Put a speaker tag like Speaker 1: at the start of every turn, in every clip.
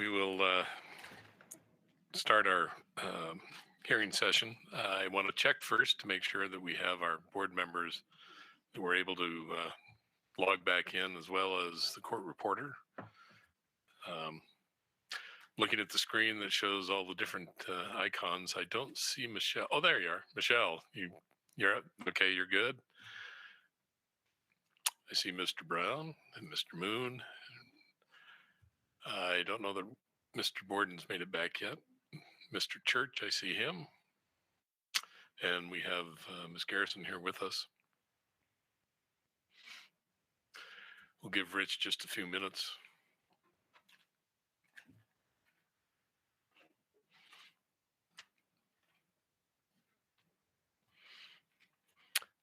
Speaker 1: we will start our hearing session. I want to check first to make sure that we have our board members that were able to log back in, as well as the court reporter. Looking at the screen that shows all the different icons, I don't see Michelle. Oh, there you are. Michelle, you're up. Okay, you're good. I see Mr. Brown and Mr. Moon. I don't know that Mr. Borden's made it back yet. Mr. Church, I see him. And we have Ms. Garrison here with us. We'll give Rich just a few minutes.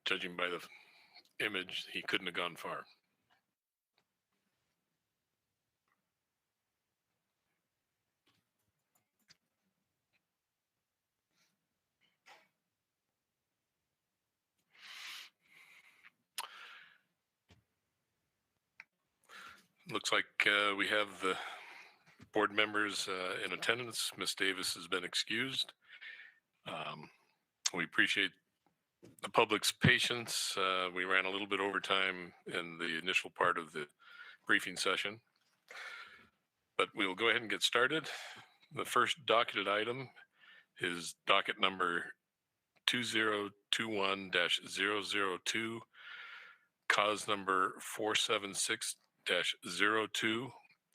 Speaker 1: Judging by the image, he couldn't have gone far. Looks like we have the board members in attendance. Ms. Davis has been excused. We appreciate the public's patience. We ran a little bit over time in the initial part of the briefing session, but we'll go ahead and get started. The first docketed item is docket number 2021-002, cause number 476-02,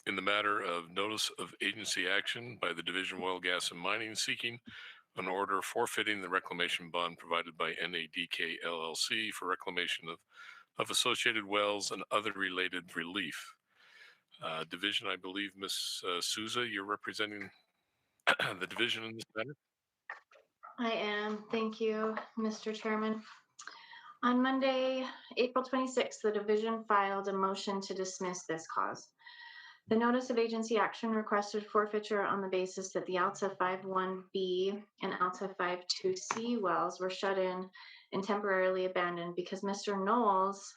Speaker 1: in the matter of notice of agency action by the Division of Oil, Gas, and Mining seeking an order forfeiting the reclamation bond provided by NADK LLC for reclamation of associated wells and other related relief. Division, I believe, Ms. Souza, you're representing the division in this matter?
Speaker 2: I am. Thank you, Mr. Chairman. On Monday, April 26th, the division filed a motion to dismiss this cause. The notice of agency action requested forfeiture on the basis that the ALTA 51B and ALTA 52C wells were shut in and temporarily abandoned because Mr. Knowles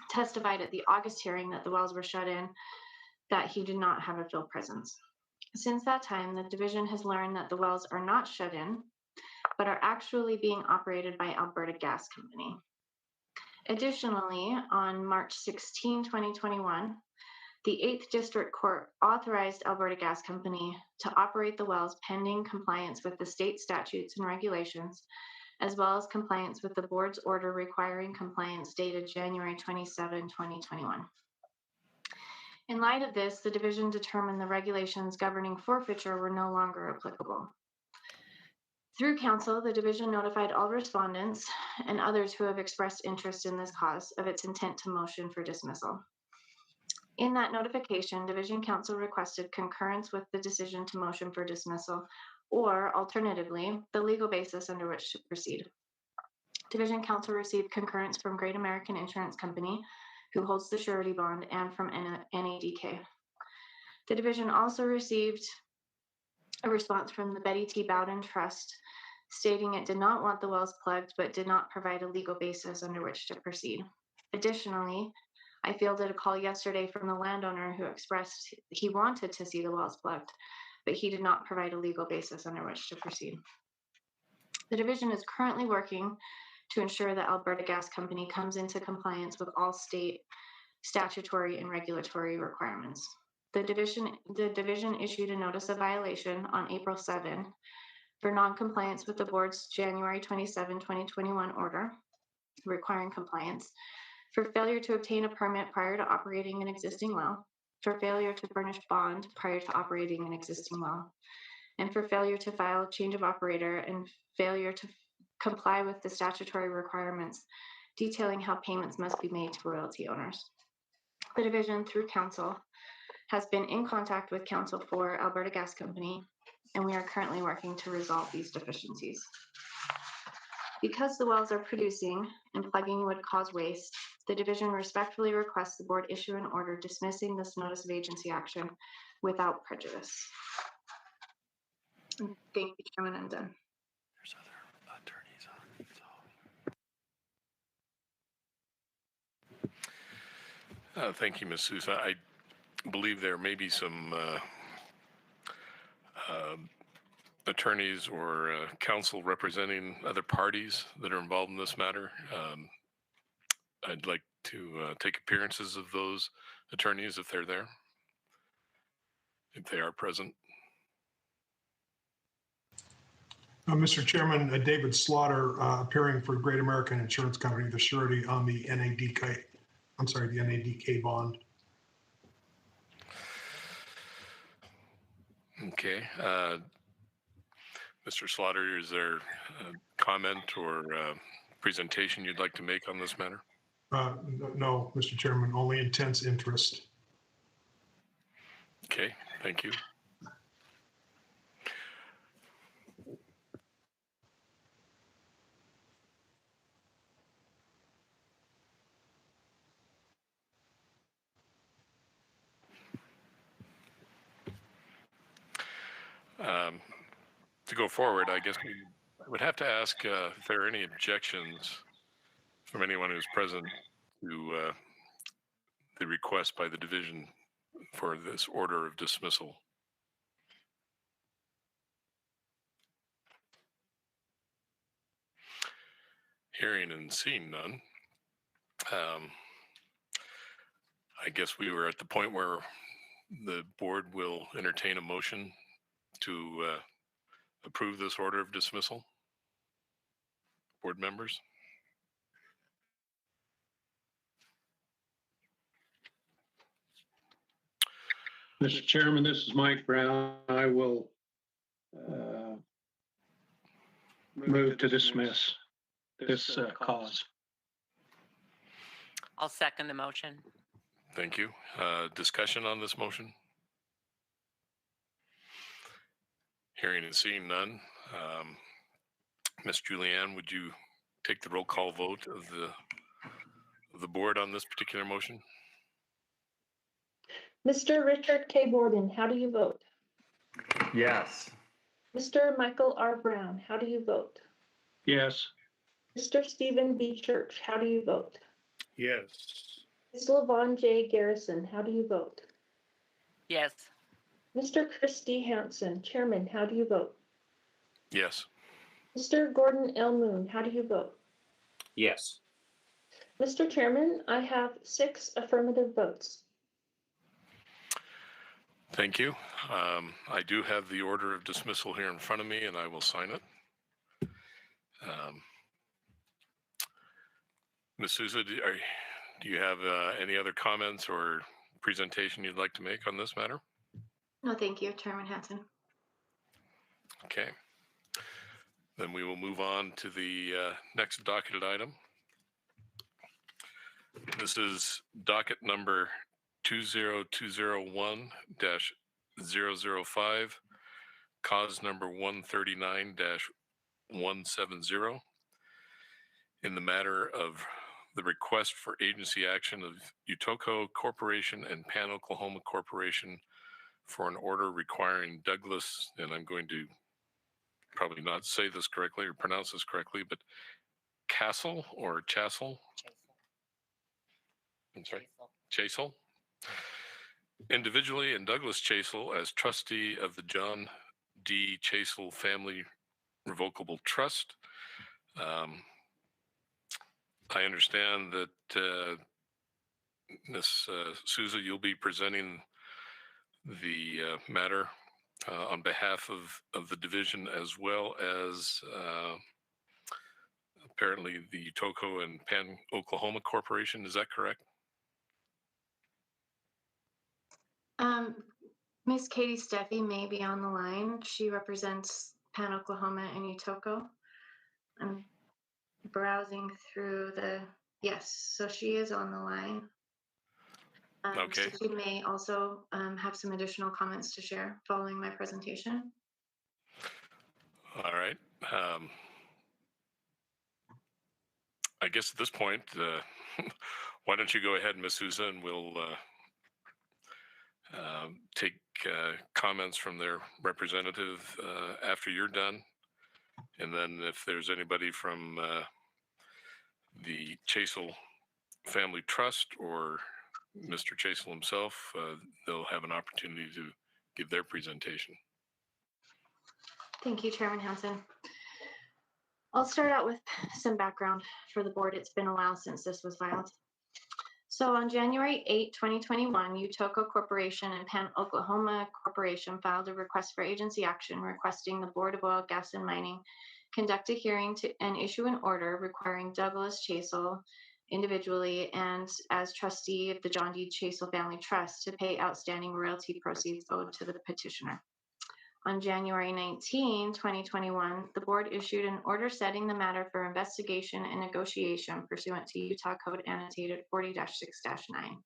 Speaker 2: testified at the August hearing that the wells were shut in, that he did not have a field presence. Since that time, the division has learned that the wells are not shut in, but are actually being operated by Alberta Gas Company. Additionally, on March 16, 2021, the 8th District Court authorized Alberta Gas Company to operate the wells pending compliance with the state statutes and regulations, as well as compliance with the board's order requiring compliance dated January 27, 2021. In light of this, the division determined the regulations governing forfeiture were no longer applicable. Through counsel, the division notified all respondents and others who have expressed interest in this cause of its intent to motion for dismissal. In that notification, division counsel requested concurrence with the decision to motion for dismissal, or alternatively, the legal basis under which to proceed. Division counsel received concurrence from Great American Insurance Company, who holds the surety bond, and from NADK. The division also received a response from the Betty T. Bowden Trust, stating it did not want the wells plugged, but did not provide a legal basis under which to proceed. Additionally, I fielded a call yesterday from the landowner who expressed he wanted to see the wells plugged, but he did not provide a legal basis under which to proceed. The division is currently working to ensure that Alberta Gas Company comes into compliance with all state statutory and regulatory requirements. The division issued a notice of violation on April 7 for non-compliance with the board's January 27, 2021 order requiring compliance, for failure to obtain a permit prior to operating an existing well, for failure to furnish bond prior to operating an existing well, and for failure to file change of operator and failure to comply with the statutory requirements detailing how payments must be made to royalty owners. The division, through counsel, has been in contact with counsel for Alberta Gas Company, and we are currently working to resolve these deficiencies. Because the wells are producing and plugging would cause waste, the division respectfully requests the board issue an order dismissing this notice of agency action without prejudice. Thank you, Chairman. I'm done.
Speaker 1: There's other attorneys on. Thank you, Ms. Sousa. I believe there may be some attorneys or counsel representing other parties that are involved in this matter. I'd like to take appearances of those attorneys if they're there, if they are present.
Speaker 3: Mr. Chairman, David Slaughter, appearing for Great American Insurance Company, the surety on the NADK, the NADK bond.
Speaker 1: Okay. Mr. Slaughter, is there a comment or presentation you'd like to make on this matter?
Speaker 3: No, Mr. Chairman, only intense interest.
Speaker 1: Okay, thank you. To go forward, I guess I would have to ask if there are any objections from anyone who's present to the request by the division for this order of dismissal. Hearing and seeing none, I guess we were at the point where the board will entertain a motion to approve this order of dismissal. Board members?
Speaker 4: Mr. Chairman, this is Mike Brown. I will move to dismiss this cause.
Speaker 5: I'll second the motion.
Speaker 1: Thank you. Discussion on this motion? Hearing and seeing none. Ms. Julianne, would you take the roll call vote of the board on this particular motion?
Speaker 6: Mr. Richard K. Borden, how do you vote?
Speaker 7: Yes.
Speaker 6: Mr. Michael R. Brown, how do you vote?
Speaker 4: Yes.
Speaker 6: Mr. Stephen B. Church, how do you vote?
Speaker 7: Yes.
Speaker 6: Ms. LaVon J. Garrison, how do you vote?
Speaker 5: Yes.
Speaker 6: Mr. Christy Hansen, Chairman, how do you vote?
Speaker 1: Yes.
Speaker 6: Mr. Gordon L. Moon, how do you vote?
Speaker 7: Yes.
Speaker 6: Mr. Chairman, I have 6 affirmative votes.
Speaker 1: Thank you. I do have the order of dismissal here in front of me, and I will sign it. Ms. Souza, do you have any other comments or presentation you'd like to make on this matter?
Speaker 2: No, thank you, Chairman Hansen.
Speaker 1: Okay. Then we will move on to the next docketed item. This is docket number 20201-005, cause number 139-170, in the matter of the request for agency action of Utoko Corporation and Pan Oklahoma Corporation for an order requiring Douglas, and I'm going to probably not say this correctly or pronounce this correctly, but Castle or Chassel? I'm sorry, Chasel. Individually, and Douglas Chasel as trustee of the John D. Chasel Family Revocable Trust. I understand that Ms. Souza, you'll be presenting the matter on behalf of the division, as well as apparently the Utoko and Pan Oklahoma Corporation. Is that correct?
Speaker 2: Miss Katie Steffi may be on the line. She represents Pan Oklahoma and Utoko. I'm browsing through yes, so she is on the line.
Speaker 1: Okay.
Speaker 2: So she may also have some additional comments to share following my presentation.
Speaker 1: All right. I guess at this point, why don't you go ahead, Ms. Souza, and we'll take comments from their representative after you're done. And then if there's anybody from the Chasel Family Trust or Mr. Chasel himself, they'll have an opportunity to give their presentation.
Speaker 2: Thank you, Chairman Hansen. I'll start out with some background for the board. It's been a while since this was filed. So on January 8, 2021, Utoko Corporation and Pan Oklahoma Corporation filed a request for agency action requesting the Board of Oil, Gas, and Mining conduct a hearing and issue an order requiring Douglas Chasel individually and as trustee of the John D. Chasel Family Trust to pay outstanding royalty proceeds owed to the petitioner. On January 19, 2021, the board issued an order setting the matter for investigation and negotiation pursuant to Utah Code Annotated 40-6-9.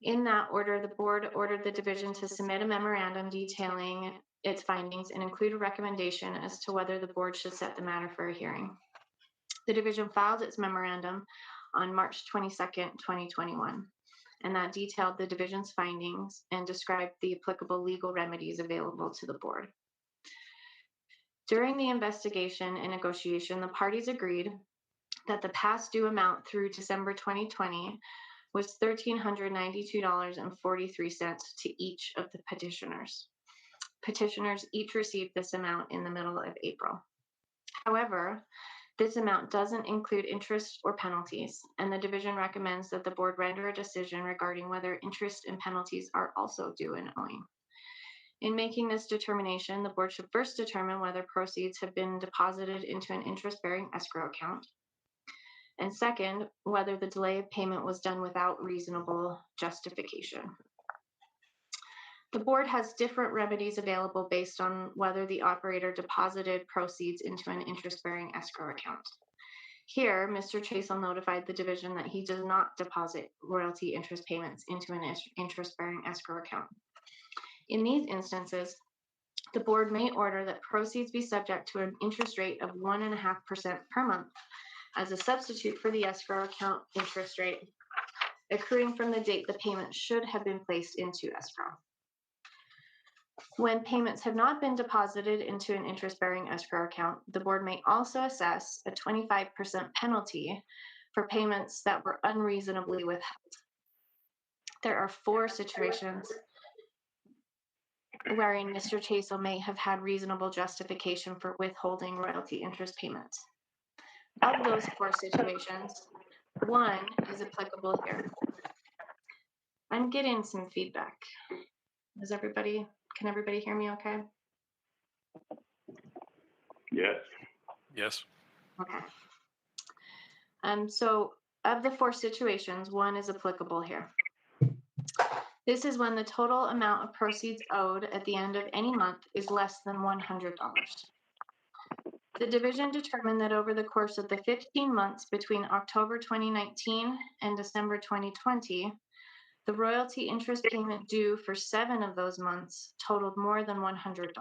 Speaker 2: In that order, the board ordered the division to submit a memorandum detailing its findings and include a recommendation as to whether the board should set the matter for a hearing. The division filed its memorandum on March 22nd, 2021. And that detailed the division's findings and described the applicable legal remedies available to the board. During the investigation and negotiation, the parties agreed that the past due amount through December 2020 was $1,392.43 to each of the petitioners. Petitioners each received this amount in the middle of April. However, this amount doesn't include interest or penalties, and the division recommends that the board render a decision regarding whether interest and penalties are also due and owing. In making this determination, the board should first determine whether proceeds have been deposited into an interest-bearing escrow account, and second, whether the delay of payment was done without reasonable justification. The board has different remedies available based on whether the operator deposited proceeds into an interest-bearing escrow account. Here, Mr. Chasel notified the division that he does not deposit royalty interest payments into an interest-bearing escrow account. In these instances, the board may order that proceeds be subject to an interest rate of 1.5% per month as a substitute for the escrow account interest rate, accruing from the date the payment should have been placed into escrow. When payments have not been deposited into an interest-bearing escrow account, the board may also assess a 25% penalty for payments that were unreasonably withheld. There are 4 situations wherein Mr. Chasel may have had reasonable justification for withholding royalty interest payments. Of those 4 situations, 1 is applicable here. I'm getting some feedback. Can everybody hear me okay?
Speaker 7: Yes.
Speaker 1: Yes.
Speaker 2: Okay. So of the 4 situations, 1 is applicable here. This is when the total amount of proceeds owed at the end of any month is less than $100. The division determined that over the course of the 15 months between October 2019 and December 2020, the royalty interest payment due for 7 of those months totaled more than $100.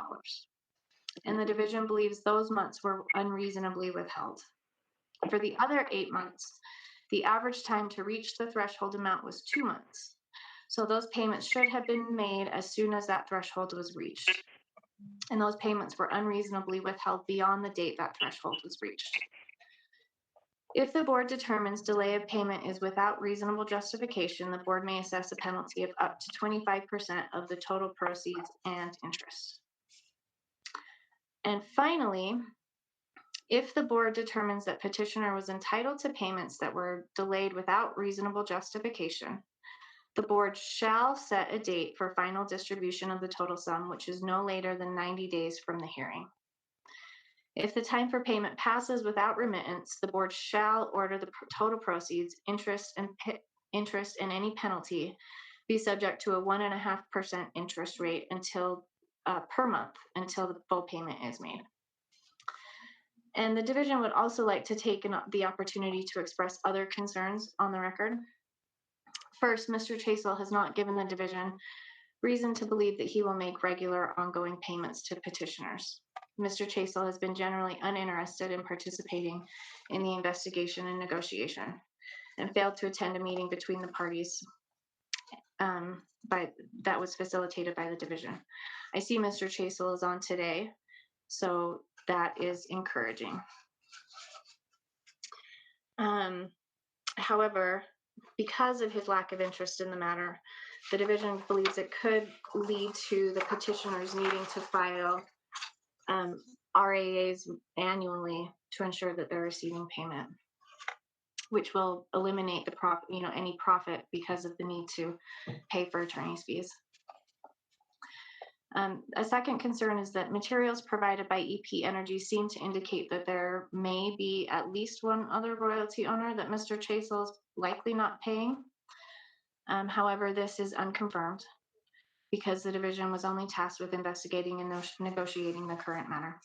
Speaker 2: And the division believes those months were unreasonably withheld. For the other 8 months, the average time to reach the threshold amount was 2 months. So those payments should have been made as soon as that threshold was reached. And those payments were unreasonably withheld beyond the date that threshold was reached. If the board determines delay of payment is without reasonable justification, the board may assess a penalty of up to 25% of the total proceeds and interest. And finally, if the board determines that petitioner was entitled to payments that were delayed without reasonable justification, the board shall set a date for final distribution of the total sum, which is no later than 90 days from the hearing. If the time for payment passes without remittance, the board shall order the total proceeds, interest, and any penalty be subject to a 1.5% interest rate until per month until the full payment is made. And the division would also like to take the opportunity to express other concerns on the record. First, Mr. Chasel has not given the division reason to believe that he will make regular ongoing payments to petitioners. Mr. Chasel has been generally uninterested in participating in the investigation and negotiation and failed to attend a meeting between the parties that was facilitated by the division. I see Mr. Chasel is on today, so that is encouraging. However, because of his lack of interest in the matter, the division believes it could lead to the petitioners needing to file RAAs annually to ensure that they're receiving payment, which will eliminate any profit because of the need to pay for attorney's fees. A second concern is that materials provided by EP Energy seem to indicate that there may be at least one other royalty owner that Mr. Chasel is likely not paying. However, this is unconfirmed because the division was only tasked with investigating and negotiating the current matter.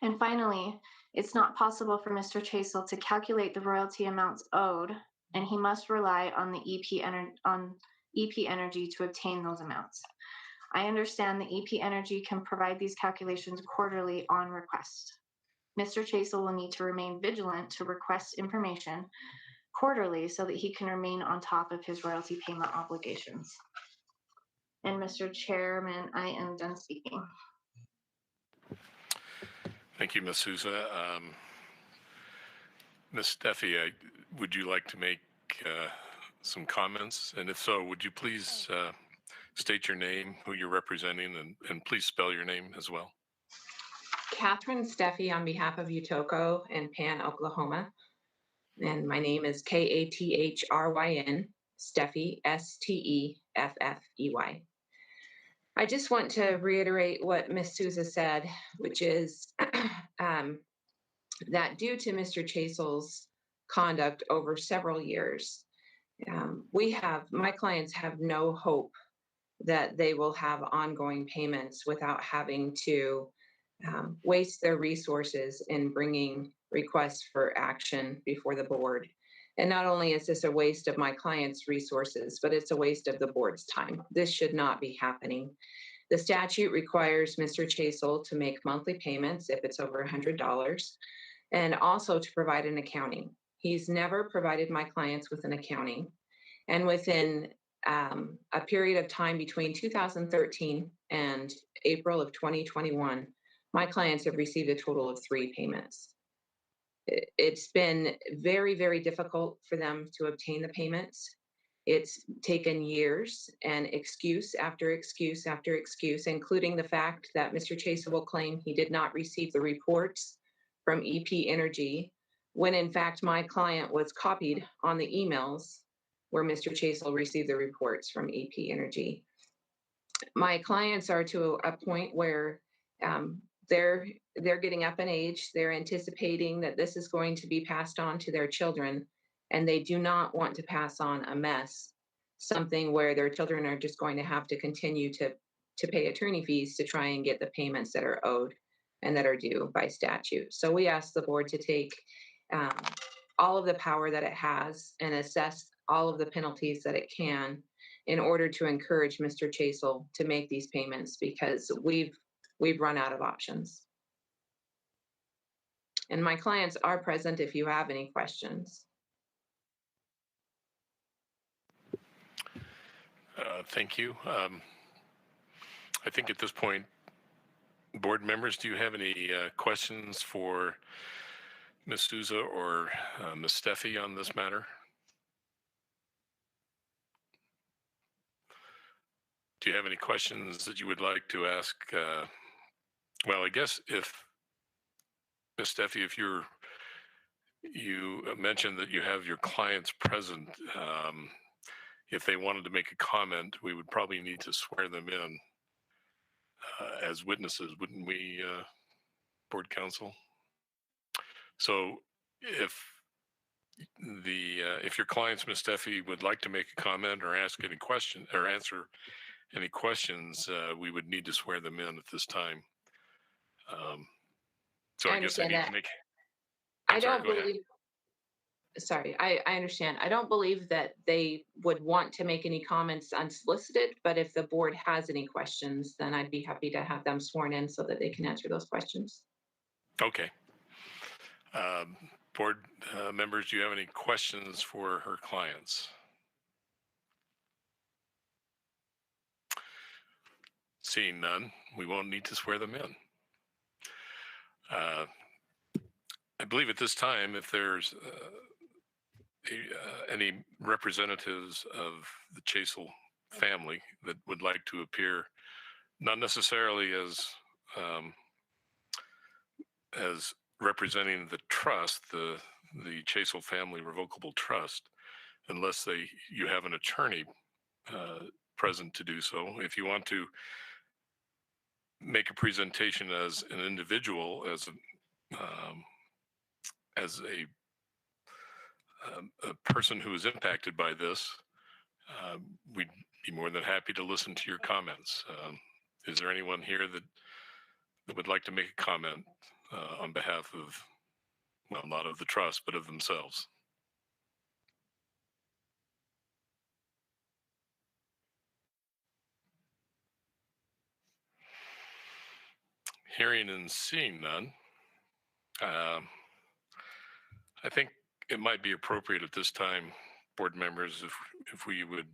Speaker 2: And finally, it's not possible for Mr. Chasel to calculate the royalty amounts owed, and he must rely on the EP Energy to obtain those amounts. I understand that EP Energy can provide these calculations quarterly on request. Mr. Chasel will need to remain vigilant to request information quarterly so that he can remain on top of his royalty payment obligations. And Mr. Chairman, I am done speaking.
Speaker 1: Thank you, Ms. Souza. Ms. Steffi, would you like to make some comments? And if so, would you please state your name, who you're representing, and please spell your name as well.
Speaker 8: Catherine Steffi on behalf of Utoko and Pan, Oklahoma. And my name is Kathryn Steffi, Steffey. I just want to reiterate what Ms. Souza said, which is that due to Mr. Chasel's conduct over several years, my clients have no hope that they will have ongoing payments without having to waste their resources in bringing requests for action before the board. And not only is this a waste of my client's resources, but it's a waste of the board's time. This should not be happening. The statute requires Mr. Chasel to make monthly payments if it's over $100, and also to provide an accounting. He's never provided my clients with an accounting. And within a period of time between 2013 and April of 2021, my clients have received a total of 3 payments. It's been very, very difficult for them to obtain the payments. It's taken years and excuse after excuse after excuse, including the fact that Mr. Chasel will claim he did not receive the reports from EP Energy, when in fact my client was copied on the emails where Mr. Chasel received the reports from EP Energy. My clients are to a point where they're getting up in age. They're anticipating that this is going to be passed on to their children, and they do not want to pass on a mess, something where their children are just going to have to continue to pay attorney fees to try and get the payments that are owed and that are due by statute. So we ask the board to take all of the power that it has and assess all of the penalties that it can in order to encourage Mr. Chasel to make these payments, because we've run out of options. And my clients are present if you have any questions.
Speaker 1: Thank you. I think at this point, board members, do you have any questions for Ms. Souza or Ms. Steffi on this matter? Do you have any questions that you would like to ask? Well, I guess if Ms. Steffi, if you mentioned that you have your clients present, if they wanted to make a comment, we would probably need to swear them in as witnesses, wouldn't we, board counsel? So if your clients, Ms. Steffi, would like to make a comment or ask any question or answer any questions, we would need to swear them in at this time. So I guess I need to make.
Speaker 8: I don't believe. Sorry, I understand. I don't believe that they would want to make any comments unsolicited, but if the board has any questions, then I'd be happy to have them sworn in so that they can answer those questions.
Speaker 1: Okay. Board members, do you have any questions for her clients? Seeing none, we won't need to swear them in. I believe at this time, if there's any representatives of the Chasel family that would like to appear, not necessarily as as representing the trust, the Chasel Family Revocable Trust, unless you have an attorney present to do so. If you want to make a presentation as an individual, as a person who is impacted by this, we'd be more than happy to listen to your comments. Is there anyone here that would like to make a comment on behalf of, well, not of the trust, but of themselves? Hearing and seeing none, I think it might be appropriate at this time, board members, if we would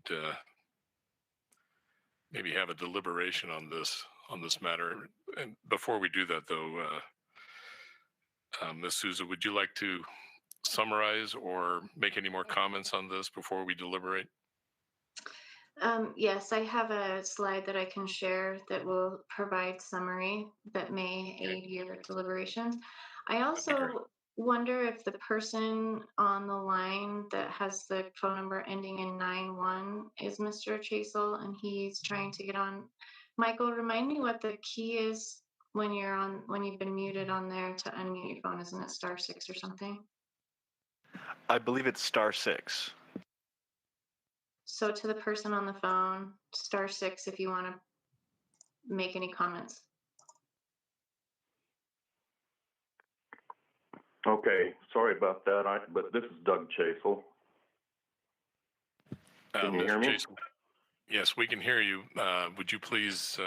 Speaker 1: maybe have a deliberation on this matter. And before we do that, though, Ms. Souza, would you like to summarize or make any more comments on this before we deliberate?
Speaker 2: Yes, I have a slide that I can share that will provide summary that may aid your deliberations. I also wonder if the person on the line that has the phone number ending in 91 is Mr. Chasel, and he's trying to get on. Michael, remind me what the key is when you've been muted on there to unmute your phone. Isn't it *6 or something?
Speaker 9: I believe it's *6.
Speaker 2: So to the person on the phone, *6 if you want to make any comments.
Speaker 10: Okay, sorry about that, but this is Doug Chasel. Can you hear me?
Speaker 1: Chasel? Yes, we can hear you. Would you please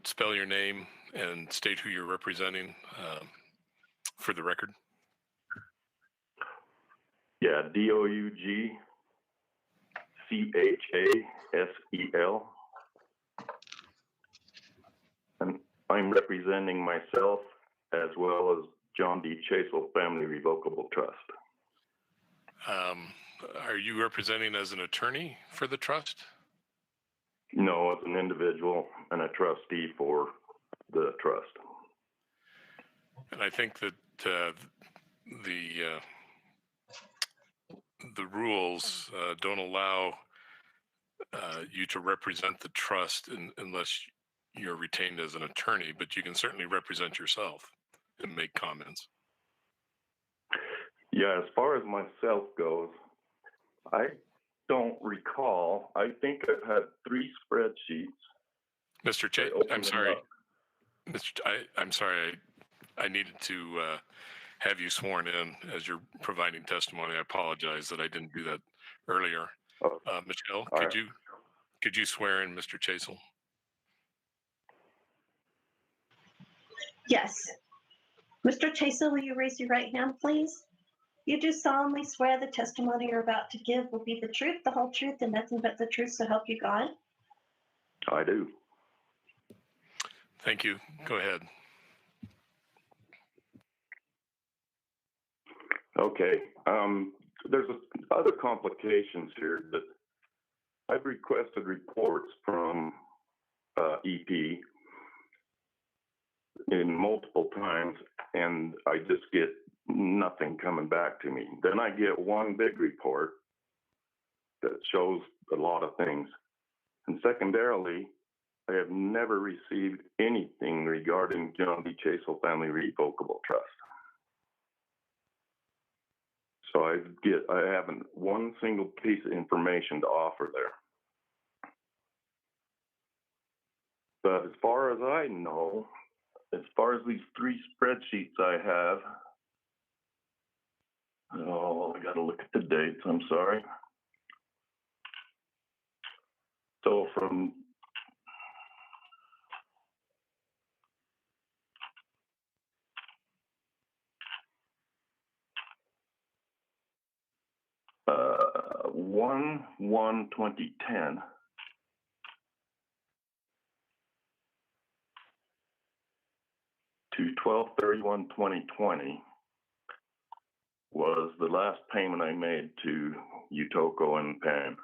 Speaker 1: spell your name and state who you're representing for the record?
Speaker 10: Yeah, DOUGCHASEL. And I'm representing myself as well as John D. Chasel Family Revocable Trust.
Speaker 1: Are you representing as an attorney for the trust?
Speaker 10: No, as an individual and a trustee for the trust.
Speaker 1: And I think that the rules don't allow you to represent the trust unless you're retained as an attorney, but you can certainly represent yourself and make comments.
Speaker 10: Yeah, as far as myself goes, I don't recall. I think I've had 3 spreadsheets.
Speaker 1: Mr. I'm sorry. I'm sorry. I needed to have you sworn in as you're providing testimony. I apologize that I didn't do that earlier. Michelle, could you swear in Mr. Chasel?
Speaker 11: Yes. Mr. Chasel, will you raise your right hand, please? You do solemnly swear the testimony you're about to give will be the truth, the whole truth, and nothing but the truth, so help you God?
Speaker 10: I do.
Speaker 1: Thank you. Go ahead.
Speaker 10: Okay. There's other complications here that I've requested reports from EP in multiple times, and I just get nothing coming back to me. Then I get one big report that shows a lot of things. And secondarily, I have never received anything regarding John D. Chasel Family Revocable Trust. So I haven't one single piece of information to offer there. But as far as I know, as far as these 3 spreadsheets I have, I got to look at the dates, I'm sorry. So from uh, 1/1/2010 to 12/31/2020 was the last payment I made to Utoko and Pan.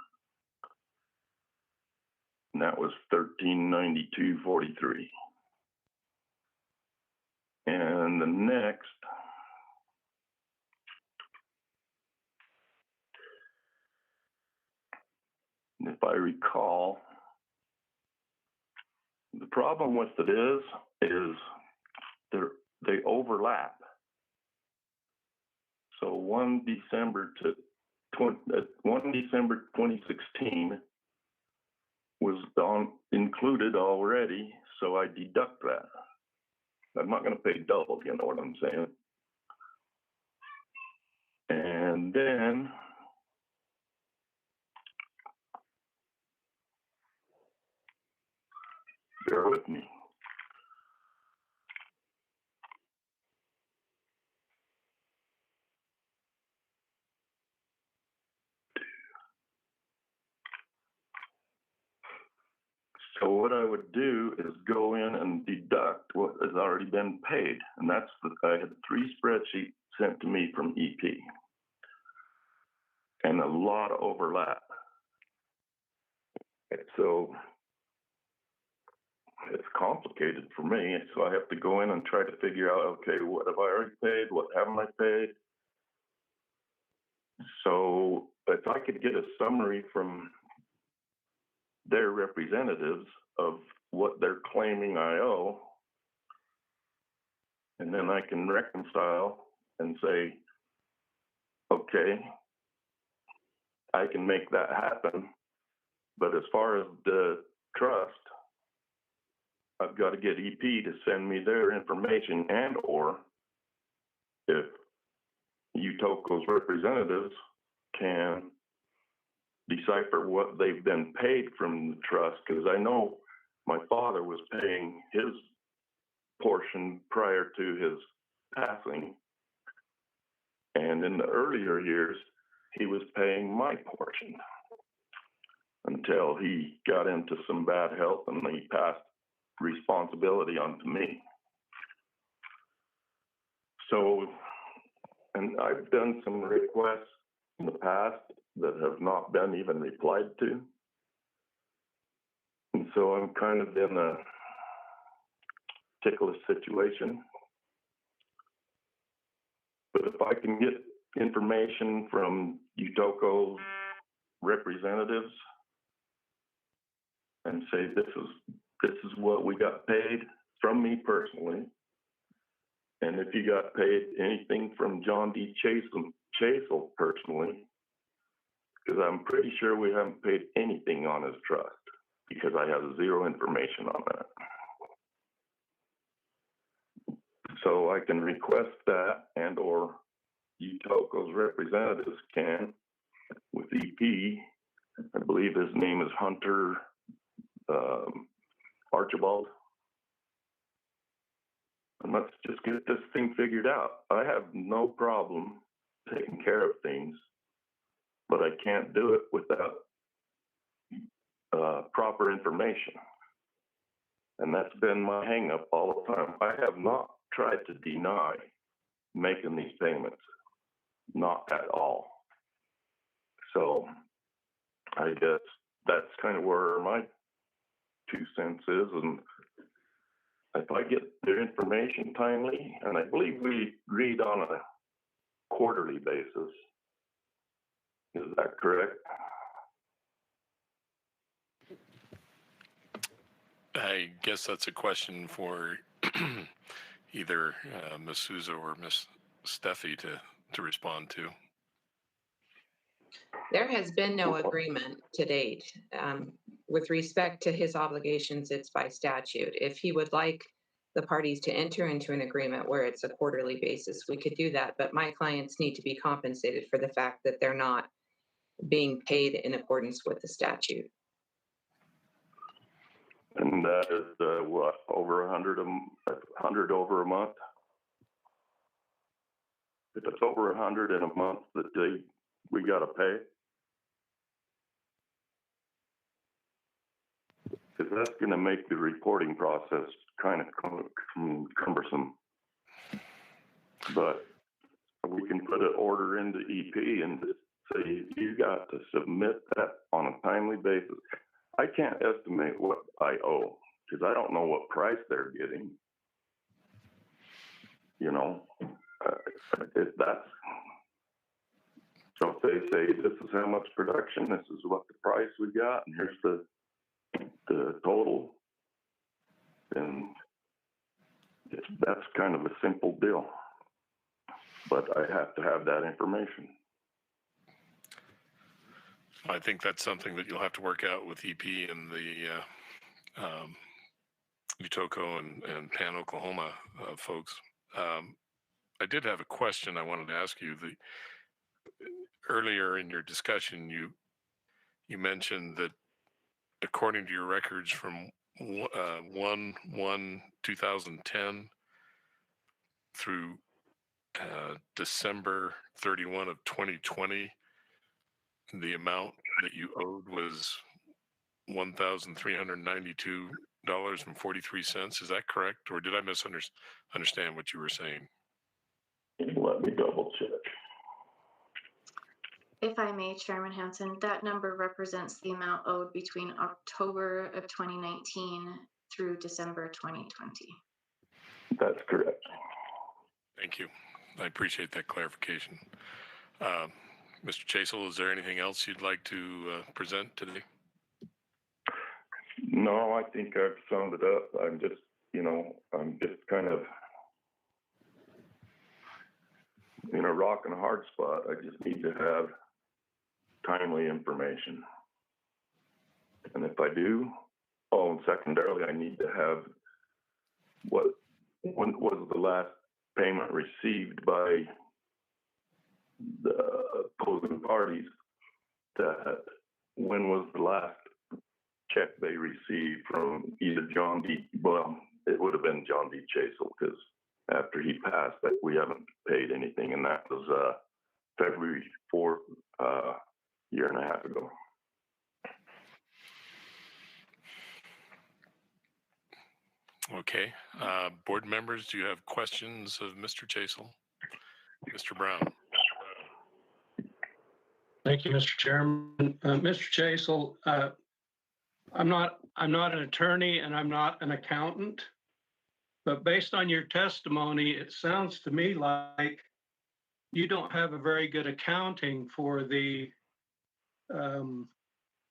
Speaker 10: And that was $1392.43. And the next, if I recall, the problem with it is they overlap. So 1 December 2016 was included already, so I deduct that. I'm not going to pay double, you know what I'm saying? And then bear with me. So what I would do is go in and deduct what has already been paid. And that's I had 3 spreadsheets sent to me from EP. And a lot of overlap. So it's complicated for me. So I have to go in and try to figure out, okay, what have I already paid? What haven't I paid? So if I could get a summary from their representatives of what they're claiming I owe, and then I can reconcile and say, okay, I can make that happen. But as far as the trust, I've got to get EP to send me their information, and or if UTOCO's representatives can decipher what they've been paid from the trust, because I know my father was paying his portion prior to his passing, and in the earlier years he was paying my portion until he got into some bad health and he passed responsibility on to me. So, and I've done some requests in the past that have not been even replied to. And so I'm kind of in a ticklish situation. But if I can get information from UTOCO's representatives and say this is what we got paid from me personally, and if you got paid anything from John D. Chasel personally, because I'm pretty sure we haven't paid anything on his trust because I have 0 information on that. So I can request that, and or UTOCO's representatives can with EP. I believe his name is Hunter Archibald. And let's just get this thing figured out. I have no problem taking care of things, but I can't do it without proper information. And that's been my hang up all the time. I have not tried to deny making these payments, not at all. So I guess that's kind of where my 2 cents is. And if I get their information timely, and I believe we agreed on a quarterly basis, is that correct?
Speaker 1: I guess that's a question for either Ms. Souza or Ms. Steffi to respond to.
Speaker 8: There has been no agreement to date. With respect to his obligations, it's by statute. If he would like the parties to enter into an agreement where it's a quarterly basis, we could do that, but my clients need to be compensated for the fact that they're not being paid in accordance with the statute.
Speaker 10: And that is what, over 100 over a month? If it's over 100 in a month that we got to pay? Because that's going to make the reporting process kind of cumbersome. But we can put an order into EP and just say, you got to submit that on a timely basis. I can't estimate what I owe because I don't know what price they're getting. you know, that's, so if they say, this is how much production, this is what the price we got, and here's the total, then that's kind of a simple deal. But I have to have that information.
Speaker 1: I think that's something that you'll have to work out with EP and the Utoko and Pan Oklahoma folks. I did have a question I wanted to ask you. Earlier in your discussion, you mentioned that according to your records from 1/1/2010 through December 31 of 2020, the amount that you owed was $1,392.43. Is that correct, or did I misunderstand what you were saying?
Speaker 10: Let me double check.
Speaker 2: If I may, Chairman Hansen, that number represents the amount owed between October of 2019 through December 2020.
Speaker 10: That's correct.
Speaker 1: Thank you. I appreciate that clarification. Mr. Chasel, is there anything else you'd like to present today?
Speaker 10: No, I think I've summed it up. I'm just kind of in a rock and a hard spot. I just need to have timely information. And if I do, and secondarily, I need to have when was the last payment received by the opposing parties, that when was the last check they received from either John D. Well, it would have been John D. Chasel, because after he passed, that we haven't paid anything, and that was February 4th, year and a half ago.
Speaker 1: Okay. Board members, do you have questions of Mr. Chasel? Mr. Brown.
Speaker 4: Thank you, Mr. Chairman. Mr. Chasel, I'm not an attorney and I'm not an accountant, but based on your testimony, it sounds to me like you don't have a very good accounting for the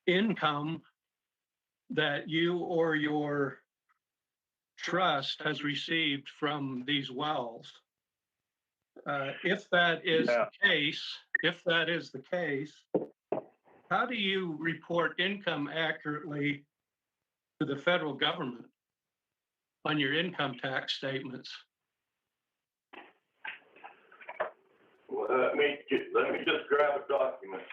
Speaker 4: income that you or your trust has received from these wells. If that is the case, how do you report income accurately to the federal government on your income tax statements?
Speaker 10: Well, let me just grab a document.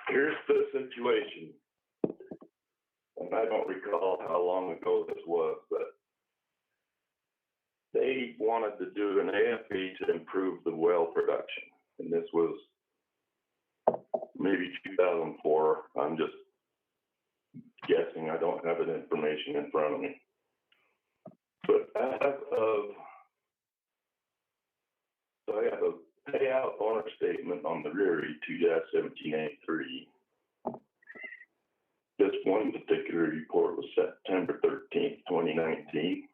Speaker 10: Here's the situation, and I don't recall how long ago this was, but they wanted to do an AFE to improve the well production, and this was maybe 2004. I'm just guessing. I don't have that information in front of me. But so I have a payout owner statement on the RERI 2-1783. This one particular report was September 13th, 2019.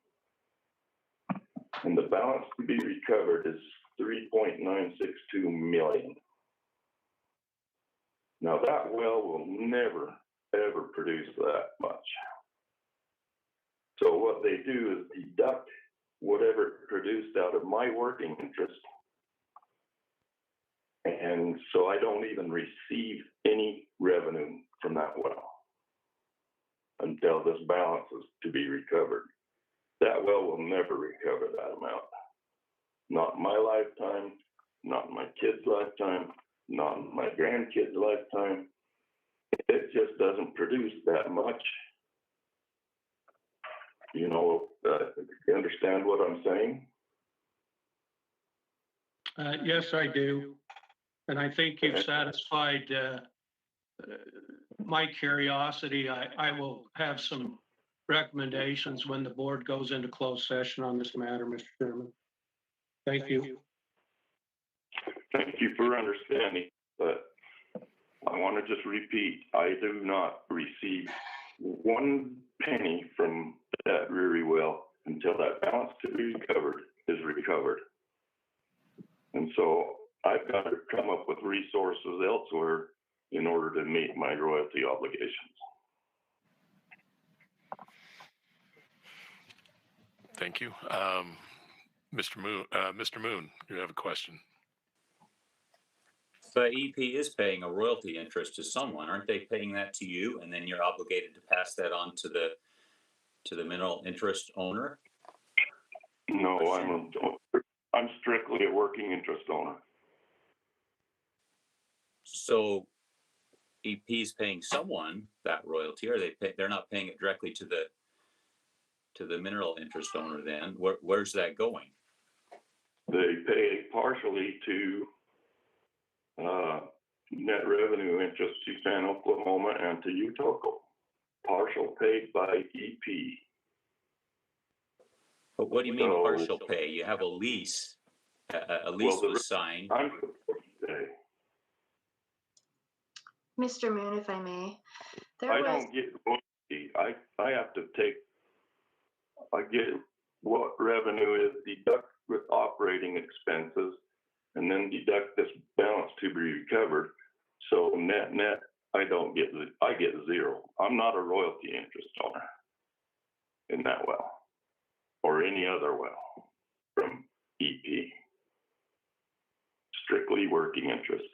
Speaker 10: And the balance to be recovered is $3.962 million. Now that well will never, ever produce that much. So what they do is deduct whatever produced out of my working interest. And so I don't even receive any revenue from that well until this balance is to be recovered. That well will never recover that amount. Not in my lifetime, not in my kid's lifetime, not in my grandkid's lifetime. It just doesn't produce that much. You know, you understand what I'm saying?
Speaker 4: Yes, I do. And I think you've satisfied my curiosity. I will have some recommendations when the board goes into closed session on this matter, Mr. Chairman. Thank you.
Speaker 10: Thank you for understanding, but I want to just repeat, I do not receive 1 penny from that Reary well until that balance to be recovered is recovered. And so I've got to come up with resources elsewhere in order to meet my royalty obligations.
Speaker 1: Thank you. Mr. Moon, you have a question.
Speaker 7: But EP is paying a royalty interest to someone. Aren't they paying that to you? And then you're obligated to pass that on to the mineral interest owner?
Speaker 10: No, I'm strictly a working interest owner.
Speaker 7: So EP's paying someone that royalty, or they're not paying it directly to the mineral interest owner then? Where's that going?
Speaker 10: They pay partially to net revenue interest to San Oklahoma and to Utoco. Partial paid by EP.
Speaker 7: But what do you mean
Speaker 10: So-
Speaker 7: partial pay? You have a lease. A lease was signed.
Speaker 10: I'm supposed to pay.
Speaker 2: Mr. Moon, if I may,
Speaker 10: I don't get royalty. I have to I get what revenue is, deduct with operating expenses, and then deduct this balance to be recovered. So net, I get 0. I'm not a royalty interest owner in that well or any other well from EP. Strictly working interest.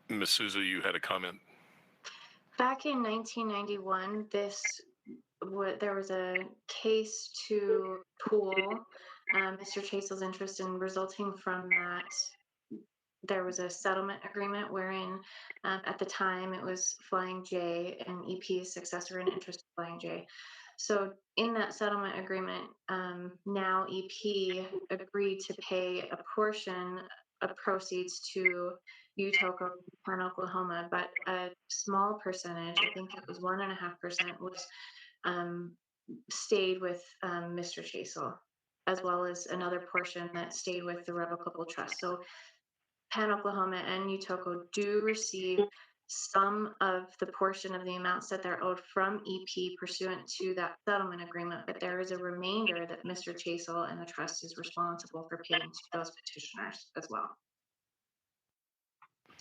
Speaker 1: Ms. Souza, you had a comment.
Speaker 2: Back in 1991, there was a case to pool Mr. Chasel's interest, and resulting from that, there was a settlement agreement wherein at the time it was Flying J and EP's successor in interest in Flying J. So in that settlement agreement, now EP agreed to pay a portion of proceeds to Utoco and Oklahoma, but a small percentage, I think it was 1.5%, was stayed with Mr. Chasel, as well as another portion that stayed with the revocable trust. So Pan Oklahoma and Utoco do receive some of the portion of the amounts that they're owed from EP pursuant to that settlement agreement, but there is a remainder that Mr. Chasel and the trust is responsible for paying to those petitioners as well.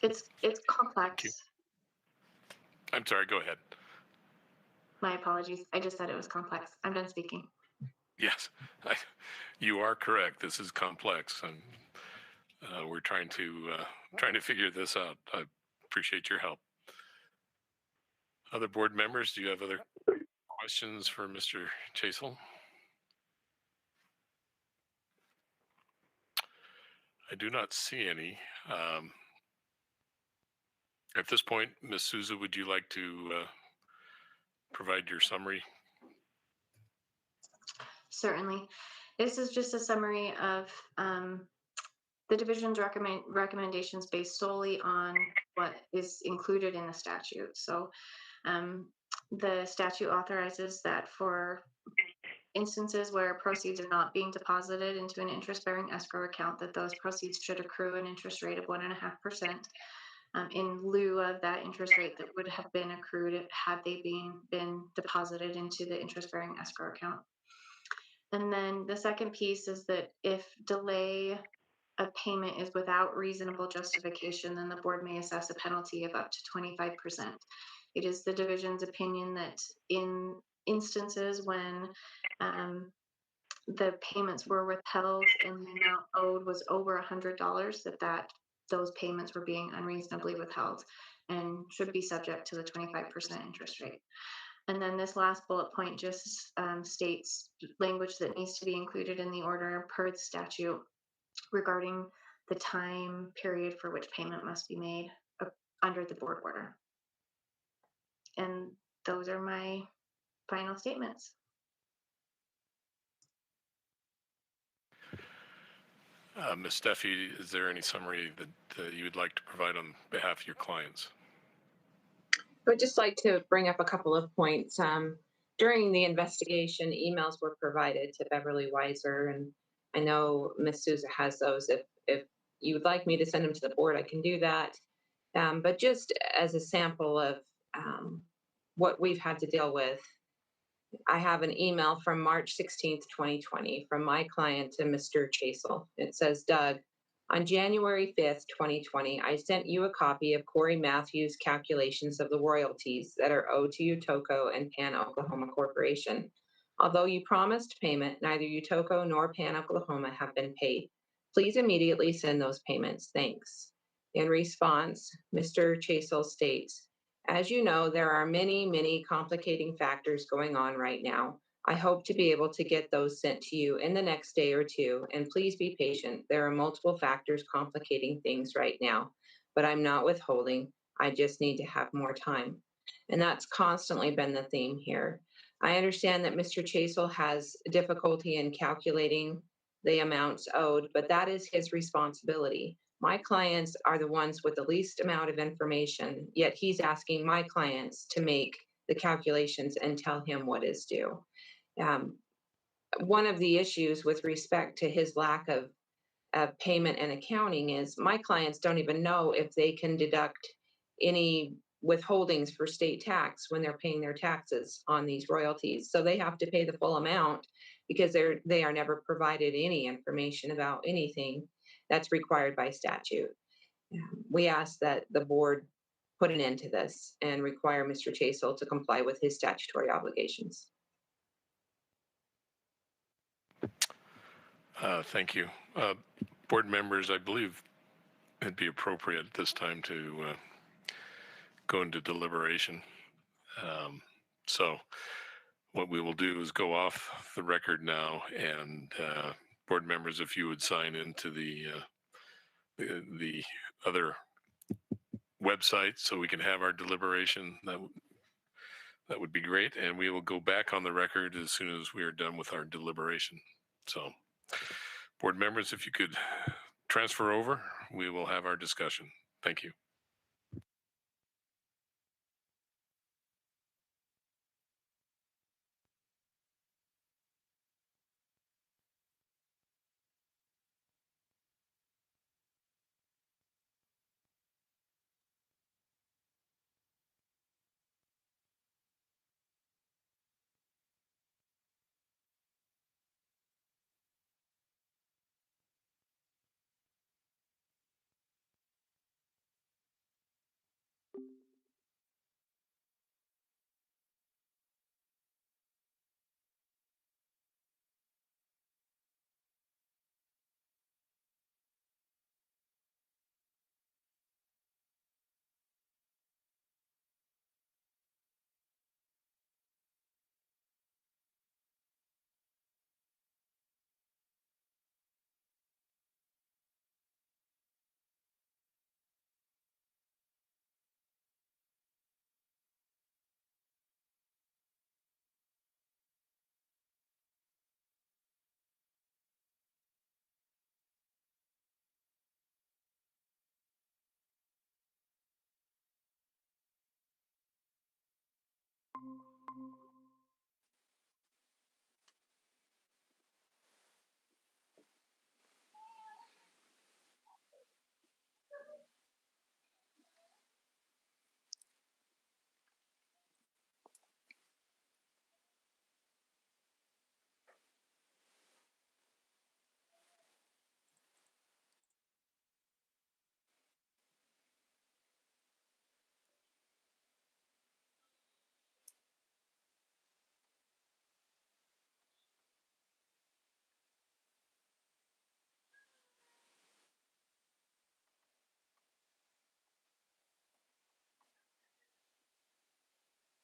Speaker 2: It's complex.
Speaker 1: I'm sorry, go ahead.
Speaker 2: My apologies. I just said it was complex. I'm done speaking.
Speaker 1: Yes, you are correct. This is complex, and we're trying to figure this out. I appreciate your help. Other board members, do you have other questions for Mr. Chasel? I do not see any. At this point, Ms. Souza, would you like to provide your summary?
Speaker 2: Certainly. This is just a summary of the division's recommendations based solely on what is included in the statute. So the statute authorizes that for instances where proceeds are not being deposited into an interest-bearing escrow account, that those proceeds should accrue an interest rate of 1.5%. In lieu of that interest rate that would have been accrued had they been deposited into the interest-bearing escrow account. And then the second piece is that if delay of payment is without reasonable justification, then the board may assess a penalty of up to 25%. It is the division's opinion that in instances when the payments were withheld and the amount owed was over $100, that those payments were being unreasonably withheld and should be subject to the 25% interest rate. And then this last bullet point just states language that needs to be included in the order per the statute regarding the time period for which payment must be made under the board order. And those are my final statements.
Speaker 1: Ms. Steffi, is there any summary that you would like to provide on behalf of your clients?
Speaker 8: I would just like to bring up a couple of points. During the investigation, emails were provided to Beverly Weiser, and I know Ms. Souza has those if you would like me to send them to the board, I can do that. But just as a sample of what we've had to deal with, I have an email from March 16th, 2020 from my client to Mr. Chasel. It says, Doug, on January 5th, 2020, I sent you a copy of Corey Matthews' calculations of the royalties that are owed to Utoko and Pan Oklahoma Corporation. Although you promised payment, neither Utoko nor Pan Oklahoma have been paid. Please immediately send those payments. Thanks. In response, Mr. Chasel states, as you know, there are many, many complicating factors going on right now. I hope to be able to get those sent to you in the next day or two, and please be patient. There are multiple factors complicating things right now, but I'm not withholding. I just need to have more time. And that's constantly been the theme here. I understand that Mr. Chasel has difficulty in calculating the amounts owed, but that is his responsibility. My clients are the ones with the least amount of information, yet he's asking my clients to make the calculations and tell him what is due. One of the issues with respect to his lack of payment and accounting is my clients don't even know if they can deduct any withholdings for state tax when they're paying their taxes on these royalties. So they have to pay the full amount because they are never provided any information about anything that's required by statute. We ask that the board put an end to this and require Mr. Chasel to comply with his statutory obligations.
Speaker 1: Thank you. Board members, I believe it'd be appropriate at this time to go into deliberation. So what we will do is go off the record now, and board members, if you would sign into the other website so we can have our deliberation, that would be great. And we will go back on the record as soon as we are done with our deliberation. So board members, if you could transfer over, we will have our discussion. Thank you.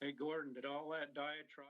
Speaker 4: Hey, Gordon, did all that diatribe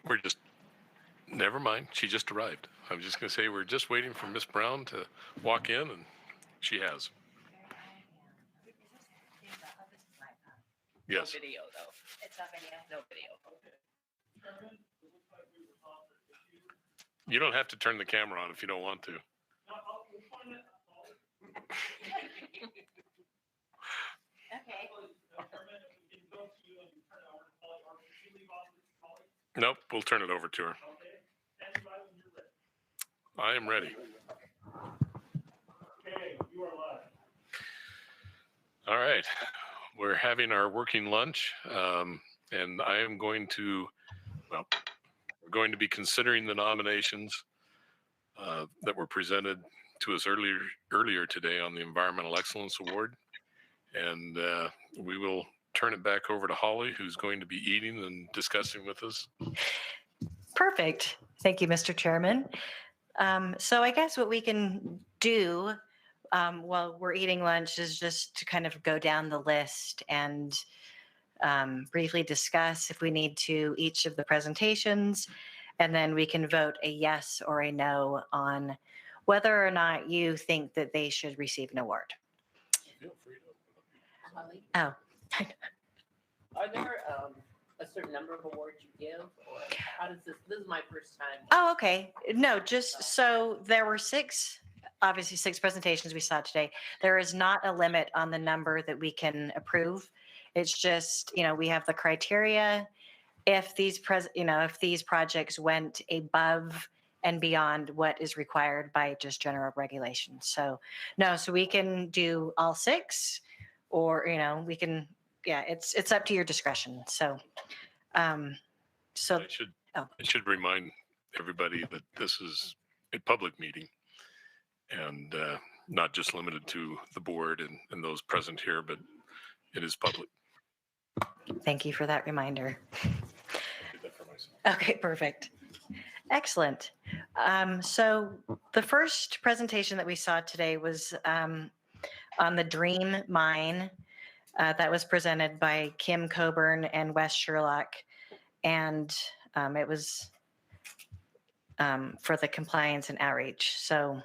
Speaker 1: We're just, never mind. She just arrived. I'm just going to say we're just waiting for Miss Brown to walk in, and she has.
Speaker 5: No
Speaker 1: Yes.
Speaker 5: video, though. It's not video? No video.
Speaker 1: You don't have to turn the camera on if you don't want to.
Speaker 5: Okay.
Speaker 1: Nope, we'll turn it over to her. I am ready. All right, we're having our working lunch, and I am going to, well, we're going to be considering the nominations that were presented to us earlier today on the Environmental Excellence Award, and we will turn it back over to Holly, who's going to be eating and discussing with us.
Speaker 12: Perfect. Thank you, Mr. Chairman. So I guess what we can do while we're eating lunch is just to kind of go down the list and briefly discuss if we need to each of the presentations, and then we can vote a yes or a no on whether or not you think that they should receive an award. Oh.
Speaker 5: Are there a certain number of awards you give, or how does this is my first time.
Speaker 12: Oh, okay. No, just so there were obviously six presentations we saw today. There is not a limit on the number that we can approve. It's just, we have the criteria. If these if these projects went above and beyond what is required by just general regulations. So no, so we can do all six, or we can, it's up to your discretion. So
Speaker 1: I should remind everybody that this is a public meeting, and not just limited to the board and those present here, but it is public.
Speaker 12: Thank you for that reminder.
Speaker 1: I did that for myself.
Speaker 12: Okay, perfect. Excellent. So the first presentation that we saw today was on the Dream Mine that was presented by Kim Coburn and Wes Sherlock. And it was for the compliance and outreach. So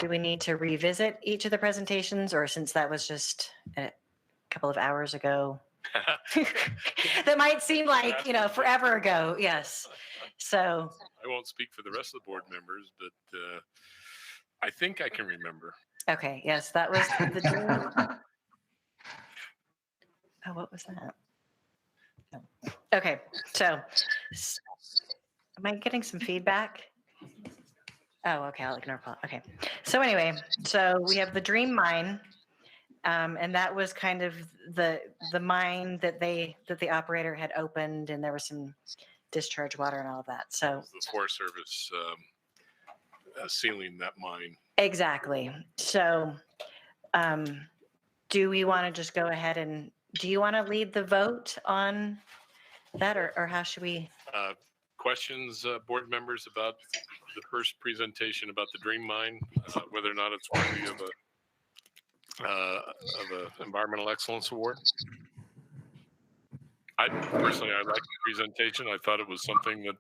Speaker 12: do we need to revisit each of the presentations, or since that was just a couple of hours ago? That might seem like, forever ago. Yes. So
Speaker 1: I won't speak for the rest of the board members, but I think I can remember.
Speaker 12: okay. Yes, that was the Dream. Oh, what was that? Oh. Okay. So am I getting some feedback? Oh, okay. I'll ignore Paul. Okay. So anyway, so we have the Dream Mine, and that was kind of the mine that the operator had opened, and there was some discharge water and all of that. So
Speaker 1: The Forest Service sealing that mine.
Speaker 12: exactly. So do we want to just go ahead and do you want to lead the vote on that, or how should we?
Speaker 1: Questions, board members, about the first presentation about the Dream Mine, whether or not it's worthy of a environmental excellence award? I liked the presentation. I thought it was something that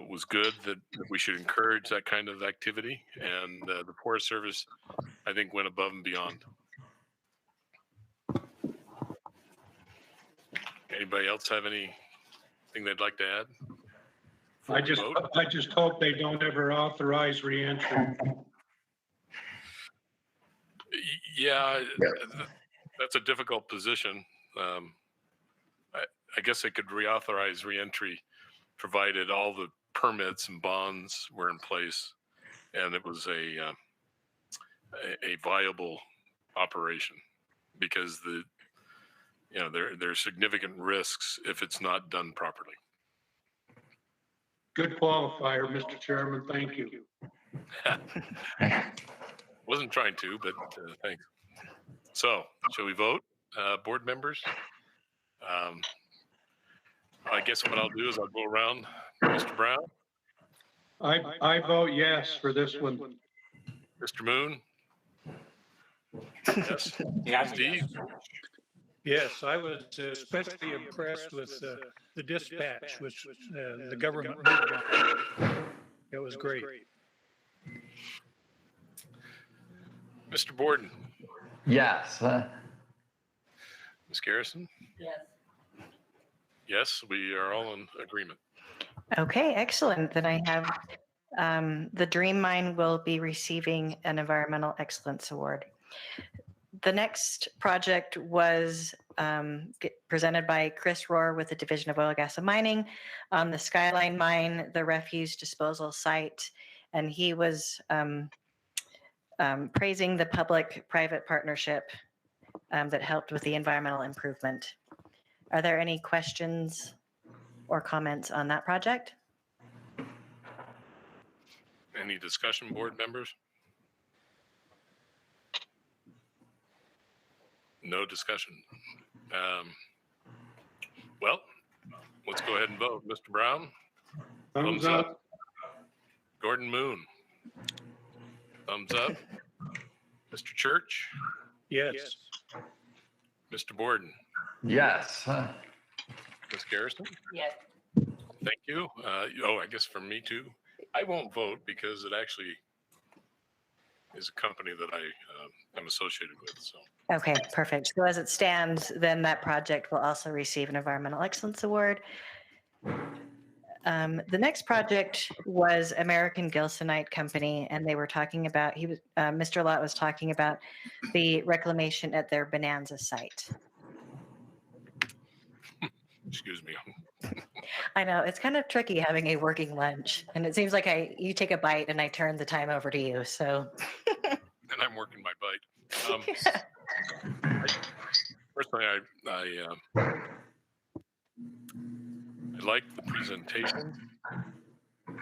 Speaker 1: was good, that we should encourage that kind of activity, and the Forest Service, I think, went above and beyond. Anybody else have anything they'd like to add?
Speaker 4: I just hope they don't ever authorize reentry.
Speaker 1: Yeah, that's a difficult position. I guess they could reauthorize reentry, provided all the permits and bonds were in place, and it was a viable operation, because there are significant risks if it's not done properly.
Speaker 4: Good qualifier, Mr. Chairman. Thank you.
Speaker 1: Wasn't trying to, but thanks. So, shall we vote, board members? I guess what I'll do is I'll go around. Mr. Brown?
Speaker 4: I vote yes for this one.
Speaker 1: Mr. Moon? Yes.
Speaker 7: Yeah,
Speaker 1: Steve?
Speaker 13: Yes, I was especially impressed with the dispatch, which the government moved on. It was great.
Speaker 1: Mr. Borden,
Speaker 14: Yes.
Speaker 1: Ms. Garrison?
Speaker 5: Yes.
Speaker 1: Yes, we are all in agreement.
Speaker 12: Okay, excellent. Then I have the Dream Mine will be receiving an Environmental Excellence Award. The next project was presented by Chris Rohr with the Division of Oil, Gas, and Mining on the Skyline Mine, the refuse disposal site, and he was praising the public-private partnership that helped with the environmental improvement. Are there any questions or comments on that project?
Speaker 1: Any discussion, board members? No discussion. Well, let's go ahead and vote. Mr. Brown?
Speaker 4: Thumbs up.
Speaker 1: Gordon Moon? Thumbs up. Mr. Church?
Speaker 13: Yes.
Speaker 1: Mr. Borden?
Speaker 14: Yes.
Speaker 1: Ms. Garrison?
Speaker 5: Yes.
Speaker 1: Thank you. I guess for me too. I won't vote because it actually is a company that I am associated with. So.
Speaker 12: Okay, perfect. So as it stands, then that project will also receive an Environmental Excellence Award. The next project was American Gilsonite Company, and they were talking about, Mr. Lott was talking about the reclamation at their Bonanza site.
Speaker 1: Excuse me.
Speaker 12: I know, it's kind of tricky having a working lunch, and it seems like you take a bite and I turn the time over to you, so.
Speaker 1: And I'm working my bite. Personally, I liked the presentation.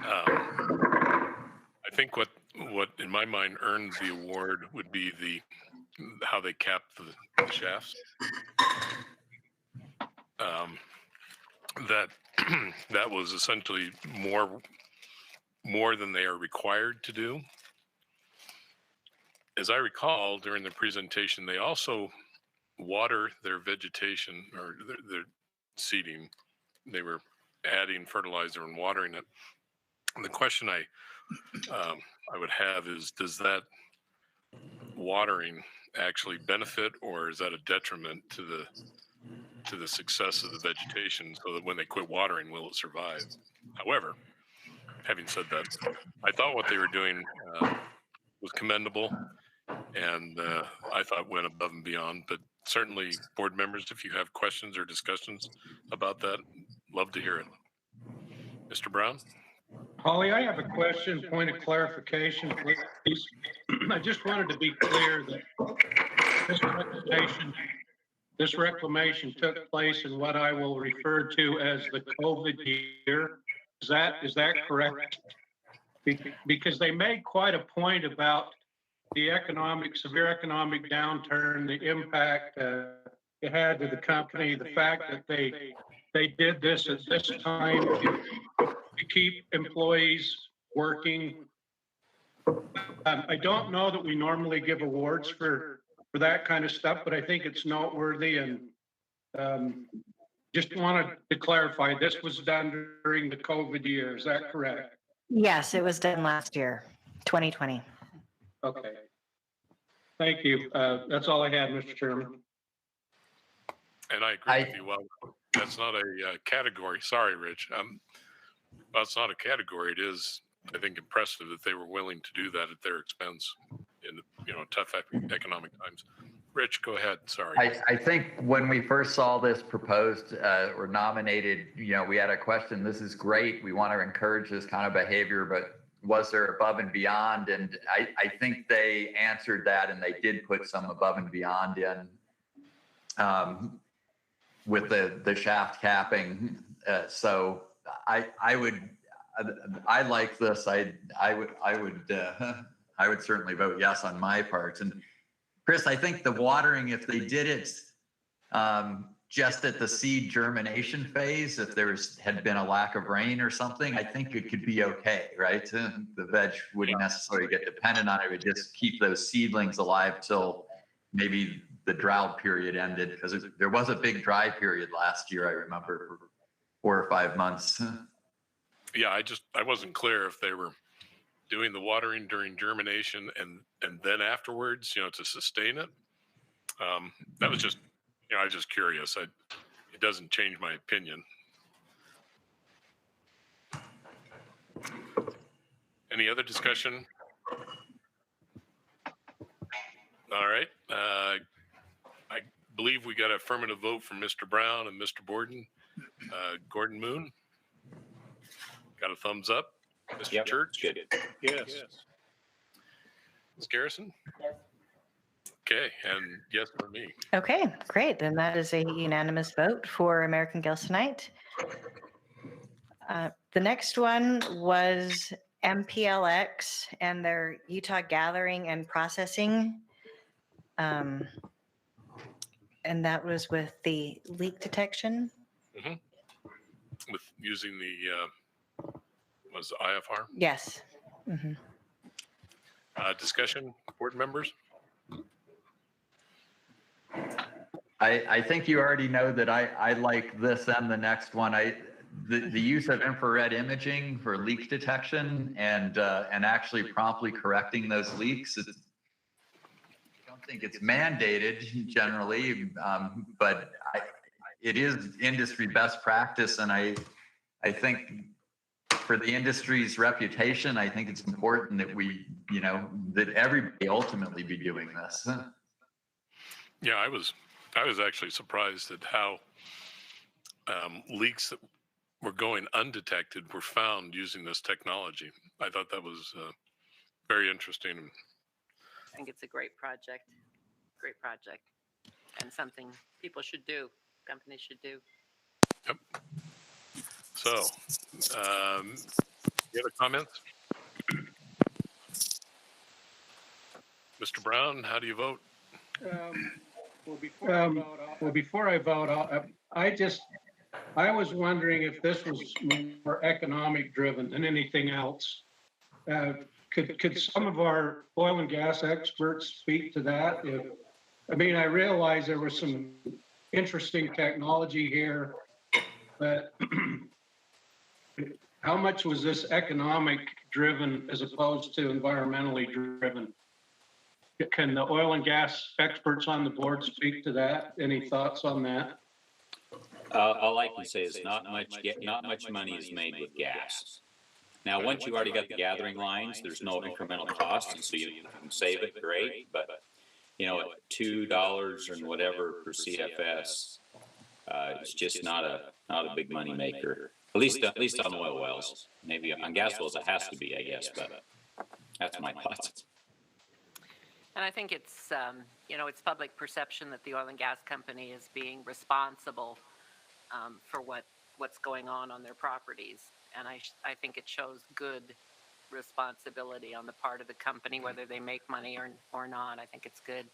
Speaker 1: I think what in my mind earned the award would be how they capped the shafts. That was essentially more than they are required to do. As I recall, during the presentation, they also water their vegetation or their seeding. They were adding fertilizer and watering it. And the question I would have is, does that watering actually benefit, or is that a detriment to the success of the vegetation, so that when they quit watering, will it survive? However, having said that, I thought what they were doing was commendable, and I thought went above and beyond. But certainly, board members, if you have questions or discussions about that, love to hear it. Mr. Brown?
Speaker 4: Holly, I have a question, point of clarification, please. I just wanted to be clear that this reclamation took place in what I will refer to as the COVID year. Is that correct? Because they made quite a point about the severe economic downturn, the impact it had to the company, the fact that they did this at this time to keep employees working. I don't know that we normally give awards for that kind of stuff, but I think it's noteworthy, and just wanted to clarify, this was done during the COVID year, is that correct?
Speaker 12: Yes, it was done last year, 2020.
Speaker 4: Okay. Thank you. That's all I had, Mr. Chairman.
Speaker 1: And I agree with you. Well, that's not a category. Sorry, Rich. Well, it's not a category. It is, I think, impressive that they were willing to do that at their expense in tough economic times. Rich, go ahead. Sorry.
Speaker 14: I think when we first saw this proposed or nominated, we had a question. This is great. We want to encourage this kind of behavior, but was there above and beyond? And I think they answered that, and they did put some above and beyond in with the shaft capping. So I like this. I would certainly vote yes on my part. And Chris, I think the watering, if they did it just at the seed germination phase, if had been a lack of rain or something, I think it could be okay, right? The veg wouldn't necessarily get dependent on it. It would just keep those seedlings alive till maybe the drought period ended, because there was a big dry period last year, I remember, 4 or 5 months.
Speaker 1: Yeah, I wasn't clear if they were doing the watering during germination and then afterwards, to sustain it. That was just, I was just curious. It doesn't change my opinion. Any other discussion? All right. I believe we got an affirmative vote from Mr. Brown and Mr. Borden. Gordon Moon, got a thumbs up. Mr.
Speaker 7: Yep,
Speaker 1: Church,
Speaker 7: good.
Speaker 13: Yes.
Speaker 1: Ms. Garrison. Okay, and yes for me.
Speaker 12: Okay, great. Then that is a unanimous vote for American Gilsonite. The next one was MPLX and their Utah Gathering and Processing. And that was with the leak detection.
Speaker 1: With using the, was it IFR?
Speaker 12: Yes. Mhm.
Speaker 1: Discussion, board members?
Speaker 14: I think you already know that I like this and the next one. The use of infrared imaging for leak detection and actually promptly correcting those leaks. I don't think it's mandated generally, but it is industry best practice, and I think for the industry's reputation, I think it's important that we, that everybody ultimately be doing this.
Speaker 1: Yeah, I was actually surprised at how leaks that were going undetected were found using this technology. I thought that was very interesting.
Speaker 5: I think it's a great project, and something people should do, companies should do.
Speaker 1: Yep. So, any other comments? Mr. Brown, how do you vote?
Speaker 4: Well, before I vote, I was wondering if this was more economic driven than anything else. Could some of our oil and gas experts speak to that? I realize there was some interesting technology here, but how much was this economic driven as opposed to environmentally driven? Can the oil and gas experts on the board speak to that? Any thoughts on that?
Speaker 7: All I can say is not much money is made with gas. Now, once you already got the gathering lines, there's no incremental cost, and so you can save it, great. But at $2 and whatever per CFS, it's just not a big money maker. At least on oil wells. Maybe on gas wells it has to be, I guess. But that's my thoughts.
Speaker 5: And I think it's, it's public perception that the oil and gas company is being responsible for what's going on their properties. And I think it shows good responsibility on the part of the company, whether they make money or not. I think it's good.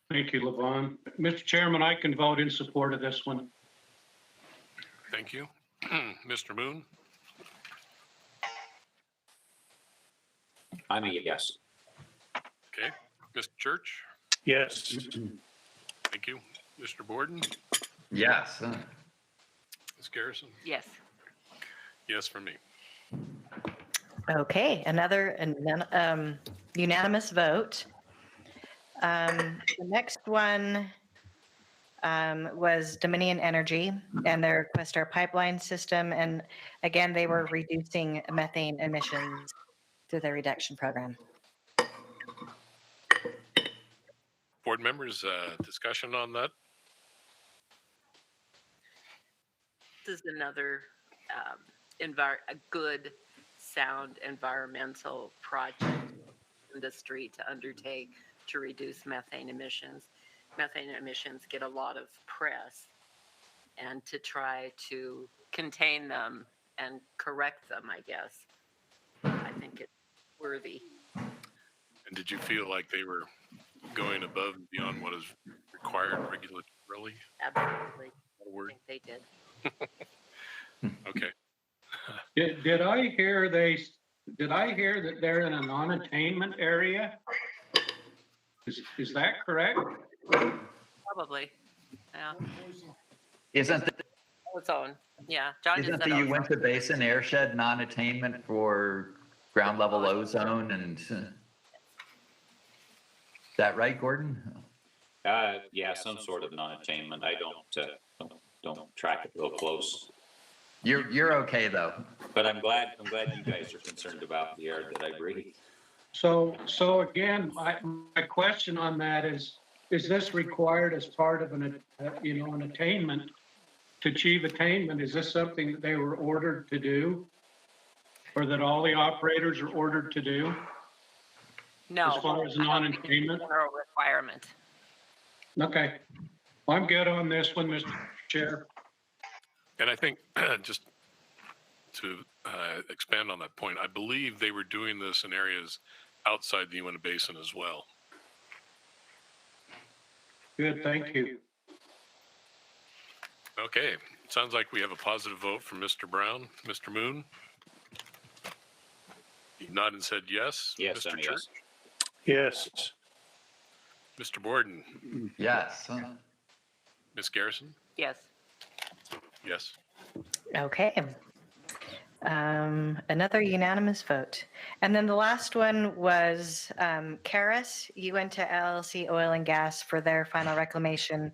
Speaker 4: Thank you, Levon. Mr. Chairman, I can vote in support of this one.
Speaker 1: Thank you. Mr. Moon?
Speaker 7: I'm a yes.
Speaker 1: Okay. Mr. Church?
Speaker 13: Yes.
Speaker 1: Thank you. Mr. Borden?
Speaker 14: Yes.
Speaker 1: Ms. Garrison?
Speaker 5: Yes.
Speaker 1: Yes for me.
Speaker 12: Okay, another unanimous vote. The next one was Dominion Energy and their Questar pipeline system. And again, they were reducing methane emissions through their reduction program.
Speaker 1: Board members, discussion on that?
Speaker 5: This is another a good, sound environmental project industry to undertake to reduce methane emissions. Methane emissions get a lot of press, and to try to contain them and correct them, I guess, I think it's worthy.
Speaker 1: And did you feel like they were going above and beyond what is required regulatorily?
Speaker 5: Absolutely.
Speaker 1: Word.
Speaker 5: I think they did.
Speaker 1: Okay.
Speaker 4: Did I hear that they're in a non-attainment area? Is that correct?
Speaker 5: Probably. Yeah.
Speaker 14: Isn't,
Speaker 5: Ozone, yeah. John just
Speaker 14: isn't
Speaker 5: said
Speaker 14: the
Speaker 5: ozone.
Speaker 14: Uinta Basin airshed non-attainment for ground level ozone and, is that right, Gordon?
Speaker 7: Yeah, some sort of non-attainment. I don't track it real close.
Speaker 14: You're okay though.
Speaker 7: But I'm glad you guys are concerned about the air that I breathe.
Speaker 4: So again, my question on that is this required as part of an attainment, to achieve attainment? Is this something that they were ordered to do? Or that all the operators are ordered to do?
Speaker 5: No.
Speaker 4: As far as non-attainment?
Speaker 5: General requirement.
Speaker 4: Okay. Well, I'm good on this one, Mr. Chair.
Speaker 1: And I think just to expand on that point, I believe they were doing this in areas outside the Uinta Basin as well.
Speaker 4: Good, thank you.
Speaker 1: Okay, sounds like we have a positive vote from Mr. Brown. Mr. Moon? He nodded and said yes.
Speaker 7: Yes,
Speaker 1: Mr.
Speaker 7: I'm
Speaker 1: Church?
Speaker 7: yes.
Speaker 13: Yes.
Speaker 1: Mr. Borden?
Speaker 14: Yes.
Speaker 1: Ms. Garrison?
Speaker 5: Yes.
Speaker 1: Yes.
Speaker 12: Okay. Another unanimous vote. And then the last one was Karis, Uinta LLC Oil and Gas for their final reclamation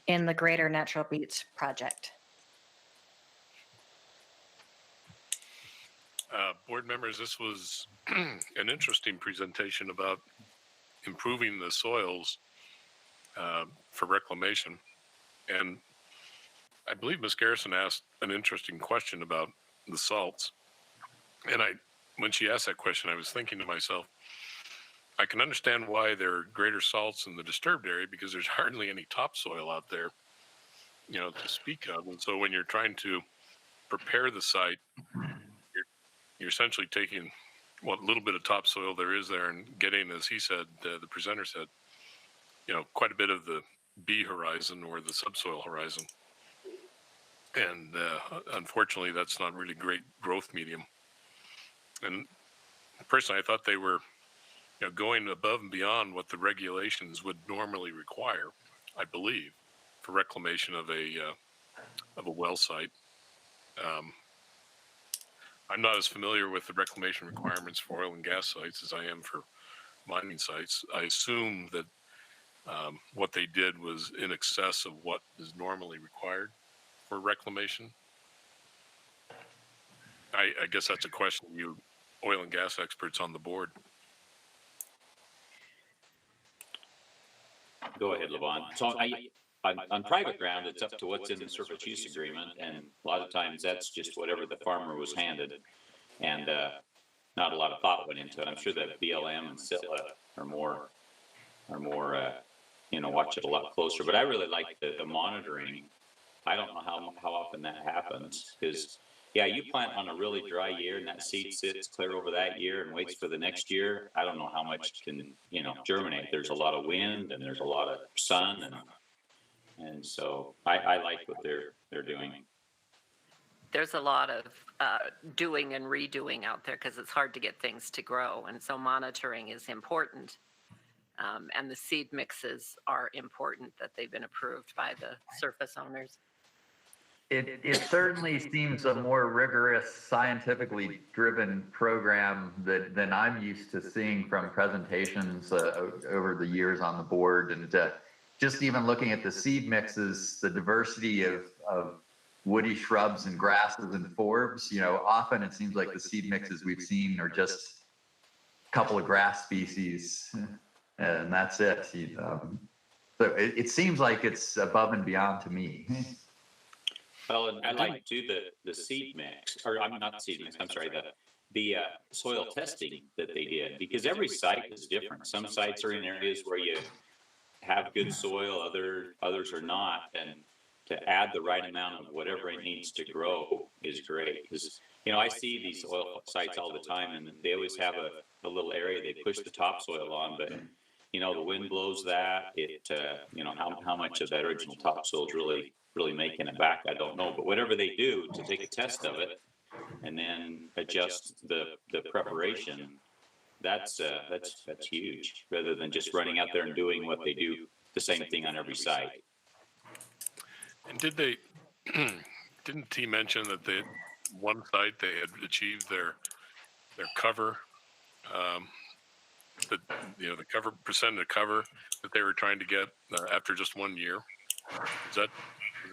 Speaker 12: in the Greater Natural Beach project.
Speaker 1: Board members, this was an interesting presentation about improving the soils for reclamation. And I believe Ms. Garrison asked an interesting question about the salts. And when she asked that question, I was thinking to myself, I can understand why there are greater salts in the disturbed area because there's hardly any topsoil out there, to speak of. And so when you're trying to prepare the site, you're essentially taking what little bit of topsoil there is there and getting, as he said, the presenter said, quite a bit of the B horizon or the subsoil horizon. And unfortunately, that's not really great growth medium. And personally, I thought they were going above and beyond what the regulations would normally require, I believe, for reclamation of a well site. I'm not as familiar with the reclamation requirements for oil and gas sites as I am for mining sites. I assume that what they did was in excess of what is normally required for reclamation. I guess that's a question you oil and gas experts on the board.
Speaker 7: Go ahead, Levon. So on private ground, it's up to what's in the surface use agreement, and a lot of times that's just whatever the farmer was handed, and not a lot of thought went into it. I'm sure that BLM and SITLA are more watch it a lot closer. But I really like the monitoring. I don't know how often that happens, because yeah, you plant on a really dry year and that seed sits clear over that year and waits for the next year. I don't know how much can germinate. There's a lot of wind and there's a lot of sun, and so I like what they're doing.
Speaker 5: There's a lot of doing and redoing out there because it's hard to get things to grow, and so monitoring is important. And the seed mixes are important that they've been approved by the surface owners.
Speaker 14: It certainly seems a more rigorous, scientifically driven program than I'm used to seeing from presentations over the years on the board. And just even looking at the seed mixes, the diversity of woody shrubs and grasses and forbs, often it seems like the seed mixes we've seen are just a couple of grass species, and that's it. So it seems like it's above and beyond to me.
Speaker 7: Well, and I like too the seed mix, or I'm not the seed mix. I'm sorry, the soil testing that they did, because every site is different. Some sites are in areas where you have good soil, others are not, and to add the right amount of whatever it needs to grow is great. Because I see these soil sites all the time, and they always have a little area they push the topsoil on, but the wind blows that. How much of that original topsoil is really making it back, I don't know. But whatever they do to take a test of it and then adjust the preparation, that's huge, rather than just running out there and doing what they do, the same thing on every site.
Speaker 1: And did they, didn't he mention that they, one site, they had achieved their cover, the, the cover, percentage of cover that they were trying to get after just 1 year? Was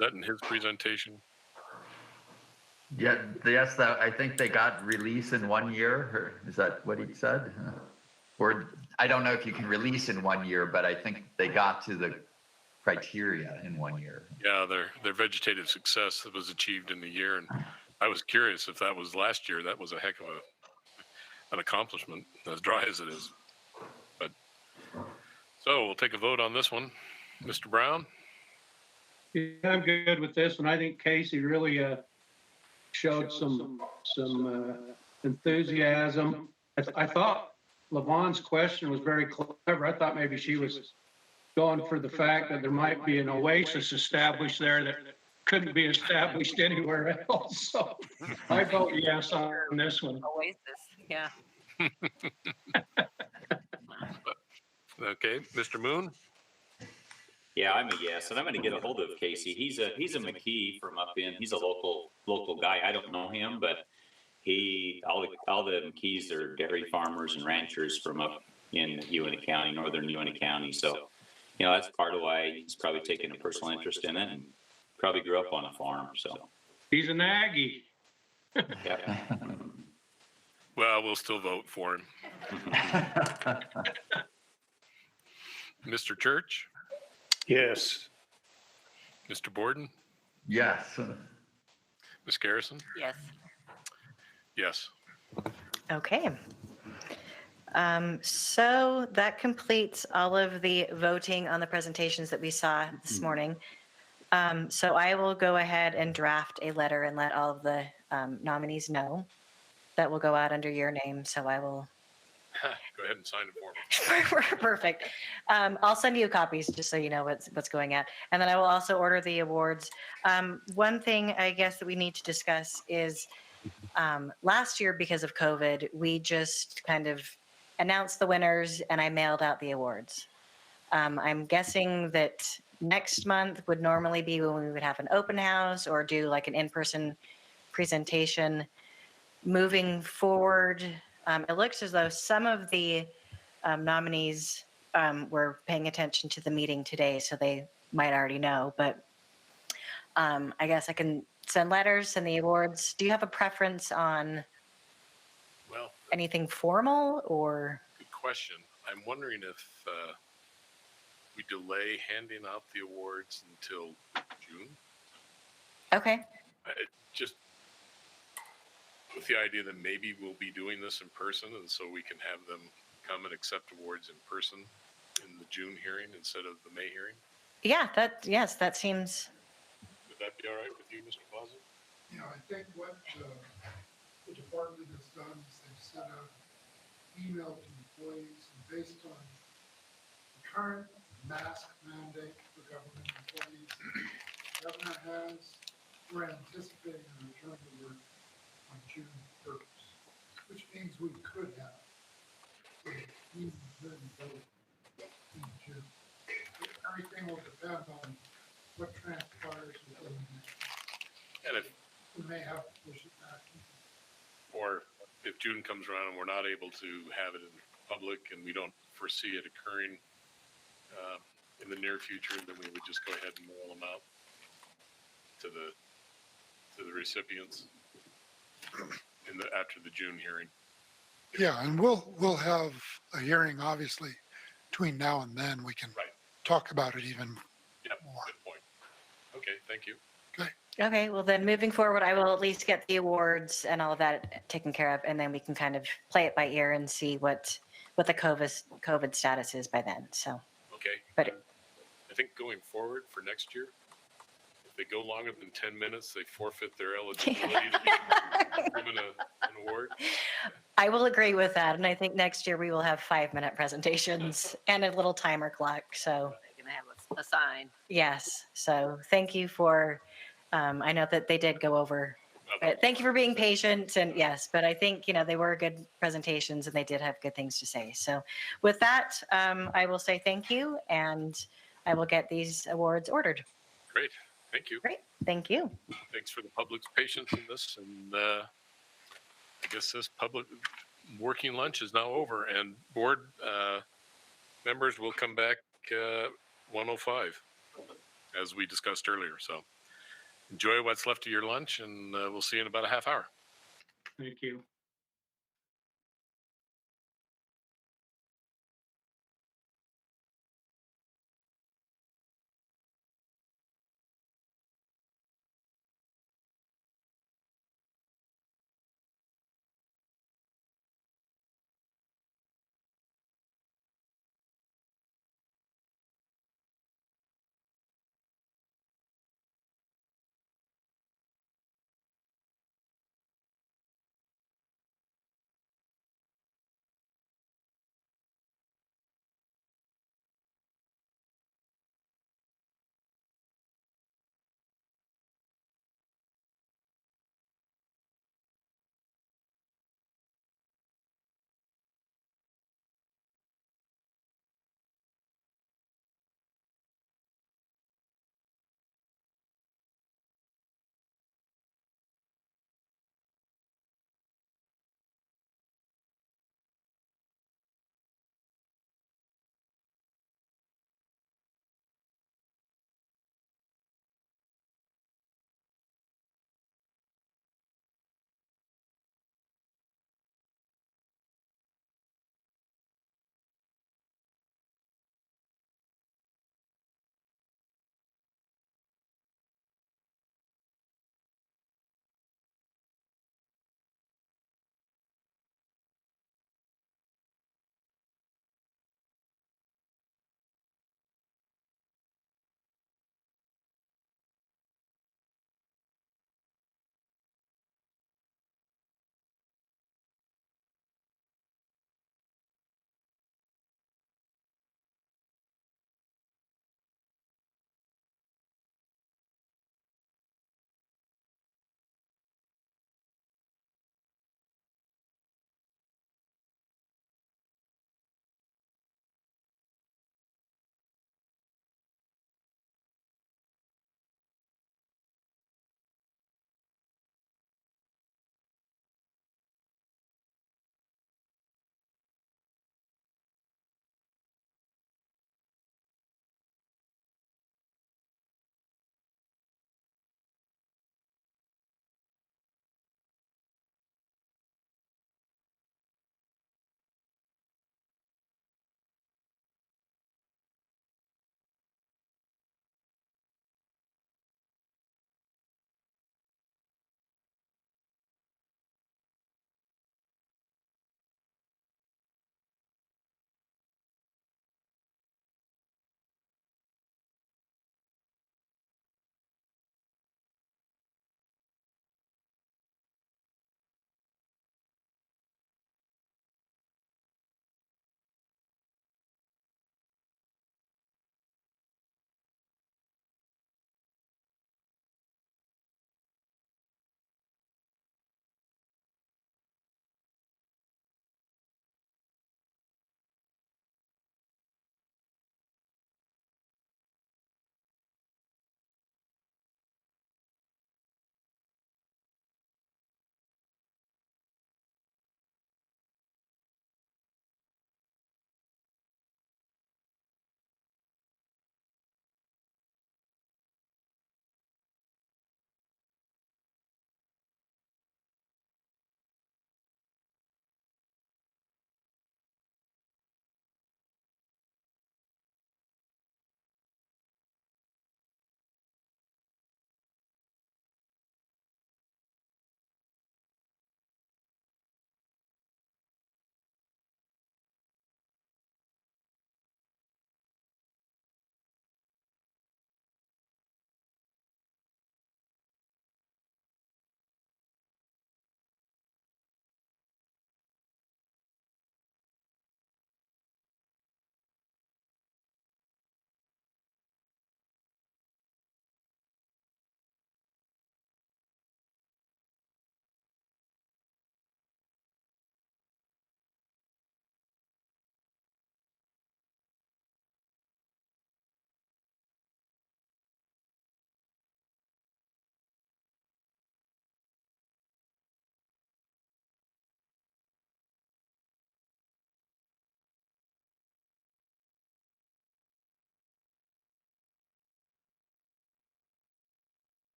Speaker 1: that in his presentation?
Speaker 14: Yeah, yes, that, I think they got release in 1 year, or is that what he said? Or I don't know if you can release in 1 year, but I think they got to the criteria in 1 year.
Speaker 1: Yeah, their vegetative success that was achieved in a year, and I was curious if that was last year. That was a heck of an accomplishment, as dry as it is. But so we'll take a vote on this one, Mr. Brown.
Speaker 4: Yeah, I'm good with this one. I think Casey really showed some enthusiasm. I thought Lavon's question was very clever. I thought maybe she was going for the fact that there might be an oasis established there that couldn't be established anywhere else. So I vote yes on this one.
Speaker 5: Oasis, yeah.
Speaker 1: Okay, Mr. Moon.
Speaker 7: Yeah, I'm a yes, and I'm going to get a hold of Casey. He's a McKee from up in. He's a local guy. I don't know him, but all the McKees are dairy farmers and ranchers from up in Uintah County, northern Uintah County. So, that's part of why he's probably taken a personal interest in it, and probably grew up on a farm. So
Speaker 4: he's an Aggie.
Speaker 7: yeah.
Speaker 1: Well, we'll still vote for him. Mr. Church.
Speaker 13: Yes.
Speaker 1: Mr. Borden.
Speaker 14: Yes.
Speaker 1: Ms. Garrison.
Speaker 5: Yes.
Speaker 1: Yes.
Speaker 12: Okay. So that completes all of the voting on the presentations that we saw this morning. So I will go ahead and draft a letter and let all of the nominees know. That will go out under your name. So I will.
Speaker 1: Go ahead and sign it for me.
Speaker 12: Perfect. I'll send you copies just so you know what's going on. And then I will also order the awards. One thing I guess that we need to discuss is last year, because of COVID, we just kind of announced the winners and I mailed out the awards. I'm guessing that next month would normally be when we would have an open house or do like an in-person presentation. Moving forward, it looks as though some of the nominees were paying attention to the meeting today, so they might already know. But I guess I can send letters, send the awards. Do you have a preference on anything formal or?
Speaker 1: Good question. I'm wondering if we delay handing out the awards until June.
Speaker 12: Okay.
Speaker 1: Just with the idea that maybe we'll be doing this in person, and so we can have them come and accept awards in person in the June hearing instead of the May hearing.
Speaker 12: Yeah, that seems.
Speaker 1: Would that be all right with you, Mr. Plaza?
Speaker 15: I think what the department has done is they've sent out email to employees, and based on the current mask mandate for government employees, the governor has, we're anticipating a return to work on June 1st, which means we could have a meeting vote in June. Everything will depend on what transpires within the next year.
Speaker 1: And if
Speaker 15: we may have to push it back.
Speaker 1: Or if June comes around and we're not able to have it in public and we don't foresee it occurring in the near future, then we would just go ahead and mail them out to the recipients after the June hearing.
Speaker 15: Yeah, and we'll have a hearing, obviously, between now and then. We can talk about it even more.
Speaker 1: Good point. Okay, thank you.
Speaker 12: Okay, well then moving forward, I will at least get the awards and all of that taken care of, and then we can kind of play it by ear and see what the COVID status is by then. So.
Speaker 1: Okay.
Speaker 12: But
Speaker 1: I think going forward for next year, if they go longer than 10 minutes, they forfeit their eligibility to be given an award.
Speaker 12: I will agree with that, and I think next year we will have 5-minute presentations and a little timer clock. So.
Speaker 5: They're gonna have a sign.
Speaker 12: Yes. So thank you for. I know that they did go over. Thank you for being patient, and yes, but I think they were good presentations and they did have good things to say. So with that, I will say thank you, and I will get these awards ordered.
Speaker 1: Great. Thank you.
Speaker 12: Great, thank you.
Speaker 1: Thanks for the public's patience in this. And I guess this public working lunch is now over, and board members will come back 1:05, as we discussed earlier. So enjoy what's left of your lunch, and we'll see you in about a half hour.
Speaker 4: Thank you.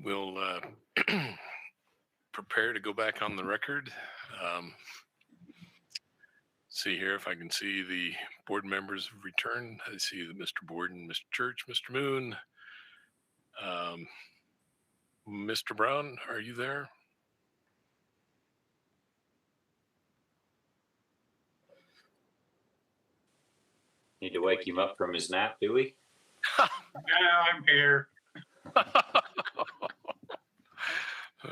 Speaker 1: we'll prepare to go back on the record. See here if I can see the board members have returned. I see that Mr. Borden, Mr. Church, Mr. Moon. Mr. Brown, are you there?
Speaker 7: Need to wake him up from his nap, do we?
Speaker 13: Yeah, I'm here.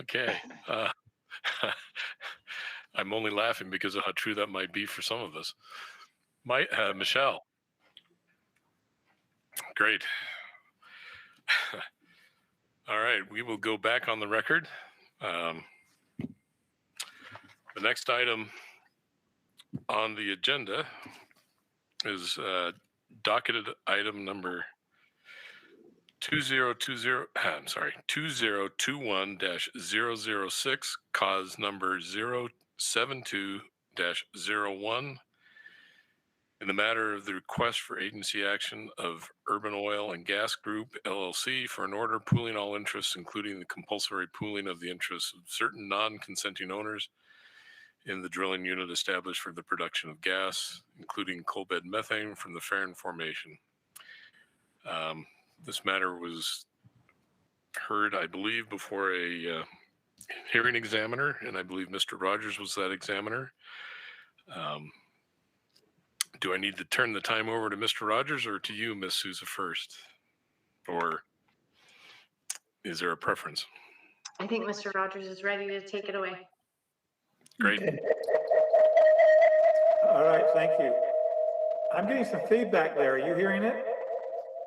Speaker 1: Okay. I'm only laughing because of how true that might be for some of us. Michelle. Great. All right, we will go back on the record. The next item on the agenda is docketed item number 2021-006, cause number 072-01, in the matter of the request for agency action of Urban Oil and Gas Group, LLC, for an order pooling all interests, including the compulsory pooling of the interests of certain non-consenting owners in the drilling unit established for the production of gas, including coal bed methane from the Farron Formation. This matter was heard, I believe, before a hearing examiner, and I believe Mr. Rogers was that examiner. Do I need to turn the time over to Mr. Rogers or to you, Ms. Souza, first? Or is there a preference?
Speaker 2: I think Mr. Rogers is ready to take it away.
Speaker 1: Great.
Speaker 16: Okay. All right, thank you. I'm getting some feedback there. Are you hearing it?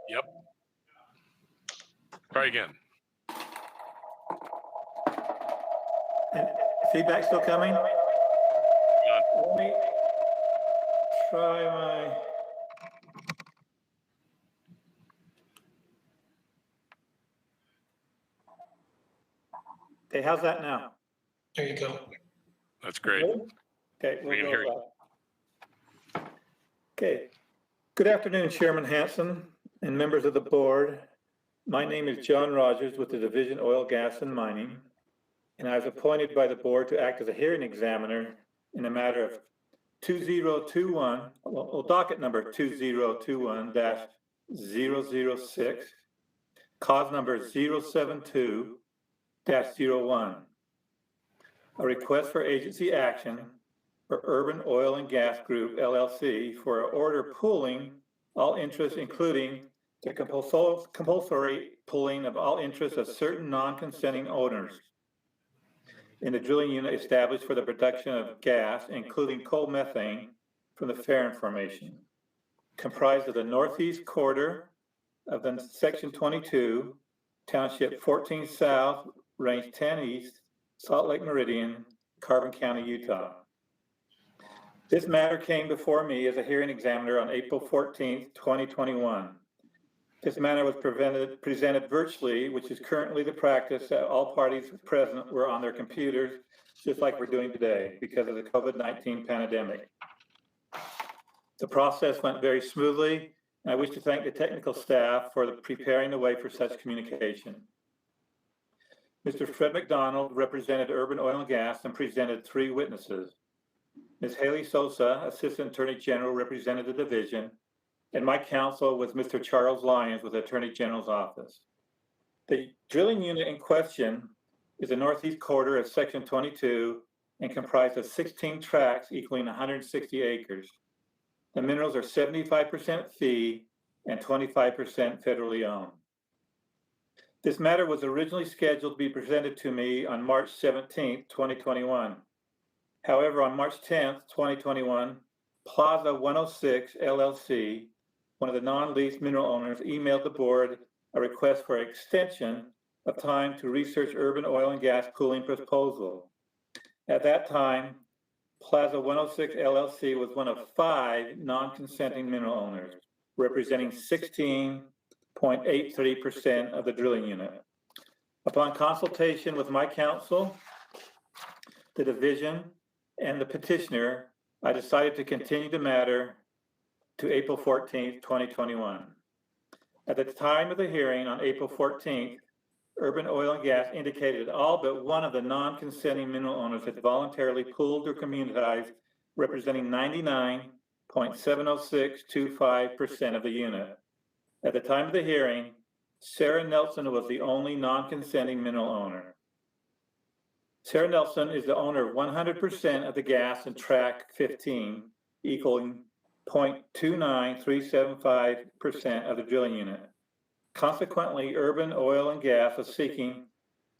Speaker 1: Yep. Try again.
Speaker 16: And feedback still coming? Let me try my... Okay, how's that now?
Speaker 3: There you go.
Speaker 1: That's great.
Speaker 16: Okay,
Speaker 1: We can hear you.
Speaker 16: Okay. Good afternoon, Chairman Hanson and members of the board. My name is John Rogers with the Division Oil, Gas, and Mining, and I was appointed by the board to act as a hearing examiner in a matter of 2021, docket number 2021-006, cause number 072-01. A request for agency action for Urban Oil and Gas Group, LLC, for an order pooling all interests, including the compulsory pooling of all interests of certain non-consenting owners in the drilling unit established for the production of gas, including coal methane from the Farron Formation, comprised of the northeast quarter of the Section 22, Township 14 South, Range 10 East, Salt Lake Meridian, Carbon County, Utah. This matter came before me as a hearing examiner on April 14th, 2021. This matter was presented virtually, which is currently the practice that all parties present were on their computers, just like we're doing today because of the COVID-19 pandemic. The process went very smoothly, and I wish to thank the technical staff for preparing the way for such communication. Mr. Fred McDonald represented Urban Oil and Gas and presented 3 witnesses. Ms. Haley Sosa, Assistant Attorney General, represented the division, and my counsel was Mr. Charles Lyons with the Attorney General's office. The drilling unit in question is the northeast quarter of Section 22 and comprised of 16 tracts equaling 160 acres. The minerals are 75% fee and 25% federally owned. This matter was originally scheduled to be presented to me on March 17th, 2021. However, on March 10th, 2021, Plaza 106 LLC, one of the non-lease mineral owners, emailed the board a request for extension of time to research urban oil and gas pooling proposal. At that time, Plaza 106 LLC was one of 5 non-consenting mineral owners, representing 16.83% of the drilling unit. Upon consultation with my counsel, the division, and the petitioner, I decided to continue the matter to April 14th, 2021. At the time of the hearing on April 14th, Urban Oil and Gas indicated all but one of the non-consenting mineral owners had voluntarily pooled or communitized, representing 99.70625% of the unit. At the time of the hearing, Sarah Nelson was the only non-consenting mineral owner. Sarah Nelson is the owner of 100% of the gas in track 15, equaling 0.29375% of the drilling unit. Consequently, Urban Oil and Gas is seeking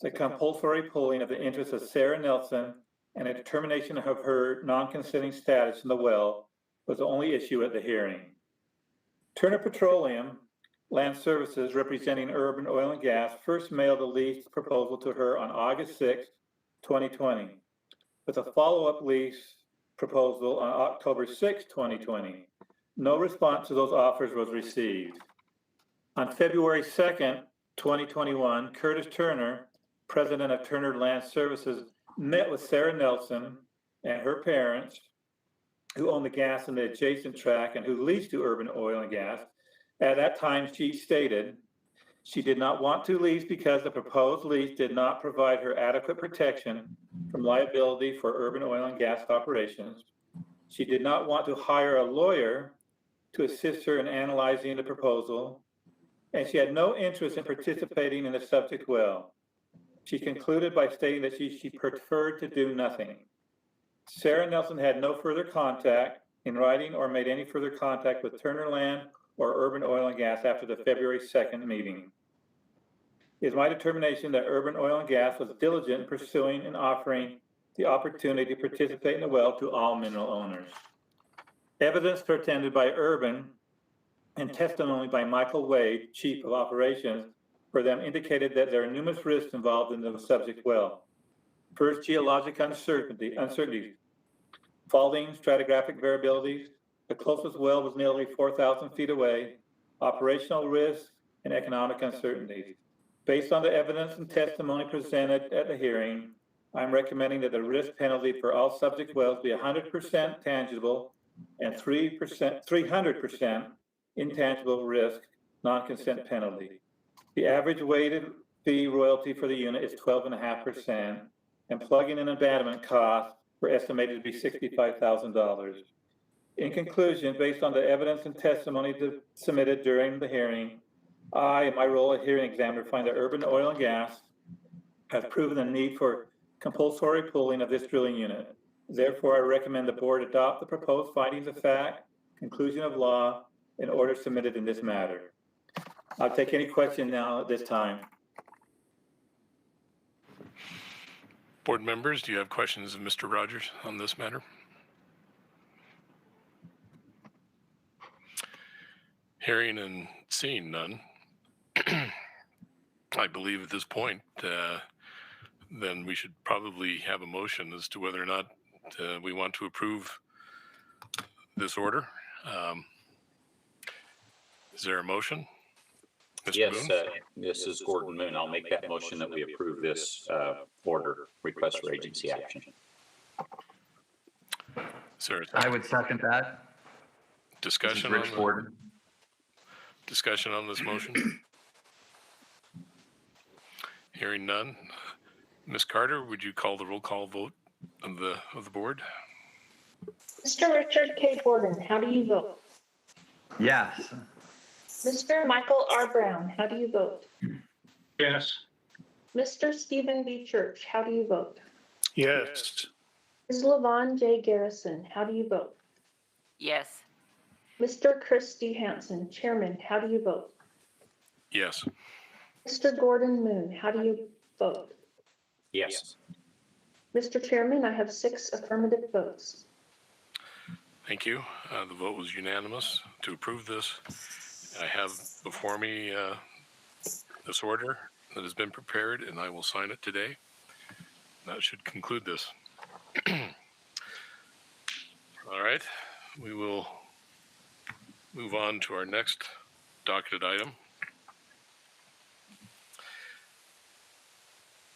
Speaker 16: the compulsory pooling of the interests of Sarah Nelson, and a determination of her non-consenting status in the well was the only issue at the hearing. Turner Petroleum Land Services, representing Urban Oil and Gas, first mailed a lease proposal to her on August 6, 2020, with a follow-up lease proposal on October 6, 2020. No response to those offers was received. On February 2nd, 2021, Curtis Turner, president of Turner Land Services, met with Sarah Nelson and her parents, who own the gas in the adjacent tract and who leased to Urban Oil and Gas. At that time, she stated she did not want to lease because the proposed lease did not provide her adequate protection from liability for Urban Oil and Gas operations. She did not want to hire a lawyer to assist her in analyzing the proposal, and she had no interest in participating in the subject well. She concluded by stating that she preferred to do nothing. Sarah Nelson had no further contact in writing or made any further contact with Turner Land or Urban Oil and Gas after the February 2nd meeting. It is my determination that Urban Oil and Gas was diligent in pursuing and offering the opportunity to participate in the well to all mineral owners. Evidence presented by Urban and testimony by Michael Wade, Chief of Operations, for them indicated that there are numerous risks involved in the subject well. First, geologic uncertainties, faulting, stratigraphic variabilities. The closest well was nearly 4,000 feet away, operational risks, and economic uncertainties. Based on the evidence and testimony presented at the hearing, I'm recommending that the risk penalty for all subject wells be 100% tangible and 300% intangible risk non-consent penalty. The average weighted fee royalty for the unit is 12.5%, and plugging and abandonment costs were estimated to be $65,000. In conclusion, based on the evidence and testimony submitted during the hearing, I, in my role as hearing examiner, find that Urban Oil and Gas has proven the need for compulsory pooling of this drilling unit. Therefore, I recommend the board adopt the proposed findings of fact, conclusion of law, and order submitted in this matter. I'll take any question now at this time.
Speaker 1: Board members, do you have questions of Mr. Rogers on this matter? Hearing and seeing none, I believe at this point, then we should probably have a motion as to whether or not we want to approve this order. Is there a motion? Mr.
Speaker 7: Yes,
Speaker 1: Boone?
Speaker 7: this is Gordon Moon. I'll make that motion that we approve this order, request for agency action.
Speaker 1: Sir,
Speaker 14: I would second that.
Speaker 1: discussion
Speaker 14: Rich
Speaker 1: on
Speaker 14: Gordon.
Speaker 1: discussion on this motion? Hearing none. Ms. Carter, would you call the roll call vote of the board?
Speaker 6: Mr. Richard K. Gordon, how do you vote?
Speaker 14: Yes.
Speaker 6: Mr. Michael R. Brown, how do you vote?
Speaker 4: Yes.
Speaker 6: Mr. Stephen B. Church, how do you vote?
Speaker 13: Yes.
Speaker 6: Ms. Levon J. Garrison, how do you vote?
Speaker 5: Yes.
Speaker 6: Mr. Chris D. Hansen, Chairman, how do you vote?
Speaker 1: Yes.
Speaker 6: Mr. Gordon Moon, how do you vote?
Speaker 7: Yes.
Speaker 6: Mr. Chairman, I have 6 affirmative votes.
Speaker 1: Thank you. The vote was unanimous to approve this. I have before me this order that has been prepared, and I will sign it today. That should conclude this. All right, we will move on to our next docketed item.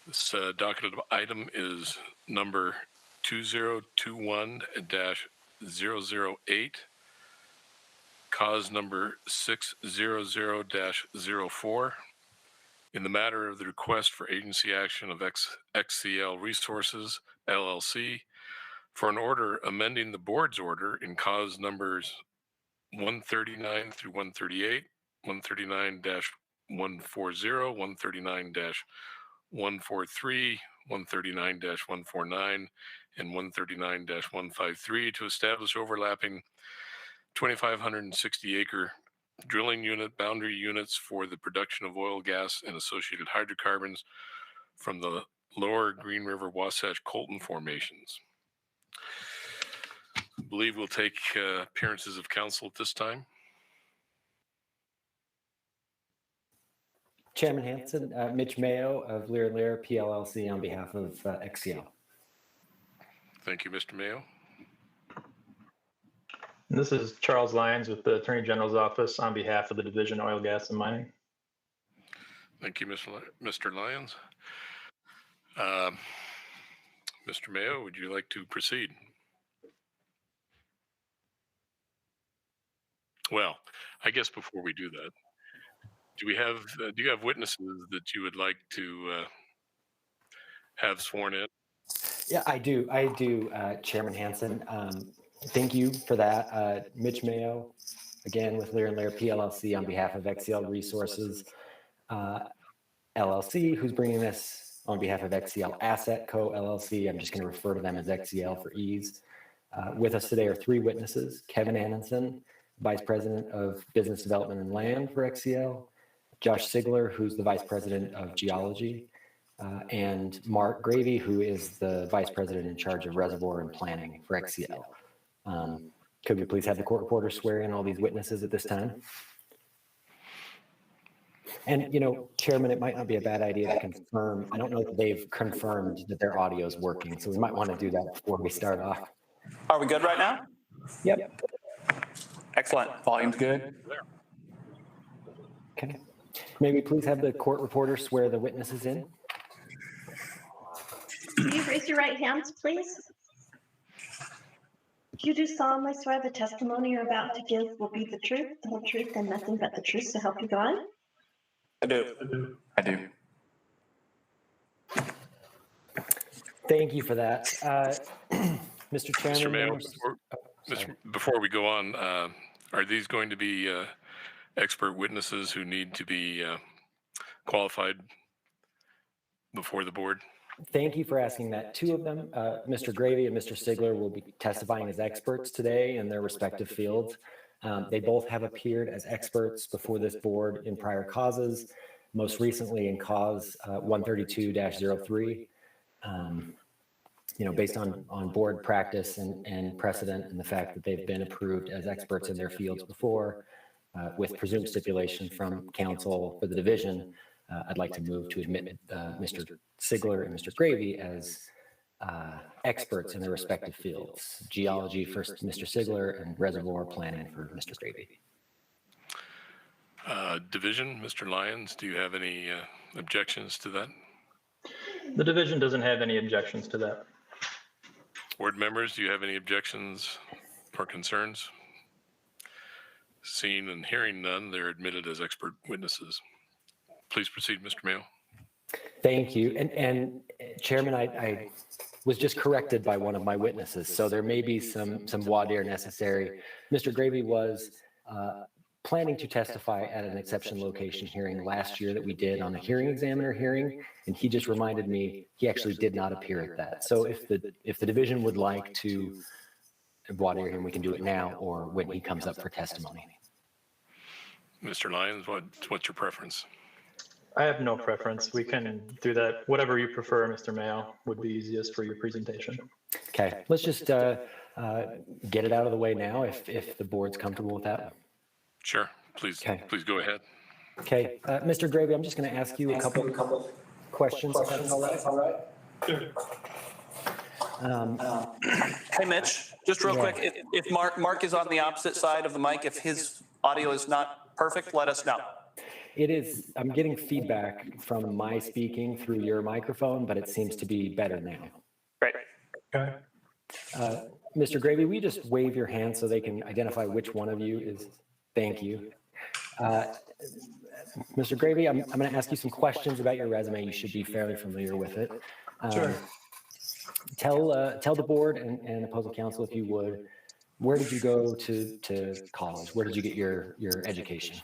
Speaker 1: This docketed item is number 2021-008, cause number 600-04, in the matter of the request for agency action of XCL Resources, LLC, for an order amending the board's order in cause numbers 139 through 138, 139-140, 139-143, 139-149, and 139-153 to establish overlapping 2,560 acre drilling unit boundary units for the production of oil, gas, and associated hydrocarbons from the lower Green River Wasatch Colton formations. I believe we'll take appearances of council at this time.
Speaker 17: Chairman Hanson, Mitch Mayo of Lear Lear PLLC on behalf of XCL.
Speaker 1: Thank you, Mr. Mayo.
Speaker 18: This is Charles Lyons with the Attorney General's Office on behalf of the Division Oil, Gas, and Mining.
Speaker 1: Thank you, Mr. Lyons. Mr. Mayo, would you like to proceed? Well, I guess before we do that, do you have witnesses that you would like to have sworn in?
Speaker 17: Yeah, I do, Chairman Hanson. Thank you for that. Mitch Mayo, again with Lear and Lear PLLC on behalf of XCL Resources, LLC, who's bringing this on behalf of XCL Asset Co. LLC. I'm just going to refer to them as XCL for ease. With us today are three witnesses: Kevin Annenson, Vice President of Business Development and Land for XCL, Josh Sigler, who's the Vice President of Geology, and Mark Gravy, who is the Vice President in charge of Reservoir and Planning for XCL. Could we please have the court reporter swear in all these witnesses at this time? And, you know, Chairman, it might not be a bad idea to confirm. I don't know if they've confirmed that their audio is working, so we might want to do that before we start off.
Speaker 19: Are we good right now?
Speaker 17: Yep.
Speaker 19: Excellent. Volume's good.
Speaker 17: Okay. May we please have the court reporter swear the witnesses in?
Speaker 11: Will you raise your right hands, please? Do you do solemnly swear the testimony you're about to give will be the truth, the whole truth, and nothing but the truth, so help you God?
Speaker 19: I do. I do.
Speaker 17: Thank you for that. Mr. Chairman.
Speaker 1: Mr. Mayo, before we go on, are these going to be expert witnesses who need to be qualified before the board?
Speaker 17: Thank you for asking that. Two of them, Mr. Gravy and Mr. Sigler, will be testifying as experts today in their respective fields. They both have appeared as experts before this board in prior causes, most recently in cause 132-03. You know, based on board practice and precedent and the fact that they've been approved as experts in their fields before, with presumed stipulation from counsel for the division, I'd like to move to admit Mr. Sigler and Mr. Gravy as experts in their respective fields. Geology for Mr. Sigler and reservoir planning for Mr. Gravy.
Speaker 1: Division, Mr. Lyons, do you have any objections to that?
Speaker 18: The division doesn't have any objections to that.
Speaker 1: Board members, do you have any objections or concerns? Seeing and hearing none, they're admitted as expert witnesses. Please proceed, Mr. Mayo.
Speaker 17: Thank you. And Chairman, I was just corrected by one of my witnesses, so there may be some voir dire necessary. Mr. Gravy was planning to testify at an exception location hearing last year that we did on a hearing examiner hearing, and he just reminded me he actually did not appear at that. So if the division would like to voir dire him, we can do it now or when he comes up for testimony.
Speaker 1: Mr. Lyons, what's your preference?
Speaker 18: I have no preference. We can do that. Whatever you prefer, Mr. Mayo, would be easiest for your presentation.
Speaker 17: Okay, let's just get it out of the way now if the board's comfortable with that.
Speaker 1: Sure, please, please go ahead.
Speaker 17: Okay, Mr. Gravy, I'm just going to ask you a couple questions. If that's all right?
Speaker 19: Sure. Hey, Mitch, just real quick, if Mark is on the opposite side of the mic, if his audio is not perfect, let us know.
Speaker 17: It is. I'm getting feedback from my speaking through your microphone, but it seems to be better now.
Speaker 19: Great.
Speaker 17: Okay. Mr. Gravy, will you just wave your hand so they can identify which one of you is? Thank you. Mr. Gravy, I'm going to ask you some questions about your resume. You should be fairly familiar with it.
Speaker 13: Sure.
Speaker 17: Tell the board and opposing counsel, if you would, where did you go to college? Where did you get your education?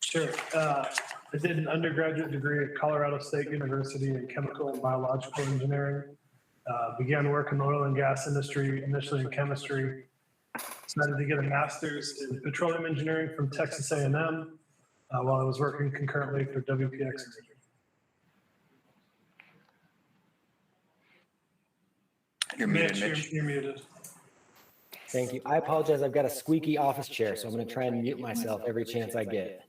Speaker 13: Sure. I did an undergraduate degree at Colorado State University in chemical and biological engineering. Began work in the oil and gas industry, initially in chemistry. Decided to get a master's in petroleum engineering from Texas A&M while I was working concurrently for WPX.
Speaker 19: You're muted, Mitch.
Speaker 13: You're muted.
Speaker 17: Thank you. I apologize. I've got a squeaky office chair, so I'm going to try and mute myself every chance I get.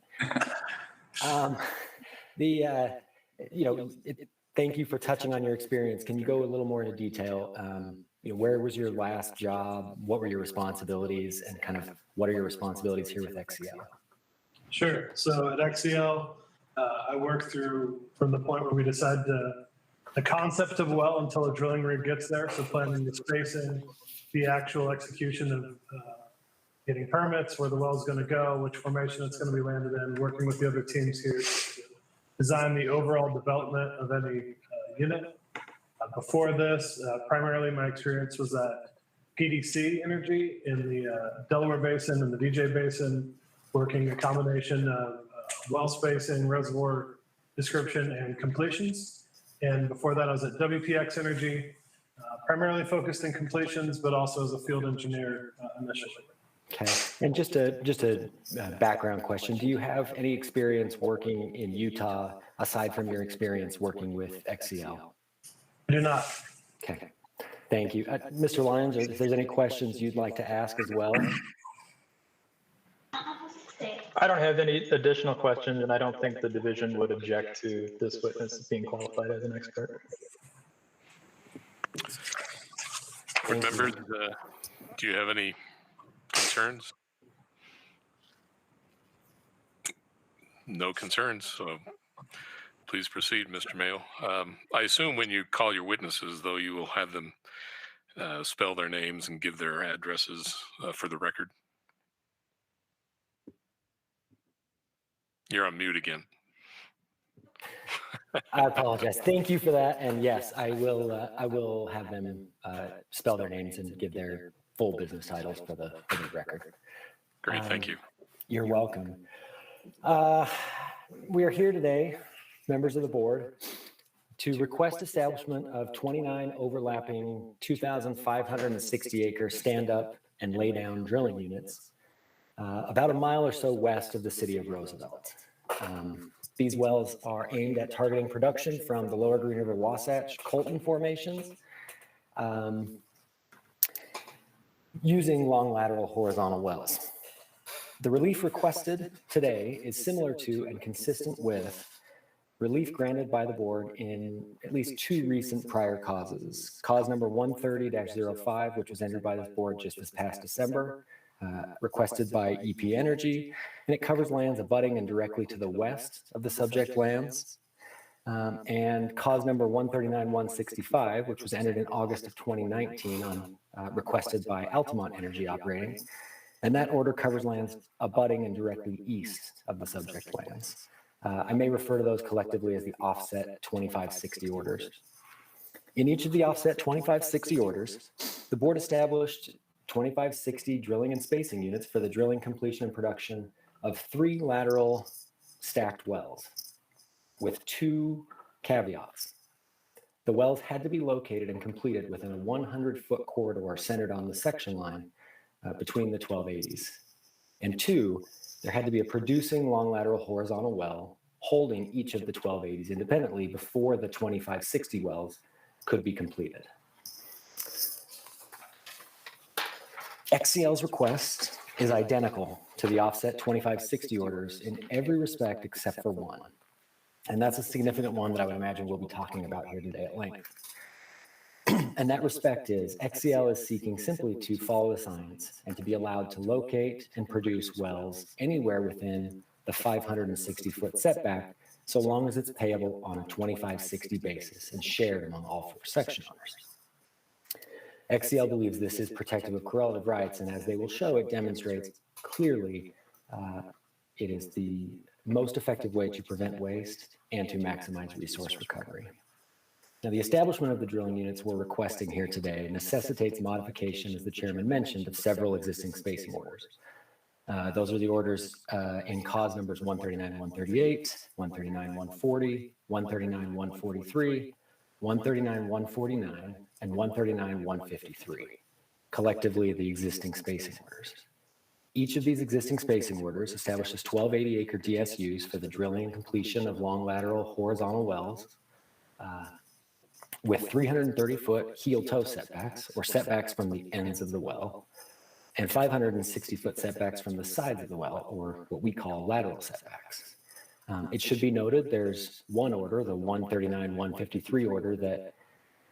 Speaker 17: Thank you for touching on your experience. Can you go a little more into detail? Where was your last job? What were your responsibilities? And kind of what are your responsibilities here with XCL?
Speaker 13: Sure. So at XCL, I work through from the point where we decide the concept of well until a drilling rig gets there. So planning the spacing, the actual execution of getting permits, where the well is going to go, which formation it's going to be landed in, working with the other teams here to design the overall development of any unit. Before this, primarily my experience was at PDC Energy in the Delaware Basin and the DJ Basin, working a combination of well spacing, reservoir description, and completions. And before that, I was at WPX Energy, primarily focused in completions, but also as a field engineer initially.
Speaker 17: Okay. And just a background question. Do you have any experience working in Utah aside from your experience working with XCL?
Speaker 13: I do not.
Speaker 17: Okay. Thank you. Mr. Lyons, if there's any questions you'd like to ask as well?
Speaker 18: I don't have any additional questions, and I don't think the division would object to this witness being qualified as an expert.
Speaker 1: Board members, do you have any concerns? No concerns, so please proceed, Mr. Mayo. I assume when you call your witnesses, though, you will have them spell their names and give their addresses for the record. You're on mute again.
Speaker 17: I apologize. Thank you for that. And yes, I will have them spell their names and give their full business titles for the record.
Speaker 1: Great, thank you.
Speaker 17: You're welcome. We are here today, members of the board, to request establishment of 29 overlapping 2,560 acre stand-up and lay-down drilling units about a mile or so west of the city of Roosevelt. These wells are aimed at targeting production from the lower Green River Wasatch Colton formations using long lateral horizontal wells. The relief requested today is similar to and consistent with relief granted by the board in at least two recent prior causes. Cause number 130-05, which was entered by this board just this past December, requested by EP Energy, and it covers lands abutting and directly to the west of the subject lands. And cause number 139-165, which was entered in August of 2019 on requested by Altamont Energy Operating. And that order covers lands abutting and directly east of the subject lands. I may refer to those collectively as the offset 2560 orders. In each of the offset 2560 orders, the board established 2560 drilling and spacing units for the drilling, completion, and production of 3 lateral stacked wells with 2 caveats. The wells had to be located and completed within a 100-foot corridor centered on the section line between the 1280s. And 2, there had to be a producing long lateral horizontal well holding each of the 1280s independently before the 2560 wells could be completed. XCL's request is identical to the offset 2560 orders in every respect except for one. And that's a significant one that I would imagine we'll be talking about here today at length. And that respect is XCL is seeking simply to follow the science and to be allowed to locate and produce wells anywhere within the 560-foot setback, so long as it's payable on a 2560 basis and shared among all 4 section owners. XCL believes this is protective of correlative rights, and as they will show, it demonstrates clearly it is the most effective way to prevent waste and to maximize resource recovery. Now, the establishment of the drilling units we're requesting here today necessitates modification, as the chairman mentioned, of several existing spacing orders. Those are the orders in cause numbers 139, 138, 139, 140, 139, 143, 139, 149, and 139, 153, collectively the existing spacing orders. Each of these existing spacing orders establishes 1280-acre DSUs for the drilling and completion of long lateral horizontal wells with 330-foot heel-toe setbacks, or setbacks from the ends of the well, and 560-foot setbacks from the sides of the well, or what we call lateral setbacks. It should be noted there's one order, the 139-153 order, that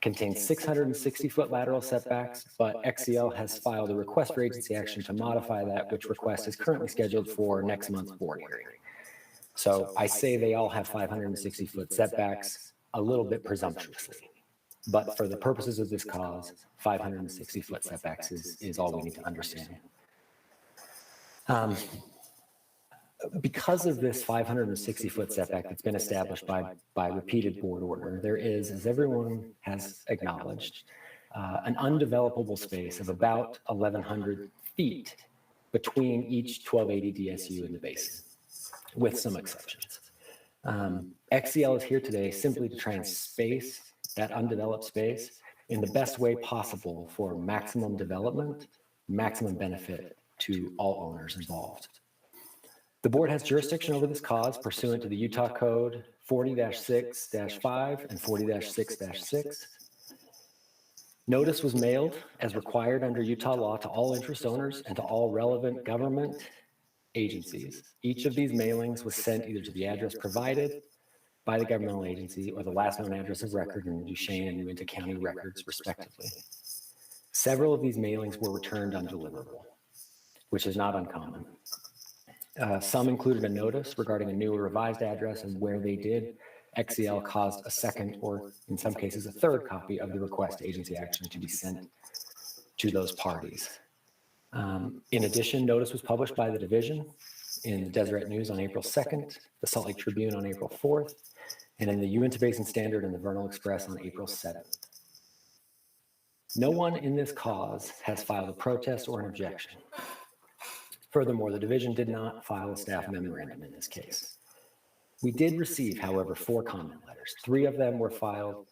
Speaker 17: contains 660-foot lateral setbacks, but XCL has filed a request for agency action to modify that, which request is currently scheduled for next month's board hearing. So I say they all have 560-foot setbacks a little bit presumptuously. But for the purposes of this cause, 560-foot setbacks is all we need to understand. Because of this 560-foot setback that's been established by repeated board order, there is, as everyone has acknowledged, an undevelopable space of about 1,100 feet between each 1280 DSU in the basin, with some exceptions. XCL is here today simply to try and space that undeveloped space in the best way possible for maximum development, maximum benefit to all owners involved. The board has jurisdiction over this cause pursuant to the Utah Code 40-6-5 and 40-6-6. Notice was mailed as required under Utah law to all interest owners and to all relevant government agencies. Each of these mailings was sent either to the address provided by the governmental agency or the last known address of record in Duchesne and Uinta County records, respectively. Several of these mailings were returned undeliverable, which is not uncommon. Some included a notice regarding a new or revised address, and where they did, XCL caused a second or, in some cases, a third copy of the request agency action to be sent to those parties. In addition, notice was published by the division in the Deseret News on April 2nd, the Salt Lake Tribune on April 4th, and in the Uinta Basin Standard and the Vernal Express on April 7th. No one in this cause has filed a protest or an objection. Furthermore, the division did not file a staff memorandum in this case. We did receive, however, 4 comment letters. 3 of them were filed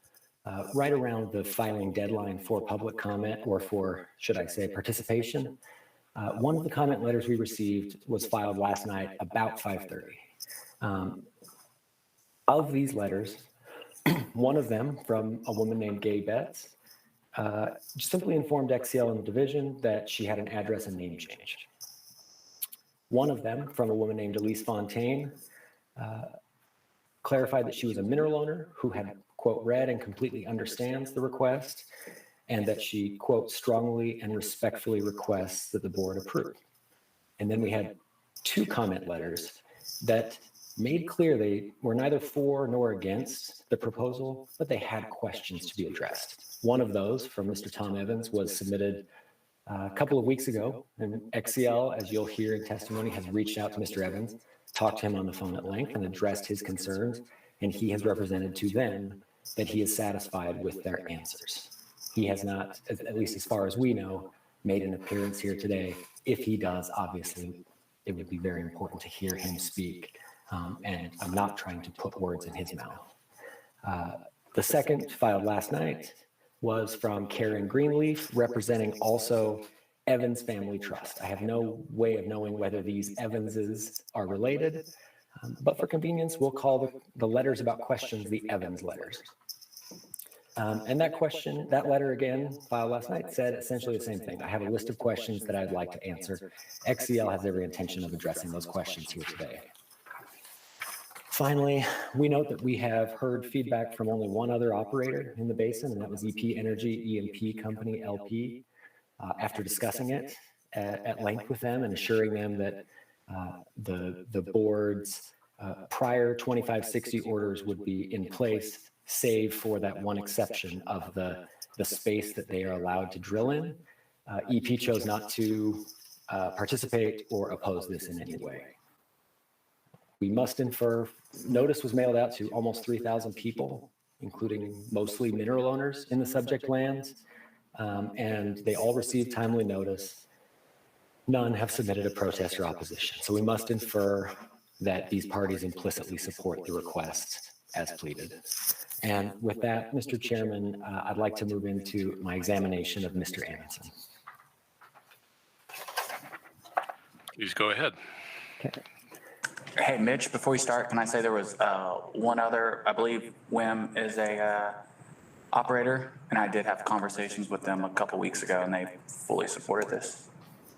Speaker 17: right around the filing deadline for public comment, or for, should I say, participation. One of the comment letters we received was filed last night about 5:30. Of these letters, one of them from a woman named Gay Betts simply informed XCL and the division that she had an address and name change. One of them, from a woman named Elise Fontaine, clarified that she was a mineral owner who had, quote, read and completely understands the request, and that she, quote, strongly and respectfully requests that the board approve. And then we had 2 comment letters that made clear they were neither for nor against the proposal, but they had questions to be addressed. One of those, from Mr. Tom Evans, was submitted a couple of weeks ago, and XCL, as you'll hear in testimony, has reached out to Mr. Evans, talked to him on the phone at length, and addressed his concerns, and he has represented to them that he is satisfied with their answers. He has not, at least as far as we know, made an appearance here today. If he does, obviously, it would be very important to hear him speak, and I'm not trying to put words in his mouth. The second, filed last night, was from Karen Greenleaf, representing also Evans Family Trust. I have no way of knowing whether these Evanses are related, but for convenience, we'll call the letters about questions the Evans letters. And that letter again, filed last night, said essentially the same thing. I have a list of questions that I'd like to answer. XCL has every intention of addressing those questions here today. Finally, we note that we have heard feedback from only one other operator in the basin, and that was EP Energy E&P Company LP. After discussing it at length with them and assuring them that the board's prior 2560 orders would be in place, save for that one exception of the space that they are allowed to drill in, EP chose not to participate or oppose this in any way. We must infer notice was mailed out to almost 3,000 people, including mostly mineral owners in the subject lands, and they all received timely notice. None have submitted a protest or opposition. So we must infer that these parties implicitly support the request as pleaded. And with that, Mr. Chairman, I'd like to move into my examination of Mr. Anderson.
Speaker 1: Please go ahead.
Speaker 17: Okay.
Speaker 20: Hey, Mitch, before we start, can I say there was one other, I believe WIM is a operator, and I did have conversations with them a couple weeks ago, and they fully supported this.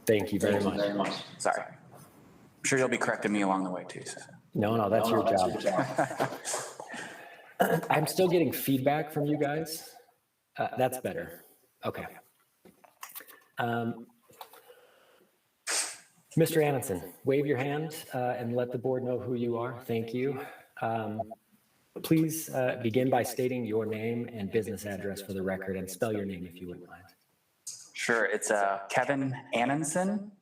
Speaker 17: Thank you very much.
Speaker 20: Sorry. I'm sure you'll be correcting me along the way too. So.
Speaker 17: No, that's your job. I'm still getting feedback from you guys. That's better. Okay. Mr. Anderson, wave your hand and let the board know who you are. Thank you. Please begin by stating your name and business address for the record, and spell your name if you wouldn't mind.
Speaker 20: Sure, it's Kevin Annensen.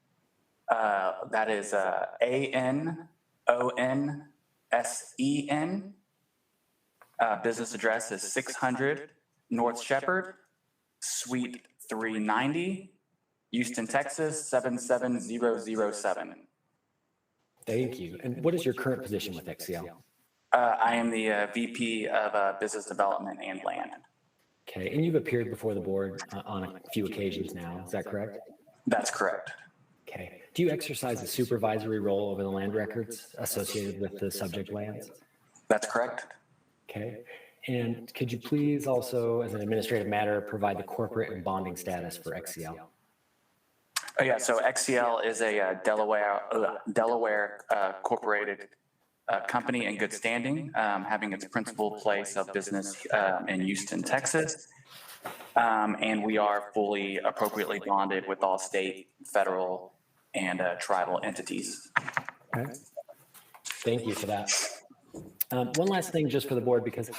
Speaker 20: That is ANONSEN. Business address is 600 North Shepherd, Suite 390, Houston, Texas 77007.
Speaker 17: Thank you. And what is your current position with XCL?
Speaker 20: I am the VP of Business Development and Land.
Speaker 17: Okay, and you've appeared before the board on a few occasions now, is that correct?
Speaker 20: That's correct.
Speaker 17: Okay. Do you exercise a supervisory role over the land records associated with the subject lands?
Speaker 20: That's correct.
Speaker 17: Okay. And could you please also, as an administrative matter, provide the corporate and bonding status for XCL?
Speaker 20: Oh, yeah, so XCL is a Delaware corporated company in good standing, having its principal place of business in Houston, Texas. And we are fully appropriately bonded with all state, federal, and tribal entities.
Speaker 17: Okay. Thank you for that. One last thing just for the board, because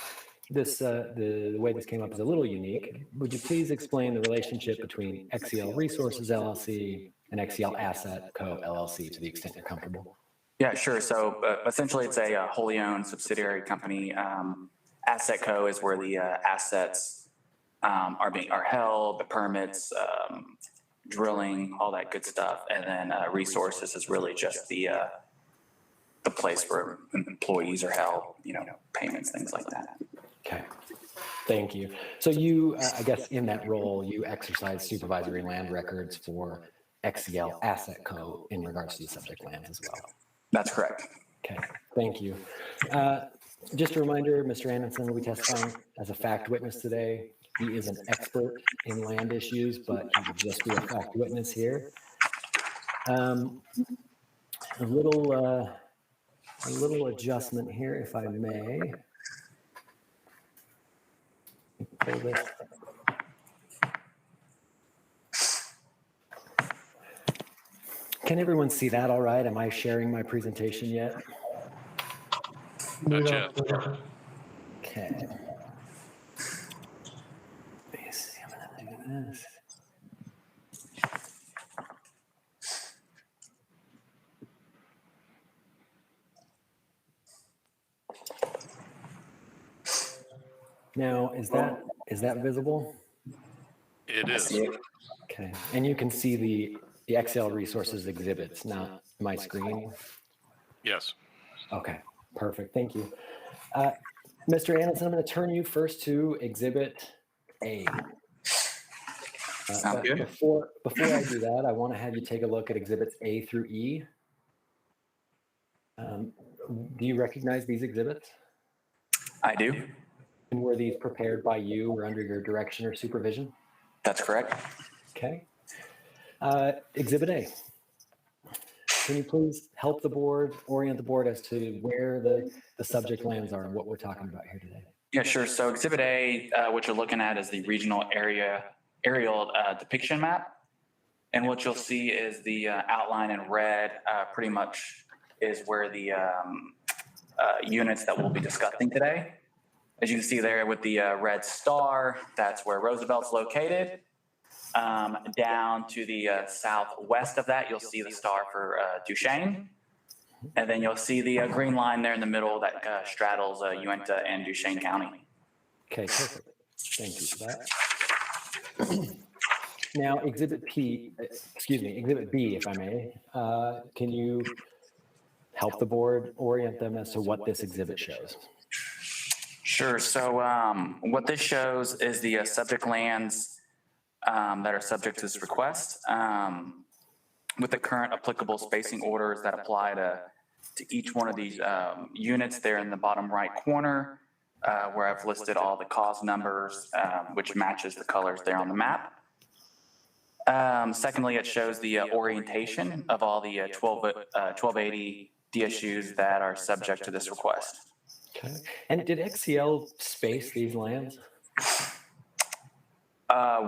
Speaker 17: this the way this came up is a little unique. Would you please explain the relationship between XCL Resources LLC and XCL Asset Co. LLC to the extent you're comfortable?
Speaker 20: Yeah, sure. So essentially it's a wholly owned subsidiary company. Asset Co. is where the assets are held, the permits, drilling, all that good stuff. And then Resources is really just the place where employees are held, payments, things like that.
Speaker 17: Okay, thank you. So you, I guess in that role, you exercise supervisory land records for XCL Asset Co. in regards to the subject land as well.
Speaker 20: That's correct.
Speaker 17: Okay, thank you. Just a reminder, Mr. Anderson will be testifying as a fact witness today. He is an expert in land issues, but he will just be a fact witness here. A little adjustment here, if I may. Pull this. Can everyone see that all right? Am I sharing my presentation yet?
Speaker 1: Not yet.
Speaker 17: Okay. Let me see, I'm gonna do this. Now, is that visible?
Speaker 1: It is.
Speaker 17: Okay, and you can see the XCL Resources exhibits, not my screen?
Speaker 1: Yes.
Speaker 17: Okay, perfect, thank you. Mr. Anderson, I'm gonna turn you first to Exhibit A.
Speaker 20: Sound good.
Speaker 17: Before I do that, I wanna have you take a look at Exhibits A through E. Do you recognize these exhibits?
Speaker 20: I do.
Speaker 17: And were these prepared by you or under your direction or supervision?
Speaker 20: That's correct.
Speaker 17: Okay. Exhibit A. Can you please help the board, orient the board as to where the subject lands are and what we're talking about here today?
Speaker 20: Yeah, sure. So Exhibit A, what you're looking at is the regional aerial depiction map. And what you'll see is the outline in red pretty much is where the units that we'll be discussing today. As you can see there with the red star, that's where Roosevelt's located. Down to the southwest of that, you'll see the star for Duchesne. And then you'll see the green line there in the middle that straddles Uinta and Duchesne County.
Speaker 17: Okay, perfect. Thank you for that. Now, Exhibit B, if I may, can you help the board orient them as to what this exhibit shows?
Speaker 20: Sure. So what this shows is the subject lands that are subject to this request with the current applicable spacing orders that apply to each one of these units there in the bottom right corner, where I've listed all the cause numbers, which matches the colors there on the map. Secondly, it shows the orientation of all the 1280 DSUs that are subject to this request.
Speaker 17: Okay. And did XCL space these lands?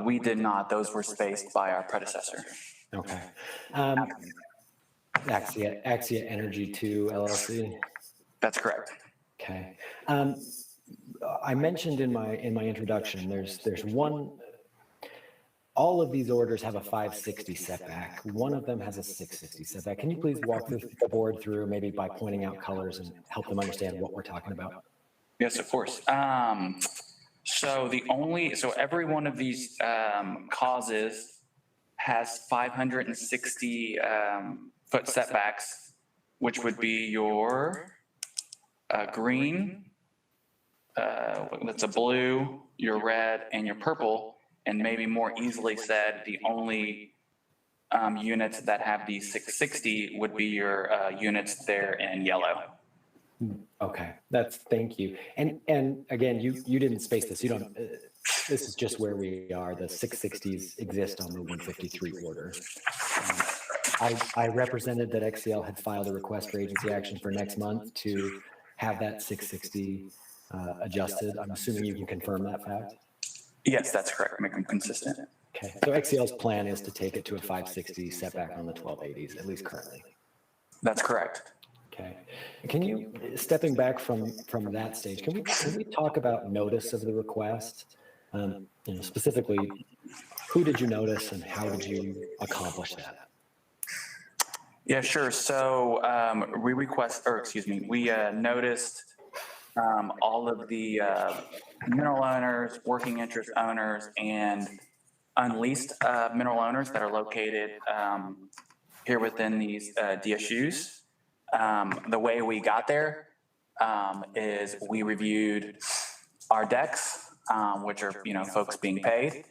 Speaker 20: We did not. Those were spaced by our predecessor.
Speaker 17: Okay. Axia Energy 2 LLC.
Speaker 20: That's correct.
Speaker 17: Okay. I mentioned in my introduction, there's one. All of these orders have a 560 setback. One of them has a 660 setback. Can you please walk the board through, maybe by pointing out colors, and help them understand what we're talking about?
Speaker 20: Yes, of course. So every one of these causes has 560 foot setbacks, which would be your green, that's a blue, your red, and your purple. And maybe more easily said, the only units that have the 660 would be your units there in yellow.
Speaker 17: Okay, thank you. And again, you didn't space this. You don't. This is just where we are. The 660s exist on the 153 order. I represented that XCL had filed a request for agency action for next month to have that 660 adjusted. I'm assuming you can confirm that fact.
Speaker 20: Yes, that's correct. Make them consistent.
Speaker 17: Okay, so XCL's plan is to take it to a 560 setback on the 1280s, at least currently.
Speaker 20: That's correct.
Speaker 17: Okay. Can you, stepping back from that stage, can we talk about notice of the request? Specifically, who did you notice and how did you accomplish that?
Speaker 20: Yeah, sure. So we noticed all of the mineral owners, working interest owners, and unleased mineral owners that are located here within these DSUs. The way we got there is we reviewed our decks, which are folks being paid,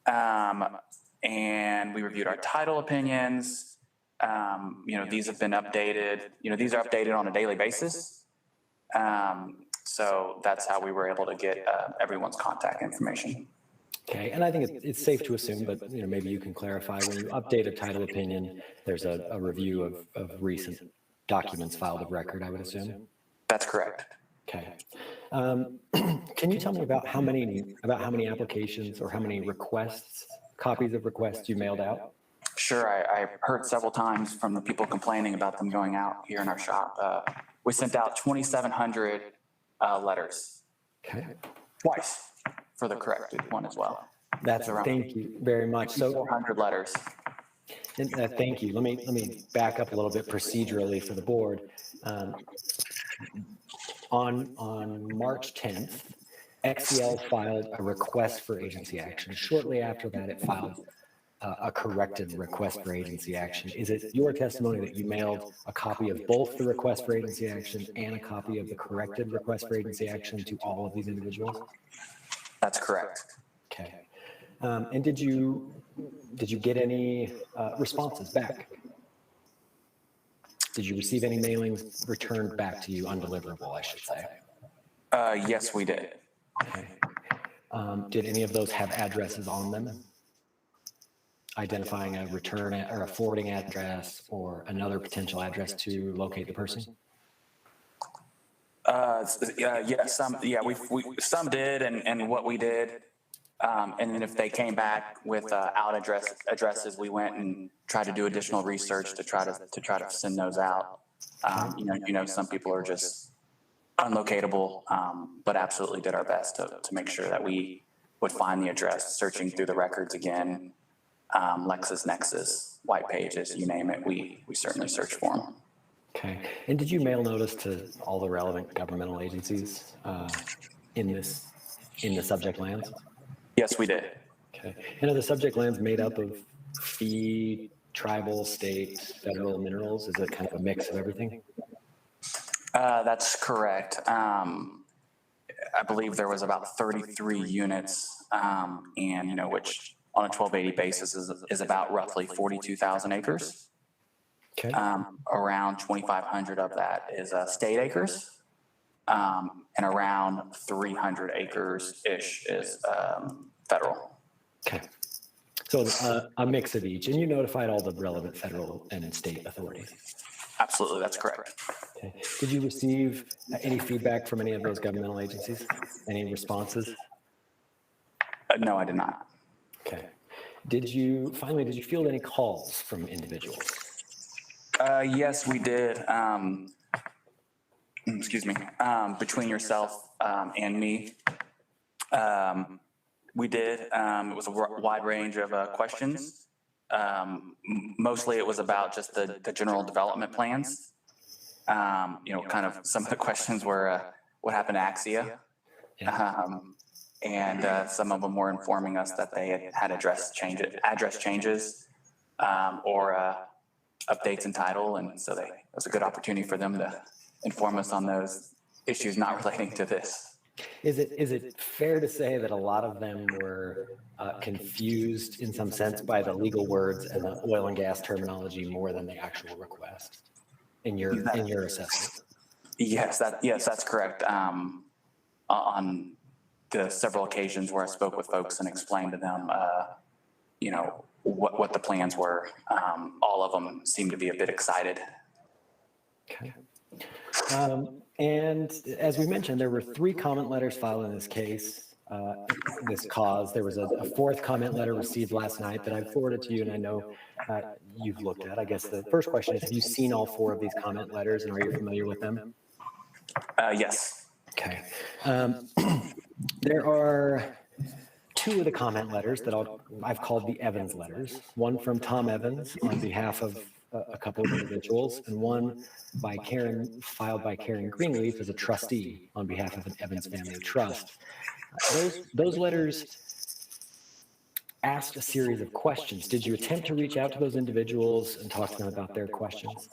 Speaker 20: and we reviewed our title opinions. These have been updated. These are updated on a daily basis. So that's how we were able to get everyone's contact information.
Speaker 17: Okay, and I think it's safe to assume, but maybe you can clarify, when you update a title opinion, there's a review of recent documents filed of record, I would assume?
Speaker 20: That's correct.
Speaker 17: Okay. Can you tell me about how many applications or how many copies of requests you mailed out?
Speaker 20: Sure, I heard several times from the people complaining about them going out here in our shop. We sent out 2,700 letters.
Speaker 17: Okay.
Speaker 20: Twice for the corrected one as well.
Speaker 17: Thank you very much. So
Speaker 20: 400 letters.
Speaker 17: Thank you. Let me back up a little bit procedurally for the board. On March 10th, XCL filed a request for agency action. Shortly after that, it filed a corrected request for agency action. Is it your testimony that you mailed a copy of both the request for agency action and a copy of the corrected request for agency action to all of these individuals?
Speaker 20: That's correct.
Speaker 17: Okay. And did you get any responses back? Did you receive any mailings returned back to you undeliverable, I should say?
Speaker 20: Yes, we did.
Speaker 17: Okay. Did any of those have addresses on them? Identifying a return or a forwarding address or another potential address to locate the person?
Speaker 20: Some did, and what we did, and then if they came back with out addresses, we went and tried to do additional research to try to send those out. Some people are just unlocatable, but absolutely did our best to make sure that we would find the address, searching through the records again. LexisNexis, white pages, you name it, we certainly search for them.
Speaker 17: Okay. And did you mail notice to all the relevant governmental agencies in the subject lands?
Speaker 20: Yes, we did.
Speaker 17: Okay. And are the subject lands made up of fee, tribal, state, federal minerals? Is it kind of a mix of everything?
Speaker 20: That's correct. I believe there was about 33 units, and which on a 1280 basis is about roughly 42,000 acres.
Speaker 17: Okay.
Speaker 20: Around 2,500 of that is state acres, and around 300 acres-ish is federal.
Speaker 17: Okay. So a mix of each, and you notified all the relevant federal and state authorities?
Speaker 20: Absolutely, that's correct.
Speaker 17: Okay. Did you receive any feedback from any of those governmental agencies? Any responses?
Speaker 20: No, I did not.
Speaker 17: Okay. Did you field any calls from individuals?
Speaker 20: Yes, we did. Excuse me. Between yourself and me, we did. It was a wide range of questions. Mostly it was about just the general development plans. Kind of some of the questions were, what happened to Axia? And some of them were informing us that they had address changes, or updates in title. And so it was a good opportunity for them to inform us on those issues not relating to this.
Speaker 17: Is it fair to say that a lot of them were confused in some sense by the legal words and the oil and gas terminology more than the actual request in your assessment?
Speaker 20: Yes, that's correct. On the several occasions where I spoke with folks and explained to them, what the plans were, all of them seemed to be a bit excited.
Speaker 17: Okay. And as we mentioned, there were 3 comment letters filed in this case, this cause. There was a 4th comment letter received last night that I forwarded to you, and I know you've looked at. I guess the first question is, have you seen all 4 of these comment letters, and are you familiar with them?
Speaker 20: Yes.
Speaker 17: Okay. There are 2 of the comment letters that I've called the Evans letters. One from Tom Evans on behalf of a couple of individuals, and one filed by Karen Greenleaf as a trustee on behalf of an Evans Family Trust. Those letters asked a series of questions. Did you attempt to reach out to those individuals and talk to them about their questions?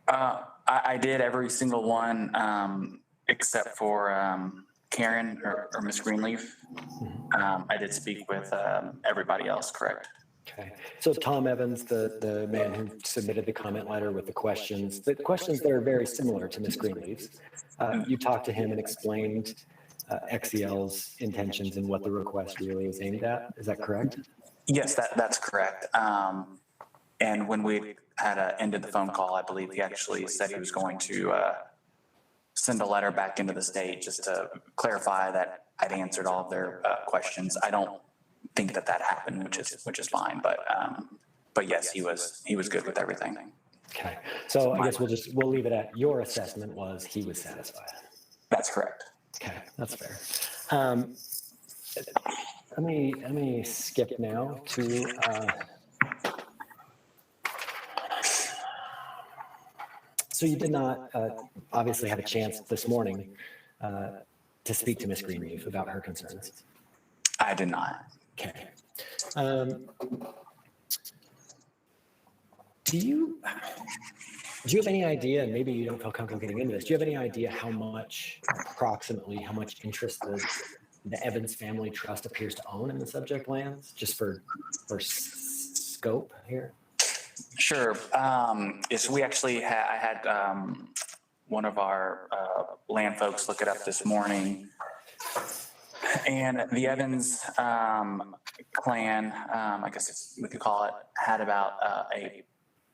Speaker 20: I did every single one except for Karen or Ms. Greenleaf. I did speak with everybody else, correct?
Speaker 17: Okay. So Tom Evans, the man who submitted the comment letter with the questions that are very similar to Ms. Greenleaf's, you talked to him and explained XCL's intentions and what the request really is aimed at. Is that correct?
Speaker 20: Yes, that's correct. And when we had ended the phone call, I believe he actually said he was going to send a letter back into the state just to clarify that I'd answered all of their questions. I don't think that happened, which is fine. But yes, he was good with everything.
Speaker 17: Okay. So I guess we'll leave it at your assessment was he was satisfied.
Speaker 20: That's correct.
Speaker 17: Okay, that's fair. Let me skip now to so you did not obviously have a chance this morning to speak to Ms. Greenleaf about her concerns.
Speaker 20: I did not.
Speaker 17: Okay. Do you have any idea, and maybe you don't feel comfortable getting into this, do you have any idea approximately how much interest the Evans Family Trust appears to own in the subject lands, just for scope here?
Speaker 20: Sure. Yes, we actually I had one of our land folks look it up this morning. And the Evans clan, I guess we could call it, had about a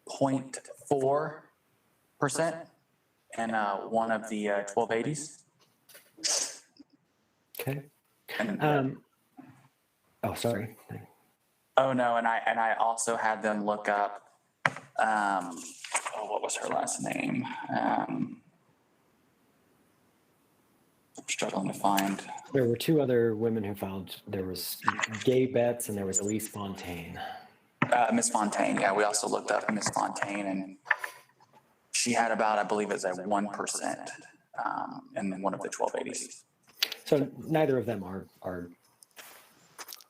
Speaker 20: 0.4% in one of the 1280s.
Speaker 17: Okay.
Speaker 20: And,
Speaker 17: oh, sorry.
Speaker 20: Oh no, and I also had them look up. What was her last name? I'm struggling to find.
Speaker 17: There were 2 other women who filed. There was Gay Betts and there was Elise Fontaine.
Speaker 20: Miss Fontaine, yeah, we also looked up Miss Fontaine, and She had about, I believe it's a 1% in one of the 1280s.
Speaker 17: So neither of them are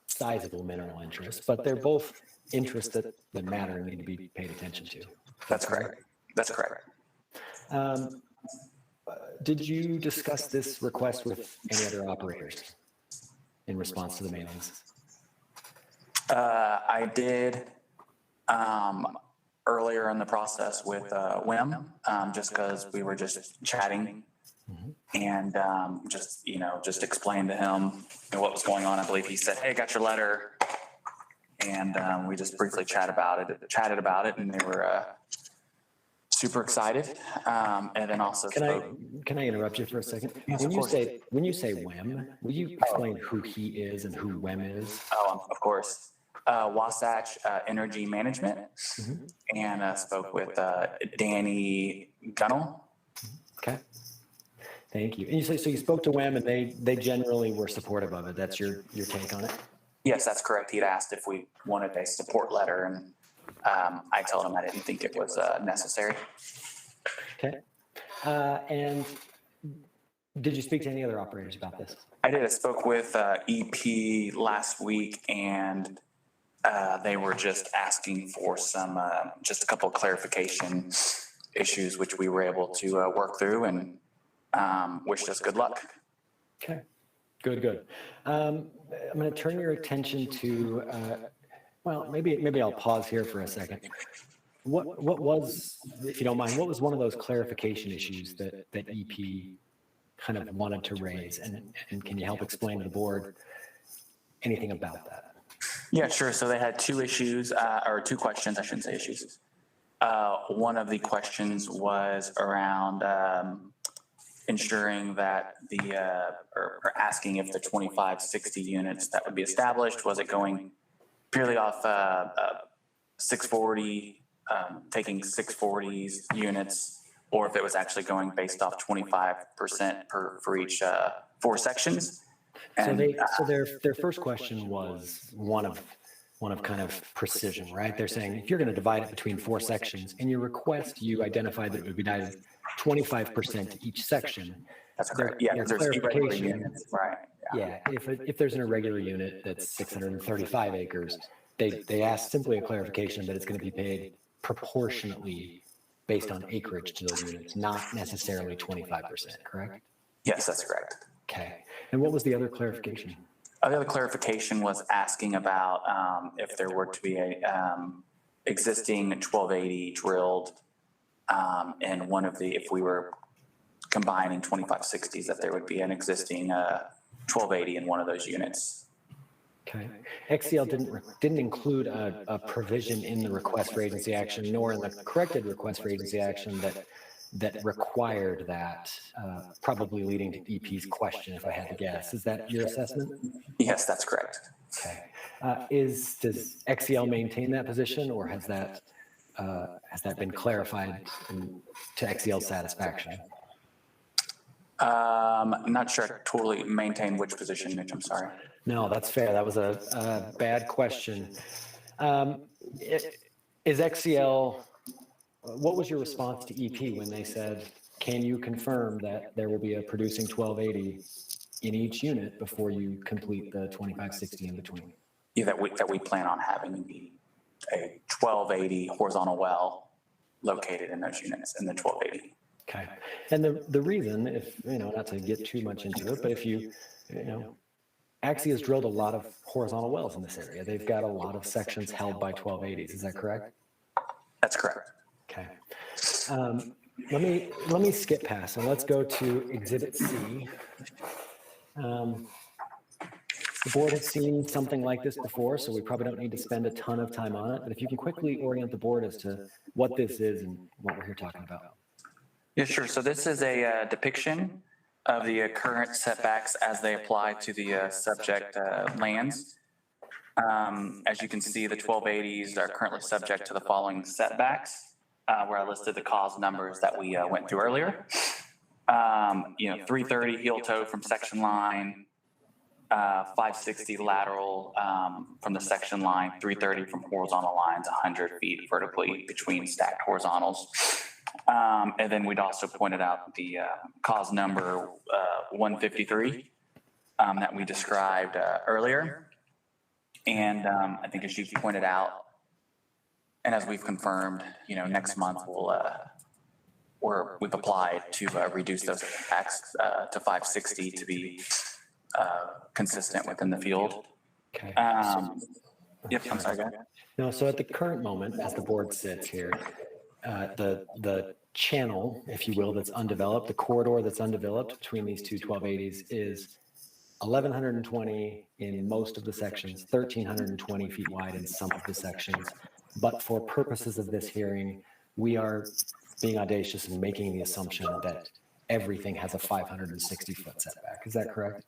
Speaker 17: sizable mineral interests, but they're both interests that matter and need to be paid attention to.
Speaker 20: That's correct. That's correct.
Speaker 17: Did you discuss this request with any other operators in response to the mailings?
Speaker 20: I did earlier in the process with Wim, just because we were just chatting and just explained to him what was going on. I believe he said, "Hey, got your letter," and we just briefly chatted about it, and they were super excited. And then also
Speaker 17: Can I interrupt you for a second?
Speaker 20: Yes,
Speaker 17: when
Speaker 20: of
Speaker 17: you say Wim, will you explain who he is and who Wim is?
Speaker 20: Oh, of course. Wasatch Energy Management, and spoke with Danny Gunnell.
Speaker 17: Okay. Thank you. And you say, so you spoke to Wim and they generally were supportive of it. That's your take on it?
Speaker 20: Yes, that's correct. He'd asked if we wanted a support letter, and I told him I didn't think it was necessary.
Speaker 17: Okay. And did you speak to any other operators about this?
Speaker 20: I did. I spoke with EP last week, and they were just asking for some, just a couple of clarification issues, which we were able to work through, and wished us good luck.
Speaker 17: Okay, good. I'm going to turn your attention to, well, maybe I'll pause here for a second. What was, if you don't mind, what was one of those clarification issues that EP kind of wanted to raise, and can you help explain to the board anything about that?
Speaker 20: Yeah, sure. So they had two issues, or two questions, I shouldn't say issues. One of the questions was around ensuring that or asking if the 2560 units that would be established, was it going purely off 640, taking 640s units, or if it was actually going based off 25% for each 4 sections. And,
Speaker 17: so their first question was one of kind of precision, right? They're saying if you're going to divide it between 4 sections, in your request you identified that it would be divided 25% each section.
Speaker 20: That's correct. Yeah, there's irregular units, right?
Speaker 17: Yeah, if there's an irregular unit that's 635 acres, they asked simply a clarification that it's going to be paid proportionately based on acreage to those units, not necessarily 25%, correct?
Speaker 20: Yes, that's correct.
Speaker 17: Okay. And what was the other clarification?
Speaker 20: The other clarification was asking about if there were to be a existing 1280 drilled and one of the, if we were combining 2560s, that there would be an existing 1280 in one of those units.
Speaker 17: Okay. XCL didn't include a provision in the request for agency action, nor in the corrected request for agency action that required that, probably leading to EP's question, if I had to guess. Is that your assessment?
Speaker 20: Yes, that's correct.
Speaker 17: Okay. Does XCL maintain that position, or has that been clarified to XCL's satisfaction?
Speaker 20: I'm not sure I totally maintain which position, Mitch, I'm sorry.
Speaker 17: No, that's fair. That was a bad question. Is XCL, what was your response to EP when they said, can you confirm that there will be a producing 1280 in each unit before you complete the 2560 in between?
Speaker 20: Yeah, that we plan on having a 1280 horizontal well located in those units in the 1280.
Speaker 17: Okay. And the reason, if, not to get too much into it, but if Axie has drilled a lot of horizontal wells in this area. They've got a lot of sections held by 1280s. Is that correct?
Speaker 20: That's correct.
Speaker 17: Okay. Let me skip past and let's go to Exhibit C. The board has seen something like this before, so we probably don't need to spend a ton of time on it. But if you can quickly orient the board as to what this is and what we're here talking about.
Speaker 20: Yeah, sure. So this is a depiction of the current setbacks as they apply to the subject lands. As you can see, the 1280s are currently subject to the following setbacks, where I listed the cause numbers that we went through earlier. 330 heel toe from section line, 560 lateral from the section line, 330 from horizontal lines, 100 feet vertically between stacked horizontals. And then we'd also pointed out the cause number 153 that we described earlier. And I think as you pointed out, and as we've confirmed, next month we've applied to reduce those impacts to 560 to be consistent within the field.
Speaker 17: Okay.
Speaker 20: Yep, I'm sorry, go ahead.
Speaker 17: No, so at the current moment, as the board sits here, the channel, if you will, that's undeveloped, the corridor that's undeveloped between these two 1280s is 1,120 in most of the sections, 1,320 feet wide in some of the sections. But for purposes of this hearing, we are being audacious and making the assumption that everything has a 560-foot setback. Is that correct?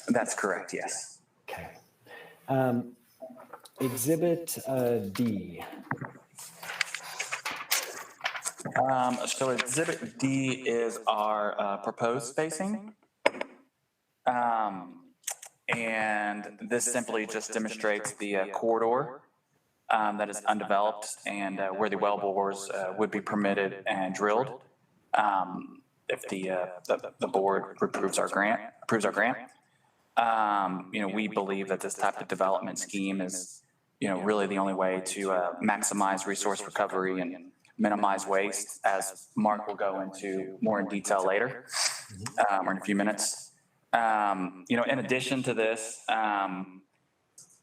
Speaker 20: That's correct, yes.
Speaker 17: Okay. Exhibit D.
Speaker 20: So Exhibit D is our proposed spacing. And this simply just demonstrates the corridor that is undeveloped and where the well bores would be permitted and drilled if the board approves our grant. We believe that this type of development scheme is, really the only way to maximize resource recovery and minimize waste, as Mark will go into more in detail later, or in a few minutes. In addition to this,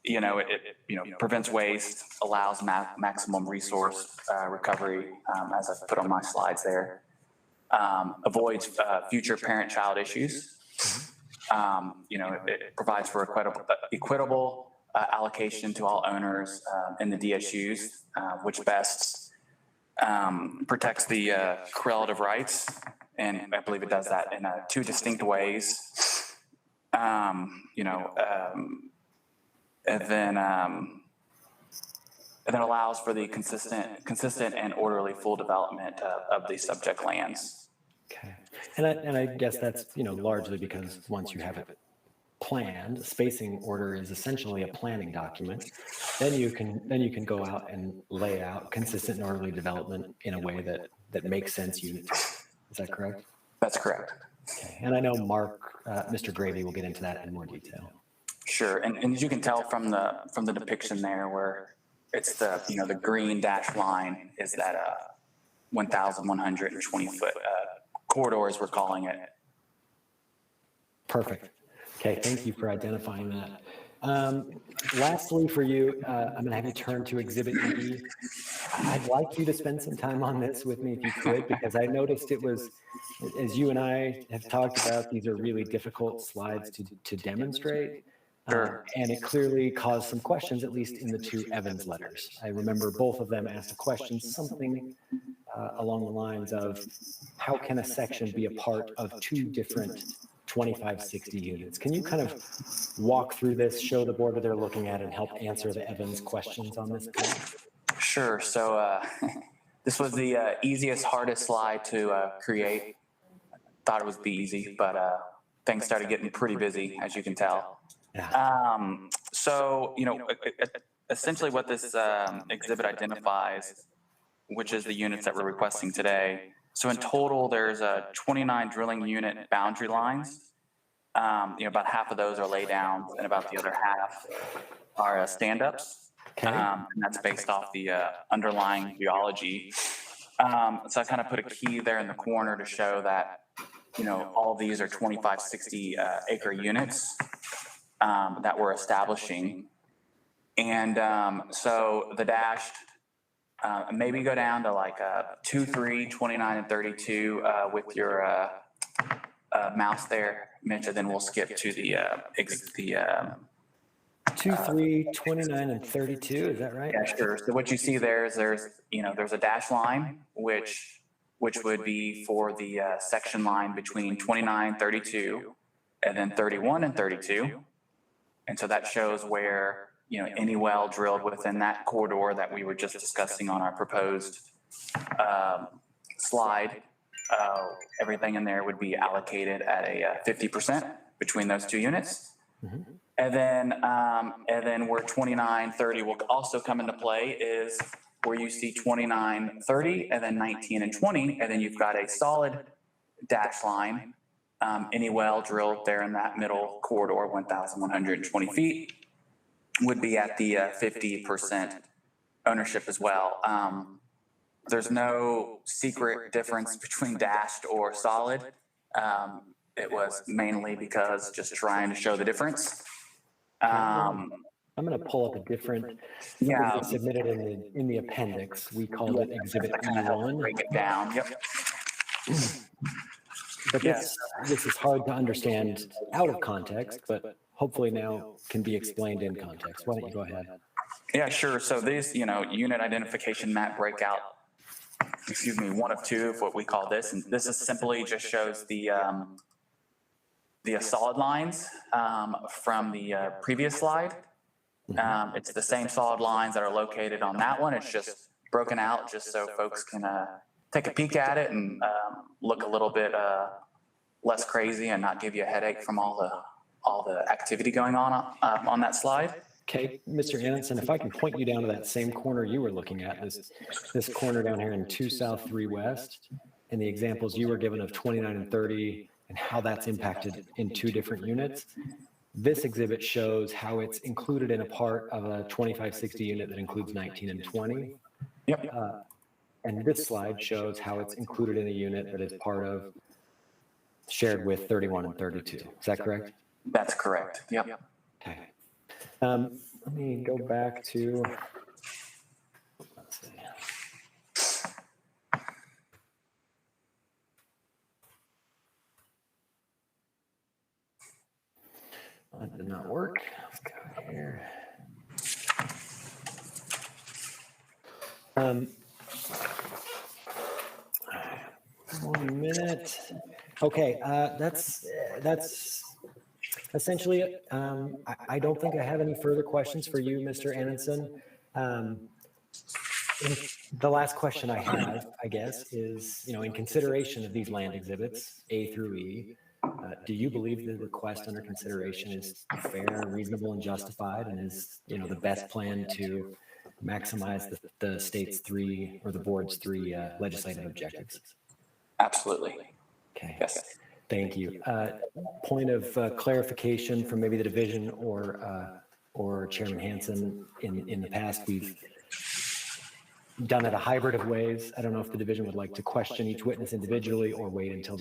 Speaker 20: it prevents waste, allows maximum resource recovery, as I've put on my slides there, avoids future parent-child issues. It provides for equitable allocation to all owners in the DSUs, which best protects the correlative rights. And I believe it does that in two distinct ways. And then allows for the consistent and orderly full development of the subject lands.
Speaker 17: Okay. And I guess that's, largely because once you have it planned, a spacing order is essentially a planning document. Then you can go out and lay out consistent and orderly development in a way that makes sense unit. Is that correct?
Speaker 20: That's correct.
Speaker 17: Okay. And I know Mark, Mr. Gravy will get into that in more detail.
Speaker 20: Sure. And as you can tell from the depiction there, where it's the green dashed line is that 1,120 foot corridor, as we're calling it.
Speaker 17: Perfect. Okay, thank you for identifying that. Lastly, for you, I'm going to have you turn to Exhibit E. I'd like you to spend some time on this with me if you could, because I noticed it was, as you and I have talked about, these are really difficult slides to demonstrate. And it clearly caused some questions, at least in the two Evans letters. I remember both of them asked a question, something along the lines of, how can a section be a part of two different 2560 units? Can you kind of walk through this, show the board what they're looking at, and help answer the Evans questions on this point?
Speaker 20: Sure. So this was the easiest, hardest slide to create. Thought it would be easy, but things started getting pretty busy, as you can tell.
Speaker 17: Yeah.
Speaker 20: So, essentially what this exhibit identifies, which is the units that we're requesting today. So in total, there's 29 drilling unit boundary lines. About half of those are laydowns, and about the other half are stand-ups.
Speaker 17: Okay.
Speaker 20: And that's based off the underlying geology. So I kind of put a key there in the corner to show that, all of these are 2560 acre units that we're establishing. And so the dashed, maybe go down to like 2, 3, 29, and 32 with your mouse there, Mitch, and then we'll skip to the
Speaker 17: 2, 3, 29, and 32. Is that right?
Speaker 20: Yeah, sure. So what you see there is there's a dash line, which would be for the section line between 29, 32, and then 31 and 32. And so that shows where, any well drilled within that corridor that we were just discussing on our proposed slide, everything in there would be allocated at a 50% between those two units.
Speaker 17: Mm-hmm.
Speaker 20: And then where 29, 30 will also come into play is where you see 29, 30, and then 19 and 20, and then you've got a solid dash line. Any well drilled there in that middle corridor, 1,120 feet, would be at the 50% ownership as well. There's no secret difference between dashed or solid. It was mainly because just trying to show the difference.
Speaker 17: I'm going to pull up a different,
Speaker 20: Yeah.
Speaker 17: we submitted in the appendix. We called it Exhibit E1.
Speaker 20: Break it down. Yep.
Speaker 17: But this is hard to understand out of context, but hopefully now can be explained in context. Why don't you go ahead?
Speaker 20: Yeah, sure. So these, unit identification map breakout, 1 of 2 of what we call this. And this is simply just shows the solid lines from the previous slide. It's the same solid lines that are located on that one. It's just broken out just so folks can take a peek at it and look a little bit less crazy and not give you a headache from all the activity going on that slide.
Speaker 17: Okay, Mr. Anderson, if I can point you down to that same corner you were looking at, this corner down here in 2 South 3 West, and the examples you were given of 29 and 30 and how that's impacted in 2 different units. This exhibit shows how it's included in a part of a 2560 unit that includes 19 and 20.
Speaker 20: Yep.
Speaker 17: And this slide shows how it's included in a unit that is part of, shared with 31 and 32. Is that correct?
Speaker 20: That's correct. Yep.
Speaker 17: Okay. Let me go back to, let's see. That did not work. Let's go here. 1 minute. Okay, that's essentially it. I don't think I have any further questions for you, Mr. Anderson. The last question I have, I guess, is, in consideration of these land exhibits, A through E, do you believe the request under consideration is fair, reasonable, and justified, and is, the best plan to maximize the state's 3 or the board's 3 legislative objectives?
Speaker 20: Absolutely.
Speaker 17: Okay.
Speaker 20: Yes.
Speaker 17: Thank you. Point of clarification from maybe the division or Chairman Hansen. In the past, we've done it a hybrid of ways. I don't know if the division would like to question each witness individually or wait until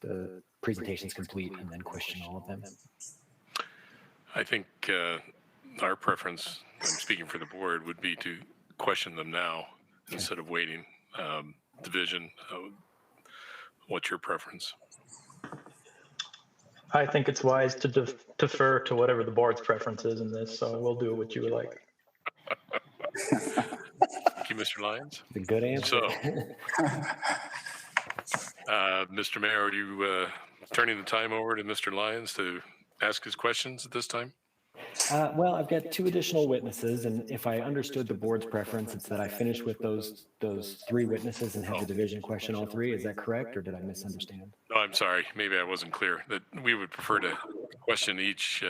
Speaker 17: the presentation is complete and then question all of them.
Speaker 1: I think our preference, I'm speaking for the board, would be to question them now instead of waiting. Division, what's your preference?
Speaker 18: I think it's wise to defer to whatever the board's preference is in this, so we'll do what you would like.
Speaker 1: Thank you, Mr. Lyons.
Speaker 17: A good answer.
Speaker 1: So, Mr. Mayor, are you turning the time over to Mr. Lyons to ask his questions at this time?
Speaker 17: Well, I've got 2 additional witnesses, and if I understood the board's preference, it's that I finish with those 3 witnesses and have the division question all 3. Is that correct, or did I misunderstand?
Speaker 1: No, I'm sorry. Maybe I wasn't clear. That we would prefer to question each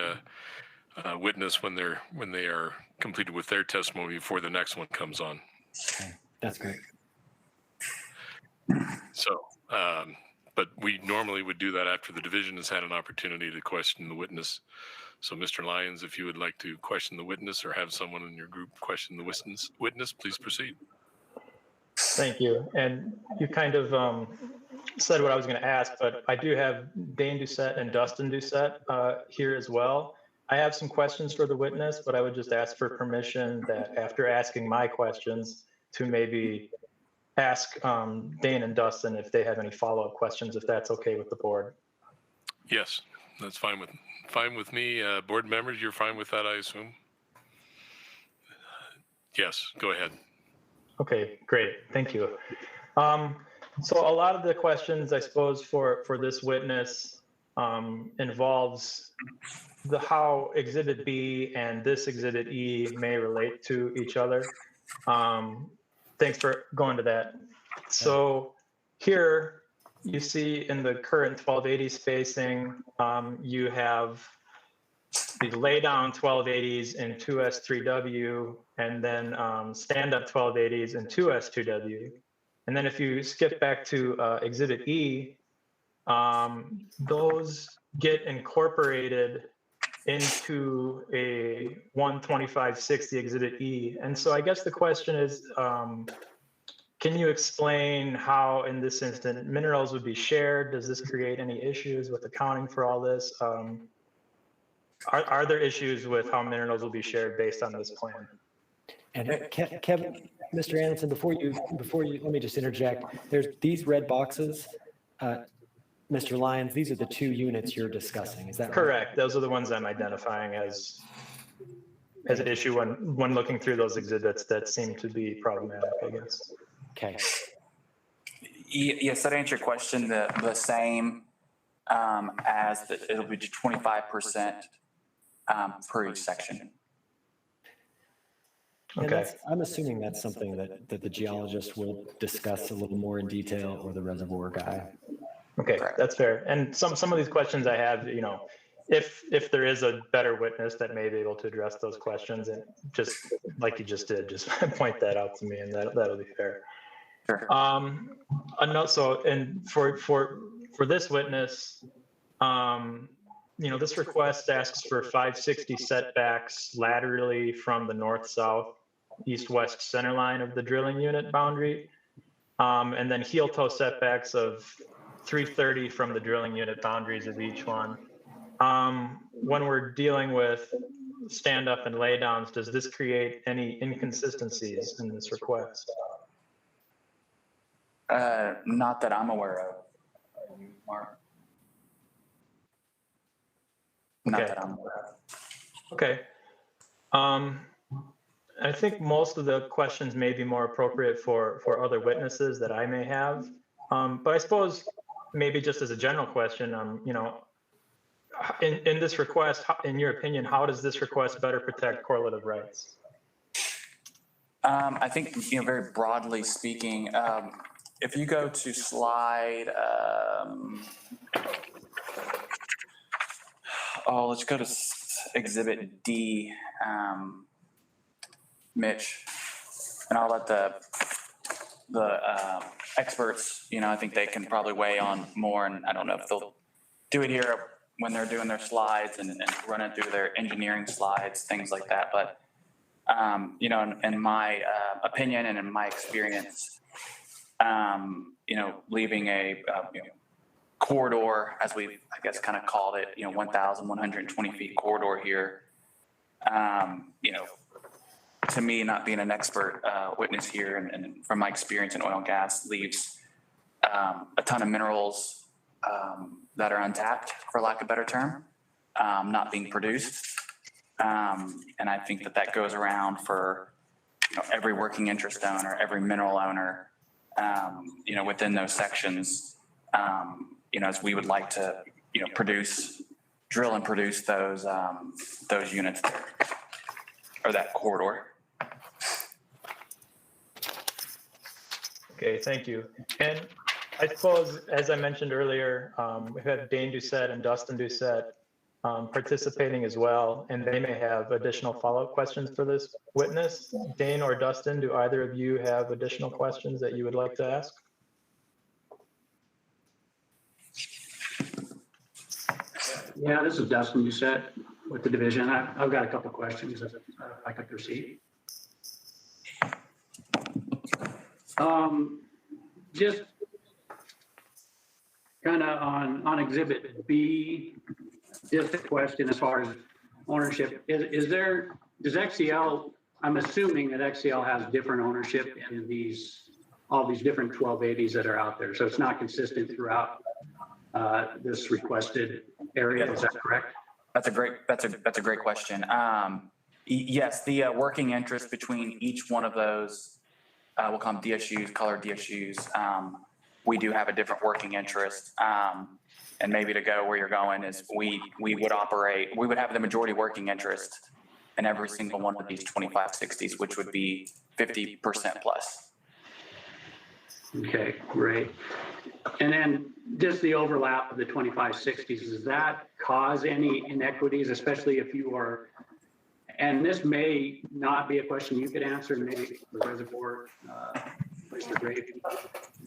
Speaker 1: witness when they are completed with their testimony before the next one comes on.
Speaker 17: Okay, that's great.
Speaker 1: So, but we normally would do that after the division has had an opportunity to question the witness. So, Mr. Lyons, if you would like to question the witness or have someone in your group question the witness, please proceed.
Speaker 18: Thank you. And you kind of said what I was going to ask, but I do have Dane Doucette and Dustin Doucette here as well. I have some questions for the witness, but I would just ask for permission that after asking my questions to maybe ask Dane and Dustin if they have any follow-up questions, if that's okay with the board.
Speaker 1: Yes, that's fine with me. Board members, you're fine with that, I assume? Yes, go ahead.
Speaker 18: Okay, great. Thank you. So a lot of the questions, I suppose, for this witness involves how Exhibit B and this Exhibit E may relate to each other. Thanks for going to that. So here you see in the current 1280 spacing, you have the lay down 1280s in 2S3W, and then stand up 1280s in 2S2W. And then if you skip back to Exhibit E, those get incorporated into a 12560 Exhibit E. And so I guess the question is, can you explain how, in this instance, minerals would be shared? Does this create any issues with accounting for all this? Are there issues with how minerals will be shared based on this plan?
Speaker 17: And Kevin, Mr. Anderson, before you, let me just interject. There's these red boxes, Mr. Lyons, these are the 2 units you're discussing, is that right?
Speaker 18: Correct. Those are the ones I'm identifying as an issue when looking through those exhibits that seem to be problematic, I guess.
Speaker 17: Okay.
Speaker 20: Yes, that answer your question, the same as it'll be 25% per each section.
Speaker 17: Okay. I'm assuming that's something that the geologist will discuss a little more in detail, or the reservoir guy.
Speaker 18: Okay, that's fair. And some of these questions I have, if there is a better witness that may be able to address those questions, and just like you just did, just point that out to me, and that'll be fair.
Speaker 20: Sure.
Speaker 18: So, and for this witness, this request asks for 560 setbacks laterally from the north-south, east-west center line of the drilling unit boundary, and then heel-toe setbacks of 330 from the drilling unit boundaries of each one. When we're dealing with stand-up and laydowns, does this create any inconsistencies in this request?
Speaker 20: Not that I'm aware of, Mark. Not that I'm aware of.
Speaker 18: Okay. I think most of the questions may be more appropriate for other witnesses that I may have. But I suppose maybe just as a general question, in this request, in your opinion, how does this request better protect correlative rights?
Speaker 20: I think, very broadly speaking, if you go to slide, let's go to Exhibit D, Mitch, and I'll let the experts, I think they can probably weigh on more, and I don't know if they'll do it here when they're doing their slides and running through their engineering slides, things like that. But, in my opinion and in my experience, leaving a corridor, as we've, I guess, kind of called it, 1,120 feet corridor here, to me, not being an expert witness here, and from my experience in oil and gas, leaves a ton of minerals that are untapped, for lack of a better term, not being produced. And I think that goes around for every working interest owner, every mineral owner, within those sections, as we would like to, drill and produce those units there, or that corridor.
Speaker 18: Okay, thank you. And I suppose, as I mentioned earlier, we've had Dane Doucette and Dustin Doucette participating as well, and they may have additional follow-up questions for this witness. Dane or Dustin, do either of you have additional questions that you would like to ask?
Speaker 21: Yeah, this is Dustin Doucette with the division. I've got a couple of questions if I could proceed. Just kind of on Exhibit B, just a question as far as ownership. Does XCL, I'm assuming that XCL has different ownership in all these different 1280s that are out there. So it's not consistent throughout this requested area. Is that correct?
Speaker 20: That's a great question. Yes, the working interest between each one of those, we'll call them DSUs, colored DSUs. We do have a different working interest. And maybe to go where you're going is we would have the majority working interest in every single one of these 2560s, which would be 50% plus.
Speaker 21: Okay, great. And then just the overlap of the 2560s, does that cause any inequities, especially if you are, and this may not be a question you could answer, maybe the reservoir, Mr. Gravy,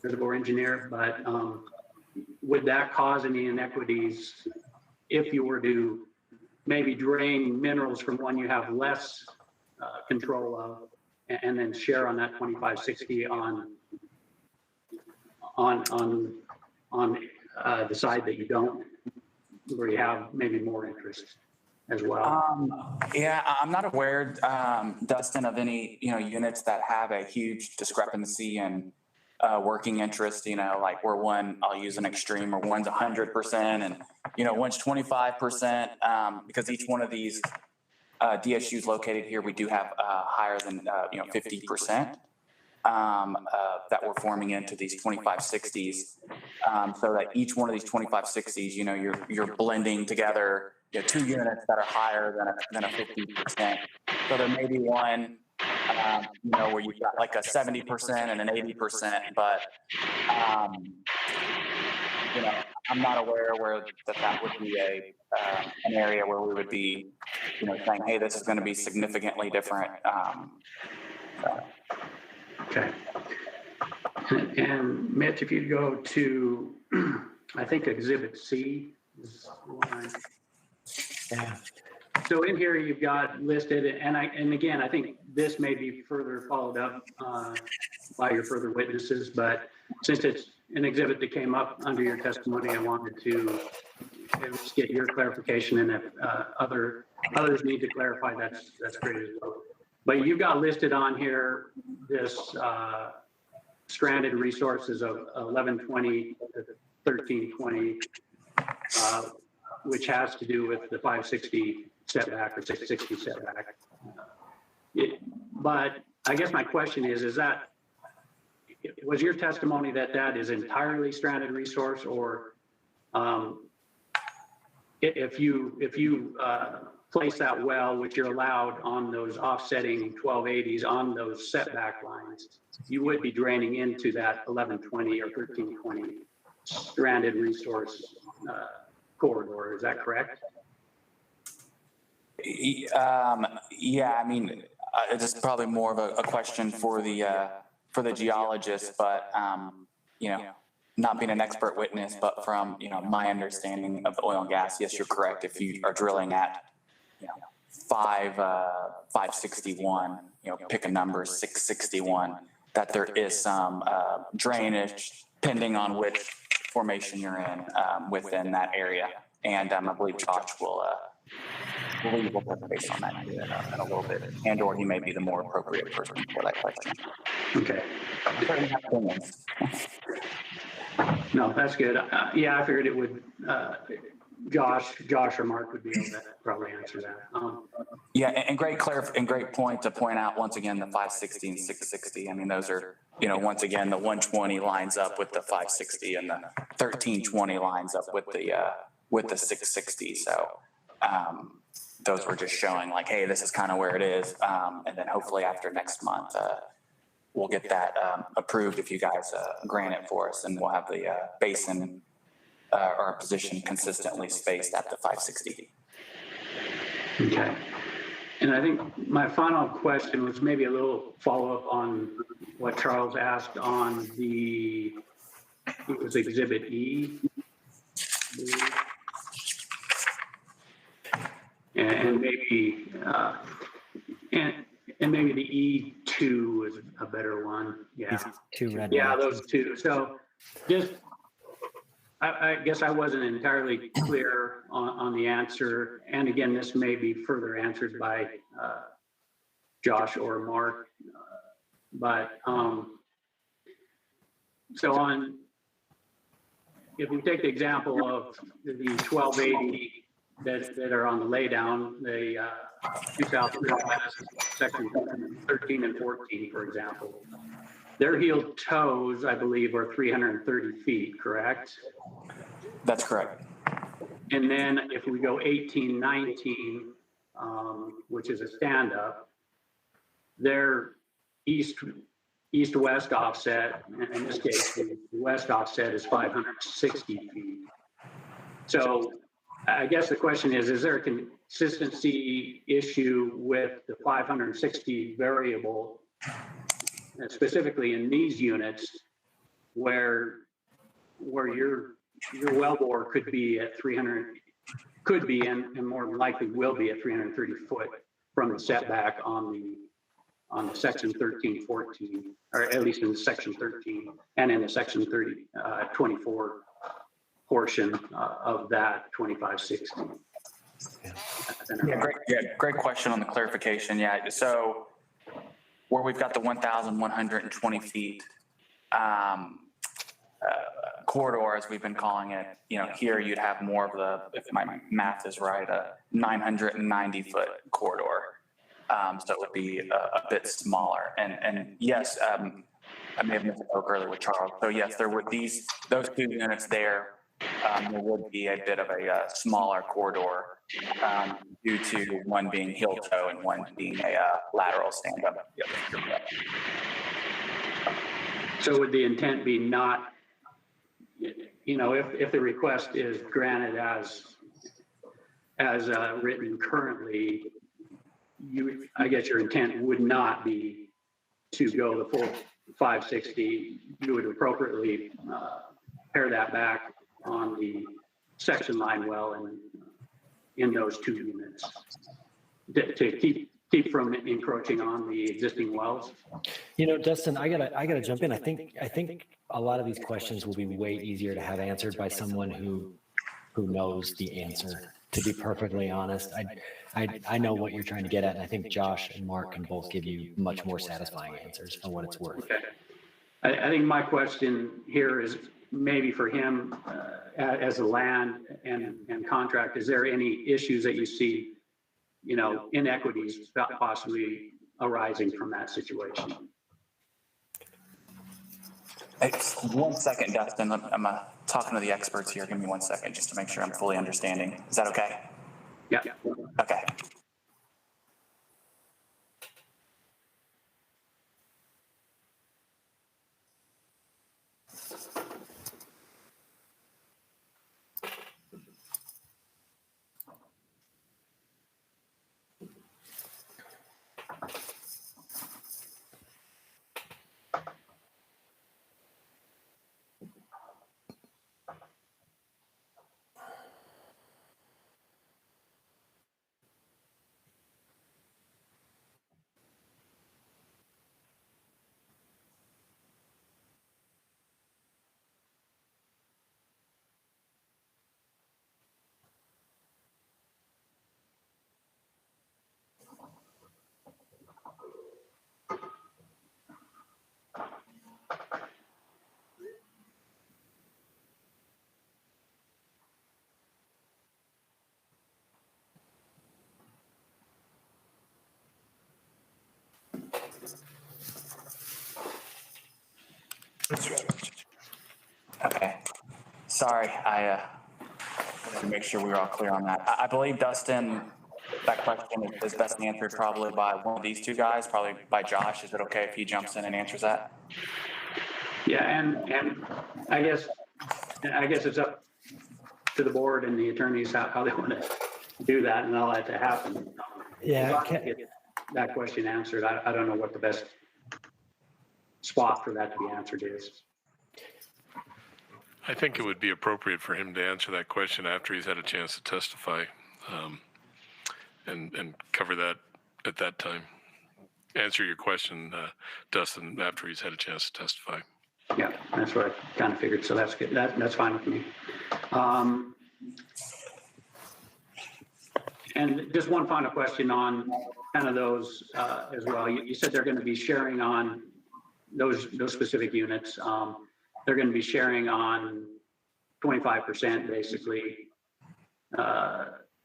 Speaker 21: reservoir engineer, but would that cause any inequities if you were to maybe drain minerals from one you have less control of and then share on that 2560 on the side that you don't, where you have maybe more interest as well?
Speaker 20: Yeah, I'm not aware, Dustin, of any, units that have a huge discrepancy in working interest, like where one, I'll use an extreme, or one's 100% and, one's 25%, because each one of these DSUs located here, we do have higher than, 50%. That we're forming into these 2560s, so that each one of these 2560s, you're blending together two units that are higher than a 50%. So there may be one, where you've got like a 70% and an 80%, but I'm not aware where that would be an area where we would be, saying, hey, this is going to be significantly different.
Speaker 21: Okay. And Mitch, if you go to, I think Exhibit C is one.
Speaker 17: Yeah.
Speaker 21: So in here you've got listed, and again, I think this may be further followed up by your further witnesses, but since it's an exhibit that came up under your testimony, I wanted to at least get your clarification, and if others need to clarify, that's great as well. But you've got listed on here this stranded resources of 1120 to 1320, which has to do with the 560 setback or 660 setback. But I guess my question is that, was your testimony that is entirely stranded resource, or if you place that well, which you're allowed on those offsetting 1280s on those setback lines, you would be draining into that 1120 or 1320 stranded resource corridor. Is that correct?
Speaker 20: Yeah, I mean, it's probably more of a question for the geologist, but not being an expert witness, but from my understanding of the oil and gas, yes, you're correct. If you are drilling at 561, pick a number, 661, that there is some drainage depending on which formation you're in within that area. And I believe Josh will touch base on that in a little bit, and or he may be the more appropriate person for that question.
Speaker 21: Okay. No, that's good. Yeah, I figured it would. Josh or Mark would be able to probably answer that.
Speaker 20: Yeah, and great point to point out once again the 560 and 660. I mean, those are once again the 120 lines up with the 560, and the 1320 lines up with the 660. So those were just showing like, hey, this is kind of where it is, and then hopefully after next month we'll get that approved if you guys grant it for us, and we'll have the basin or our position consistently spaced at the 560.
Speaker 21: Okay. And I think my final question was maybe a little follow-up on what Charles asked on it was Exhibit E. And maybe maybe the E2 is a better one. Yeah.
Speaker 17: Two red.
Speaker 21: Yeah, those two. So just, I guess I wasn't entirely clear on the answer. And again, this may be further answered by Josh or Mark. But so if we take the example of the 1280 that are on the laydown, the New South Wales section 13 and 14, for example, their heeled toes, I believe, are 330 feet, correct?
Speaker 20: That's correct.
Speaker 21: And then if we go 18, 19, which is a stand-up, their east east-west offset, and in this case, the west offset is 560 feet. So I guess the question is there a consistency issue with the 560 variable, specifically in these units, where your wellbore could be at 300, could be and more than likely will be at 330 foot from the setback on the section 1314, or at least in section 13 and in the section 24 portion of that 2560.
Speaker 20: Great question on the clarification. Yeah, so where we've got the 1,120 feet corridor, as we've been calling it, here you'd have more of the, if my math is right, a 990 foot corridor. So it would be a bit smaller. And yes, I may have misspoke earlier with Charles. So yes, there would those two units there. There would be a bit of a smaller corridor due to one being heel toe and one being a lateral stand up.
Speaker 21: So would the intent be not, if the request is granted as written currently, I guess your intent would not be to go the full 560. You would appropriately pare that back on the section line well and in those two units to keep from encroaching on the existing wells.
Speaker 17: Dustin, I gotta jump in. I think a lot of these questions will be way easier to have answered by someone who knows the answer. To be perfectly honest, I know what you're trying to get at, and I think Josh and Mark can both give you much more satisfying answers for what it's worth.
Speaker 21: Okay. I think my question here is maybe for him as a land and contract. Is there any issues that you see, inequities possibly arising from that situation?
Speaker 20: Hey, 1 second, Dustin. I'm talking to the experts here. Give me 1 second just to make sure I'm fully understanding. Is that okay?
Speaker 21: Yeah.
Speaker 20: Okay. Okay. Sorry, I wanted to make sure we were all clear on that. I believe, Dustin, that question is best answered probably by one of these two guys, probably by Josh. Is it okay if he jumps in and answers that?
Speaker 21: Yeah, and I guess it's up to the board and the attorneys how they want to do that and allow that to happen.
Speaker 17: Yeah,
Speaker 21: get that question answered. I don't know what the best spot for that to be answered is.
Speaker 1: I think it would be appropriate for him to answer that question after he's had a chance to testify, and cover that at that time. Answer your question, Dustin, after he's had a chance to testify.
Speaker 21: Yeah, that's what I kind of figured. So that's good. That's fine with me. And just one final question on kind of those as well. You said they're going to be sharing on those specific units. They're going to be sharing on 25% basically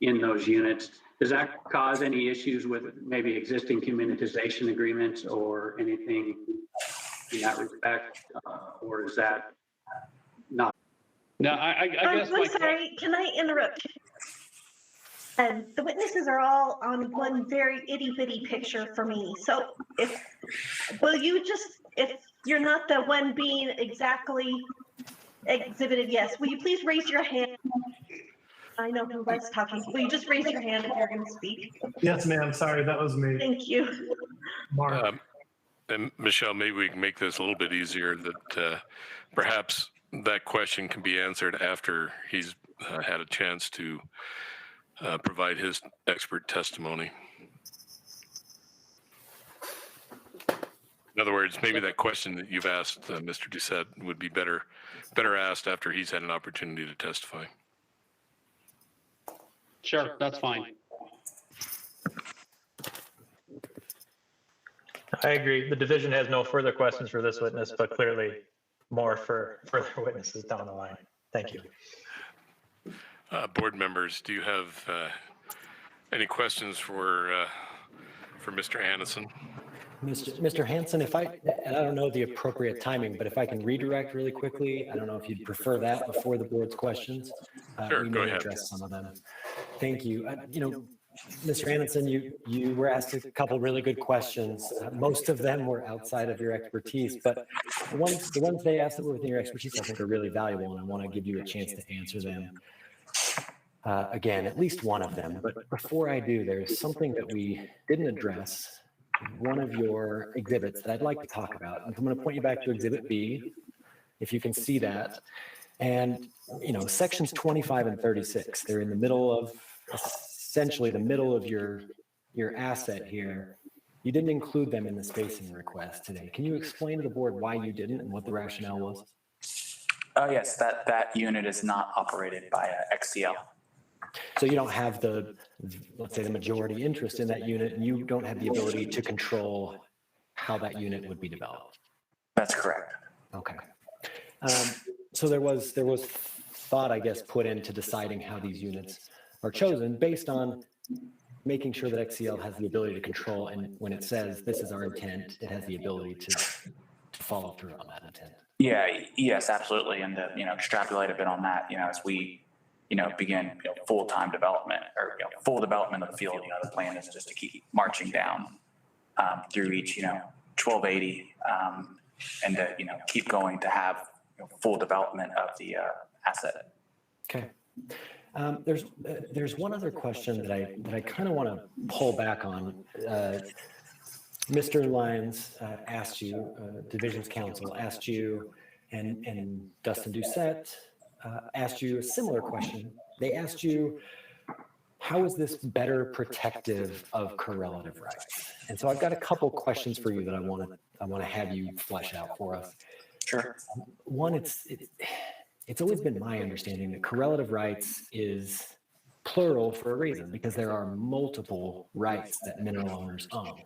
Speaker 21: in those units. Does that cause any issues with maybe existing communitization agreements or anything in that respect? Or is that not?
Speaker 19: No, I guess.
Speaker 11: I'm sorry, can I interrupt? The witnesses are all on one very itty bitty picture for me. So will you just if you're not the one being exactly exhibited, yes. Will you please raise your hand? I know who was talking. Will you just raise your hand if you're going to speak?
Speaker 13: Yes, ma'am. Sorry, that was me.
Speaker 11: Thank you.
Speaker 13: Mark.
Speaker 1: And Michelle, maybe we can make this a little bit easier, that perhaps that question can be answered after he's had a chance to provide his expert testimony. In other words, maybe that question that you've asked Mr. Doucette would be better asked after he's had an opportunity to testify.
Speaker 9: Sure, that's fine.
Speaker 18: I agree. The division has no further questions for this witness, but clearly more for further witnesses down the line. Thank you.
Speaker 1: Board members, do you have any questions for Mr. Anderson?
Speaker 17: Mr. Hanson, and I don't know the appropriate timing, but if I can redirect really quickly, I don't know if you'd prefer that before the board's questions.
Speaker 1: Sure,
Speaker 17: we
Speaker 1: go
Speaker 17: may
Speaker 1: ahead.
Speaker 17: address some of them. Thank you. Mr. Anderson, you were asked a couple really good questions. Most of them were outside of your expertise, but the ones they asked that were within your expertise, I think are really valuable, and I want to give you a chance to answer them. Again, at least one of them. But before I do, there's something that we didn't address. One of your exhibits that I'd like to talk about. I'm going to point you back to Exhibit B, if you can see that. And, sections 25 and 36, they're in the middle of, essentially the middle of your asset here. You didn't include them in the spacing request today. Can you explain to the board why you didn't and what the rationale was?
Speaker 20: Oh, yes, that unit is not operated by XCL.
Speaker 17: So you don't have let's say the majority interest in that unit, and you don't have the ability to control how that unit would be developed.
Speaker 20: That's correct.
Speaker 17: Okay. So there was thought, I guess, put into deciding how these units are chosen based on making sure that XCL has the ability to control, and when it says this is our intent, it has the ability to follow through on that intent.
Speaker 20: Yeah, yes, absolutely. And to, extrapolate a bit on that, as we begin full-time development or full development of the field, the plan is just to keep marching down through each 1280 and to keep going to have full development of the asset.
Speaker 17: Okay. There's one other question that I kind of want to pull back on. Mr. Lyons asked you, Division's Counsel asked you, and Dustin Doucette asked you a similar question. They asked you, how is this better protective of correlative rights? And so I've got a couple questions for you that I want to have you flesh out for us.
Speaker 20: Sure.
Speaker 17: One, it's always been my understanding that correlative rights is plural for a reason, because there are multiple rights that mineral owners own.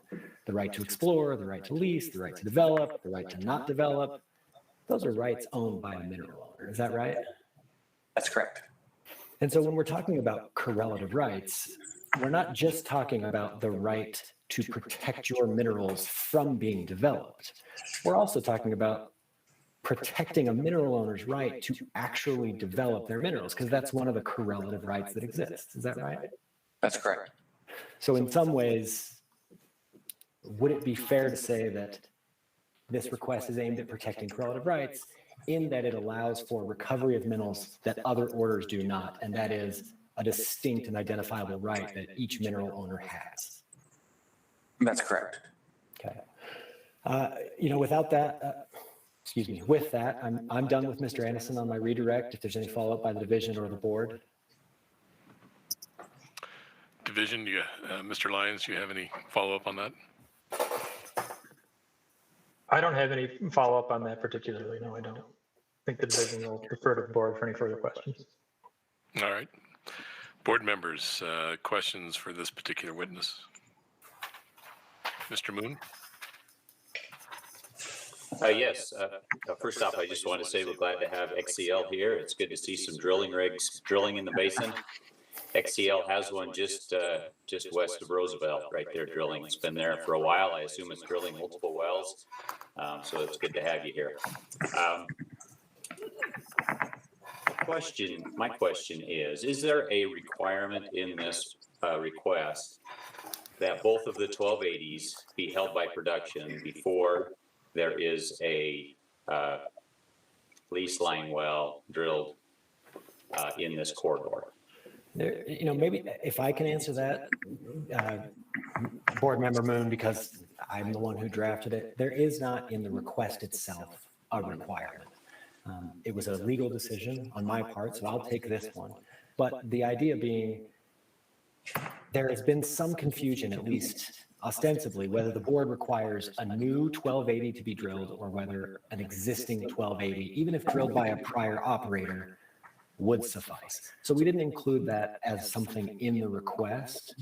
Speaker 17: The right to explore, the right to lease, the right to develop, the right to not develop. Those are rights owned by a mineral owner. Is that right?
Speaker 20: That's correct.
Speaker 17: And so when we're talking about correlative rights, we're not just talking about the right to protect your minerals from being developed. We're also talking about protecting a mineral owner's right to actually develop their minerals, because that's one of the correlative rights that exists. Is that right?
Speaker 20: That's correct.
Speaker 17: So in some ways, would it be fair to say that this request is aimed at protecting correlative rights in that it allows for recovery of minerals that other orders do not, and that is a distinct and identifiable right that each mineral owner has?
Speaker 20: That's correct.
Speaker 17: Okay. Without that, with that, I'm done with Mr. Anderson on my redirect. If there's any follow-up by the division or the board.
Speaker 1: Division, Mr. Lyons, do you have any follow-up on that?
Speaker 18: I don't have any follow-up on that particularly. No, I don't. I think the division will defer to the board for any further questions.
Speaker 1: All right. Board members, questions for this particular witness? Mr. Moon?
Speaker 7: Yes. First off, I just want to say we're glad to have XCL here. It's good to see some drilling rigs drilling in the basin. XCL has one just west of Roosevelt, right there drilling. It's been there for a while. I assume it's drilling multiple wells. So it's good to have you here. My question is there a requirement in this request that both of the 1280s be held by production before there is a lease line well drilled in this corridor.
Speaker 17: There, maybe if I can answer that, Board Member Moon, because I'm the one who drafted it, there is not in the request itself a requirement. It was a legal decision on my part, so I'll take this one. But the idea being, there has been some confusion, at least ostensibly, whether the board requires a new 1280 to be drilled or whether an existing 1280, even if drilled by a prior operator, would suffice. So we didn't include that as something in the request,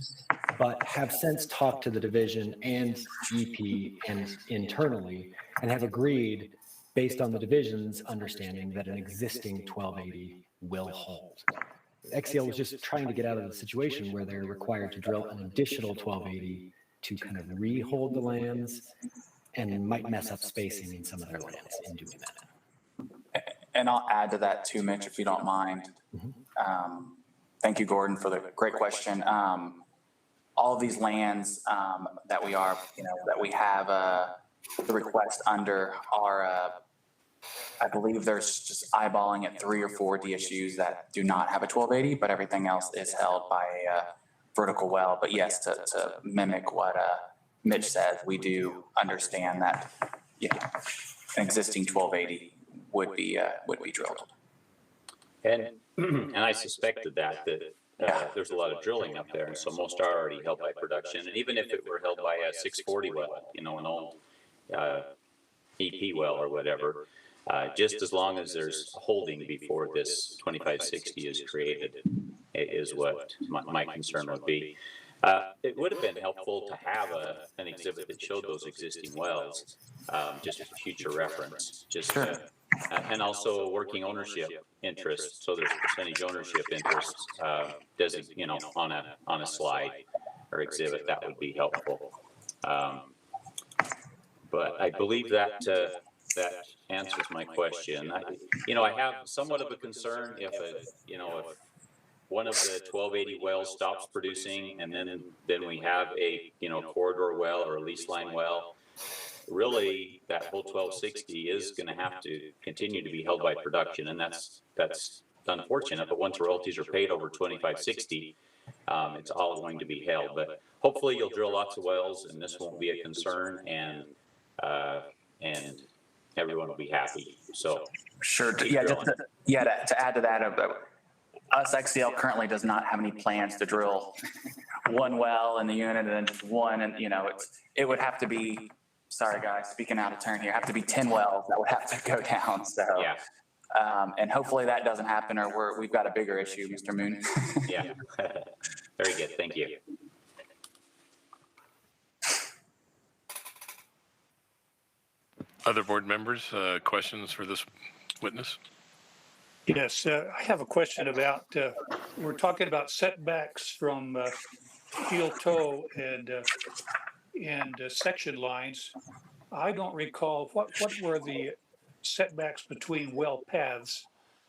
Speaker 17: but have since talked to the division and EP and internally and have agreed, based on the division's understanding, that an existing 1280 will hold. XCL was just trying to get out of the situation where they're required to drill an additional 1280 to kind of rehold the lands and might mess up spacing in some of their lands in doing that.
Speaker 20: And I'll add to that too, Mitch, if you don't mind. Thank you, Gordon, for the great question. All of these lands that we are, that we have the request under are, I believe there's just eyeballing at 3 or 4 DSUs that do not have a 1280, but everything else is held by a vertical well. But yes, to mimic what Mitch said, we do understand that, an existing 1280 would be drilled.
Speaker 7: And I suspected that there's a lot of drilling up there, and so most are already held by production. And even if it were held by a 640 well, an old EP well or whatever, just as long as there's holding before this 2560 is created, is what my concern would be. It would have been helpful to have an exhibit that showed those existing wells, just for future reference. And also working ownership interest, so there's percentage ownership interest, on a slide or exhibit. That would be helpful. But I believe that that answers my question. I have somewhat of a concern if one of the 1280 wells stops producing, and then we have a corridor well or a lease line well. Really, that whole 1260 is going to have to continue to be held by production, and that's unfortunate. But once royalties are paid over 2560, it's all going to be held. But hopefully, you'll drill lots of wells, and this won't be a concern, and everyone will be happy. So
Speaker 20: sure. To add to that, us XCL currently does not have any plans to drill one well in the unit and then just one, and it would have to be. Sorry, guys, speaking out of turn here, have to be 10 wells that would have to go down. So, and hopefully that doesn't happen, or we've got a bigger issue, Mr. Moon.
Speaker 7: Yeah, very good. Thank you.
Speaker 1: Other board members, questions for this witness?
Speaker 9: Yes, I have a question about, we're talking about setbacks from steel toe and section lines. I don't recall, what were the setbacks between well paths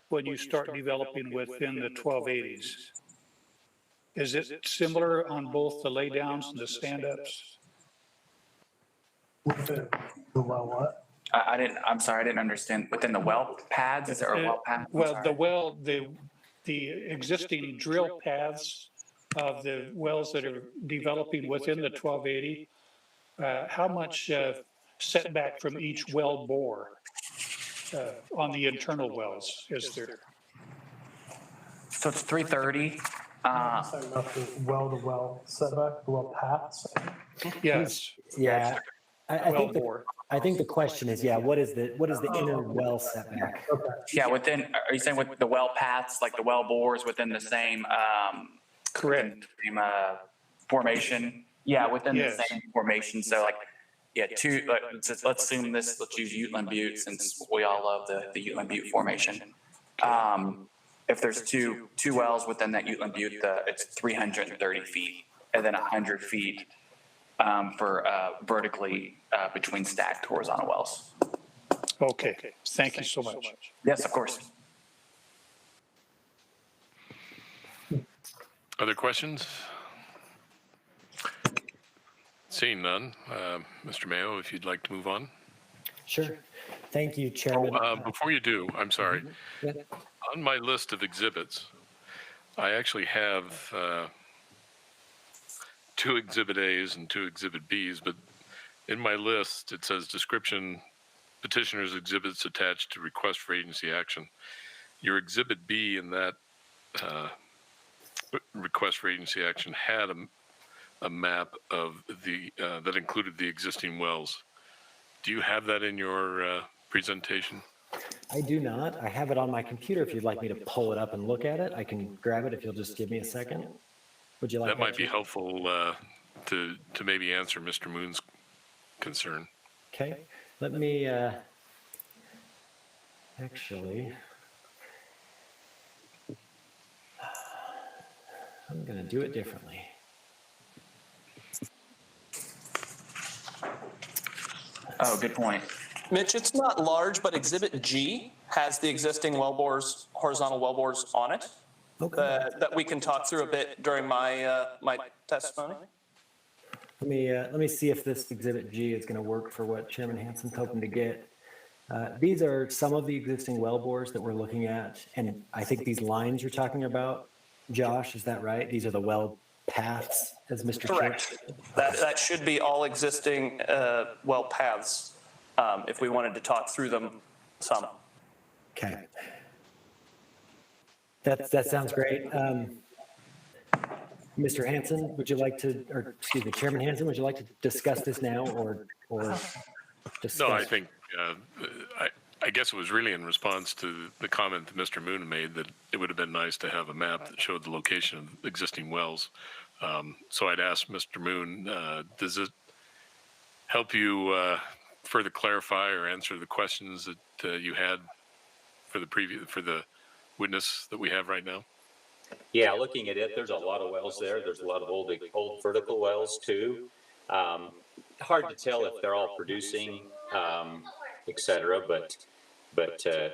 Speaker 9: when you start developing within the 1280s? Is it similar on both the laydowns and the stand-ups?
Speaker 13: The well what?
Speaker 20: I'm sorry, I didn't understand. Within the well pads, is there a well pad?
Speaker 9: Well, the existing drill paths of the wells that are developing within the 1280, how much setback from each well bore on the internal wells is there?
Speaker 20: So it's 330.
Speaker 13: Talking about the well-to-well setback, the well paths.
Speaker 9: Yes.
Speaker 17: Yeah. I think the question is, what is the inner well setback?
Speaker 13: Okay.
Speaker 20: Yeah, are you saying with the well paths, like the well bores within the same,
Speaker 9: correct,
Speaker 20: same, formation? Yeah, within the same formation. So let's assume let's use Utland Butte, since we all love the Utland Butte formation. If there's two wells within that Utland Butte, it's 330 feet, and then 100 feet for vertically between stacked horizontal wells.
Speaker 9: Okay, thank you so much.
Speaker 20: Yes, of course.
Speaker 1: Other questions? Seeing none, Mr. Mayo, if you'd like to move on.
Speaker 17: Sure. Thank you, Chairman.
Speaker 1: Before you do, I'm sorry.
Speaker 17: Yeah.
Speaker 1: On my list of exhibits, I actually have 2 Exhibit A's and 2 Exhibit B's, but in my list, it says description, petitioner's exhibits attached to request for agency action. Your Exhibit B in that request for agency action had a map of the that included the existing wells. Do you have that in your presentation?
Speaker 17: I do not. I have it on my computer. If you'd like me to pull it up and look at it, I can grab it if you'll just give me a second. Would you like
Speaker 1: That might be
Speaker 17: Jim?
Speaker 1: helpful to maybe answer Mr. Moon's concern.
Speaker 17: Okay. Let me actually, I'm going to do it differently.
Speaker 20: Oh, good point.
Speaker 19: Mitch, it's not large, but Exhibit G has the existing wellbores, horizontal wellbores on it.
Speaker 17: Okay.
Speaker 19: That we can talk through a bit during my my testimony.
Speaker 17: Let me see if this Exhibit G is going to work for what Chairman Hanson's hoping to get. These are some of the existing well bores that we're looking at, and I think these lines you're talking about, Josh, is that right? These are the well paths, as Mr.
Speaker 19: Correct. That should be all existing well paths, if we wanted to talk through them some.
Speaker 17: Okay. That sounds great. Mr. Hanson, would you like to, or excuse me, Chairman Hanson, would you like to discuss this now or discuss?
Speaker 1: No, I think, I guess it was really in response to the comment that Mr. Moon made that it would have been nice to have a map that showed the location of existing wells. So I'd ask Mr. Moon, does it help you further clarify or answer the questions that you had for the witness that we have right now?
Speaker 7: Yeah, looking at it, there's a lot of wells there. There's a lot of old vertical wells too. Hard to tell if they're all producing, et cetera, but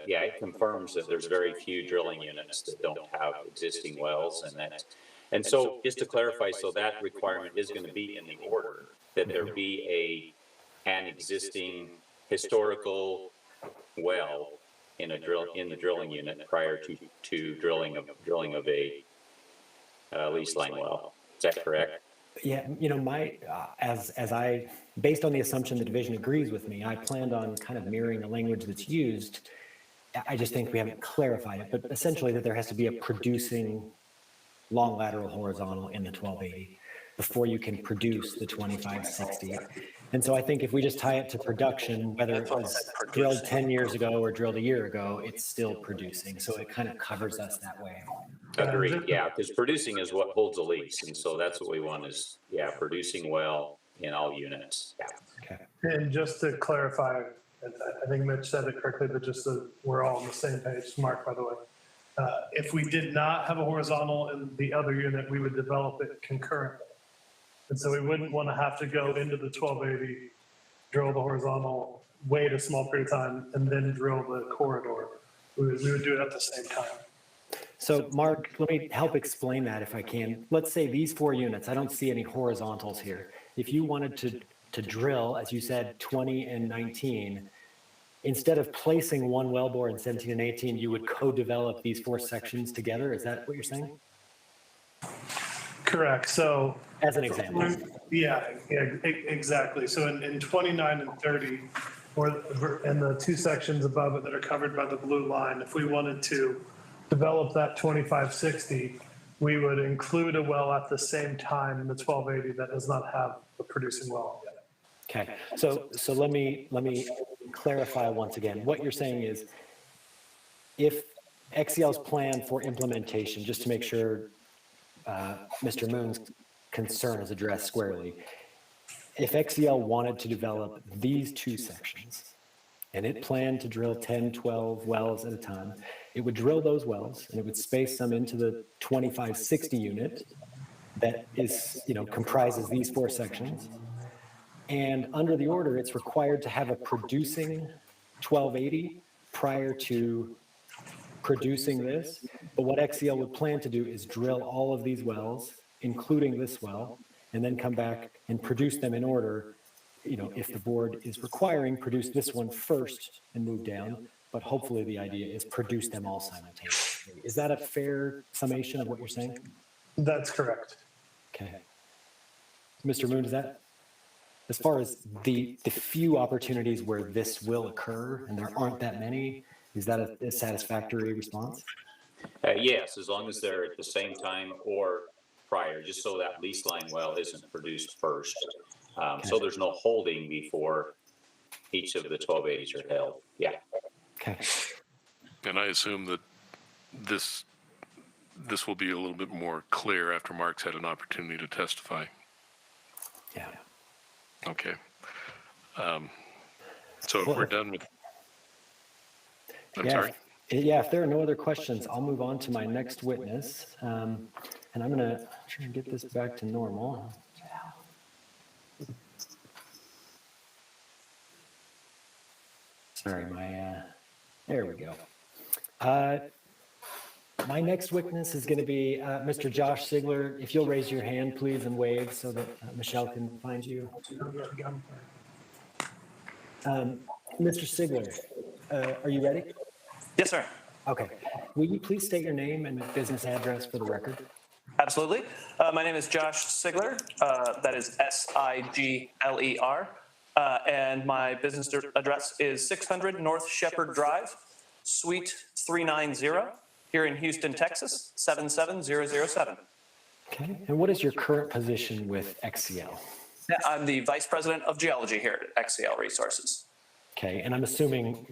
Speaker 7: yeah, it confirms that there's very few drilling units that don't have existing wells, and so just to clarify, so that requirement is going to be in the order that there be an existing historical well in the drilling unit prior to drilling of a lease line well. Is that correct?
Speaker 17: Yeah, you know, based on the assumption the division agrees with me, I planned on kind of mirroring the language that's used. I just think we haven't clarified it, but essentially that there has to be a producing long lateral horizontal in the 1280 before you can produce the 2560. And so I think if we just tie it to production, whether it was drilled 10 years ago or drilled a year ago, it's still producing. So it kind of covers us that way.
Speaker 7: Agreed, yeah, because producing is what holds a lease. And so that's what we want is, yeah, producing well in all units. Yeah.
Speaker 17: Okay.
Speaker 13: And just to clarify, I think Mitch said it correctly, but just so we're all on the same page, Mark, by the way. If we did not have a horizontal in the other unit, we would develop it concurrently. And so we wouldn't want to have to go into the 1280, drill the horizontal, wait a small period of time, and then drill the corridor. We would do it at the same time.
Speaker 17: So Mark, let me help explain that if I can. Let's say these 4 units, I don't see any horizontals here. If you wanted to drill, as you said, 20 and 19, instead of placing one wellbore in 17 and 18, you would co-develop these 4 sections together. Is that what you're saying?
Speaker 13: Correct. So
Speaker 17: as an example.
Speaker 13: Yeah, exactly. So in 29 and 30, and the 2 sections above it that are covered by the blue line, if we wanted to develop that 2560, we would include a well at the same time in the 1280 that does not have a producing well yet.
Speaker 17: Okay, so let me clarify once again. What you're saying is, if XCL's plan for implementation, just to make sure Mr. Moon's concern is addressed squarely, if XCL wanted to develop these 2 sections, and it planned to drill 10, 12 wells at a time, it would drill those wells and it would space them into the 2560 unit that is, comprises these 4 sections. And under the order, it's required to have a producing 1280 prior to producing this. But what XCL would plan to do is drill all of these wells, including this well, and then come back and produce them in order if the board is requiring, produce this one first and move down, but hopefully the idea is produce them all simultaneously. Is that a fair summation of what you're saying?
Speaker 13: That's correct.
Speaker 17: Okay. Mr. Moon, is that, as far as the few opportunities where this will occur, and there aren't that many, is that a satisfactory response?
Speaker 7: Yes, as long as they're at the same time or prior, just so that lease line well isn't produced first. So there's no holding before each of the 1280s are held. Yeah.
Speaker 17: Okay.
Speaker 1: And I assume that this will be a little bit more clear after Mark's had an opportunity to testify.
Speaker 17: Yeah.
Speaker 1: Okay. So if we're done with, I'm sorry.
Speaker 17: Yeah, if there are no other questions, I'll move on to my next witness. And I'm going to try and get this back to normal. Sorry, there we go. My next witness is going to be Mr. Josh Sigler. If you'll raise your hand, please, and wave so that Michelle can find you. Mr. Sigler, are you ready?
Speaker 19: Yes, sir.
Speaker 17: Okay. Will you please state your name and business address for the record?
Speaker 19: Absolutely. My name is Josh Sigler. That is Sigler. And my business address is 600 North Shepherd Drive, Suite 390, here in Houston, Texas, 77007.
Speaker 17: Okay. And what is your current position with XCL?
Speaker 19: I'm the Vice President of Geology here at XCL Resources.
Speaker 17: Okay. And I'm assuming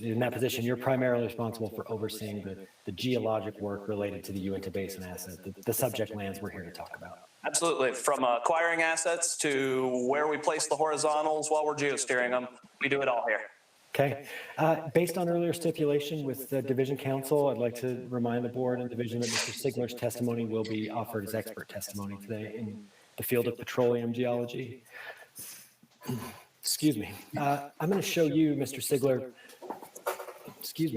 Speaker 17: in that position, you're primarily responsible for overseeing the geologic work related to the Uinta Basin asset, the subject lands we're here to talk about.
Speaker 19: Absolutely. From acquiring assets to where we place the horizontals while we're geosteering them, we do it all here.
Speaker 17: Okay. Based on earlier stipulation with the Division Council, I'd like to remind the board and division that Mr. Sigler's testimony will be offered as expert testimony today in the field of petroleum geology. Excuse me. I'm going to show you, Mr. Sigler,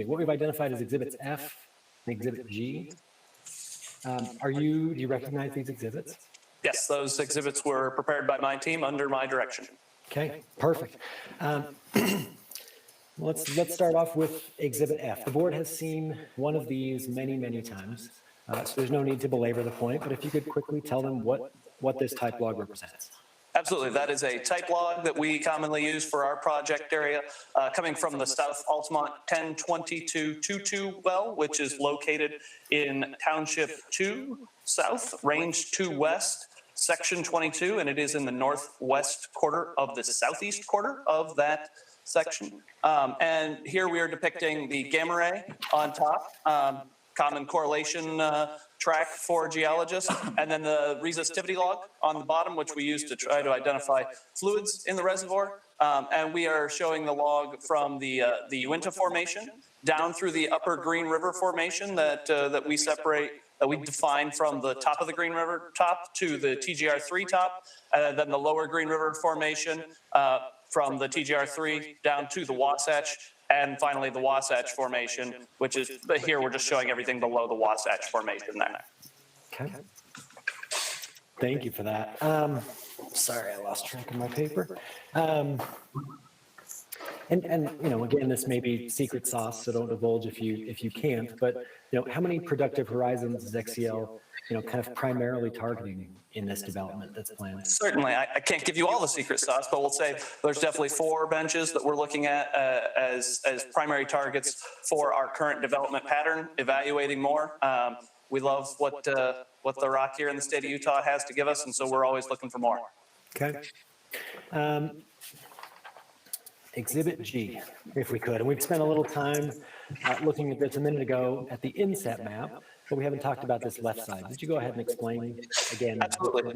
Speaker 17: what we've identified as Exhibits F and Exhibit G. Do you recognize these exhibits?
Speaker 19: Yes, those exhibits were prepared by my team under my direction.
Speaker 17: Okay, perfect. Let's start off with Exhibit F. The board has seen one of these many, many times, so there's no need to belabor the point, but if you could quickly tell them what this type log represents.
Speaker 19: Absolutely. That is a type log that we commonly use for our project area, coming from the South Altamont 102222 well, which is located in Township 2 South, Range 2 West, Section 22, and it is in the northwest quarter of the southeast quarter of that section. And here we are depicting the gamma ray on top, common correlation track for geologists, and then the resistivity log on the bottom, which we use to try to identify fluids in the reservoir. And we are showing the log from the Uinta Formation down through the upper Green River Formation that we separate, that we define from the top of the Green River top to the TGR3 top, and then the lower Green River Formation from the TGR3 down to the Wasatch, and finally the Wasatch Formation, which is here we're just showing everything below the Wasatch Formation there.
Speaker 17: Okay. Thank you for that. Sorry, I lost track of my paper. And again, this may be secret sauce, so don't divulge if you can't. But how many productive horizons is XCL kind of primarily targeting in this development that's planned?
Speaker 19: Certainly, I can't give you all the secret sauce, but we'll say there's definitely 4 benches that we're looking at as primary targets for our current development pattern, evaluating more. We love what the rock here in the state of Utah has to give us, and so we're always looking for more.
Speaker 17: Okay. Exhibit G, if we could. And we've spent a little time looking at this a minute ago at the inset map, but we haven't talked about this left side. Would you go ahead and explain again?
Speaker 19: Absolutely.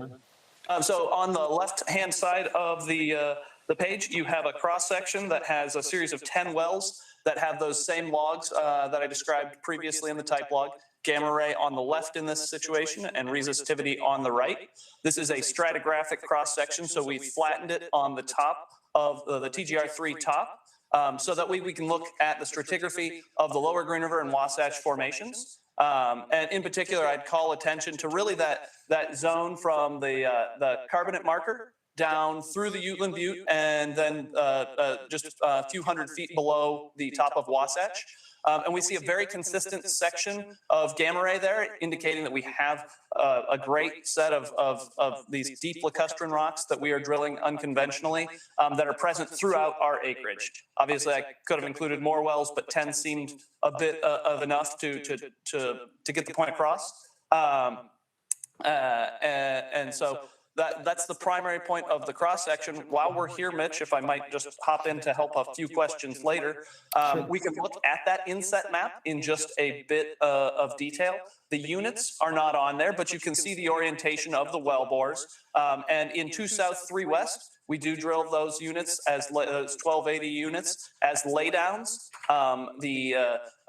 Speaker 19: So on the left-hand side of the page, you have a cross-section that has a series of 10 wells that have those same logs that I described previously in the type log. Gamma ray on the left in this situation and resistivity on the right. This is a stratigraphic cross-section, so we flattened it on the top of the TGR3 top, so that way we can look at the stratigraphy of the lower Green River and Wasatch formations. And in particular, I'd call attention to really that zone from the carbonate marker down through the Utland Butte and then just a few hundred feet below the top of Wasatch. And we see a very consistent section of gamma ray there, indicating that we have a great set of these deep lacustrine rocks that we are drilling unconventionally that are present throughout our acreage. Obviously, I could have included more wells, but 10 seemed a bit of enough to get the point across. And so that's the primary point of the cross section. While we're here, Mitch, if I might just hop in to help a few questions later, we can look at that inset map in just a bit of detail. The units are not on there, but you can see the orientation of the well bores. And in 2 South, 3 West, we do drill those units as 1280 units as laydowns.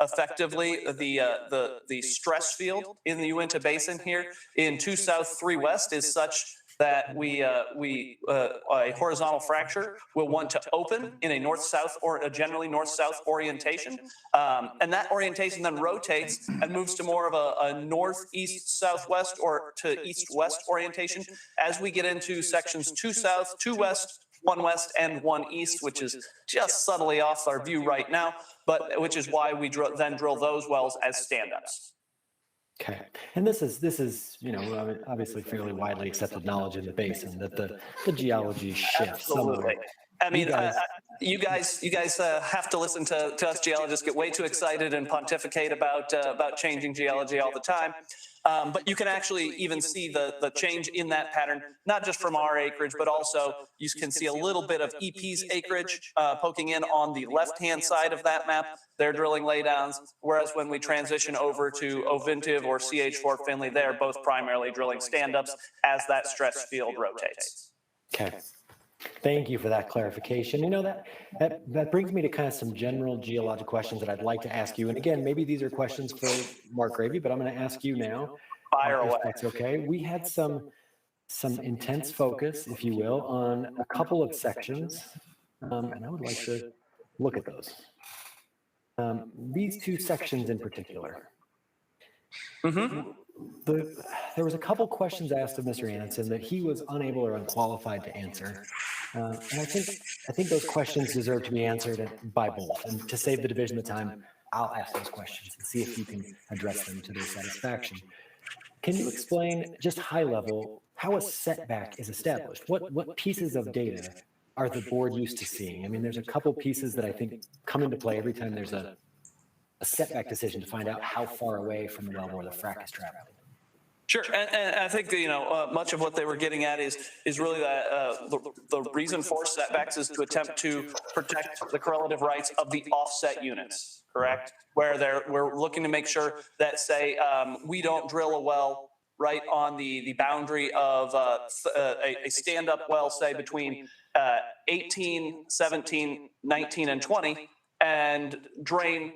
Speaker 19: Effectively, the stress field in the Uinta Basin here in 2 South, 3 West is such that a horizontal fracture will want to open in a north-south or a generally north-south orientation. And that orientation then rotates and moves to more of a northeast-southwest or to east-west orientation as we get into sections 2 South, 2 West, 1 West, and 1 East, which is just subtly off our view right now, but which is why we then drill those wells as stand-ups.
Speaker 17: Okay, and this is obviously fairly widely accepted knowledge in the basin that the geology shifts.
Speaker 19: Absolutely. I mean, you guys have to listen to us geologists get way too excited and pontificate about changing geology all the time. But you can actually even see the change in that pattern, not just from our acreage, but also you can see a little bit of EP's acreage poking in on the left-hand side of that map. They're drilling laydowns, whereas when we transition over to Ovintiv or CH4 Finley, they're both primarily drilling stand-ups as that stress field rotates.
Speaker 17: Okay. Thank you for that clarification. That brings me to kind of some general geologic questions that I'd like to ask you. And again, maybe these are questions for Mark Gravy, but I'm going to ask you now.
Speaker 19: Fire away.
Speaker 17: If that's okay. We had some intense focus, if you will, on a couple of sections, and I would like to look at those. These 2 sections in particular.
Speaker 19: Mm-hmm.
Speaker 17: There was a couple questions asked of Mr. Anson that he was unable or unqualified to answer. And I think those questions deserve to be answered by both. And to save the division of time, I'll ask those questions and see if you can address them to their satisfaction. Can you explain, just high level, how a setback is established? What pieces of data are the board used to seeing? I mean, there's a couple pieces that I think come into play every time there's a setback decision to find out how far away from the wellbore the frac is traveling.
Speaker 19: Sure, and I think much of what they were getting at is really that the reason for setbacks is to attempt to protect the correlative rights of the offset units, correct? Where we're looking to make sure that, say, we don't drill a well right on the boundary of a stand-up well, say between 18, 17, 19, and 20, and drain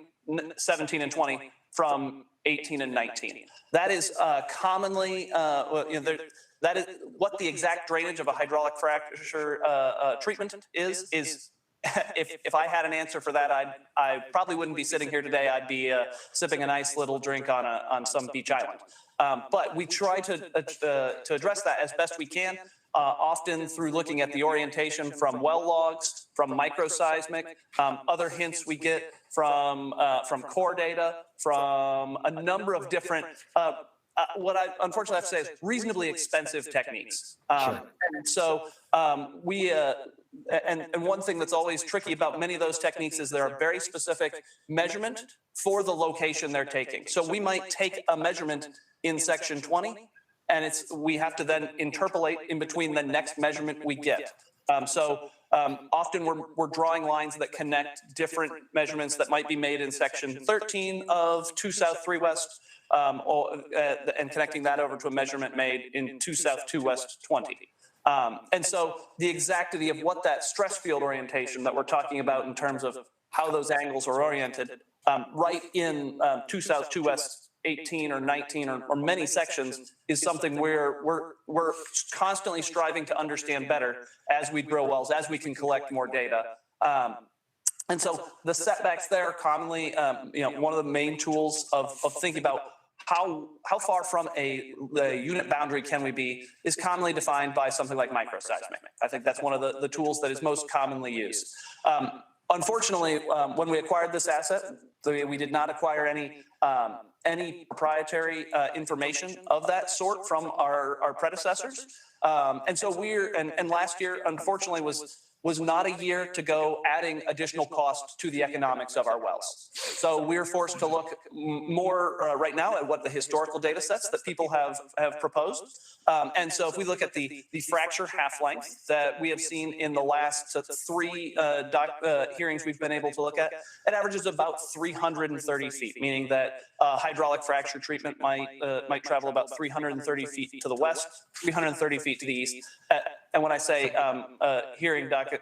Speaker 19: 17 and 20 from 18 and 19. That is commonly, that is what the exact drainage of a hydraulic fracture treatment is if I had an answer for that, I probably wouldn't be sitting here today. I'd be sipping a nice little drink on some beach island. But we try to address that as best we can, often through looking at the orientation from well logs, from microseismic, other hints we get from core data, from a number of different, what I unfortunately have to say is reasonably expensive techniques. And so and one thing that's always tricky about many of those techniques is there are very specific measurement for the location they're taking. So we might take a measurement in section 20, and we have to then interpolate in between the next measurement we get. Often we're drawing lines that connect different measurements that might be made in section 13 of 2 South, 3 West, and connecting that over to a measurement made in 2 South, 2 West, 20. And so the exactity of what that stress field orientation that we're talking about in terms of how those angles are oriented, right in 2 South, 2 West, 18 or 19 or many sections is something we're constantly striving to understand better as we drill wells, as we can collect more data. And so the setbacks there are commonly, one of the main tools of thinking about how far from the unit boundary can we be is commonly defined by something like microseismic. I think that's one of the tools that is most commonly used. Unfortunately, when we acquired this asset, we did not acquire any proprietary information of that sort from our predecessors. And so and last year, unfortunately, was not a year to go adding additional cost to the economics of our wells. So we're forced to look more right now at what the historical data sets that people have proposed. And so if we look at the fracture half-length that we have seen in the last three hearings we've been able to look at, it averages about 330 feet, meaning that hydraulic fracture treatment might travel about 330 feet to the west, 330 feet to the east. And when I say hearing docket,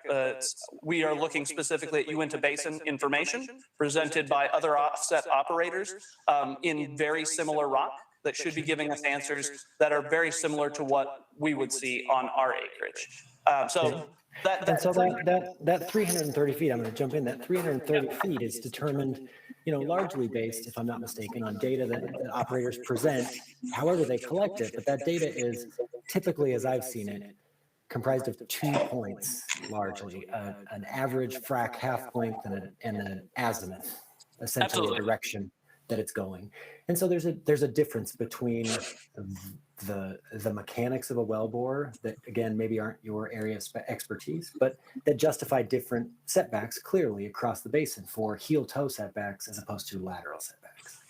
Speaker 19: we are looking specifically at Uinta Basin information presented by other offset operators in very similar rock that should be giving us answers that are very similar to what we would see on our acreage. So
Speaker 17: that 330 feet, I'm going to jump in, that 330 feet is determined, largely based, if I'm not mistaken, on data that operators present, however they collect it. But that data is typically, as I've seen it, comprised of 2 points, largely, an average frac half length and an azimuth, essentially a direction that it's going. And so there's a difference between the mechanics of a wellbore that, again, maybe aren't your area of expertise, but that justify different setbacks clearly across the basin for heel-toe setbacks as opposed to lateral setbacks.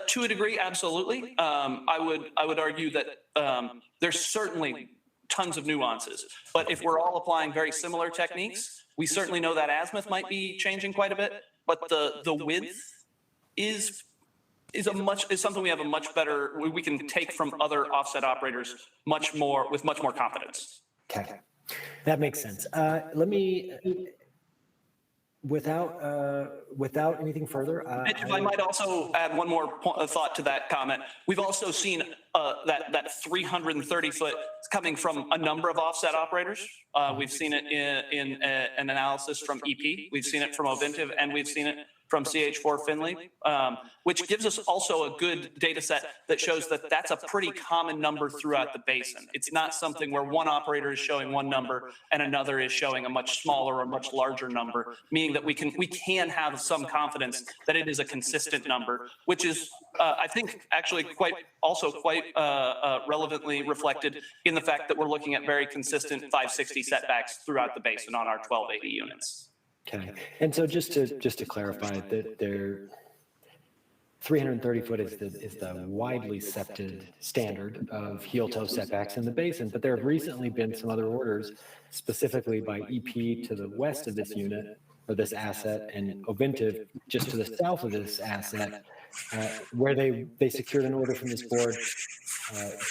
Speaker 19: To a degree, absolutely. I would argue that there's certainly tons of nuances, but if we're all applying very similar techniques, we certainly know that azimuth might be changing quite a bit, but the width is something we have a much better, we can take from other offset operators with much more confidence.
Speaker 17: Okay, that makes sense. Let me, without anything further.
Speaker 19: If I might also add one more thought to that comment, we've also seen that 330 foot coming from a number of offset operators. We've seen it in an analysis from EP, we've seen it from Oventive, and we've seen it from CH4 Finley, which gives us also a good data set that shows that that's a pretty common number throughout the basin. It's not something where one operator is showing one number and another is showing a much smaller or much larger number, meaning that we can have some confidence that it is a consistent number, which is, I think, actually quite relevantly reflected in the fact that we're looking at very consistent 560 setbacks throughout the basin on our 1280 units.
Speaker 17: Okay, and so just to clarify, that there 330 foot is the widely accepted standard of heel-toe setbacks in the basin, but there have recently been some other orders, specifically by EP to the west of this unit or this asset, and Oventive just to the south of this asset, where they secured an order from this board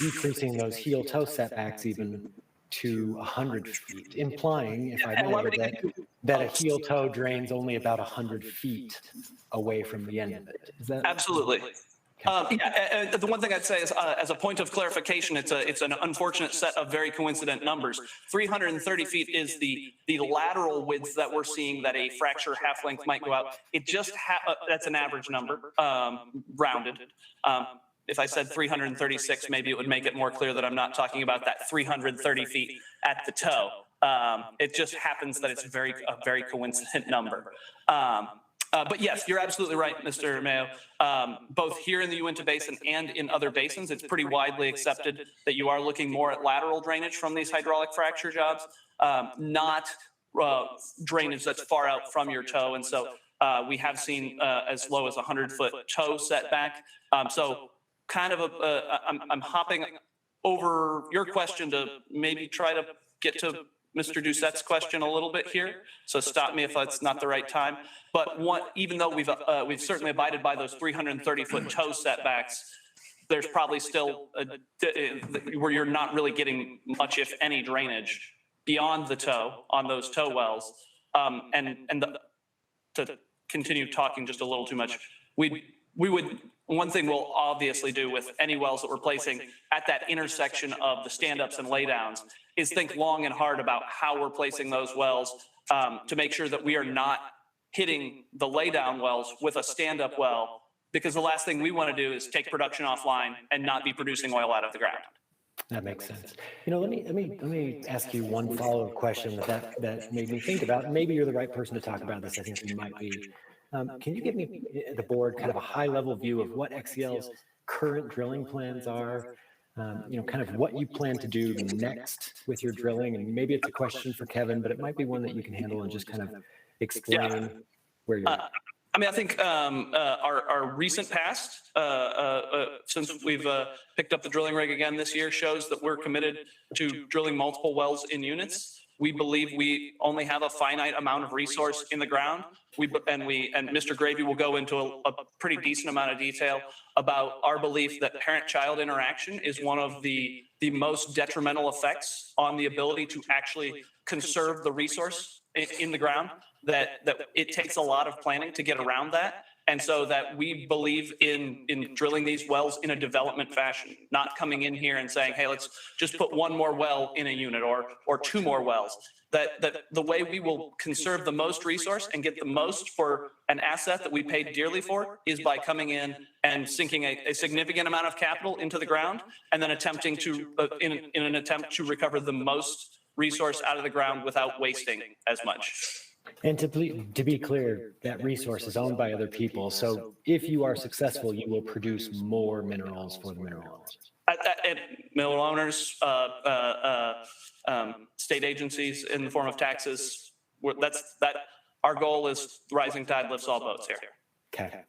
Speaker 17: decreasing those heel-toe setbacks even to 100 feet, implying, if I may, that a heel-toe drains only about 100 feet away from the end of it. Is that
Speaker 19: absolutely? Yeah, the one thing I'd say is, as a point of clarification, it's an unfortunate set of very coincident numbers. 330 feet is the lateral width that we're seeing that a fracture half length might go out. It just that's an average number, rounded. If I said 336, maybe it would make it more clear that I'm not talking about that 330 feet at the toe. It just happens that it's a very coincident number. But yes, you're absolutely right, Mr. Mayo. Both here in the Uinta Basin and in other basins, it's pretty widely accepted that you are looking more at lateral drainage from these hydraulic fracture jobs, not drainage that's far out from your toe. And so we have seen as low as 100-foot toe setback. So kind of I'm hopping over your question to maybe try to get to Mr. Doucette's question a little bit here. So stop me if that's not the right time. But even though we've certainly abided by those 330-foot toe setbacks, there's probably still where you're not really getting much, if any, drainage beyond the toe on those toe wells. To continue talking just a little too much, we would. One thing we'll obviously do with any wells that we're placing at that intersection of the stand-ups and laydowns is think long and hard about how we're placing those wells to make sure that we are not hitting the laydown wells with a stand-up well because the last thing we want to do is take production offline and not be producing oil out of the ground.
Speaker 17: That makes sense. You know, let me ask you one follow-up question that made me think about. Maybe you're the right person to talk about this. I think you might be. Can you give me, the board, kind of a high-level view of what XCL's current drilling plans are? You know, kind of what you plan to do next with your drilling, and maybe it's a question for Kevin, but it might be one that you can handle and just kind of explain where you're at.
Speaker 19: I mean, I think our recent past, since we've picked up the drilling rig again this year, shows that we're committed to drilling multiple wells in units. We believe we only have a finite amount of resource in the ground. And Mr. Gravy will go into a pretty decent amount of detail about our belief that parent-child interaction is one of the most detrimental effects on the ability to actually conserve the resource in the ground, that it takes a lot of planning to get around that. And so that we believe in drilling these wells in a development fashion, not coming in here and saying, hey, let's just put one more well in a unit or two more wells. That the way we will conserve the most resource and get the most for an asset that we paid dearly for is by coming in and sinking a significant amount of capital into the ground and then attempting to, in an attempt to recover the most resource out of the ground without wasting as much.
Speaker 17: And to be clear, that resource is owned by other people. So if you are successful, you will produce more minerals for the mineral owners.
Speaker 19: And mineral owners, state agencies in the form of taxes. Our goal is rising tide lifts all boats here.
Speaker 17: Okay.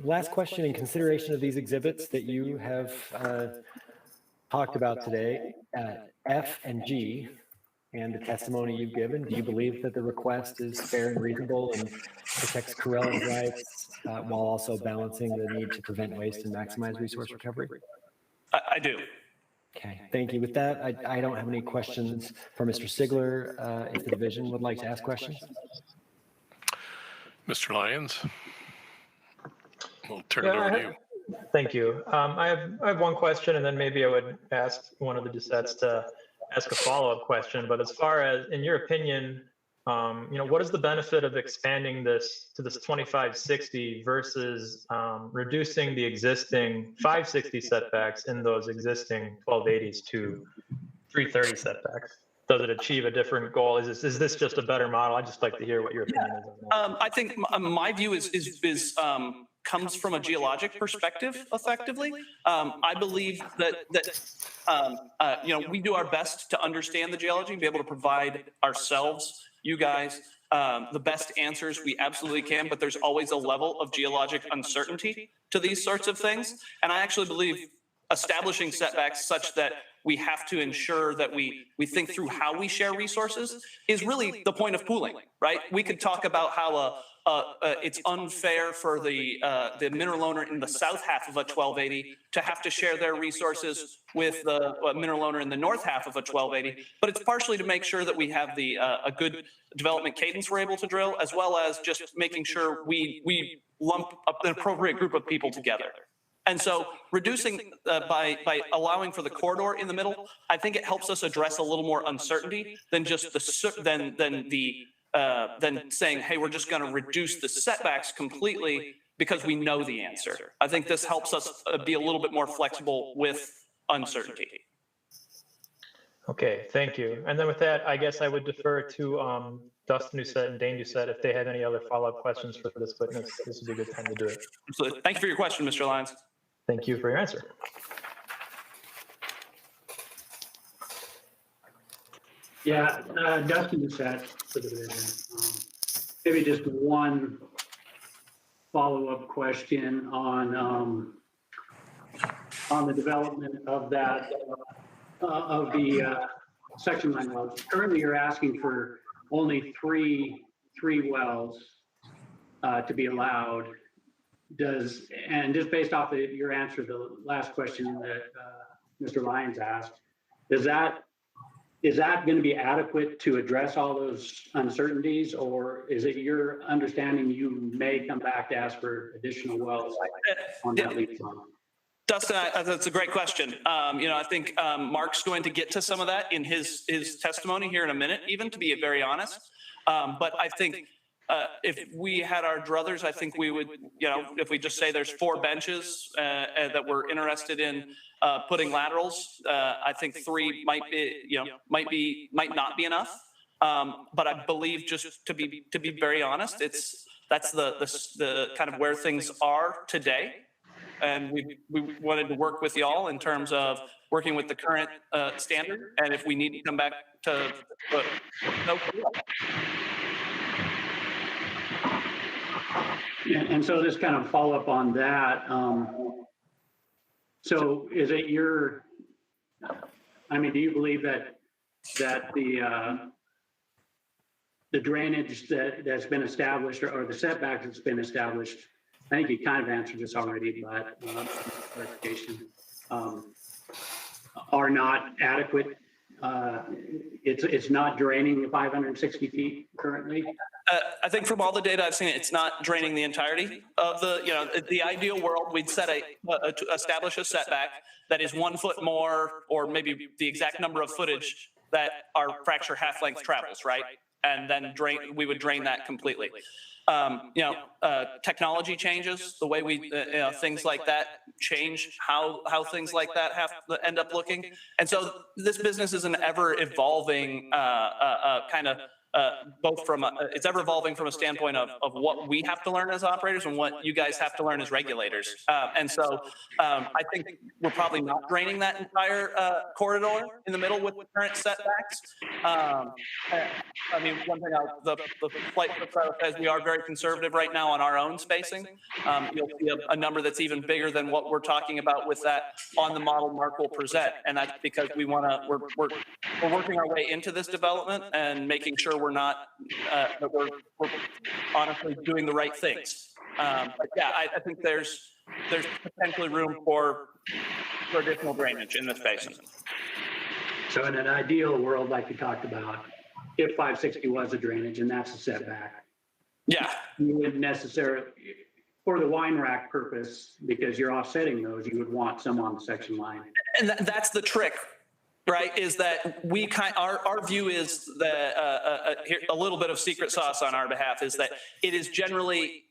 Speaker 17: Last question, in consideration of these exhibits that you have talked about today, F and G, and the testimony you've given, do you believe that the request is fair and reasonable and protects Corelli's rights while also balancing the need to prevent waste and maximize resource recovery?
Speaker 19: I do.
Speaker 17: Okay, thank you. With that, I don't have any questions for Mr. Sigler. If the division would like to ask questions.
Speaker 1: Mr. Lyons, we'll turn it over to you.
Speaker 18: Thank you. I have one question, and then maybe I would ask one of the Doucets to ask a follow-up question. But as far as, in your opinion, you know, what is the benefit of expanding this to this 2560 versus reducing the existing 560 setbacks in those existing 1280s to 330 setbacks? Does it achieve a different goal? Is this just a better model? I'd just like to hear what your opinion is on that.
Speaker 19: I think my view is comes from a geologic perspective, effectively. I believe that you know, we do our best to understand the geology and be able to provide ourselves, you guys, the best answers we absolutely can, but there's always a level of geologic uncertainty to these sorts of things. And I actually believe establishing setbacks such that we have to ensure that we think through how we share resources is really the point of pooling, right? We could talk about how it's unfair for the mineral owner in the south half of a 1280 to have to share their resources with the mineral owner in the north half of a 1280, but it's partially to make sure that we have a good development cadence we're able to drill, as well as just making sure we lump up an appropriate group of people together. And so reducing by allowing for the corridor in the middle, I think it helps us address a little more uncertainty than just than saying, hey, we're just going to reduce the setbacks completely because we know the answer. I think this helps us be a little bit more flexible with uncertainty.
Speaker 18: Okay, thank you. And then with that, I guess I would defer to Dustin Doucet and Dane Doucet if they had any other follow-up questions for this witness. This would be a good time to do it.
Speaker 19: So thank you for your question, Mr. Lyons.
Speaker 18: Thank you for your answer.
Speaker 21: Yeah, Dustin Doucet for the division. Maybe just one follow-up question on the development of that of the section line wells. Currently, you're asking for only three wells to be allowed. And just based off of your answer to the last question that Mr. Lyons asked, is that going to be adequate to address all those uncertainties, or is it your understanding you may come back to ask for additional wells on that lead line?
Speaker 19: Dustin, that's a great question. You know, I think Mark's going to get to some of that in his testimony here in a minute, even, to be very honest. But I think if we had our druthers, I think we would, if we just say there's 4 benches and that we're interested in putting laterals, I think 3 might be, might not be enough. But I believe, just to be very honest, that's the kind of where things are today. And we wanted to work with y'all in terms of working with the current standard. And if we need to come back to no.
Speaker 21: And so just kind of follow up on that. So is it do you believe that the drainage that's been established or the setback that's been established, I think you kind of answered this already, but clarification, are not adequate? It's not draining the 560 feet currently?
Speaker 19: I think from all the data I've seen, it's not draining the entirety of the ideal world. We'd establish a setback that is 1 foot more, or maybe the exact number of footage that our fracture half length travels, right? And then we would drain that completely. Technology changes, the way we, things like that change how things like that have to end up looking. And so this business is an ever evolving kind of, both from it's ever evolving from a standpoint of what we have to learn as operators and what you guys have to learn as regulators. And so I think we're probably not draining that entire corridor in the middle with current setbacks. One thing the flight says, we are very conservative right now on our own spacing. You'll see a number that's even bigger than what we're talking about with that on the model Mark will present. And that's because we're working our way into this development and making sure we're not, that we're honestly doing the right things. But yeah, I think there's potentially room for additional drainage in this basin.
Speaker 21: So in an ideal world, like you talked about, if 560 was a drainage and that's a setback,
Speaker 19: yeah,
Speaker 21: you wouldn't necessarily, for the wine rack purpose, because you're offsetting those, you would want some on the section line.
Speaker 19: And that's the trick, right? Is that our view is that a little bit of secret sauce on our behalf is that it is generally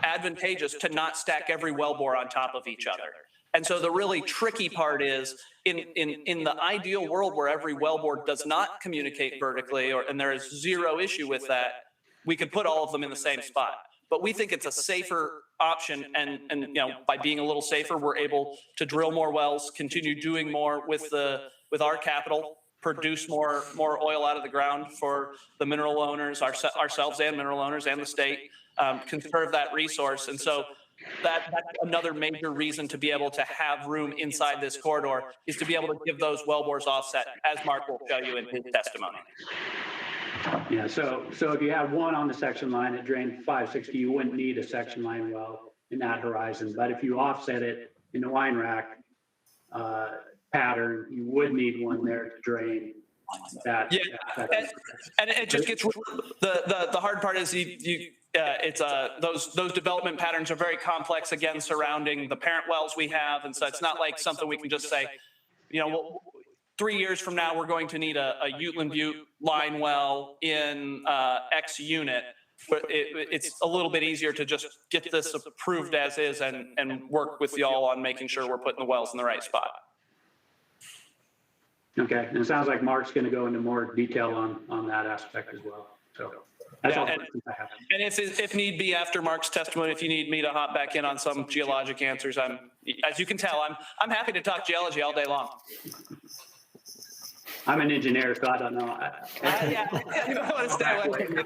Speaker 19: advantageous to not stack every wellbore on top of each other. And so the really tricky part is in the ideal world where every wellbore does not communicate vertically, and there is zero issue with that, we could put all of them in the same spot. But we think it's a safer option, and by being a little safer, we're able to drill more wells, continue doing more with our capital, produce more oil out of the ground for the mineral owners, ourselves and mineral owners and the state, conserve that resource. And so that's another major reason to be able to have room inside this corridor, is to be able to give those wellbores offset, as Mark will show you in his testimony.
Speaker 21: Yeah, so if you had one on the section line that drained 560, you wouldn't need a section line well in that horizon. But if you offset it in the wine rack pattern, you would need one there to drain that.
Speaker 19: Yeah, and it just gets the hard part is those development patterns are very complex, again, surrounding the parent wells we have, and so it's not like something we can just say, 3 years from now, we're going to need a Uteland Butte line well in X unit. But it's a little bit easier to just get this approved as is and work with y'all on making sure we're putting the wells in the right spot.
Speaker 21: Okay, and it sounds like Mark's going to go into more detail on that aspect as well. So that's all I have.
Speaker 19: And if need be, after Mark's testimony, if you need me to hop back in on some geologic answers, as you can tell, I'm happy to talk geology all day long.
Speaker 21: I'm an engineer, so I don't know.
Speaker 19: Yeah, you don't want to stay away from me.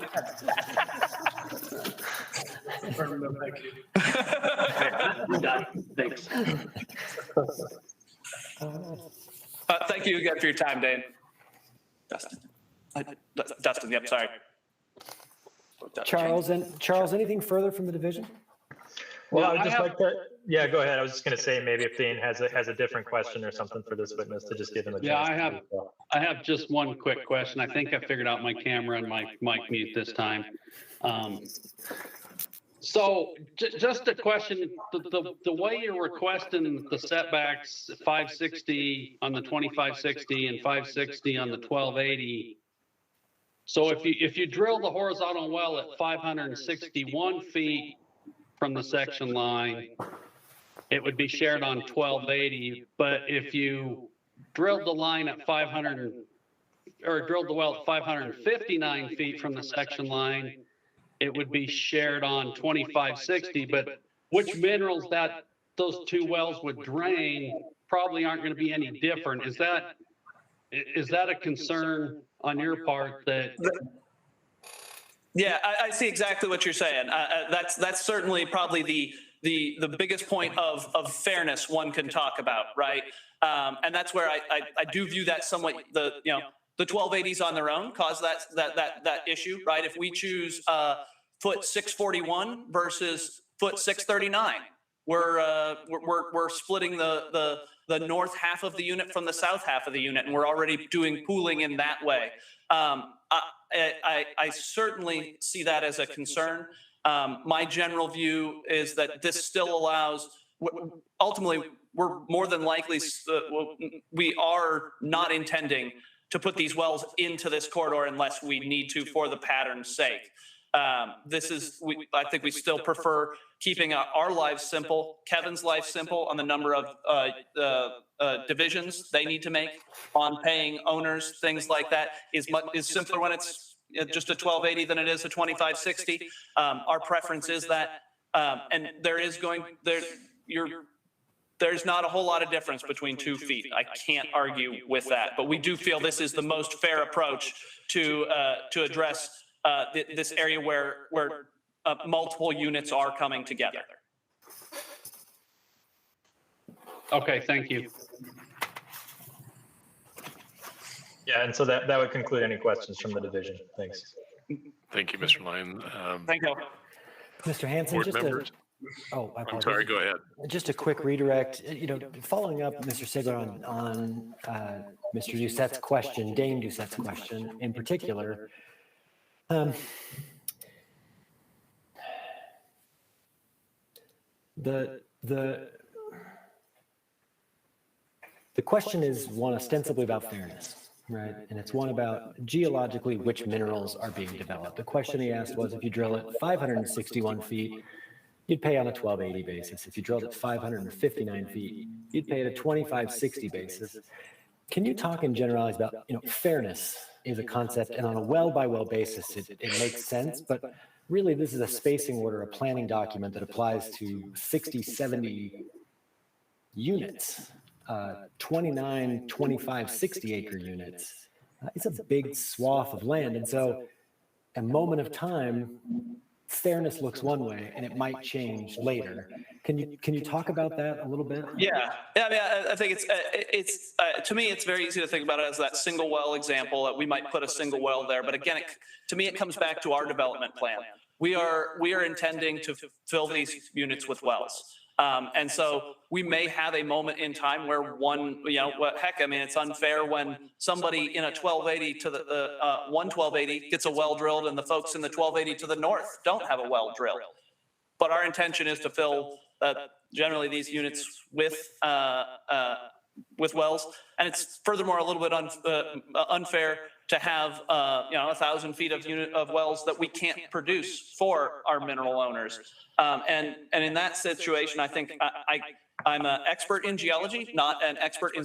Speaker 21: I'm done. Thanks.
Speaker 19: Thank you again for your time, Dane. Dustin, yep, sorry.
Speaker 17: Charles, anything further from the division?
Speaker 18: Well, I would just like to, yeah, go ahead. I was just going to say, maybe if Dane has a different question or something for this witness, to just give him a chance.
Speaker 21: Yeah, I have just one quick question. I think I figured out my camera and my mic mute this time. So just a question, the way you're requesting the setbacks, 560 on the 2560 and 560 on the 1280. So if you drill the horizontal well at 561 feet from the section line, it would be shared on 1280. But if you drilled the line at drilled the well at 559 feet from the section line, it would be shared on 2560. But which minerals that those two wells would drain probably aren't going to be any different. Is that a concern on your part that?
Speaker 19: Yeah, I see exactly what you're saying. That's certainly probably the biggest point of fairness one can talk about, right? And that's where I do view that somewhat, the 1280s on their own cause that issue, right? If we choose foot 641 versus foot 639, we're splitting the north half of the unit from the south half of the unit, and we're already doing pooling in that way. I certainly see that as a concern. My general view is that this still allows, ultimately, we're more than likely, we are not intending to put these wells into this corridor unless we need to for the pattern's sake. I think we still prefer keeping our lives simple, Kevin's life simple on the number of divisions they need to make on paying owners, things like that is simpler when it's just a 1280 than it is a 2560. Our preference is that, and there's not a whole lot of difference between 2 feet. I can't argue with that, but we do feel this is the most fair approach to address this area where multiple units are coming together.
Speaker 21: Okay, thank you.
Speaker 18: Yeah, and so that would conclude any questions from the division. Thanks.
Speaker 1: Thank you, Mr. Lyon.
Speaker 19: Thank you.
Speaker 17: Mr. Hanson,
Speaker 1: Board
Speaker 17: just
Speaker 1: members?
Speaker 17: I
Speaker 1: I'm sorry, go ahead.
Speaker 17: Just a quick redirect, following up, Mr. Sigler, on Mr. Doucette's question, Dane Doucette's question in particular. The question is one ostensibly about fairness, right? And it's one about geologically which minerals are being developed. The question he asked was, if you drill it 561 feet, you'd pay on a 1280 basis. If you drilled it 559 feet, you'd pay at a 2560 basis. Can you talk in generalities about, fairness is a concept, and on a well-by-well basis, it makes sense, but really this is a spacing order, a planning document that applies to 60, 70 units, 29, 25, 60 acre units. It's a big swath of land. And so a moment of time, fairness looks one way and it might change later. Can you talk about that a little bit?
Speaker 19: Yeah, I mean, I think it's to me, it's very easy to think about it as that single well example that we might put a single well there. But again, to me, it comes back to our development plan. We are intending to fill these units with wells. And so we may have a moment in time where it's unfair when somebody in a 1280 to the 1280 gets a well drilled and the folks in the 1280 to the north don't have a well drilled. But our intention is to fill generally these units with wells. And it's furthermore a little bit unfair to have 1,000 feet of wells that we can't produce for our mineral owners. And in that situation, I think I'm an expert in geology, not an expert in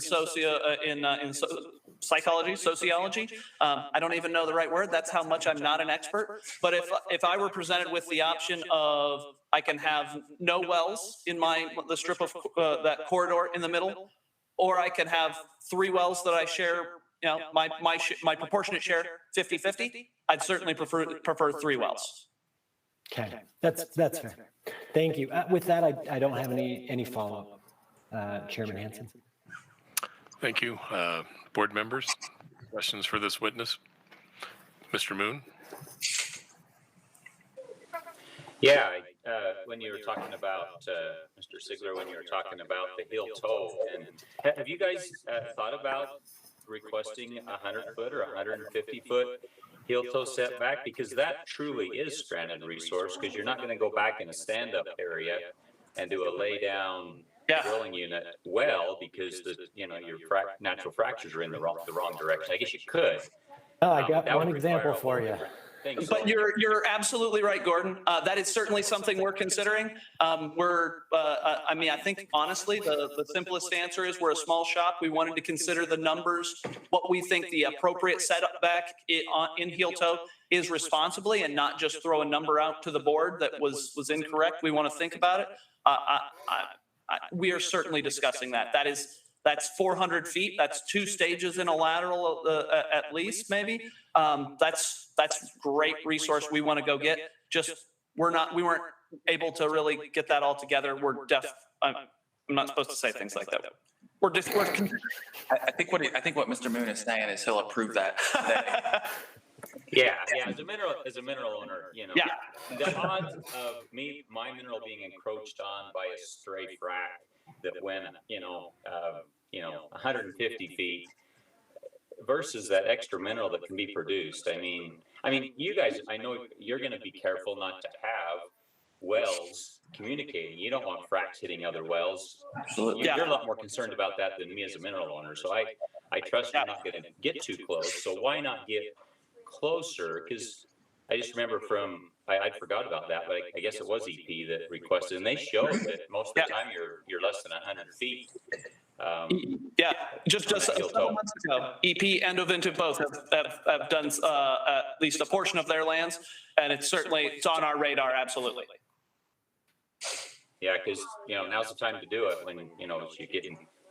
Speaker 19: psychology, sociology. I don't even know the right word. That's how much I'm not an expert. But if I were presented with the option of I can have no wells in the strip of that corridor in the middle, or I can have 3 wells that I share, my proportionate share 50-50, I'd certainly prefer 3 wells.
Speaker 17: Okay, that's fair. Thank you. With that, I don't have any follow-up, Chairman Hanson.
Speaker 1: Thank you. Board members, questions for this witness? Mr. Moon?
Speaker 7: Yeah, when you were talking about, Mr. Sigler, when you were talking about the heel toe, and have you guys thought about requesting 100-foot or 150-foot heel toe setback? Because that truly is stranded resource, because you're not going to go back in a stand-up area and do a lay-down drilling unit well, because your natural fractures are in the wrong direction. I guess you could,
Speaker 17: Oh, I got
Speaker 7: That
Speaker 17: one
Speaker 7: would
Speaker 17: example
Speaker 7: require a
Speaker 17: for
Speaker 7: whole
Speaker 17: you.
Speaker 7: different thing. So-
Speaker 19: But you're absolutely right, Gordon. That is certainly something we're considering. I mean, I think honestly, the simplest answer is we're a small shop. We wanted to consider the numbers, what we think the appropriate setback in heel toe is responsibly, and not just throw a number out to the board that was incorrect. We want to think about it. We are certainly discussing that. That's 400 feet. That's 2 stages in a lateral at least, maybe. That's great resource we want to go get. Just we weren't able to really get that all together. I'm not supposed to say things like that.
Speaker 20: I think what Mr. Moon is saying is he'll approve that.
Speaker 7: Yeah. As a mineral owner, the odds of my mineral being encroached on by a stray frac that went, 150 feet versus that extra mineral that can be produced. I mean, you guys, I know you're going to be careful not to have wells communicating. You don't want fracs hitting other wells.
Speaker 20: Absolutely.
Speaker 7: You're a lot more concerned about that than me as a mineral owner. So I trust you're not going to get too close. So why not get closer? Because I just remember I forgot about that, but I guess it was EP that requested, and they showed that most of the time you're less than 100 feet.
Speaker 19: Just several months ago, EP and Ovintiv both have done at least a portion of their lands, and it's on our radar, absolutely.
Speaker 7: Yeah, because now's the time to do it when you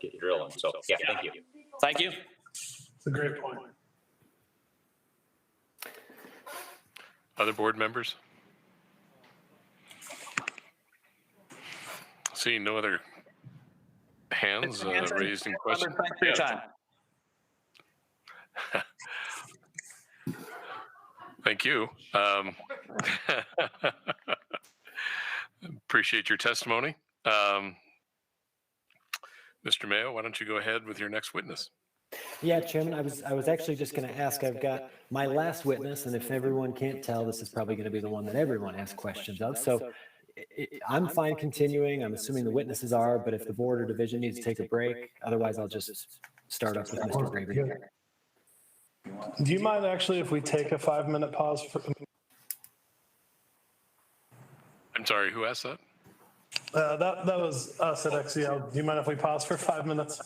Speaker 7: get drilling. So yeah, thank you.
Speaker 19: Thank you.
Speaker 13: It's a great point.
Speaker 1: Other board members? Seeing no other hands raised in question.
Speaker 19: Thanks for your time.
Speaker 1: Thank you. Appreciate your testimony. Mr. Mayo, why don't you go ahead with your next witness?
Speaker 17: Yeah, Chairman, I was actually just going to ask, I've got my last witness, and if everyone can't tell, this is probably going to be the one that everyone asks questions of. So I'm fine continuing. I'm assuming the witnesses are, but if the board or division needs to take a break, otherwise I'll just start up with Mr. Gravy.
Speaker 13: Do you mind actually if we take a 5-minute pause?
Speaker 1: I'm sorry, who asked that?
Speaker 13: That was us at XCL. Do you mind if we pause for 5 minutes?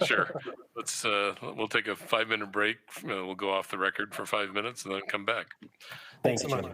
Speaker 1: Sure. We'll take a 5-minute break. We'll go off the record for 5 minutes and then come back.
Speaker 17: Thanks so much.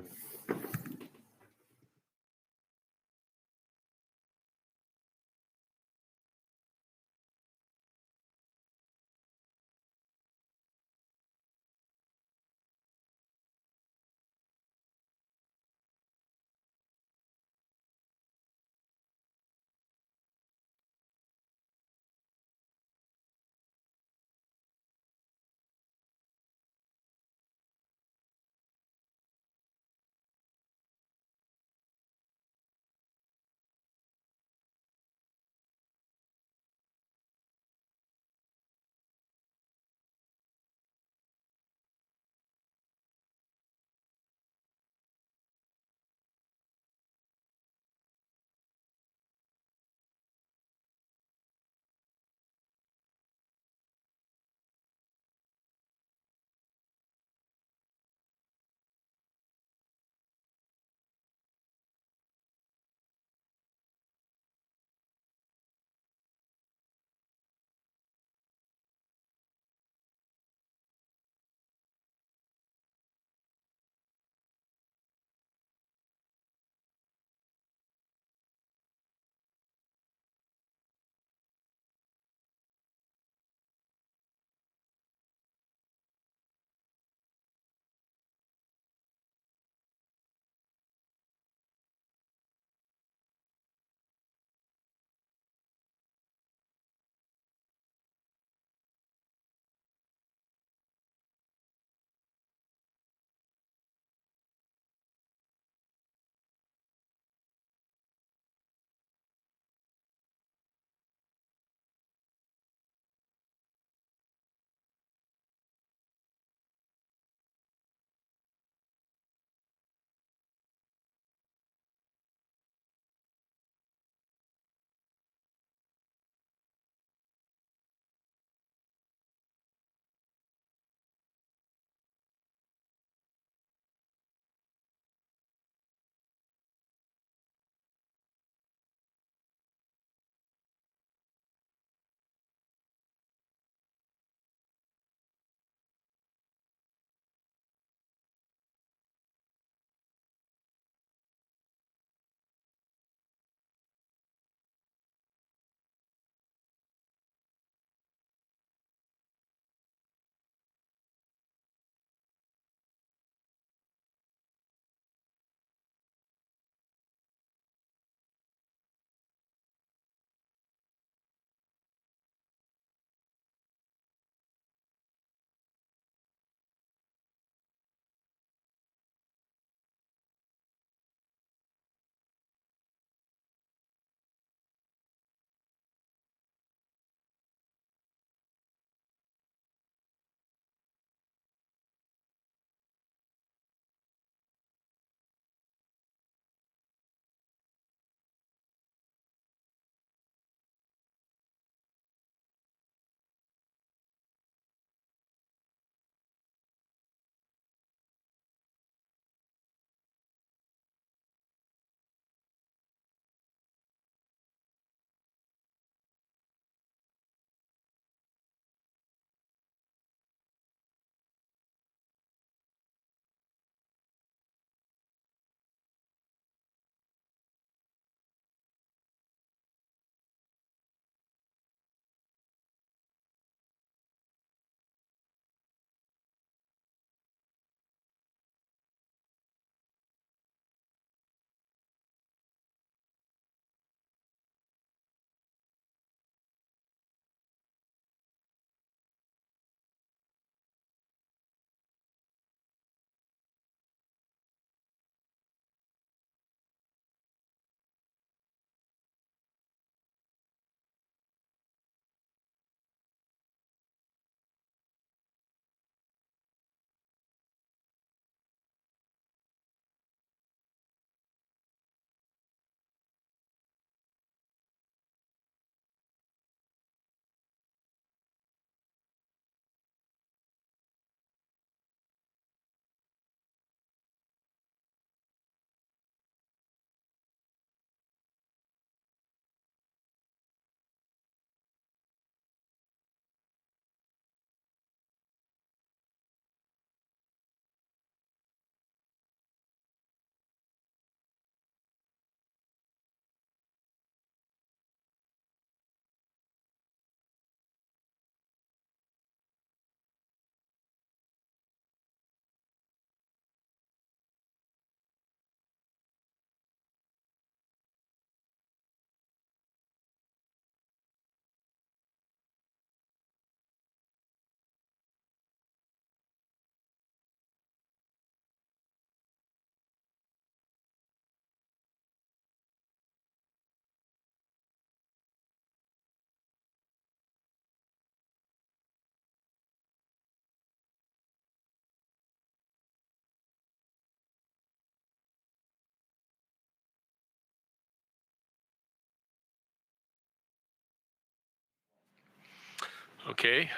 Speaker 1: Okay,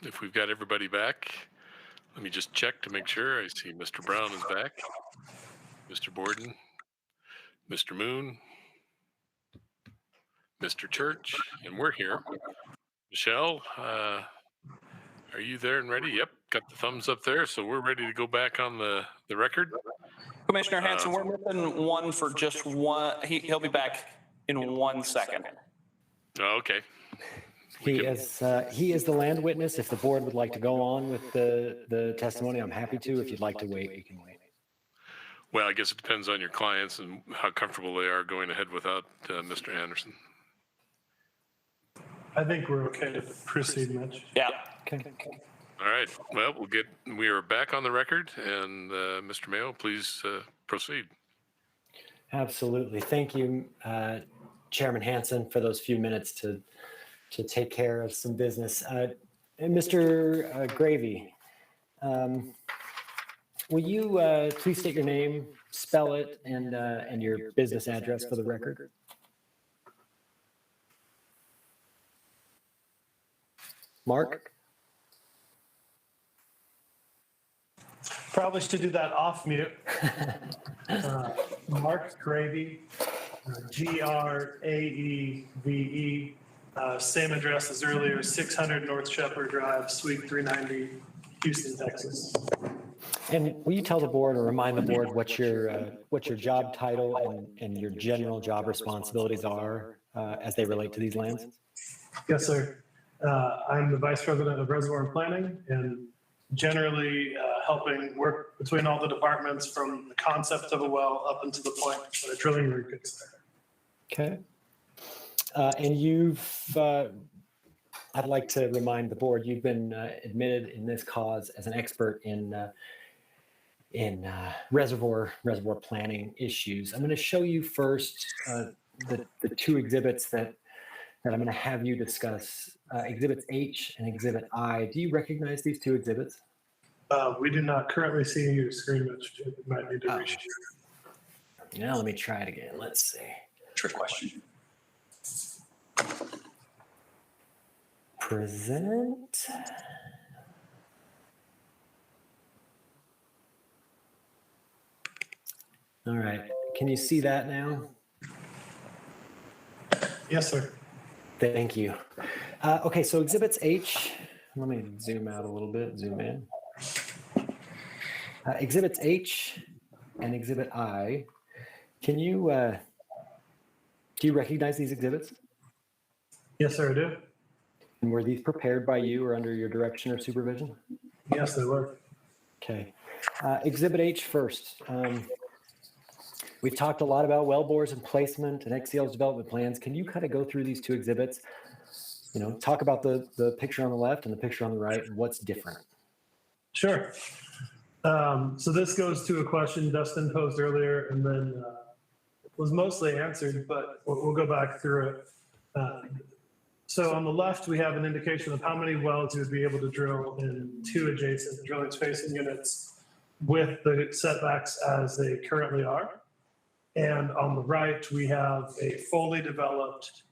Speaker 1: if we've got everybody back, let me just check to make sure. I see Mr. Brown is back, Mr. Borden, Mr. Moon, Mr. Church, and we're here. Michelle, are you there and ready? Yep, got the thumbs up there, so we're ready to go back on the record.
Speaker 19: Commissioner Hanson, we're missing one for just one. He'll be back in 1 second.
Speaker 1: Okay.
Speaker 17: He is the land witness. If the board would like to go on with the testimony, I'm happy to. If you'd like to wait, we can wait.
Speaker 1: Well, I guess it depends on your clients and how comfortable they are going ahead without Mr. Anderson.
Speaker 13: I think we're okay to proceed, Mitch.
Speaker 19: Yeah.
Speaker 17: Okay.
Speaker 1: All right. Well, we are back on the record, and Mr. Mayo, please proceed.
Speaker 17: Absolutely. Thank you, Chairman Hanson, for those few minutes to take care of some business. And Mr. Gravy, will you please state your name, spell it, and your business address for the record? Mark?
Speaker 13: Probably should do that off mute. Mark Gravy, Graeve, same address as earlier, 600 North Shepherd Drive, Suite 390, Houston, Texas.
Speaker 17: And will you tell the board or remind the board what your job title and your general job responsibilities are as they relate to these lands?
Speaker 13: Yes, sir. I'm the Vice President of Reservoir and Planning, and generally helping work between all the departments from the concept of a well up until the point that a drilling rig gets there.
Speaker 17: Okay. And I'd like to remind the board, you've been admitted in this cause as an expert in reservoir planning issues. I'm going to show you first the two exhibits that I'm going to have you discuss, Exhibits H and Exhibit I. Do you recognize these two exhibits?
Speaker 13: We do not currently see your screen, which might need to reshare.
Speaker 17: Now let me try it again. Let's see.
Speaker 19: Trick question.
Speaker 17: Present. All right. Can you see that now?
Speaker 13: Yes, sir.
Speaker 17: Thank you. Okay, so Exhibits H, let me zoom out a little bit, zoom in. Exhibits H and Exhibit I, can you, do you recognize these exhibits?
Speaker 13: Yes, sir, I do.
Speaker 17: And were these prepared by you or under your direction or supervision?
Speaker 13: Yes, they were.
Speaker 17: Okay. Exhibit H first. We've talked a lot about well bores and placement and XCL's development plans. Can you kind of go through these two exhibits? You know, talk about the picture on the left and the picture on the right and what's different.
Speaker 13: Sure. So this goes to a question Dustin posed earlier and then was mostly answered, but we'll go back through it. So on the left, we have an indication of how many wells you would be able to drill in two adjacent drilling spacing units with the setbacks as they currently are. And on the right, we have a fully developed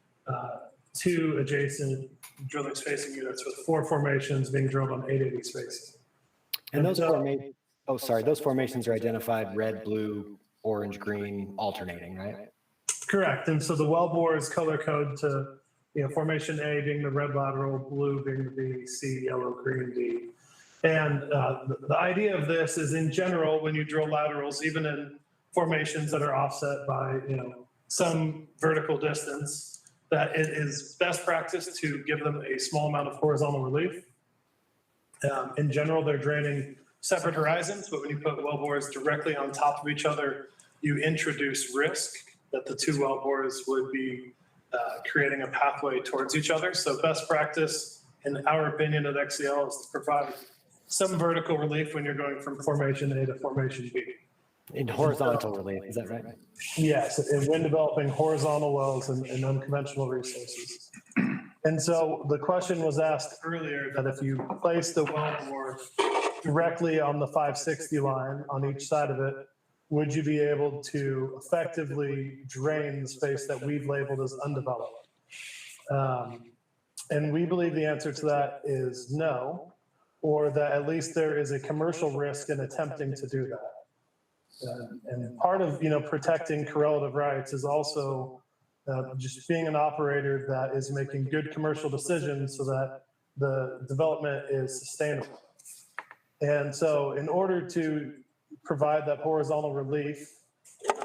Speaker 13: two adjacent drilling spacing units with 4 formations being drilled on 880 spacing.
Speaker 17: And those formations, those formations are identified red, blue, orange, green, alternating, right?
Speaker 13: Correct. And so the well bore is color code to, formation A being the red lateral, blue being the B, C, yellow, green, D. And the idea of this is in general, when you drill laterals, even in formations that are offset by, some vertical distance, that it is best practice to give them a small amount of horizontal relief. In general, they're draining separate horizons, but when you put well bores directly on top of each other, you introduce risk that the two well bores would be creating a pathway towards each other. So best practice, in our opinion at XCL, is to provide some vertical relief when you're going from formation A to formation B.
Speaker 17: In horizontal relief, is that right?
Speaker 13: Yes, and when developing horizontal wells and unconventional resources. And so the question was asked earlier that if you place the well bore directly on the 560 line on each side of it, would you be able to effectively drain the space that we've labeled as undeveloped? And we believe the answer to that is no, or that at least there is a commercial risk in attempting to do that. And part of, protecting correlative rights is also just being an operator that is making good commercial decisions so that the development is sustainable. And so in order to provide that horizontal relief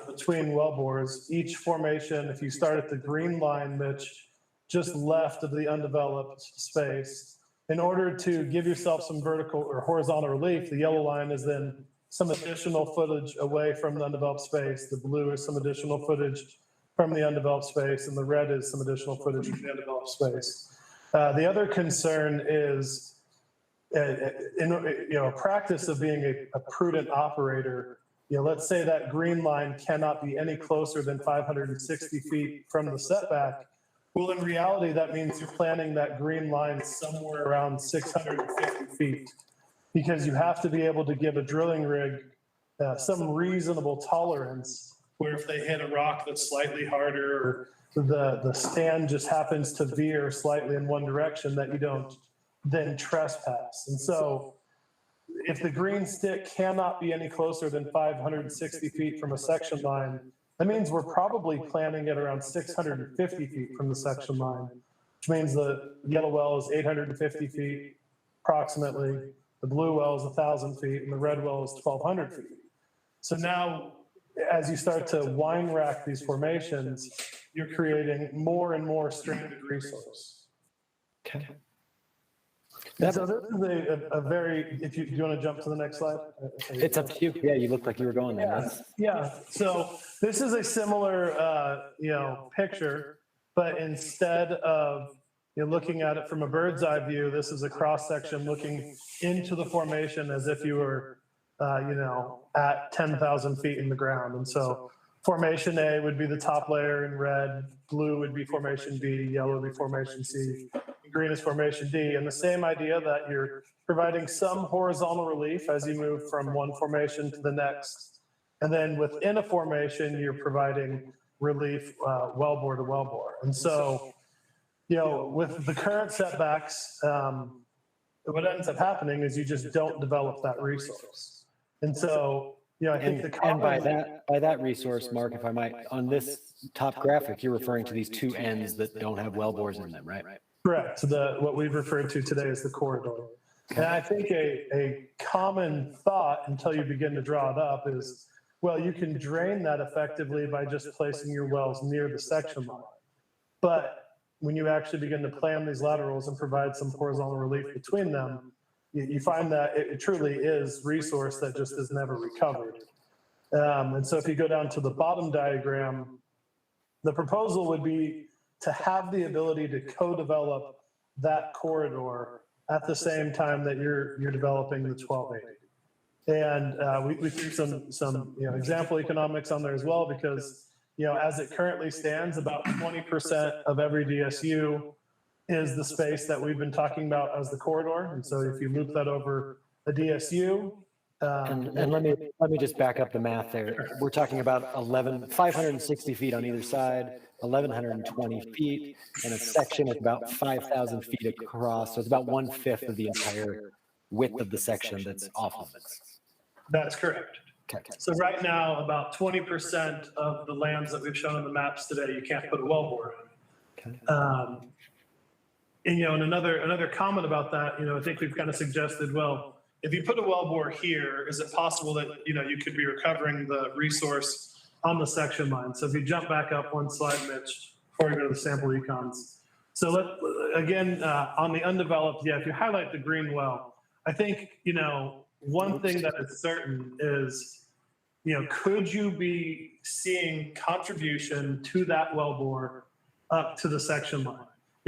Speaker 13: between wellbores, each formation, if you start at the green line, Mitch, just left of the undeveloped space, in order to give yourself some vertical or horizontal relief, the yellow line is then some additional footage away from the undeveloped space. The blue is some additional footage from the undeveloped space, and the red is some additional footage from the undeveloped space. The other concern is, a practice of being a prudent operator. Let's say that green line cannot be any closer than 560 feet from the setback. Well, in reality, that means you're planning that green line somewhere around 650 feet, because you have to be able to give a drilling rig some reasonable tolerance, where if they hit a rock that's slightly harder, or the stand just happens to veer slightly in one direction, that you don't then trespass. And so if the green stick cannot be any closer than 560 feet from a section line, that means we're probably planning at around 650 feet from the section line, which means the yellow well is 850 feet approximately, the blue well is 1,000 feet, and the red well is 1,200 feet. So now, as you start to wine rack these formations, you're creating more and more stranded resource.
Speaker 17: Okay.
Speaker 13: And so this is a very, do you want to jump to the next slide?
Speaker 17: It's up to you. Yeah, you looked like you were going there.
Speaker 13: Yeah. So this is a similar, picture, but instead of looking at it from a bird's eye view, this is a cross section looking into the formation as if you were, at 10,000 feet in the ground. And so formation A would be the top layer in red, blue would be formation B, yellow would be formation C, green is formation D. And the same idea that you're providing some horizontal relief as you move from one formation to the next. And then within a formation, you're providing relief wellbore to wellbore. And so, with the current setbacks, what ends up happening is you just don't develop that resource. And so, I think
Speaker 17: and by that resource, Mark, if I might, on this top graphic, you're referring to these two ends that don't have wellbores in them, right?
Speaker 13: Correct. What we've referred to today is the corridor. And I think a common thought until you begin to draw it up is, well, you can drain that effectively by just placing your wells near the section line. But when you actually begin to plan these laterals and provide some horizontal relief between them, you find that it truly is resource that just is never recovered. And so if you go down to the bottom diagram, the proposal would be to have the ability to co-develop that corridor at the same time that you're developing the 1280. And we threw some example economics on there as well, because as it currently stands, about 20% of every DSU is the space that we've been talking about as the corridor. And so if you loop that over a DSU.
Speaker 17: And let me just back up the math there. We're talking about 560 feet on either side, 1,120 feet, and a section is about 5,000 feet across. So it's about 1/5 of the entire width of the section that's off limits.
Speaker 13: That's correct.
Speaker 17: Okay.
Speaker 13: So right now, about 20% of the lands that we've shown on the maps today, you can't put a wellbore on.
Speaker 17: Okay.
Speaker 13: And another comment about that, I think we've kind of suggested, well, if you put a wellbore here, is it possible that, you could be recovering the resource on the section line? So if you jump back up one slide, Mitch, before we go to the sample econs. So on the undeveloped, if you highlight the green well, I think, one thing that is certain is, could you be seeing contribution to that wellbore up to the section line?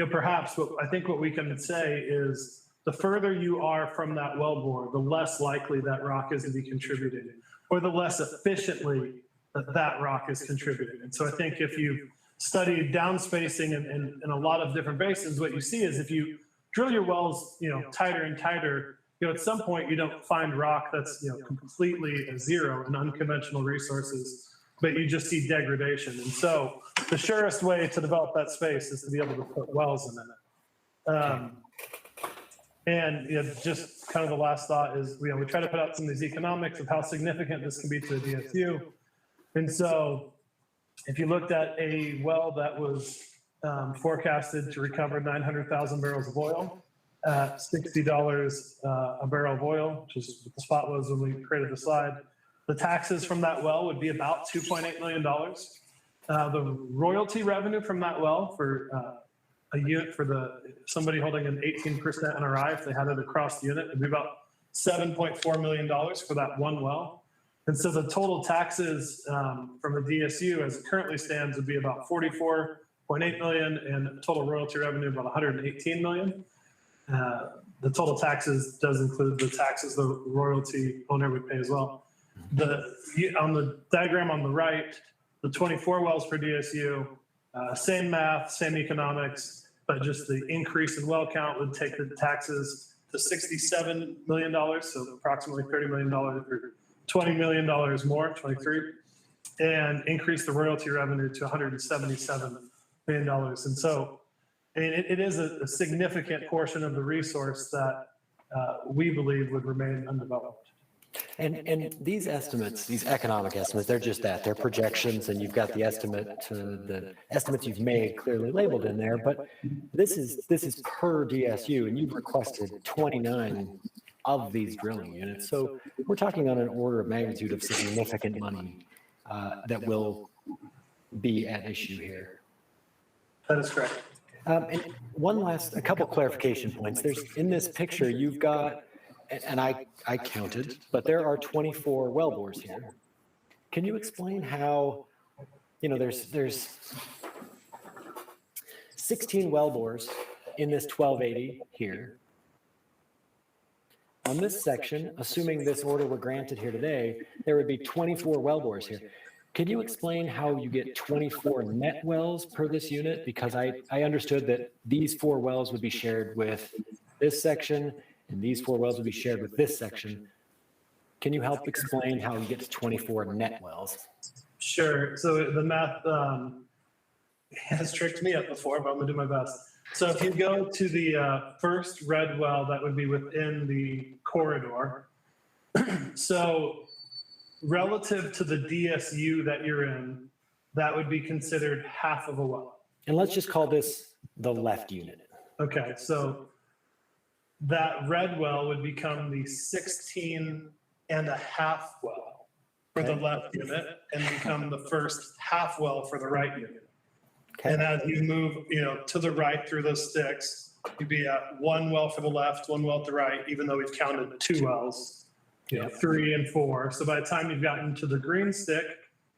Speaker 13: Perhaps what we can say is the further you are from that wellbore, the less likely that rock is to be contributing, or the less efficiently that rock is contributing. And so I think if you study downspacing in a lot of different basins, what you see is if you drill your wells, tighter and tighter, at some point you don't find rock that's completely zero in unconventional resources, but you just see degradation. And so the surest way to develop that space is to be able to put wells in it. And just kind of the last thought is, we try to put out some of these economics of how significant this can be to the DSU. And so if you looked at a well that was forecasted to recover 900,000 barrels of oil at $60 a barrel of oil, which is what the spot was when we created the slide, the taxes from that well would be about $2.8 million. The royalty revenue from that well for a unit for somebody holding an 18% NRI, if they had it across the unit, it'd be about $7.4 million for that one well. And so the total taxes from the DSU as it currently stands would be about 44.8 million, and total royalty revenue about 118 million. The total taxes does include the taxes the royalty owner would pay as well. On the diagram on the right, the 24 wells per DSU, same math, same economics, but just the increase in well count would take the taxes to $67 million, so approximately $30 million, or $20 million more, 23, and increase the royalty revenue to $177 million. And so, I mean, it is a significant portion of the resource that we believe would remain undeveloped.
Speaker 17: And these estimates, these economic estimates, they're just that. They're projections, and you've got the the estimates you've made clearly labeled in there. But this is per DSU, and you've requested 29 of these drilling units. So we're talking on an order of magnitude of significant money that will be at issue here.
Speaker 13: That is correct.
Speaker 17: And a couple clarification points. There's in this picture, you've got, and I counted, but there are 24 wellbores here. Can you explain how, there's 16 wellbores in this 1280 here. On this section, assuming this order were granted here today, there would be 24 wellbores here. Can you explain how you get 24 net wells per this unit? Because I understood that these 4 wells would be shared with this section, and these 4 wells would be shared with this section. Can you help explain how you get to 24 net wells?
Speaker 13: Sure. So the math has tricked me up before, but I'm gonna do my best. So if you go to the first red well, that would be within the corridor. So relative to the DSU that you're in, that would be considered half of a well.
Speaker 17: And let's just call this the left unit.
Speaker 13: Okay, so that red well would become the 16 and a half well for the left unit and become the first half well for the right unit. Okay. And as you move, to the right through those sticks, you'd be at 1 well for the left, 1 well at the right, even though we've counted 2 wells, 3 and 4. So by the time you've gotten to the green stick,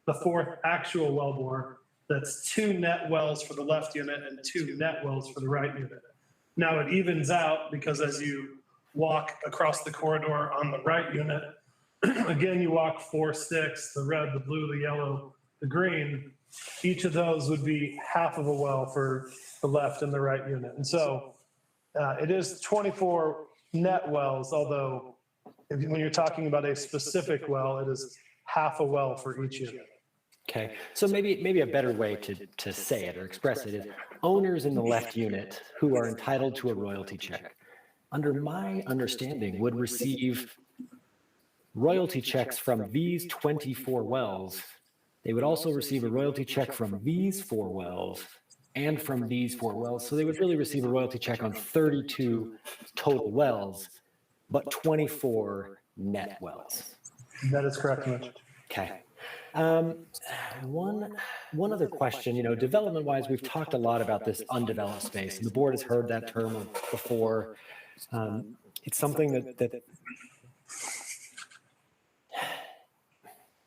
Speaker 13: the 4th actual wellbore, that's 2 net wells for the left unit and 2 net wells for the right unit. Now it evens out because as you walk across the corridor on the right unit, again, you walk 4 sticks, the red, the blue, the yellow, the green. Each of those would be half of a well for the left and the right unit. And so it is 24 net wells, although when you're talking about a specific well, it is half a well for each unit.
Speaker 17: Okay, so maybe a better way to say it or express it is owners in the left unit who are entitled to a royalty check, under my understanding, would receive royalty checks from these 24 wells. They would also receive a royalty check from these 4 wells and from these 4 wells. So they would really receive a royalty check on 32 total wells, but 24 net wells.
Speaker 13: That is correct, Mitch.
Speaker 17: Okay. One other question, development-wise, we've talked a lot about this undeveloped space, and the board has heard that term before. It's something that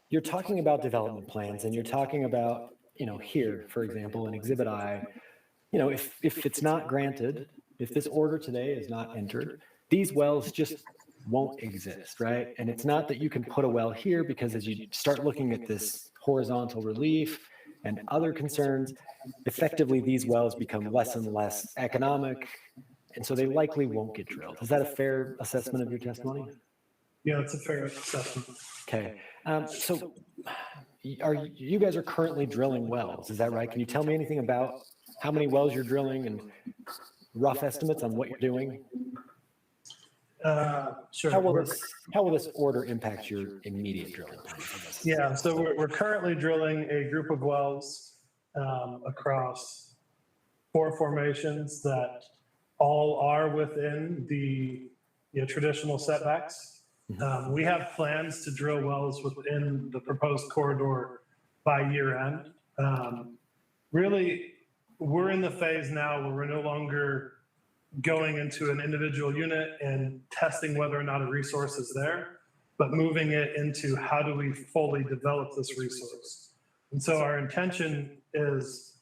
Speaker 17: you're talking about development plans, and you're talking about, here, for example, in Exhibit I, if it's not granted, if this order today is not entered, these wells just won't exist, right? And it's not that you can put a well here, because as you start looking at this horizontal relief and other concerns, effectively these wells become less and less economic, and so they likely won't get drilled. Is that a fair assessment of your testimony?
Speaker 13: Yeah, it's a fair assessment.
Speaker 17: Okay. So you guys are currently drilling wells, is that right? Can you tell me anything about how many wells you're drilling and rough estimates on what you're doing?
Speaker 13: Sure.
Speaker 17: How will this order impact your immediate drilling plans, I guess?
Speaker 13: Yeah, so we're currently drilling a group of wells across 4 formations that all are within the traditional setbacks. We have plans to drill wells within the proposed corridor by year end. Really, we're in the phase now where we're no longer going into an individual unit and testing whether or not a resource is there, but moving it into how do we fully develop this resource. And so our intention is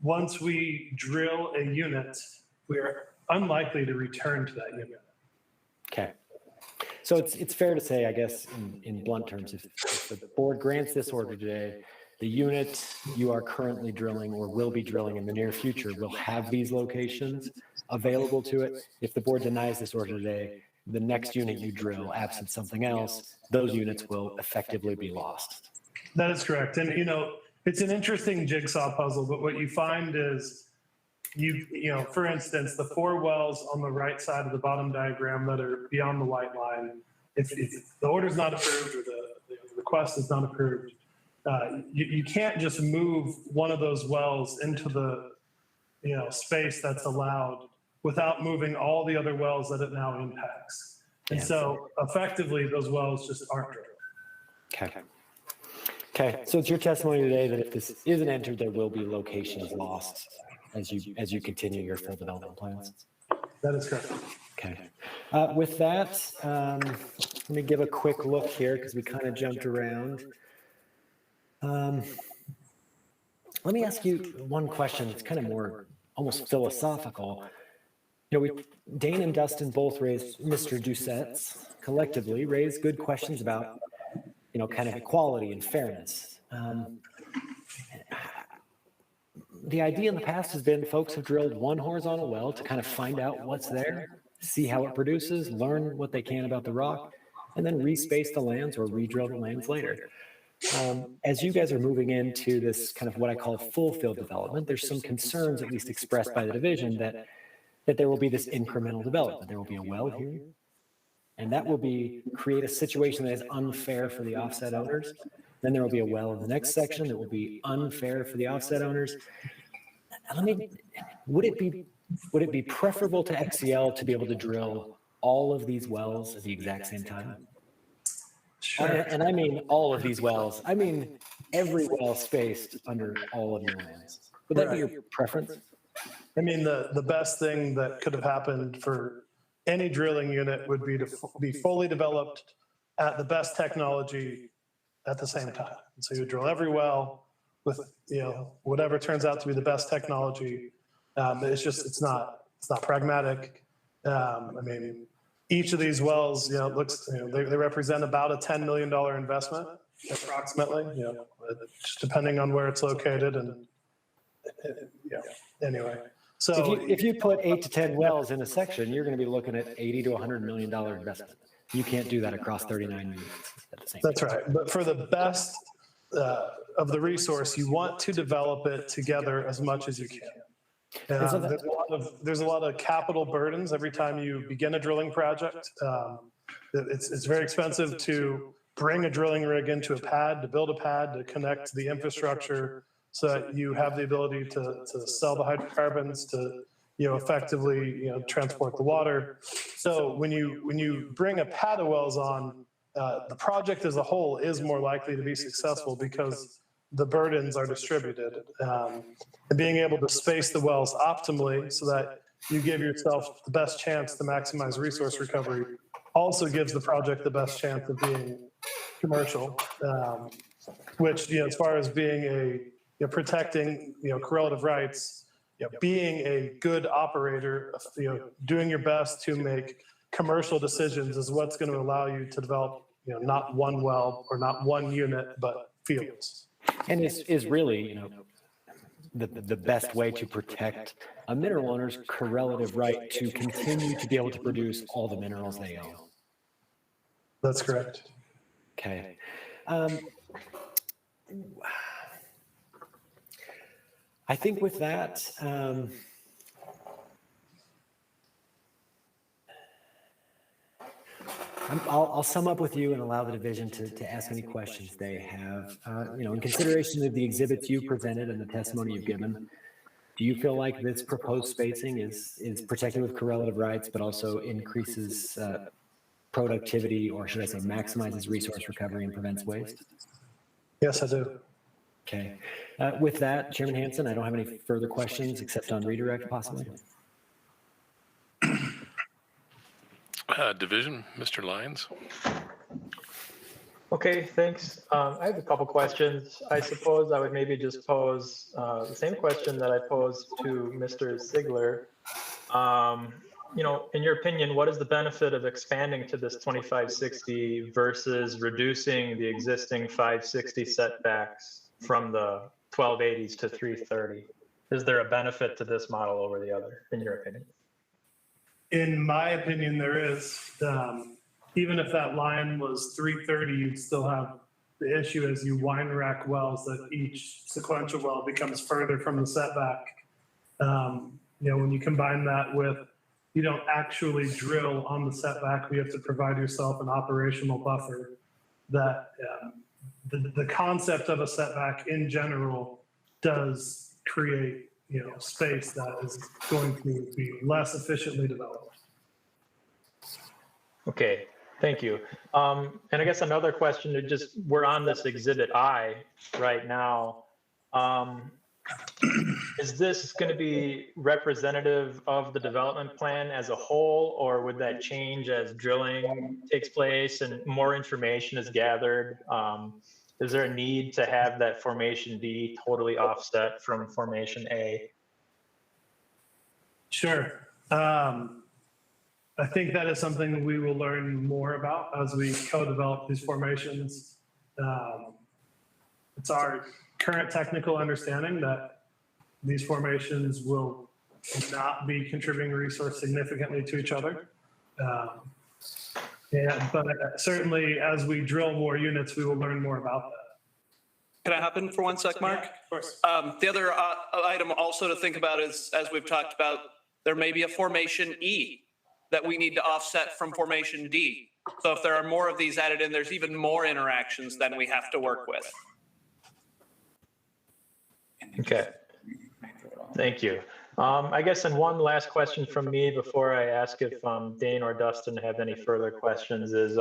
Speaker 13: once we drill a unit, we are unlikely to return to that unit.
Speaker 17: Okay. So it's fair to say, I guess, in blunt terms, if the board grants this order today, the unit you are currently drilling or will be drilling in the near future will have these locations available to it. If the board denies this order today, the next unit you drill, absent something else, those units will effectively be lost.
Speaker 13: That is correct. And, it's an interesting jigsaw puzzle, but what you find is for instance, the 4 wells on the right side of the bottom diagram that are beyond the white line, if the order is not approved or the request is not approved, you can't just move one of those wells into the space that's allowed without moving all the other wells that it now impacts. And so effectively, those wells just aren't drilled.
Speaker 17: Okay. So it's your testimony today that if this isn't entered, there will be locations lost as you continue your full development plans.
Speaker 13: That is correct.
Speaker 17: Okay. With that, let me give a quick look here because we kind of jumped around. Let me ask you one question. It's kind of more almost philosophical. Dane and Dustin both raised, Mr. Doucette's collectively raised good questions about, kind of equality and fairness. The idea in the past has been folks have drilled one horizontal well to kind of find out what's there, see how it produces, learn what they can about the rock, and then respace the lands or redrill the lands later. As you guys are moving into this kind of what I call full field development, there's some concerns, at least expressed by the division, that there will be this incremental development. There will be a well here, and that will create a situation that is unfair for the offset owners. Then there will be a well in the next section that will be unfair for the offset owners. Would it be preferable to XCL to be able to drill all of these wells at the exact same time? Sure. And I mean all of these wells. I mean every well spaced under all of your lands. Would that be your preference?
Speaker 13: I mean, the best thing that could have happened for any drilling unit would be to be fully developed at the best technology at the same time. And so you drill every well with, whatever turns out to be the best technology. It's not pragmatic. Each of these wells, they represent about a $10 million investment, approximately, just depending on where it's located. And anyway. So
Speaker 17: if you put 8 to 10 wells in a section, you're going to be looking at $80 to $100 million investment. You can't do that across 39 units at the same time.
Speaker 13: That's right. But for the best of the resource, you want to develop it together as much as you can. There's a lot of capital burdens every time you begin a drilling project. It's very expensive to bring a drilling rig into a pad, to build a pad, to connect the infrastructure so that you have the ability to sell the hydrocarbons, to effectively transport the water. So when you bring a pad of wells on, the project as a whole is more likely to be successful because the burdens are distributed. And being able to space the wells optimally so that you give yourself the best chance to maximize resource recovery also gives the project the best chance of being commercial, which, as far as being protecting, correlative rights, being a good operator, doing your best to make commercial decisions is what's going to allow you to develop, not one well or not one unit, but fields.
Speaker 17: And is really, the best way to protect a mineral owner's correlative right to continue to be able to produce all the minerals they own.
Speaker 13: That's correct.
Speaker 17: Okay. I think with that, I'll sum up with you and allow the division to ask any questions they have. In consideration of the exhibits you presented and the testimony you've given, do you feel like this proposed spacing is protected with correlative rights, but also increases productivity, or should I say maximizes resource recovery and prevents waste?
Speaker 13: Yes, I do.
Speaker 17: Okay. With that, Chairman Hansen, I don't have any further questions except on redirect possibly.
Speaker 1: Division, Mr. Lyons.
Speaker 18: Okay, thanks. I have a couple questions. I suppose I would maybe just pose the same question that I posed to Mr. Sigler. In your opinion, what is the benefit of expanding to this 2560 versus reducing the existing 560 setbacks from the 1280s to 330? Is there a benefit to this model over the other, in your opinion?
Speaker 13: In my opinion, there is. Even if that line was 330, you'd still have the issue as you wind rack wells that each sequential well becomes further from the setback. When you combine that with, you don't actually drill on the setback, you have to provide yourself an operational buffer. That the concept of a setback in general does create space that is going to be less efficiently developed.
Speaker 18: Okay, thank you. And I guess another question, we're on this Exhibit I right now. Is this going to be representative of the development plan as a whole, or would that change as drilling takes place and more information is gathered? Is there a need to have that Formation D totally offset from Formation A?
Speaker 13: Sure. I think that is something we will learn more about as we co-develop these formations. It's our current technical understanding that these formations will not be contributing resource significantly to each other. But certainly as we drill more units, we will learn more about that.
Speaker 19: Can I hop in for 1 sec, Mark?
Speaker 13: Yeah, of course.
Speaker 19: The other item also to think about is, as we've talked about, there may be a Formation E that we need to offset from Formation D. So if there are more of these added in, there's even more interactions than we have to work with.
Speaker 18: Okay, thank you. I guess, and one last question from me before I ask if Dane or Dustin have any further questions is,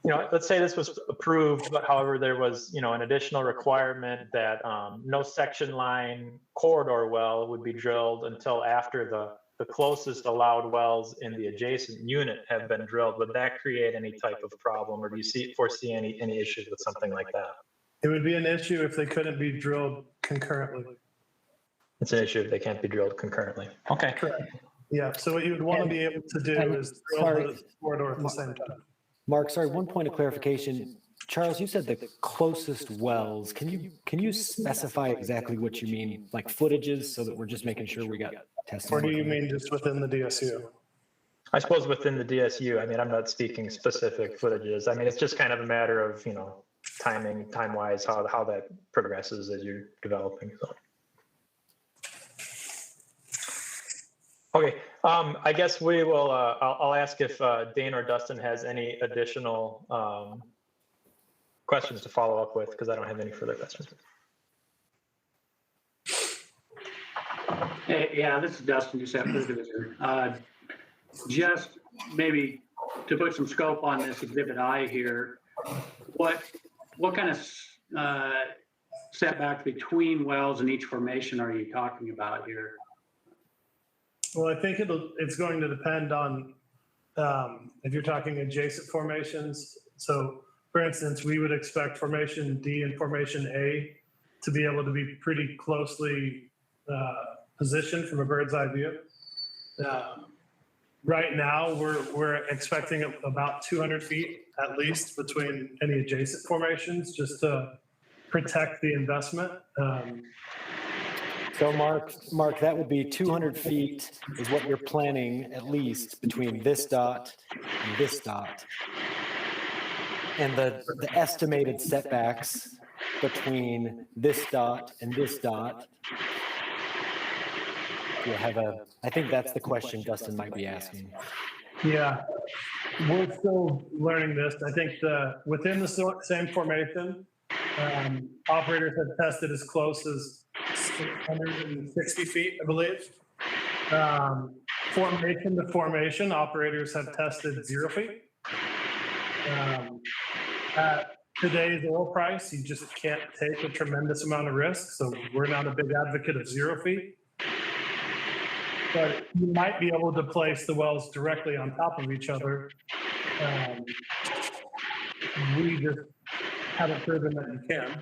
Speaker 18: let's say this was approved, but however, there was, an additional requirement that no section line corridor well would be drilled until after the closest allowed wells in the adjacent unit have been drilled. Would that create any type of problem, or do you foresee any issues with something like that?
Speaker 13: It would be an issue if they couldn't be drilled concurrently.
Speaker 18: It's an issue if they can't be drilled concurrently. Okay.
Speaker 13: Correct. Yeah, so what you would want to be able to do is drill the corridor at the same time.
Speaker 17: Mark, sorry, one point of clarification. Charles, you said the closest wells. Can you specify exactly what you mean, like footages, so that we're just making sure we got testimony?
Speaker 13: Or do you mean just within the DSU?
Speaker 18: I suppose within the DSU. I mean, I'm not speaking specific footages. I mean, it's just kind of a matter of, time-wise, how that progresses as you're developing. So. Okay, I guess we will, I'll ask if Dane or Dustin has any additional questions to follow up with, because I don't have any further questions.
Speaker 21: Hey, yeah, this is Dustin, just maybe to put some scope on this Exhibit I here, what kind of setback between wells in each formation are you talking about here?
Speaker 13: Well, I think it's going to depend on if you're talking adjacent formations. So, for instance, we would expect Formation D and Formation A to be able to be pretty closely positioned from a bird's eye view. Right now, we're expecting about 200 feet at least between any adjacent formations, just to protect the investment.
Speaker 17: So Mark, that would be 200 feet is what you're planning at least between this dot and this dot. And the estimated setbacks between this dot and this dot, you have I think that's the question Dustin might be asking.
Speaker 13: Yeah. we're still learning this. I think within the same formation, operators have tested as close as 660 feet, I believe. Formation to formation, operators have tested 0 feet. At today's oil price, you just can't take a tremendous amount of risk. So we're not a big advocate of 0 feet. But you might be able to place the wells directly on top of each other. We just haven't proven that you can.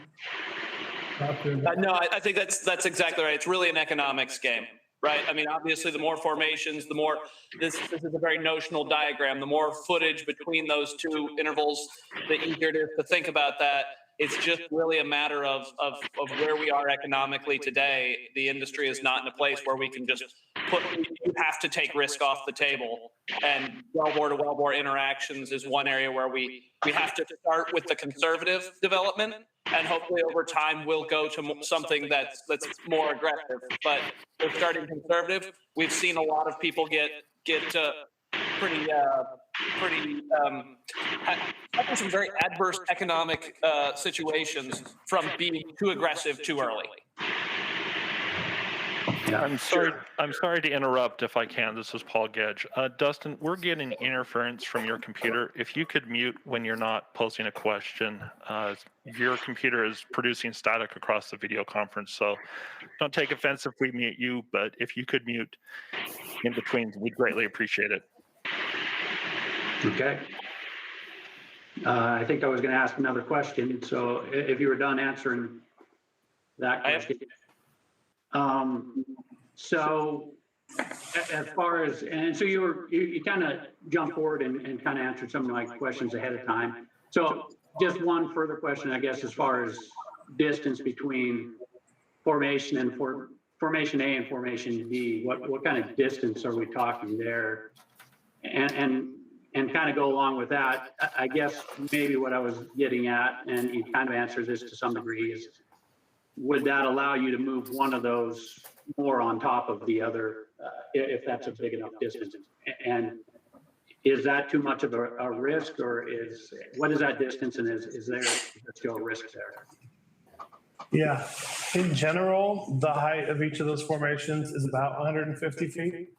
Speaker 19: No, I think that's exactly right. It's really an economics game, right? I mean, obviously, the more formations, the more, this is a very notional diagram, the more footage between those two intervals, the easier it is to think about that. It's just really a matter of where we are economically today. The industry is not in a place where we can just you have to take risk off the table. And wellbore to wellbore interactions is one area where we have to start with the conservative development, and hopefully over time we'll go to something that's more aggressive. But we're starting conservative. We've seen a lot of people get pretty some very adverse economic situations from being too aggressive too early.
Speaker 10: Yeah, I'm sorry to interrupt if I can. This is Paul Gedge. Dustin, we're getting interference from your computer. If you could mute when you're not posing a question. Your computer is producing static across the video conference, so don't take offense if we mute you, but if you could mute in between, we'd greatly appreciate it.
Speaker 21: Okay. I think I was going to ask another question, so if you were done answering that question. So as far as, and so you kind of jumped forward and kind of answered some of my questions ahead of time. So just one further question, I guess, as far as distance between formation and formation A and formation B, what kind of distance are we talking there? And kind of go along with that, I guess maybe what I was getting at, and you kind of answered this to some degree, is would that allow you to move one of those more on top of the other, if that's a big enough distance? And is that too much of a risk, or what is that distance, and is there still a risk there?
Speaker 13: Yeah, in general, the height of each of those formations is about 150 feet.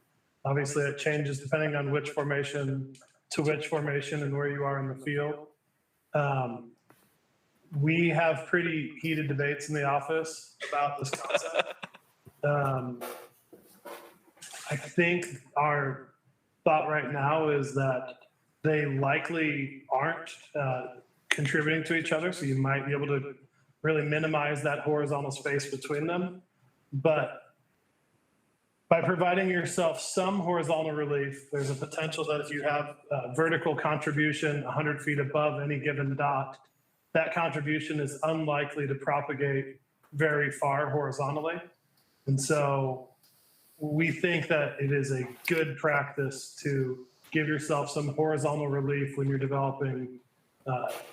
Speaker 13: Obviously, it changes depending on which formation to which formation and where you are in the field. We have pretty heated debates in the office about this concept. I think our thought right now is that they likely aren't contributing to each other, so you might be able to really minimize that horizontal space between them. But by providing yourself some horizontal relief, there's a potential that if you have vertical contribution 100 feet above any given dot, that contribution is unlikely to propagate very far horizontally. And so we think that it is a good practice to give yourself some horizontal relief when you're developing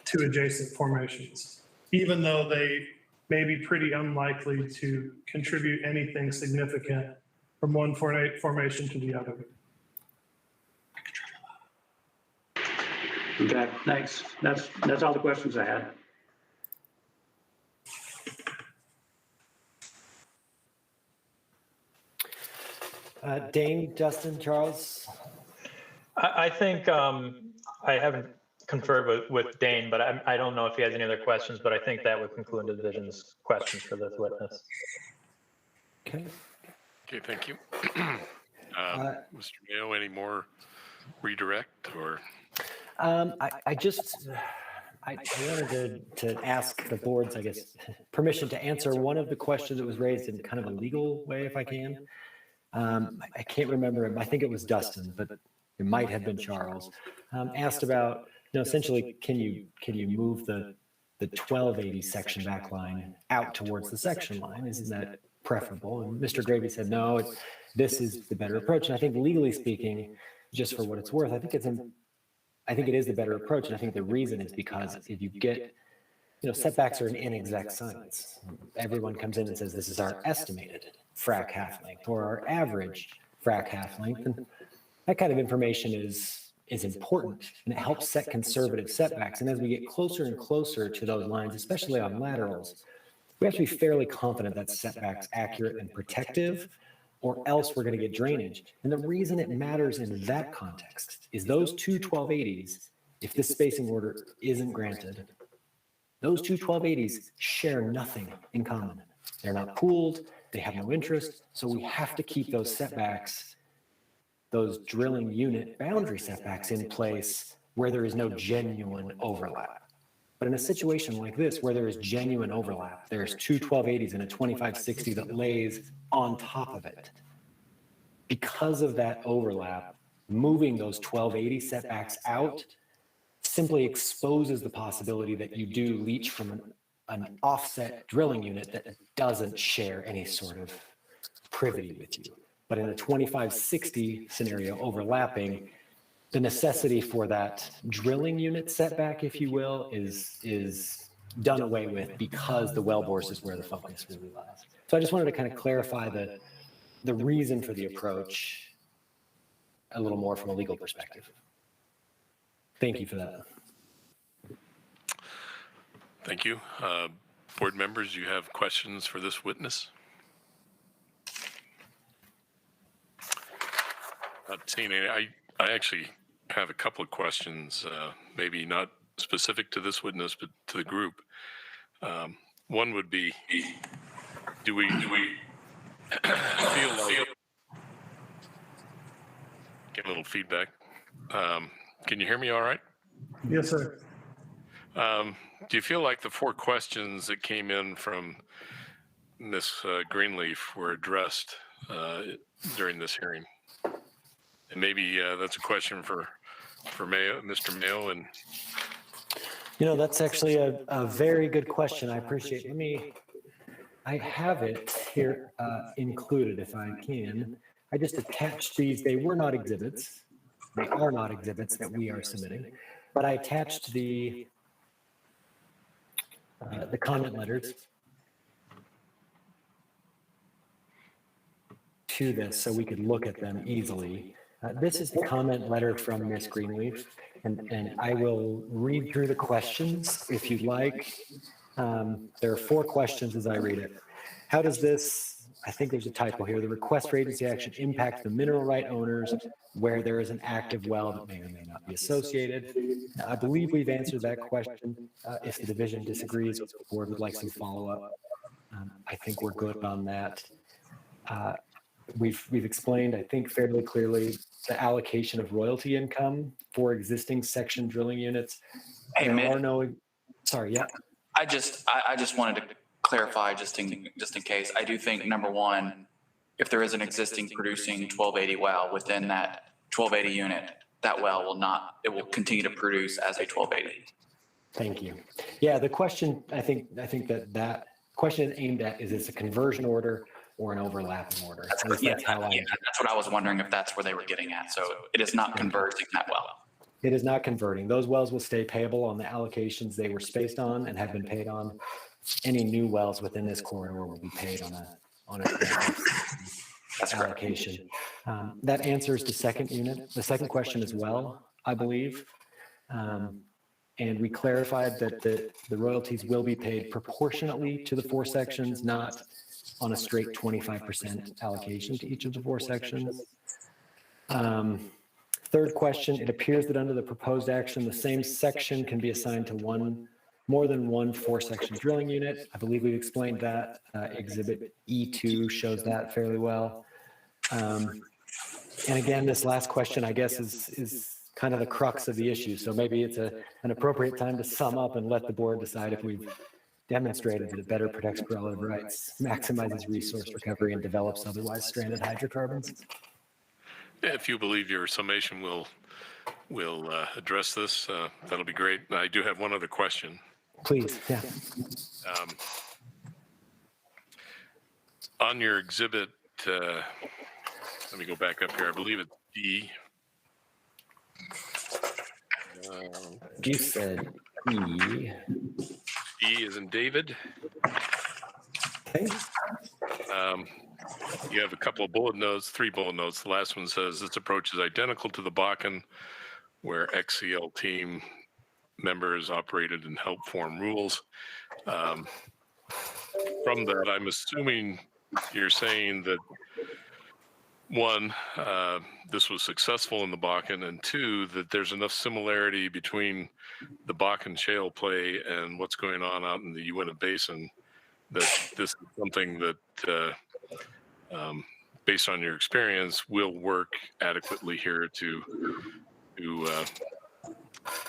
Speaker 13: two adjacent formations, even though they may be pretty unlikely to contribute anything significant from one formation to the other.
Speaker 21: Okay, thanks. That's all the questions I had.
Speaker 17: Dane, Justin, Charles?
Speaker 18: I think I haven't conferred with Dane, but I don't know if he has any other questions, but I think that would conclude the division's questions for this witness.
Speaker 17: Okay.
Speaker 1: Okay, thank you. Mr. Mayo, any more redirect or?
Speaker 17: I wanted to ask the board's, I guess, permission to answer one of the questions that was raised in kind of a legal way, if I can. I can't remember him. I think it was Dustin, but it might have been Charles. Asked about, essentially, can you move the 1280 section back line out towards the section line? Isn't that preferable? And Mr. Gravy said, no, this is the better approach. And I think legally speaking, just for what it's worth, I think it is the better approach. And I think the reason is because if you get, setbacks are an inexact science. Everyone comes in and says, this is our estimated frac half length or our average frac half length. And that kind of information is is important, and it helps set conservative setbacks. And as we get closer and closer to those lines, especially on laterals, we have to be fairly confident that setback's accurate and protective, or else we're going to get drainage. And the reason it matters in that context is those two 1280s, if this spacing order isn't granted, those two 1280s share nothing in common. They're not pooled, they have no interest, so we have to keep those setbacks, those drilling unit boundary setbacks in place where there is no genuine overlap. But in a situation like this, where there is genuine overlap, there's two 1280s and a 2560 that lays on top of it. Because of that overlap, moving those 1280 setbacks out simply exposes the possibility that you do leach from an offset drilling unit that doesn't share any sort of privity with you. But in a 2560 scenario overlapping, the necessity for that drilling unit setback, if you will, is done away with because the wellbores is where the focus really lies. So I just wanted to kind of clarify the reason for the approach a little more from a legal perspective. Thank you for that.
Speaker 1: Thank you. Board members, you have questions for this witness? Not seeing any. I actually have a couple of questions, maybe not specific to this witness, but to the group. One would be, do we feel like, get a little feedback. Can you hear me all right?
Speaker 13: Yes, sir.
Speaker 1: Do you feel like the 4 questions that came in from Ms. Greenleaf were addressed during this hearing? And maybe that's a question for Mayo, Mr. Mayo. And
Speaker 17: you know, that's actually a very good question. I appreciate it. I have it here included if I can. I just attached these. They were not exhibits. They are not exhibits that we are submitting, but I attached the comment letters to this so we could look at them easily. This is the comment letter from Ms. Greenleaf, and I will read through the questions if you'd like. There are 4 questions as I read it. How does this, I think there's a typo here, the request for agency action impact the mineral right owners where there is an active well that may or may not be associated? I believe we've answered that question. If the division disagrees, or the board would like some follow-up, I think we're good on that. We've explained, I think, fairly clearly the allocation of royalty income for existing section drilling units.
Speaker 20: Hey,
Speaker 17: there are no, sorry, yeah.
Speaker 20: I just wanted to clarify just in case. I do think, number one, if there is an existing producing 1280 well within that 1280 unit, that well will not, it will continue to produce as a 1280.
Speaker 17: Thank you. Yeah, the question, I think that question is aimed at, is this a conversion order or an overlapping order?
Speaker 20: That's what I was wondering, if that's where they were getting at. So it is not converting that well.
Speaker 17: It is not converting. Those wells will stay payable on the allocations they were spaced on and have been paid on. Any new wells within this corridor will be paid on a allocation. That answers the second question as well, I believe. And we clarified that the royalties will be paid proportionately to the 4 sections, not on a straight 25% allocation to each of the 4 sections. Third question, it appears that under the proposed action, the same section can be assigned to more than one 4-section drilling unit. I believe we've explained that. Exhibit E2 shows that fairly well. And again, this last question, I guess, is kind of the crux of the issue. So maybe it's an appropriate time to sum up and let the board decide if we've demonstrated that it better protects relative rights, maximizes resource recovery, and develops otherwise stranded hydrocarbons.
Speaker 1: if you believe your summation will address this, that'll be great. I do have one other question.
Speaker 17: Please, yeah.
Speaker 1: On your exhibit, let me go back up here. I believe it's D.
Speaker 17: You said E.
Speaker 1: E is in David.
Speaker 17: Okay.
Speaker 1: You have a couple of bullet notes, 3 bullet notes. The last one says this approach is identical to the Bakken where XCL team members operated and helped form rules. From that, I'm assuming you're saying that one, this was successful in the Bakken, and two, that there's enough similarity between the Bakken shale play and what's going on out in the Uinta Basin that this is something that, based on your experience, will work adequately here to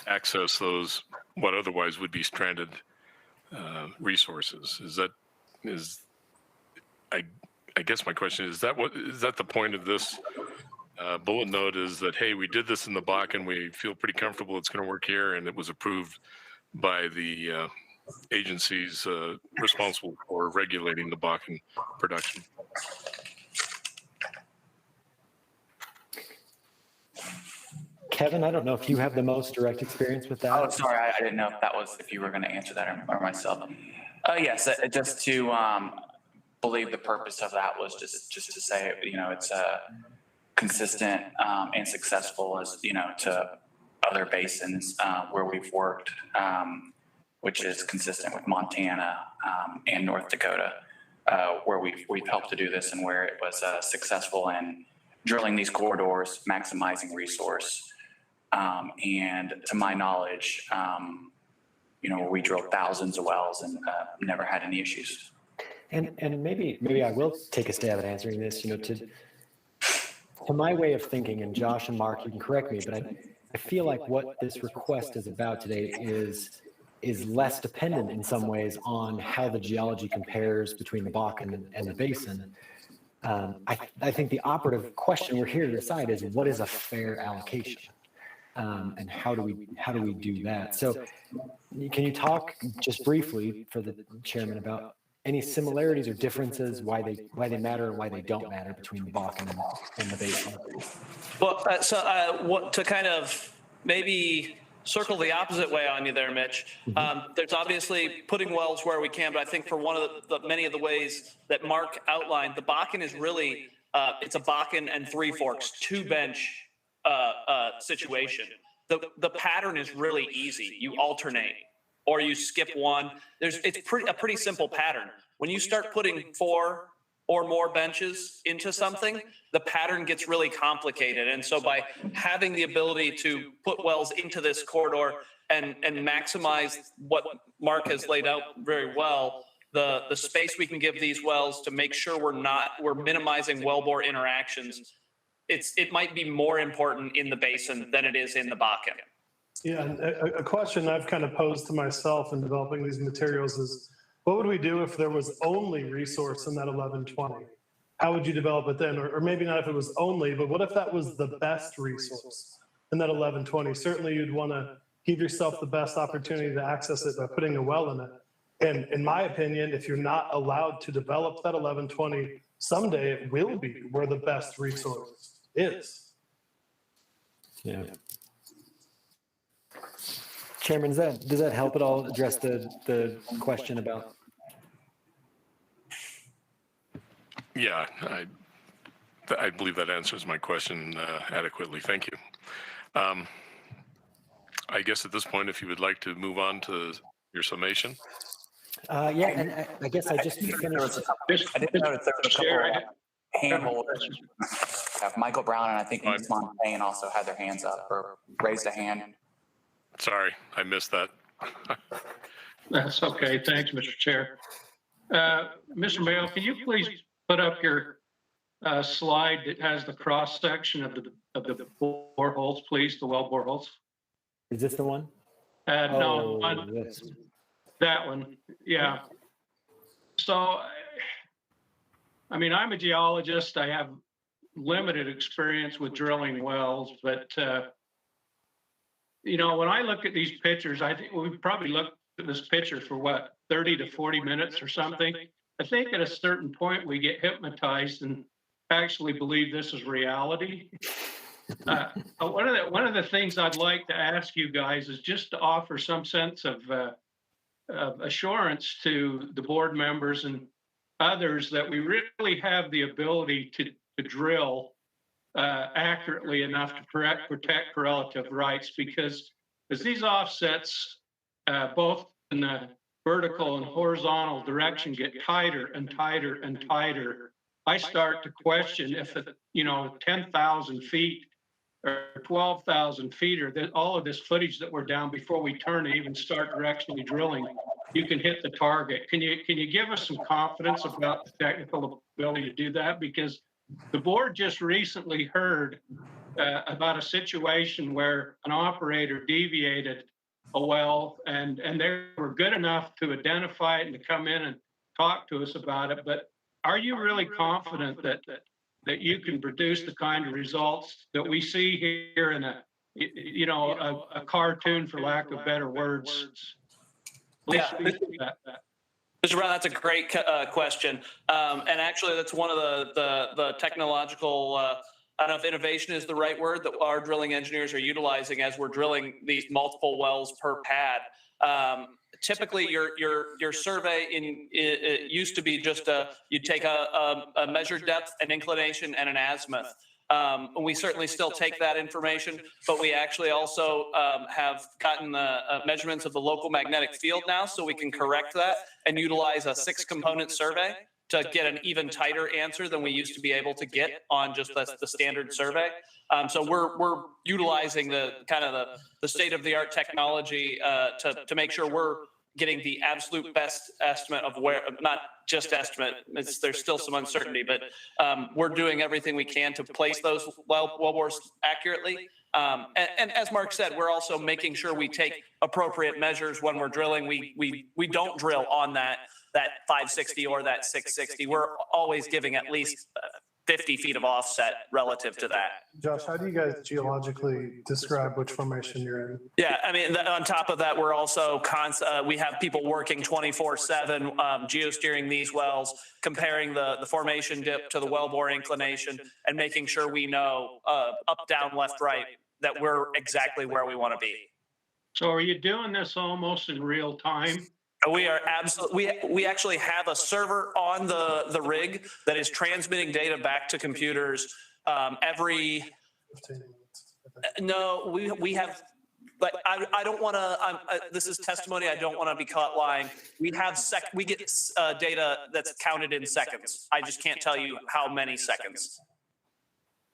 Speaker 1: access those what otherwise would be stranded resources. I guess my question is that the point of this bullet note, is that, hey, we did this in the Bakken, we feel pretty comfortable it's going to work here, and it was approved by the agencies responsible for regulating the Bakken production.
Speaker 17: Kevin, I don't know if you have the most direct experience with that.
Speaker 20: Oh, sorry, I didn't know if you were going to answer that or myself. Yes, just to believe the purpose of that was just to say, it's consistent and successful as, to other basins where we've worked, which is consistent with Montana and North Dakota, where we've helped to do this and where it was successful in drilling these corridors, maximizing resource. And to my knowledge, we drilled thousands of wells and never had any issues.
Speaker 17: And maybe I will take a stab at answering this, to my way of thinking, and Josh and Mark, you can correct me, but I feel like what this request is about today is less dependent in some ways on how the geology compares between the Bakken and the basin. I think the operative question we're here to decide is, what is a fair allocation? And how do we do that? So can you talk just briefly for the chairman about any similarities or differences, why they matter and why they don't matter between the Bakken and the basin?
Speaker 19: Well, what to kind of maybe circle the opposite way on you there, Mitch. There's obviously putting wells where we can, but I think for one of the many of the ways that Mark outlined, the Bakken is really it's a Bakken and Three Forks, two bench situation. The pattern is really easy. You alternate or you skip one. It's a pretty simple pattern. When you start putting 4 or more benches into something, the pattern gets really complicated. And so by having the ability to put wells into this corridor and maximize what Mark has laid out very well, the space we can give these wells to make sure we're minimizing wellbore interactions, it might be more important in the basin than it is in the Bakken.
Speaker 13: Yeah, and a question I've kind of posed to myself in developing these materials is, what would we do if there was only resource in that 1120? How would you develop it then? Or maybe not if it was only, but what if that was the best resource in that 1120? Certainly you'd want to give yourself the best opportunity to access it by putting a well in it. And in my opinion, if you're not allowed to develop that 1120, someday it will be where the best resource is.
Speaker 17: Yeah. Chairman, does that help at all address the question about?
Speaker 1: Yeah, I believe that answers my question adequately. Thank you. I guess at this point, if you would like to move on to your summation.
Speaker 17: Yeah, and I guess I just finished.
Speaker 20: I did notice there was a couple hand holders. Michael Brown and I think Ms. Montaigne also had their hands up or raised a hand.
Speaker 1: Sorry, I missed that.
Speaker 4: That's okay. Thanks, Mr. Chair. Mr. Mayo, can you please put up your slide that has the cross section of the boreholes, please, the well boreholes?
Speaker 17: Is this the one?
Speaker 4: No, that one. Yeah. So, I mean, I'm a geologist. I have limited experience with drilling wells, but when I look at these pictures, I think we've probably looked at this picture for 30 to 40 minutes or something. I think at a certain point we get hypnotized and actually believe this is reality. One of the things I'd like to ask you guys is just to offer some sense of assurance to the board members and others that we really have the ability to drill accurately enough to protect relative rights, because as these offsets, both in the vertical and horizontal direction, get tighter and tighter and tighter, I start to question if, 10,000 feet or 12,000 feet, or all of this footage that we're down before we turn and even start directionally drilling, you can hit the target. Can you give us some confidence about the technical ability to do that? Because the board just recently heard about a situation where an operator deviated a well, and they were good enough to identify it and to come in and talk to us about it. But are you really confident that you can produce the kind of results that we see here in a cartoon, for lack of better words?
Speaker 19: Yeah. Mr. Brown, that's a great question. And actually, that's one of the technological, I don't know if innovation is the right word, that our drilling engineers are utilizing as we're drilling these multiple wells per pad. Typically, your survey it used to be just you'd take a measured depth, an inclination, and an azimuth. We certainly still take that information, but we actually also have gotten the measurements of the local magnetic field now, so we can correct that and utilize a 6-component survey to get an even tighter answer than we used to be able to get on just the standard survey. So we're utilizing the state-of-the-art technology to make sure we're getting the absolute best estimate of where, not just estimate, there's still some uncertainty, but we're doing everything we can to place those wellbores accurately. And as Mark said, we're also making sure we take appropriate measures when we're drilling. We don't drill on that 560 or that 660. We're always giving at least 50 feet of offset relative to that.
Speaker 13: Josh, how do you guys geologically describe which formation you're in?
Speaker 19: Yeah, I mean, on top of that, we're also we have people working 24/7 geosteering these wells, comparing the formation dip to the wellbore inclination, and making sure we know up, down, left, right, that we're exactly where we want to be.
Speaker 4: So are you doing this almost in real time?
Speaker 19: We are absolutely. We actually have a server on the rig that is transmitting data back to computers every.
Speaker 13: 15 minutes.
Speaker 19: No, we have. But I don't want to. This is testimony. I don't want to be caught lying. We have we get data that's counted in seconds. I just can't tell you how many seconds.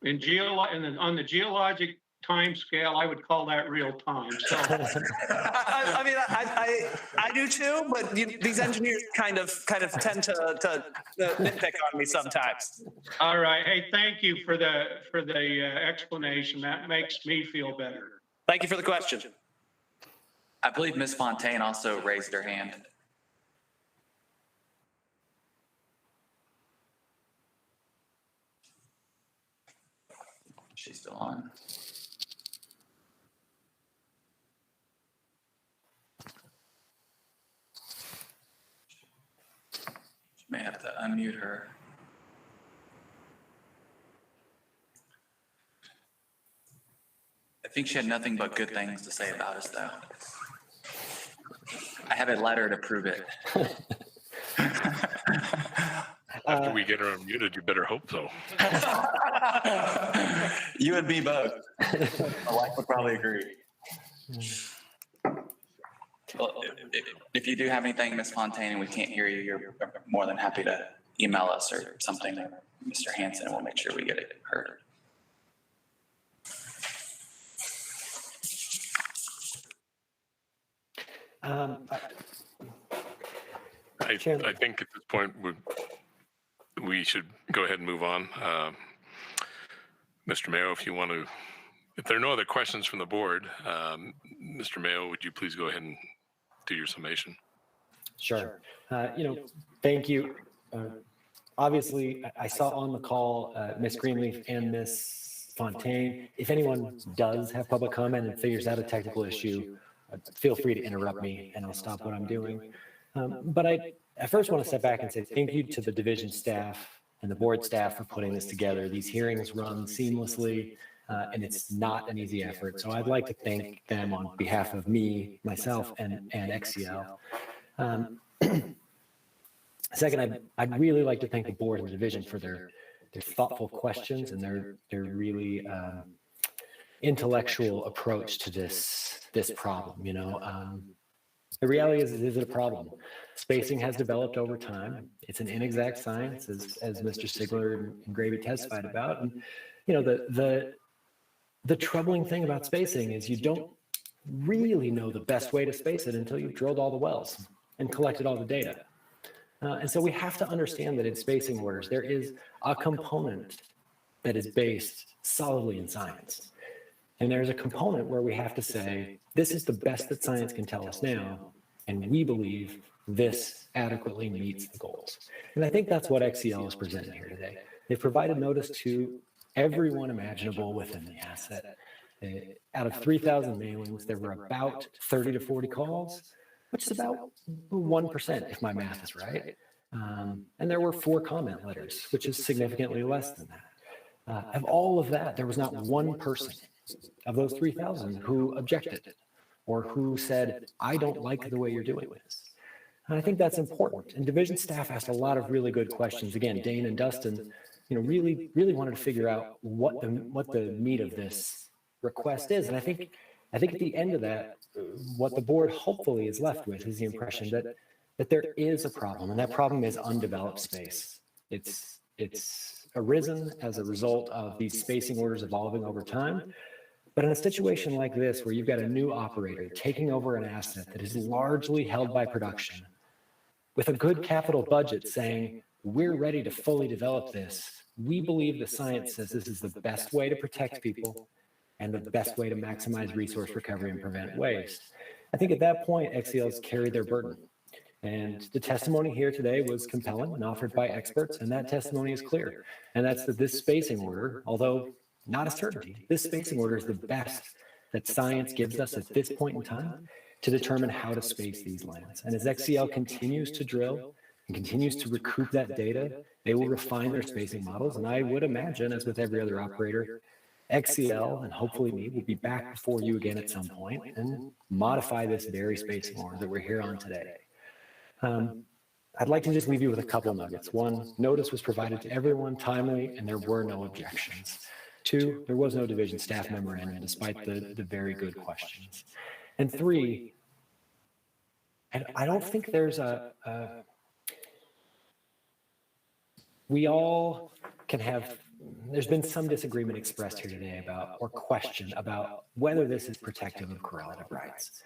Speaker 4: On the geologic time scale, I would call that real time. So.
Speaker 19: I mean, I do too, but these engineers kind of tend to nitpick on me sometimes.
Speaker 4: All right. Hey, thank you for the explanation. That makes me feel better.
Speaker 19: Thank you for the question.
Speaker 20: I believe Ms. Fontaine also raised her hand. She's still on. May have to unmute her. I think she had nothing but good things to say about us, though. I have a letter to prove it.
Speaker 1: After we get her unmuted, you better hope so.
Speaker 20: You and me both. My wife would probably agree. Well, if you do have anything, Ms. Fontaine, and we can't hear you, you're more than happy to email us or something, Mr. Hanson, and we'll make sure we get it heard.
Speaker 1: I think at this point we should go ahead and move on. Mr. Mayo, if you want to, if there are no other questions from the board, Mr. Mayo, would you please go ahead and do your summation?
Speaker 17: Sure. Thank you. Obviously, I saw on the call Ms. Greenleaf and Ms. Fontaine. If anyone does have public comment and figures out a technical issue, feel free to interrupt me and I'll stop what I'm doing. But I first want to step back and say thank you to the division staff and the board staff for putting this together. These hearings run seamlessly, and it's not an easy effort. So I'd like to thank them on behalf of me, myself, and XCL. Second, I'd really like to thank the board and the division for their thoughtful questions, and they're really intellectual approach to this problem. You know, the reality is it a problem? Spacing has developed over time. It's an inexact science, as Mr. Sigler and Gravy testified about. And you know, the troubling thing about spacing is you don't really know the best way to space it until you've drilled all the wells and collected all the data. And so we have to understand that in spacing orders, there is a component that is based solidly in science. And there's a component where we have to say, this is the best that science can tell us now, and we believe this adequately meets the goals. And I think that's what XCL is presenting here today. They've provided notice to everyone imaginable within the asset. Out of 3,000 mailings, there were about 30 to 40 calls, which is about 1%, if my math is right. And there were 4 comment letters, which is significantly less than that. Of all of that, there was not one person of those 3,000 who objected or who said, I don't like the way you're doing this. And I think that's important. And division staff asked a lot of really good questions. Again, Dane and Dustin, you know, really wanted to figure out what the meat of this request is. And I think at the end of that, what the board hopefully is left with is the impression that there is a problem, and that problem is undeveloped space. It's arisen as a result of these spacing orders evolving over time. But in a situation like this, where you've got a new operator taking over an asset that is largely held by production, with a good capital budget saying, we're ready to fully develop this, we believe the science says this is the best way to protect people and the best way to maximize resource recovery and prevent waste. I think at that point, XCL's carried their burden. And the testimony here today was compelling and offered by experts, and that testimony is clear. And that's that this spacing order, although not a certainty, this spacing order is the best that science gives us at this point in time to determine how to space these lands. And as XCL continues to drill and continues to recoup that data, they will refine their spacing models. And I would imagine, as with every other operator, XCL and hopefully me will be back before you again at some point and modify this very spacing order that we're here on today. I'd like to just leave you with a couple nuggets. 1, notice was provided to everyone timely, and there were no objections. 2, there was no division staff memorandum, despite the very good questions. And 3, and I don't think there's we all can have, there's been some disagreement expressed here today about, or question about whether this is protective of correlative rights.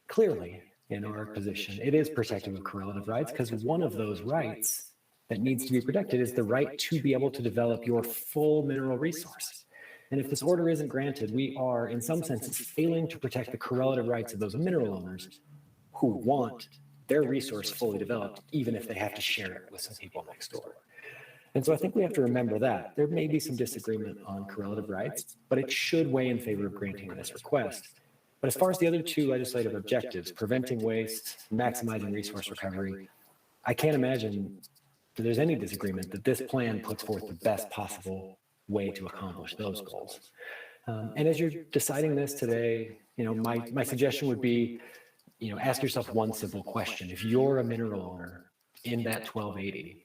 Speaker 17: Clearly, in our position, it is protective of correlative rights, because one of those rights that needs to be protected is the right to be able to develop your full mineral resource. And if this order isn't granted, we are, in some senses, failing to protect the correlative rights of those mineral owners who want their resource fully developed, even if they have to share it with some people next door. And so I think we have to remember that. There may be some disagreement on correlative rights, but it should weigh in favor of granting this request. But as far as the other 2 legislative objectives, preventing waste, maximizing resource recovery, I can't imagine that there's any disagreement that this plan puts forth the best possible way to accomplish those goals. And as you're deciding this today, you know, my suggestion would be, you know, ask yourself one simple question. If you're a mineral owner in that 1280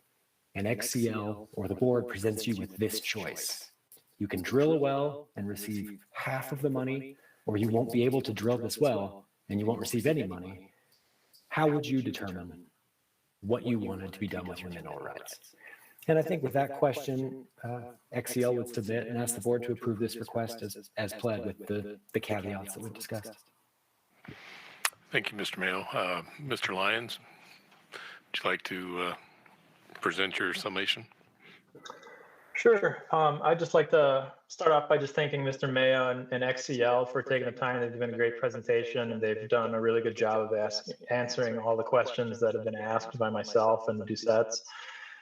Speaker 17: and XCL or the board presents you with this choice, you can drill a well and receive half of the money, or you won't be able to drill this well and you won't receive any money. How would you determine what you wanted to be done with your mineral rights? And I think with that question, XCL would submit and ask the board to approve this request as pled with the caveats that we've discussed.
Speaker 1: Thank you, Mr. Mayo. Mr. Lyons, would you like to present your summation?
Speaker 18: Sure. I'd just like to start off by just thanking Mr. Mayo and XCL for taking the time. They've given a great presentation, and they've done a really good job of answering all the questions that have been asked by myself and the Doucettes.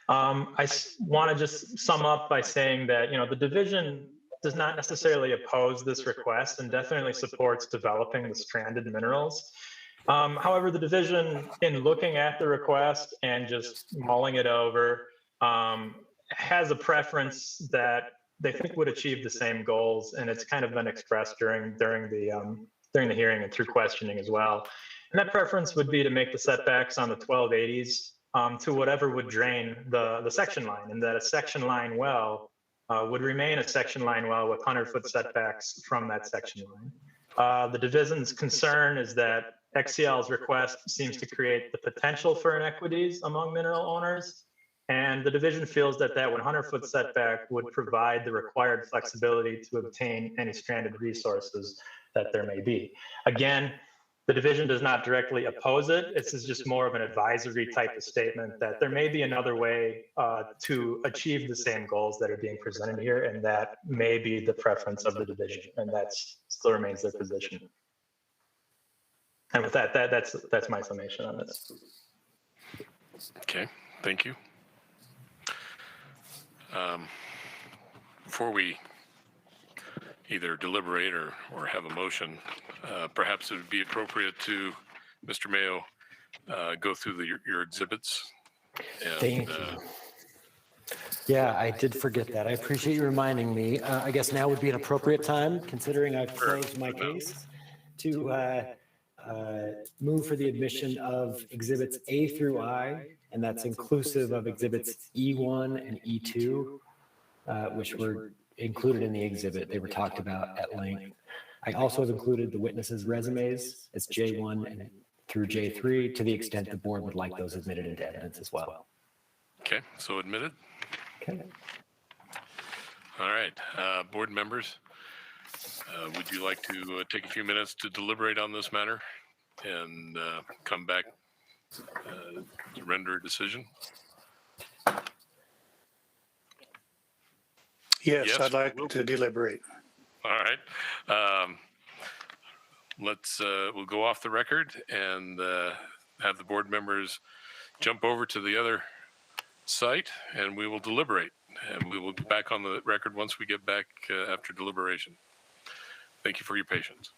Speaker 18: I want to just sum up by saying that, you know, the division does not necessarily oppose this request and definitely supports developing the stranded minerals. However, the division, in looking at the request and just mulling it over, has a preference that they think would achieve the same goals, and it's kind of been expressed during the hearing and through questioning as well. And that preference would be to make the setbacks on the 1280s to whatever would drain the section line, and that a section line well would remain a section line well with 100-foot setbacks from that section line. The division's concern is that XCL's request seems to create the potential for inequities among mineral owners, and the division feels that that 100-foot setback would provide the required flexibility to obtain any stranded resources that there may be. Again, the division does not directly oppose it. This is just more of an advisory type of statement that there may be another way to achieve the same goals that are being presented here, and that may be the preference of the division, and that still remains their position. And with that, that's my summation on this.
Speaker 1: Okay, thank you. Before we either deliberate or have a motion, perhaps it would be appropriate to, Mr. Mayo, go through your exhibits. And,
Speaker 17: Thank you. Yeah, I did forget that. I appreciate you reminding me. I guess now would be an appropriate time, considering I've closed my case, to move for the admission of exhibits A through I, and that's inclusive of exhibits E1 and E2, which were included in the exhibit. They were talked about at length. I also have included the witnesses' resumes as J1 and through J3 to the extent the board would like those admitted into evidence as well.
Speaker 1: Okay, so admitted.
Speaker 17: Okay.
Speaker 1: All right, board members, would you like to take a few minutes to deliberate on this matter and come back to render a decision?
Speaker 9: Yes, I'd like to deliberate.
Speaker 1: All right. We'll go off the record and have the board members jump over to the other site, and we will deliberate. And we will be back on the record once we get back after deliberation. Thank you for your patience.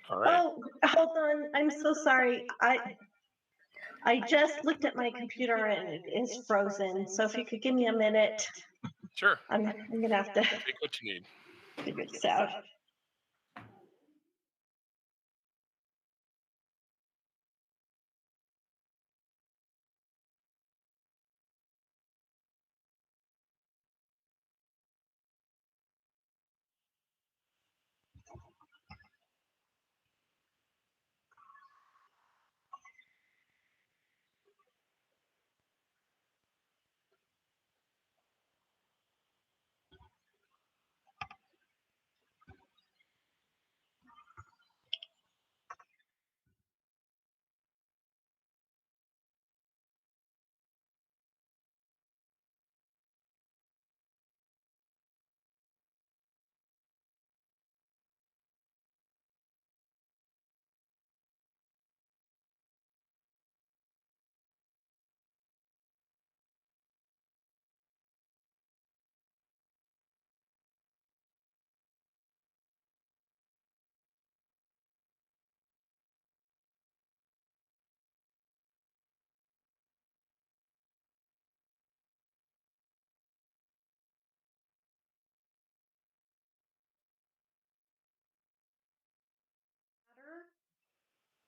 Speaker 1: All right.
Speaker 11: Oh, hold on. I'm so sorry. I just looked at my computer and it is frozen. So if you could give me a minute,
Speaker 1: Sure.
Speaker 11: I'm gonna have to
Speaker 1: Take what you need.
Speaker 11: figure this out.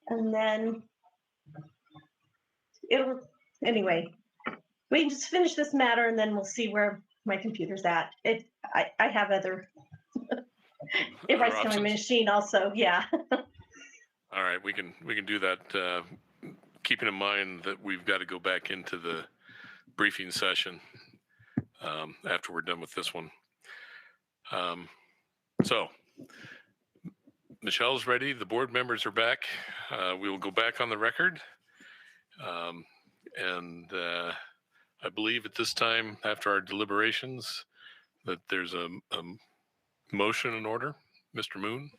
Speaker 11: And then anyway, we can just finish this matter and then we'll see where my computer's at. I have other, it writes to my machine also, yeah.
Speaker 1: All right, we can do that. Keeping in mind that we've got to go back into the briefing session after we're done with this one. So Michelle's ready. The board members are back. We will go back on the record. And I believe at this time, after our deliberations, that there's a motion in order. Mr. Moon?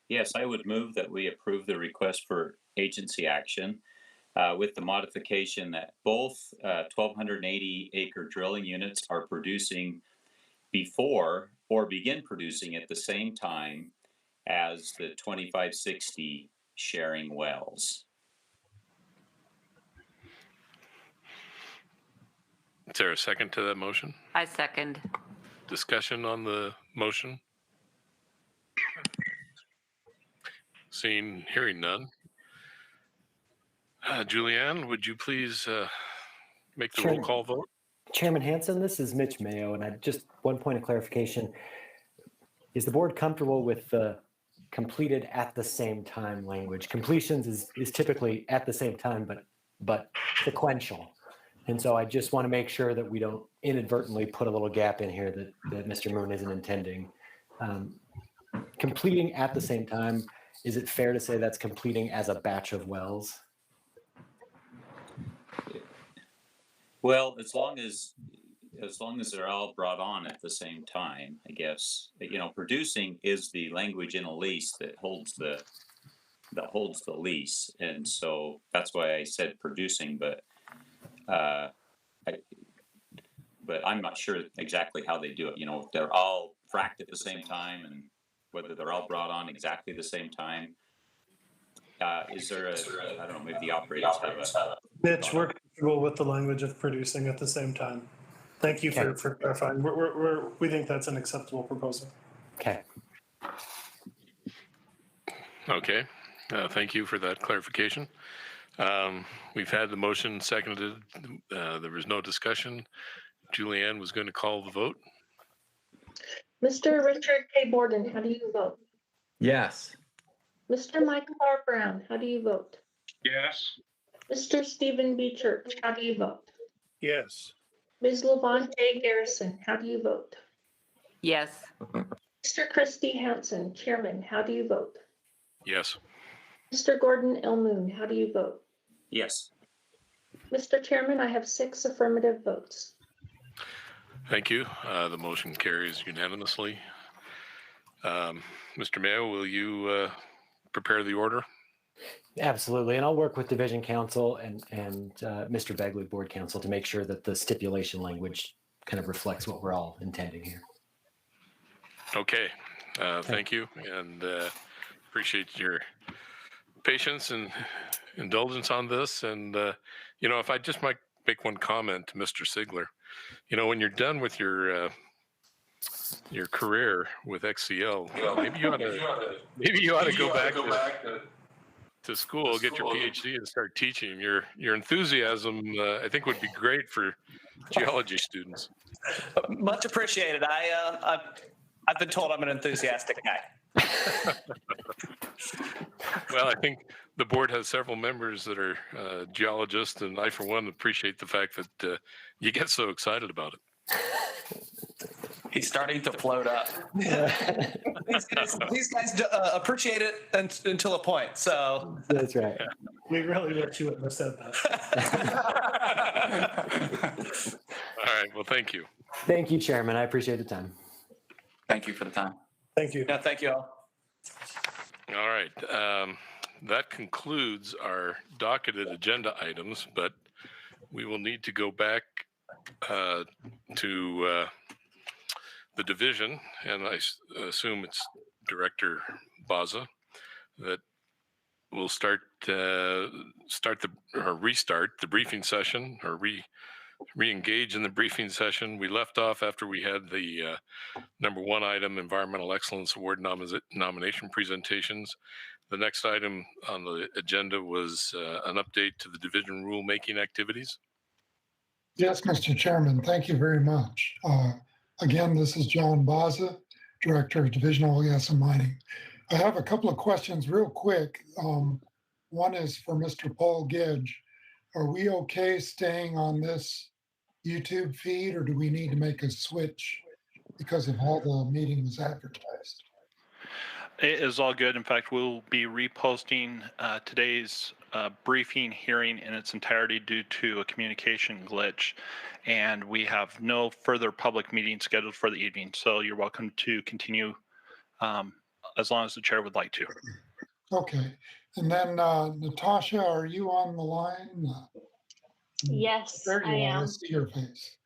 Speaker 7: Yes, I would move that we approve the request for agency action with the modification that both 1,280 acre drilling units are producing before or begin producing at the same time as the 2560 sharing wells.
Speaker 1: Is there a second to that motion?
Speaker 5: I second.
Speaker 1: Discussion on the motion? Hearing none. Julianne, would you please make the roll call vote?
Speaker 17: Chairman Hanson, this is Mitch Mayo, and I just one point of clarification. Is the board comfortable with the completed at the same time language? Completions is typically at the same time, but sequential. And so I just want to make sure that we don't inadvertently put a little gap in here that Mr. Moon isn't intending. Completing at the same time, is it fair to say that's completing as a batch of wells?
Speaker 7: Well, as long as they're all brought on at the same time, I guess, producing is the language in a lease that holds the lease. And so that's why I said producing, but I'm not sure exactly how they do it. If they're all fracked at the same time and whether they're all brought on exactly the same time. Is there I don't know, maybe the operators have a...
Speaker 13: Mitch, we're comfortable with the language of producing at the same time. Thank you for clarifying. We think that's an acceptable proposal.
Speaker 17: Okay.
Speaker 1: Okay. Thank you for that clarification. We've had the motion seconded. There was no discussion. Julianne was going to call the vote.
Speaker 6: Mr. Richard K. Borden, how do you vote?
Speaker 14: Yes.
Speaker 6: Mr. Michael R. Brown, how do you vote?
Speaker 4: Yes.
Speaker 6: Mr. Stephen B. Church, how do you vote?
Speaker 9: Yes.
Speaker 6: Ms. Levon J. Garrison, how do you vote?
Speaker 5: Yes.
Speaker 6: Mr. Christy Hansen, Chairman, how do you vote?
Speaker 1: Yes.
Speaker 6: Mr. Gordon L. Moon, how do you vote?
Speaker 7: Yes.
Speaker 6: Mr. Chairman, I have 6 affirmative votes.
Speaker 1: Thank you. The motion carries unanimously. Mr. Mayo, will you prepare the order?
Speaker 17: Absolutely, and I'll work with Division Counsel and Mr. Begley, Board Counsel, to make sure that the stipulation language kind of reflects what we're all intending here.
Speaker 1: Okay, thank you. And appreciate your patience and indulgence on this. And, if I just might make one comment to Mr. Sigler, when you're done with your career with XCL, maybe you ought to go back to school, get your PhD, and start teaching. Your enthusiasm, I think, would be great for geology students.
Speaker 19: Much appreciated. I've been told I'm an enthusiastic guy.
Speaker 1: Well, I think the board has several members that are geologists, and I, for one, appreciate the fact that you get so excited about it.
Speaker 19: He's starting to float up. These guys appreciate it until a point. So
Speaker 17: that's right.
Speaker 13: We really wish you wouldn't have said that.
Speaker 1: All right. Well, thank you.
Speaker 17: Thank you, Chairman. I appreciate the time.
Speaker 20: Thank you for the time.
Speaker 13: Thank you.
Speaker 19: Yeah, thank you all.
Speaker 1: All right. That concludes our docketed agenda items, but we will need to go back to the division, and I assume it's Director Baza that will restart the briefing session, or re-engage in the briefing session. We left off after we had the number one item, Environmental Excellence Award nomination presentations. The next item on the agenda was an update to the division rulemaking activities.
Speaker 15: Yes, Mr. Chairman, thank you very much. Again, this is John Baza, Director of Division Oil, Gas, and Mining. I have a couple of questions real quick. One is for Mr. Paul Gedge. Are we okay staying on this YouTube feed, or do we need to make a switch because of how the meeting was advertised?
Speaker 10: It is all good. In fact, we'll be reposting today's briefing hearing in its entirety due to a communication glitch, and we have no further public meetings scheduled for the evening. So you're welcome to continue as long as the chair would like to.
Speaker 15: Okay. And then Natasha, are you on the line?
Speaker 6: Yes,
Speaker 15: There you
Speaker 6: I
Speaker 15: are. I
Speaker 6: am.
Speaker 15: see your face.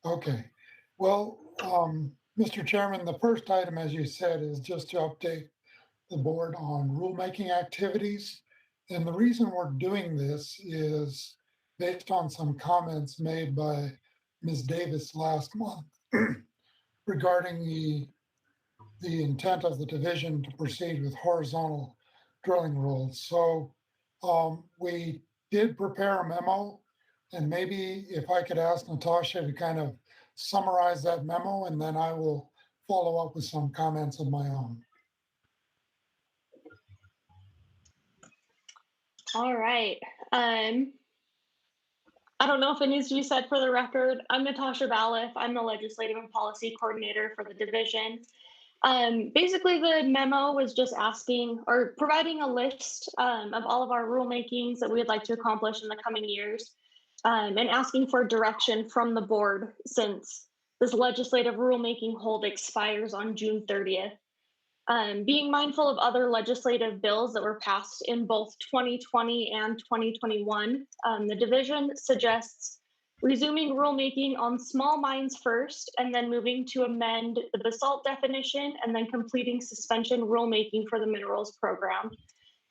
Speaker 15: Okay. Well, Mr. Chairman, the first item, as you said, is just to update the board on rulemaking activities. And the reason we're doing this is based on some comments made by Ms. Davis last month regarding the intent of the division to proceed with horizontal drilling rules. So we did prepare a memo, and maybe if I could ask Natasha to kind of summarize that memo, and then I will follow up with some comments of my own.
Speaker 6: All right. I don't know if it needs to be said for the record. I'm Natasha Balliff. I'm the Legislative and Policy Coordinator for the division. Basically, the memo was just asking or providing a list of all of our rulemakings that we would like to accomplish in the coming years, and asking for direction from the board since this legislative rulemaking hold expires on June 30th. Being mindful of other legislative bills that were passed in both 2020 and 2021, the division suggests resuming rulemaking on small mines first, and then moving to amend the basalt definition, and then completing suspension rulemaking for the minerals program.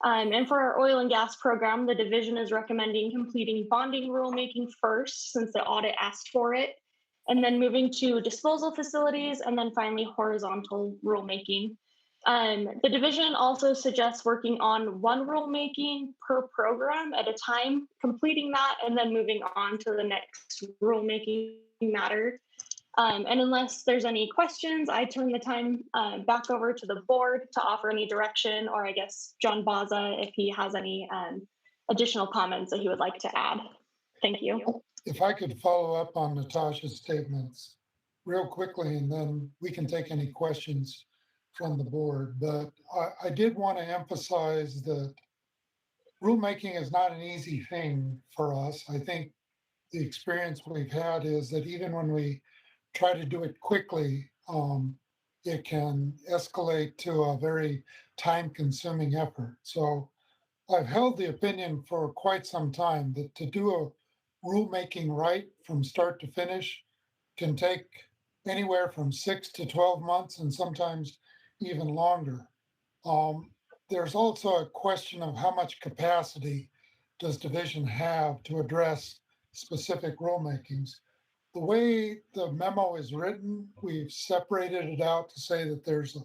Speaker 6: And for our oil and gas program, the division is recommending completing bonding rulemaking first, since the audit asked for it, and then moving to disposal facilities, and then finally horizontal rulemaking. The division also suggests working on one rulemaking per program at a time, completing that, and then moving on to the next rulemaking matter. And unless there's any questions, I turn the time back over to the board to offer any direction, or I guess John Baza, if he has any additional comments that he would like to add. Thank you.
Speaker 15: If I could follow up on Natasha's statements real quickly, and then we can take any questions from the board. But I did want to emphasize that rulemaking is not an easy thing for us. I think the experience we've had is that even when we try to do it quickly, it can escalate to a very time-consuming effort. So I've held the opinion for quite some time that to do a rulemaking right from start to finish can take anywhere from 6 to 12 months, and sometimes even longer. there's also a question of how much capacity does division have to address specific rulemakings. The way the memo is written, we've separated it out to say that there's a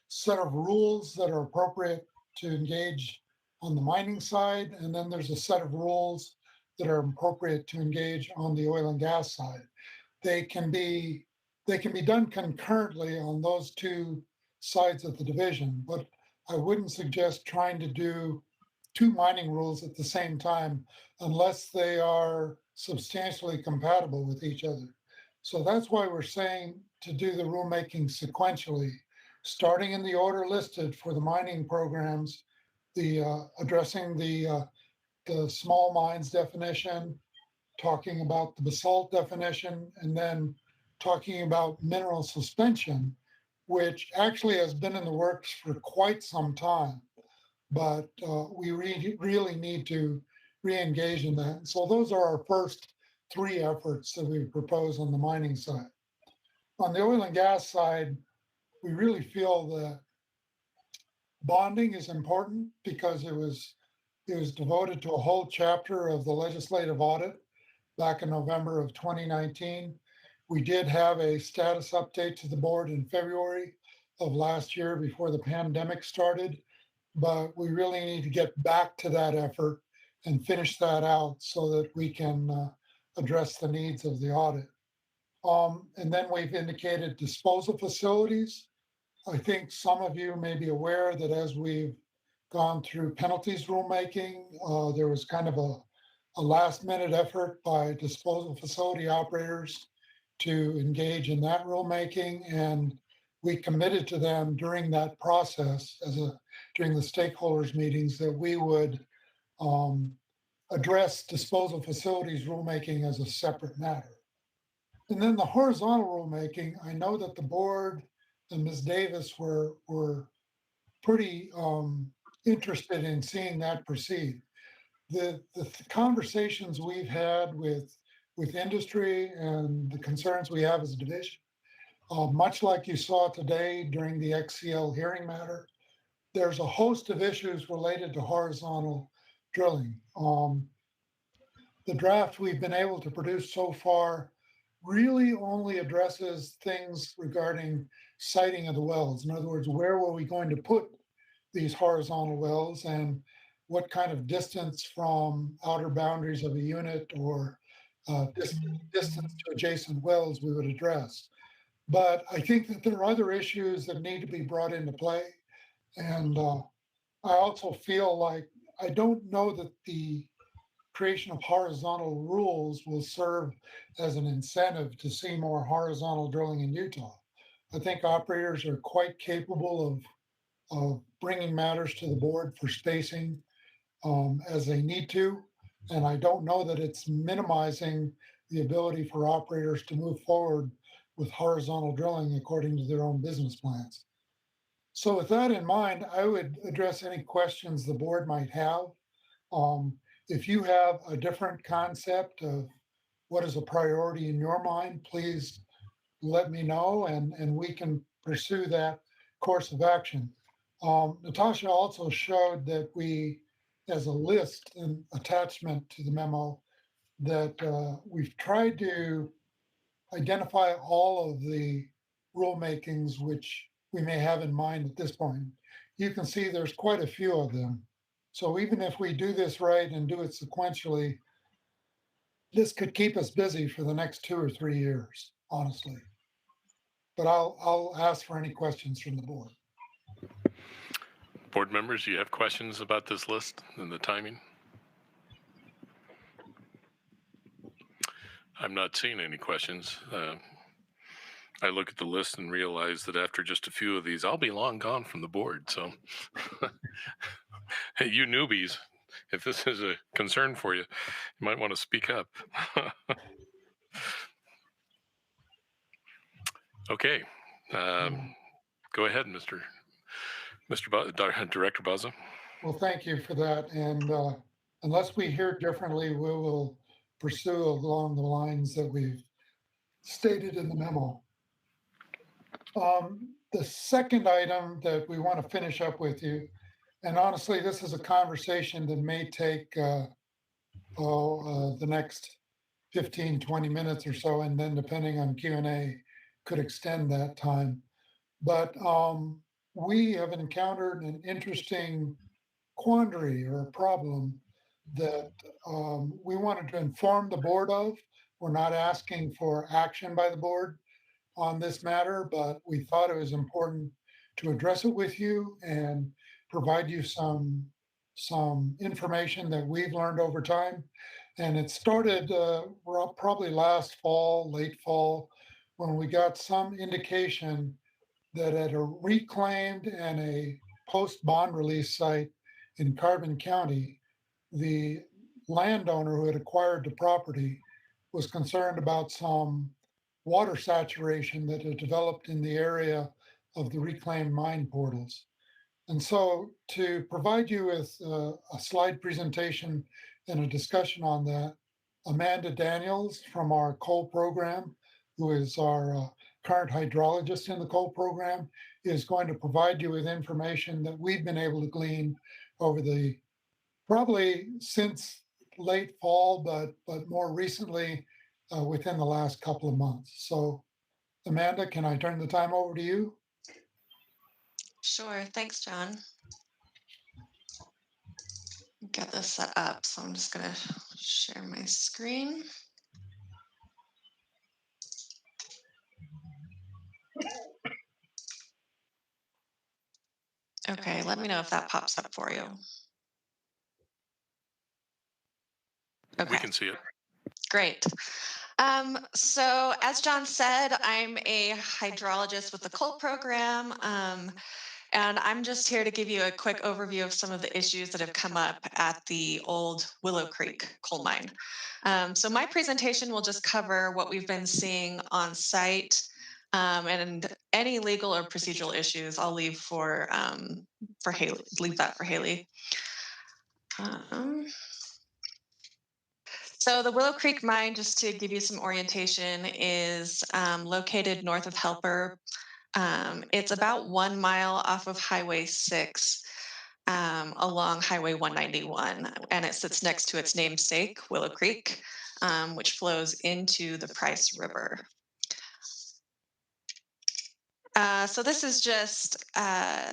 Speaker 15: set of rules that are appropriate to engage on the mining side, and then there's a set of rules that are appropriate to engage on the oil and gas side. They can be done concurrently on those two sides of the division, but I wouldn't suggest trying to do two mining rules at the same time unless they are substantially compatible with each other. So that's why we're saying to do the rulemaking sequentially, starting in the order listed for the mining programs, addressing the small mines definition, talking about the basalt definition, and then talking about mineral suspension, which actually has been in the works for quite some time, but we really need to re-engage in that. So those are our first three efforts that we propose on the mining side. On the oil and gas side, we really feel that bonding is important because it was devoted to a whole chapter of the legislative audit back in November of 2019. We did have a status update to the board in February of last year before the pandemic started, but we really need to get back to that effort and finish that out so that we can address the needs of the audit. And then we've indicated disposal facilities. I think some of you may be aware that as we've gone through penalties rulemaking, there was kind of a last minute effort by disposal facility operators to engage in that rulemaking. And we committed to them during that process during the stakeholders meetings that we would address disposal facilities rulemaking as a separate matter. And then the horizontal rulemaking, I know that the board and Ms. Davis were pretty interested in seeing that proceed. The conversations we've had with industry and the concerns we have as a division, much like you saw today during the XCL hearing matter, there's a host of issues related to horizontal drilling. The draft we've been able to produce so far really only addresses things regarding siting of the wells. In other words, where were we going to put these horizontal wells and what kind of distance from outer boundaries of a unit or distance to adjacent wells we would address. But I think that there are other issues that need to be brought into play. And I also feel like I don't know that the creation of horizontal rules will serve as an incentive to see more horizontal drilling in Utah. I think operators are quite capable of bringing matters to the board for spacing as they need to. And I don't know that it's minimizing the ability for operators to move forward with horizontal drilling according to their own business plans. So with that in mind, I would address any questions the board might have. If you have a different concept of what is a priority in your mind, please let me know and we can pursue that course of action. Natasha also showed that we, as a list and attachment to the memo, that we've tried to identify all of the rulemakings which we may have in mind at this point. You can see there's quite a few of them. So even if we do this right and do it sequentially, this could keep us busy for the next 2 or 3 years, honestly. But I'll ask for any questions from the board.
Speaker 1: Board members, do you have questions about this list and the timing? I'm not seeing any questions. I look at the list and realize that after just a few of these, I'll be long gone from the board. So hey, you newbies, if this is a concern for you, you might want to speak up. Okay. Go ahead, Director Baza.
Speaker 15: Well, thank you for that. And unless we hear differently, we will pursue along the lines that we've stated in the memo. The second item that we want to finish up with you And honestly, this is a conversation that may take the next 15, 20 minutes or so, and then depending on Q&A, could extend that time. But we have encountered an interesting quandary or a problem that we wanted to inform the board of. We're not asking for action by the board on this matter, but we thought it was important to address it with you and provide you some information that we've learned over time. And it started probably last fall, late fall, when we got some indication that at a reclaimed and a post bond release site in Carbon County, the landowner who had acquired the property was concerned about some water saturation that had developed in the area of the reclaimed mine portals. And so to provide you with a slide presentation and a discussion on that, Amanda Daniels from our coal program, who is our current hydrologist in the coal program, is going to provide you with information that we've been able to glean over the probably since late fall, but more recently within the last couple of months. So Amanda, can I turn the time over to you?
Speaker 8: Sure. Thanks, John. Get this set up. So I'm just going to share my screen. Okay, let me know if that pops up for you. Okay.
Speaker 1: We can see it.
Speaker 8: Great. So as John said, I'm a hydrologist with the coal program. And I'm just here to give you a quick overview of some of the issues that have come up at the old Willow Creek coal mine. So my presentation will just cover what we've been seeing on site, and any legal or procedural issues I'll leave for Haley. Leave that for Haley. So the Willow Creek mine, just to give you some orientation, is located north of Helper. It's about 1 mile off of Highway 6 along Highway 191, and it sits next to its namesake, Willow Creek, which flows into the Price River. So this is just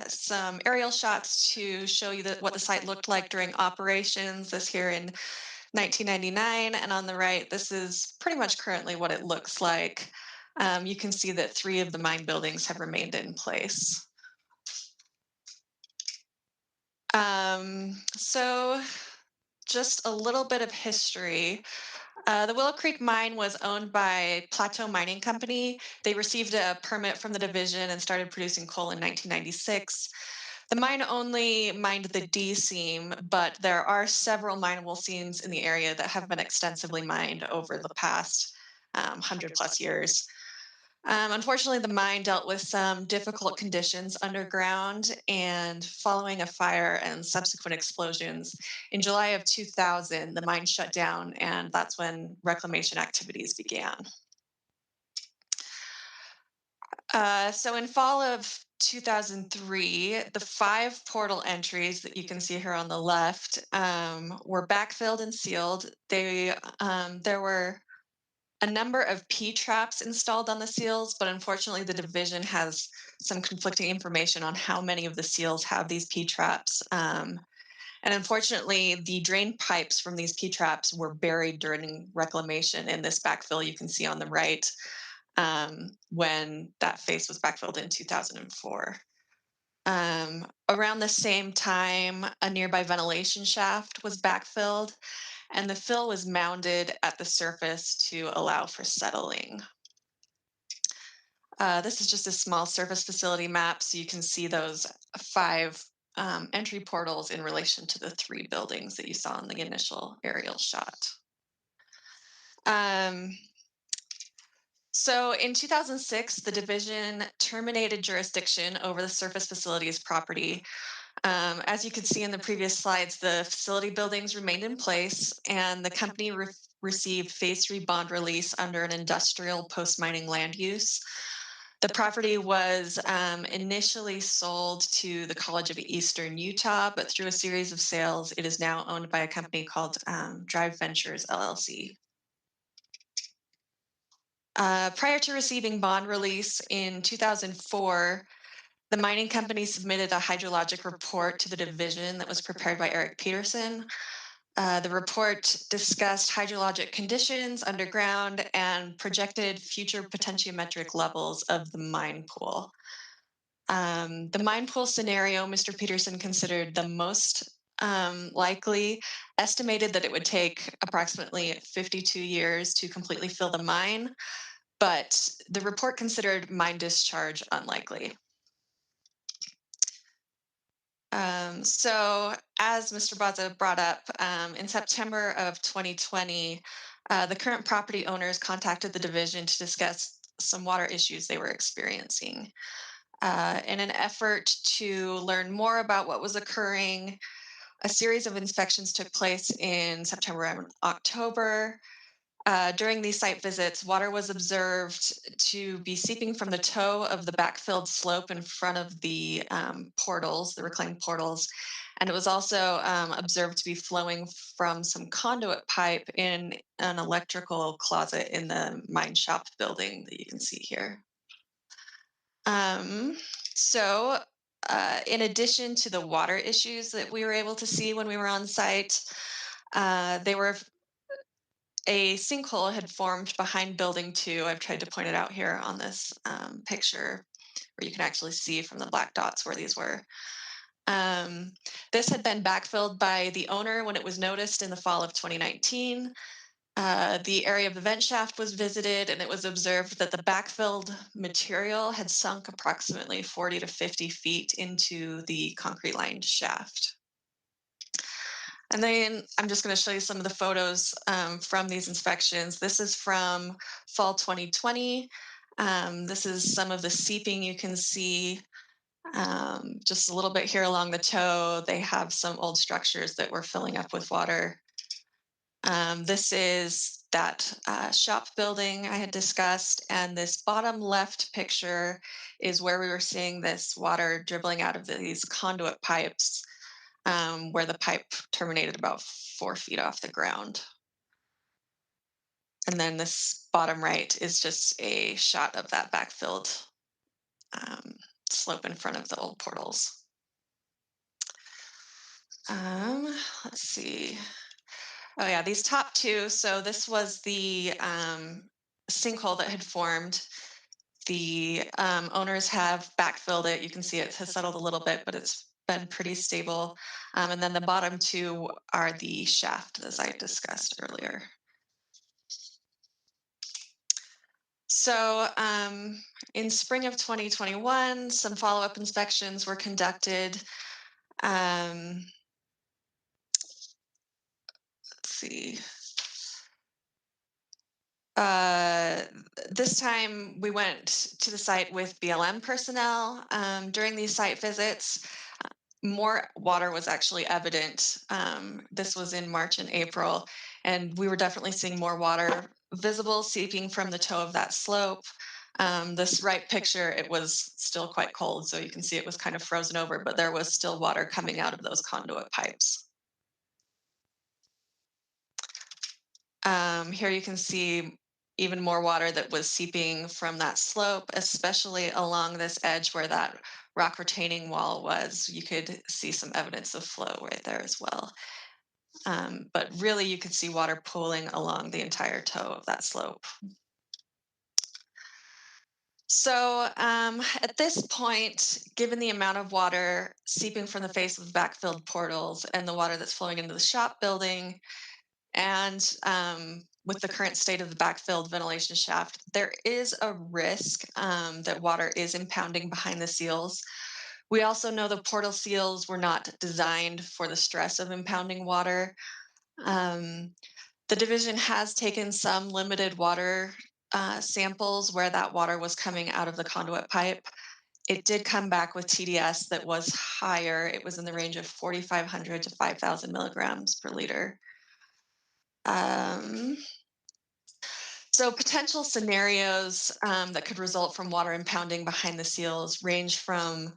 Speaker 8: some aerial shots to show you what the site looked like during operations. This here in 1999, and on the right, this is pretty much currently what it looks like. You can see that 3 of the mine buildings have remained in place. So just a little bit of history. The Willow Creek mine was owned by Plateau Mining Company. They received a permit from the division and started producing coal in 1996. The mine only mined the D seam, but there are several mineable seams in the area that have been extensively mined over the past 100+ years. Unfortunately, the mine dealt with some difficult conditions underground, and following a fire and subsequent explosions, in July of 2000, the mine shut down, and that's when reclamation activities began. So in fall of 2003, the 5 portal entries that you can see here on the left were backfilled and sealed. There were a number of P-traps installed on the seals, but unfortunately the division has some conflicting information on how many of the seals have these P-traps. And unfortunately, the drain pipes from these P-traps were buried during reclamation in this backfill you can see on the right, when that face was backfilled in 2004. Around the same time, a nearby ventilation shaft was backfilled, and the fill was mounded at the surface to allow for settling. This is just a small surface facility map, so you can see those 5 entry portals in relation to the 3 buildings that you saw in the initial aerial shot. So in 2006, the division terminated jurisdiction over the surface facilities property. As you can see in the previous slides, the facility buildings remained in place, and the company received phase 3 bond release under an industrial post-mining land use. The property was initially sold to the College of Eastern Utah, but through a series of sales, it is now owned by a company called Drive Ventures LLC. Prior to receiving bond release in 2004, the mining company submitted a hydrologic report to the division that was prepared by Eric Peterson. The report discussed hydrologic conditions underground and projected future potentiometric levels of the mine pool. The mine pool scenario Mr. Peterson considered the most likely, estimated that it would take approximately 52 years to completely fill the mine, but the report considered mine discharge unlikely. So as Mr. Baza brought up, in September of 2020, the current property owners contacted the division to discuss some water issues they were experiencing. In an effort to learn more about what was occurring, a series of inspections took place in September and October. During these site visits, water was observed to be seeping from the toe of the backfilled slope in front of the portals, the reclaimed portals, and it was also observed to be flowing from some conduit pipe in an electrical closet in the mine shop building that you can see here. So in addition to the water issues that we were able to see when we were on site, a sinkhole had formed behind building 2. I've tried to point it out here on this picture where you can actually see from the black dots where these were. This had been backfilled by the owner when it was noticed in the fall of 2019. The area of the vent shaft was visited, and it was observed that the backfilled material had sunk approximately 40 to 50 feet into the concrete lined shaft. And then I'm just going to show you some of the photos from these inspections. This is from fall 2020. This is some of the seeping you can see just a little bit here along the toe. They have some old structures that were filling up with water. This is that shop building I had discussed, and this bottom left picture is where we were seeing this water dribbling out of these conduit pipes, where the pipe terminated about 4 feet off the ground. And then this bottom right is just a shot of that backfilled slope in front of the old portals. Let's see. Oh yeah, these top two. So this was the sinkhole that had formed. The owners have backfilled it. You can see it has settled a little bit, but it's been pretty stable. And then the bottom two are the shaft, as I discussed earlier. So in spring of 2021, some follow-up inspections were conducted. Let's see. This time we went to the site with BLM personnel. During these site visits, more water was actually evident. This was in March and April, and we were definitely seeing more water visible seeping from the toe of that slope. This right picture, it was still quite cold, so you can see it was kind of frozen over, but there was still water coming out of those conduit pipes. Here you can see even more water that was seeping from that slope, especially along this edge where that rock retaining wall was. You could see some evidence of flow right there as well. But really you could see water pooling along the entire toe of that slope. So at this point, given the amount of water seeping from the face of the backfilled portals and the water that's flowing into the shop building, and with the current state of the backfilled ventilation shaft, there is a risk that water is impounding behind the seals. We also know the portal seals were not designed for the stress of impounding water. The division has taken some limited water samples where that water was coming out of the conduit pipe. It did come back with TDS that was higher. It was in the range of 4,500 to 5,000 milligrams per liter. So potential scenarios that could result from water impounding behind the seals range from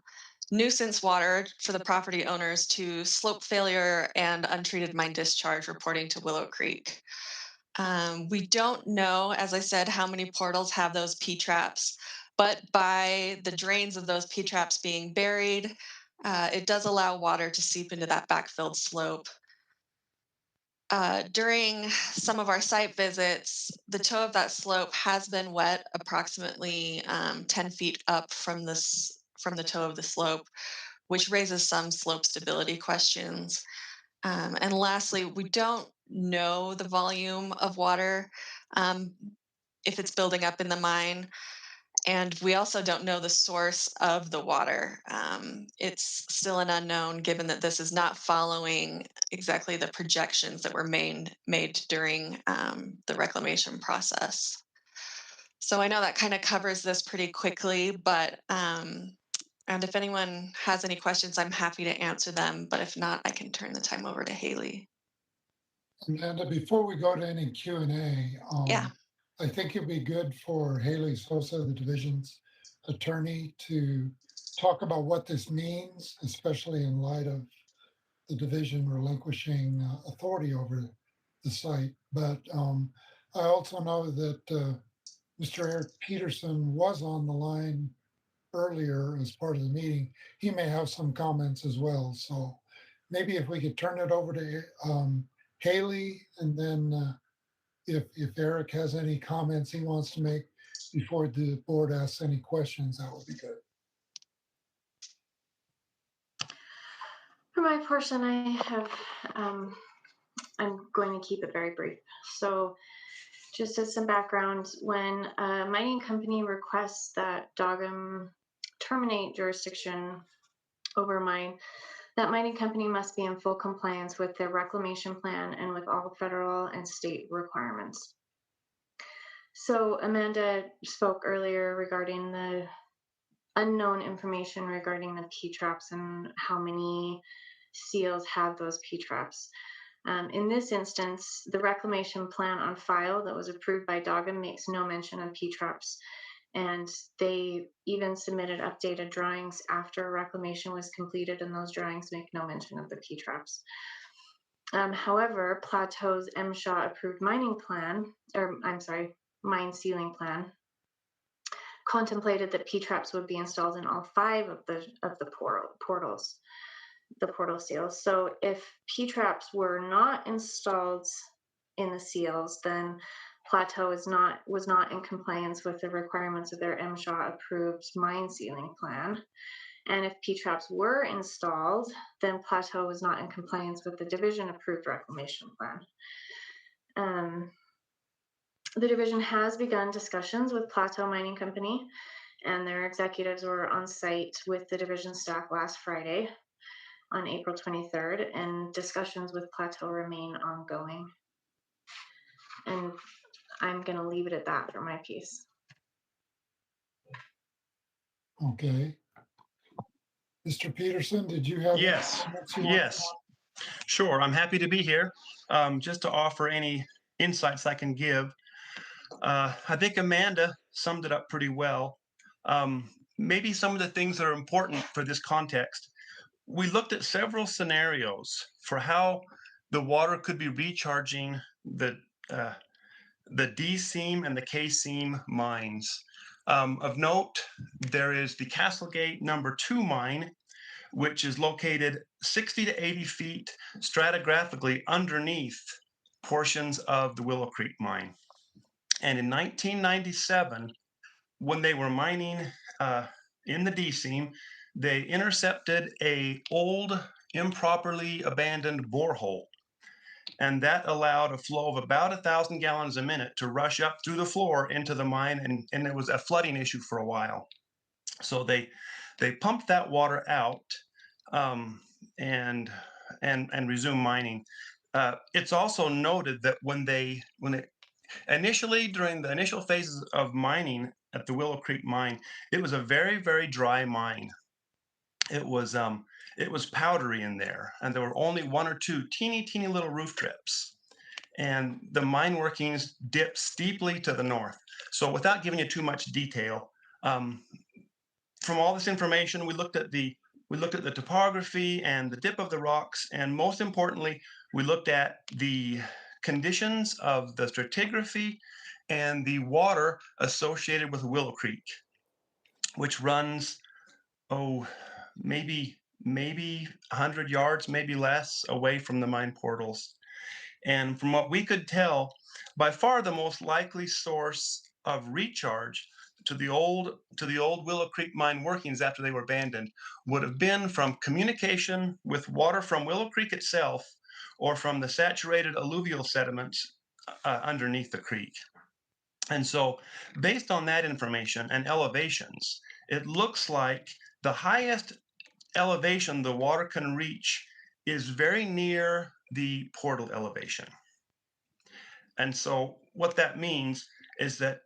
Speaker 8: nuisance water for the property owners to slope failure and untreated mine discharge reporting to Willow Creek. We don't know, as I said, how many portals have those P-traps, but by the drains of those P-traps being buried, it does allow water to seep into that backfilled slope. During some of our site visits, the toe of that slope has been wet approximately 10 feet up from the toe of the slope, which raises some slope stability questions. And lastly, we don't know the volume of water if it's building up in the mine. And we also don't know the source of the water. It's still an unknown given that this is not following exactly the projections that were made during the reclamation process. So I know that kind of covers this pretty quickly, but and if anyone has any questions, I'm happy to answer them. But if not, I can turn the time over to Haley.
Speaker 15: Amanda, before we go to any Q&A,
Speaker 8: Yeah.
Speaker 15: I think it'd be good for Haley Sosa, the division's attorney, to talk about what this means, especially in light of the division relinquishing authority over the site. But I also know that Mr. Eric Peterson was on the line earlier as part of the meeting. He may have some comments as well. So maybe if we could turn it over to Haley, and then if Eric has any comments he wants to make before the board asks any questions, that would be good.
Speaker 2: For my portion, I have, I'm going to keep it very brief. So just as some background, when a mining company requests that DOGM terminate jurisdiction over a mine, that mining company must be in full compliance with their reclamation plan and with all federal and state requirements. So Amanda spoke earlier regarding the unknown information regarding the P-traps and how many seals have those P-traps. In this instance, the reclamation plan on file that was approved by DOGM makes no mention of P-traps, and they even submitted updated drawings after reclamation was completed, and those drawings make no mention of the P-traps. However, Plateau's MSHA approved mining plan, or I'm sorry, mine sealing plan, contemplated that P-traps would be installed in all 5 of the portals, the portal seals. So if P-traps were not installed in the seals, then Plateau was not in compliance with the requirements of their MSHA approved mine sealing plan. And if P-traps were installed, then Plateau was not in compliance with the division approved reclamation plan. The division has begun discussions with Plateau Mining Company, and their executives were on site with the division staff last Friday on April 23rd, and discussions with Plateau remain ongoing. And I'm going to leave it at that for my piece.
Speaker 15: Okay. Mr. Peterson, did you have
Speaker 12: Yes,
Speaker 15: comments you want to
Speaker 12: yes, sure. I'm happy to be here just to offer any insights I can give. I think Amanda summed it up pretty well. Maybe some of the things that are important for this context. We looked at several scenarios for how the water could be recharging the D seam and the K seam mines. Of note, there is the Castlegate number 2 mine, which is located 60 to 80 feet stratigraphically underneath portions of the Willow Creek mine. And in 1997, when they were mining in the D seam, they intercepted a old, improperly abandoned borehole. And that allowed a flow of about 1,000 gallons a minute to rush up through the floor into the mine, and it was a flooding issue for a while. So they pumped that water out and resume mining. It's also noted that when they initially, during the initial phases of mining at the Willow Creek mine, it was a very, very dry mine. It was powdery in there, and there were only 1 or 2 teeny little roof drips. and the mine workings dip steeply to the north. So without giving you too much detail, from all this information, we looked at the topography and the dip of the rocks, and most importantly, we looked at the conditions of the stratigraphy and the water associated with Willow Creek, which runs, maybe 100 yards, maybe less, away from the mine portals. And from what we could tell, by far the most likely source of recharge to the old Willow Creek mine workings after they were abandoned would have been from communication with water from Willow Creek itself or from the saturated alluvial sediments underneath the creek. And so based on that information and elevations, it looks like the highest elevation the water can reach is very near the portal elevation. And so what that means is that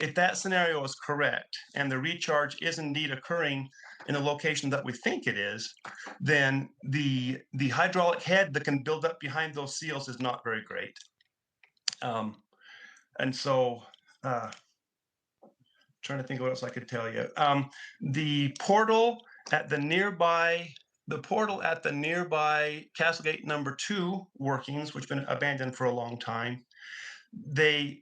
Speaker 12: if that scenario is correct and the recharge is indeed occurring in the location that we think it is, then the hydraulic head that can build up behind those seals is not very great. And so trying to think of what else I could tell you. The portal at the nearby Castlegate number 2 workings, which have been abandoned for a long time, they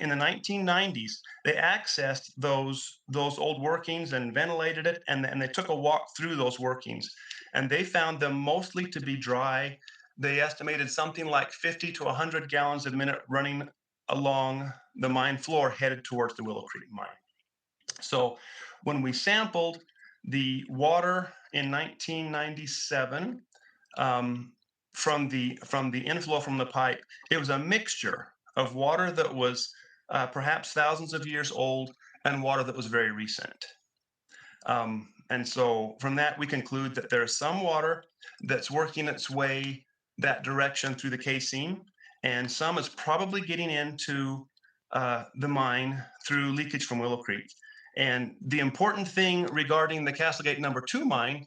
Speaker 12: in the 1990s they accessed those old workings and ventilated it, and they took a walk through those workings, and they found them mostly to be dry. They estimated something like 50 to 100 gallons a minute running along the mine floor headed towards the Willow Creek mine. So when we sampled the water in 1997 from the inflow from the pipe, it was a mixture of water that was perhaps thousands of years old and water that was very recent. And so from that, we conclude that there's some water that's working its way that direction through the caseam, and some is probably getting into the mine through leakage from Willow Creek. And the important thing regarding the Castlegate number 2 mine,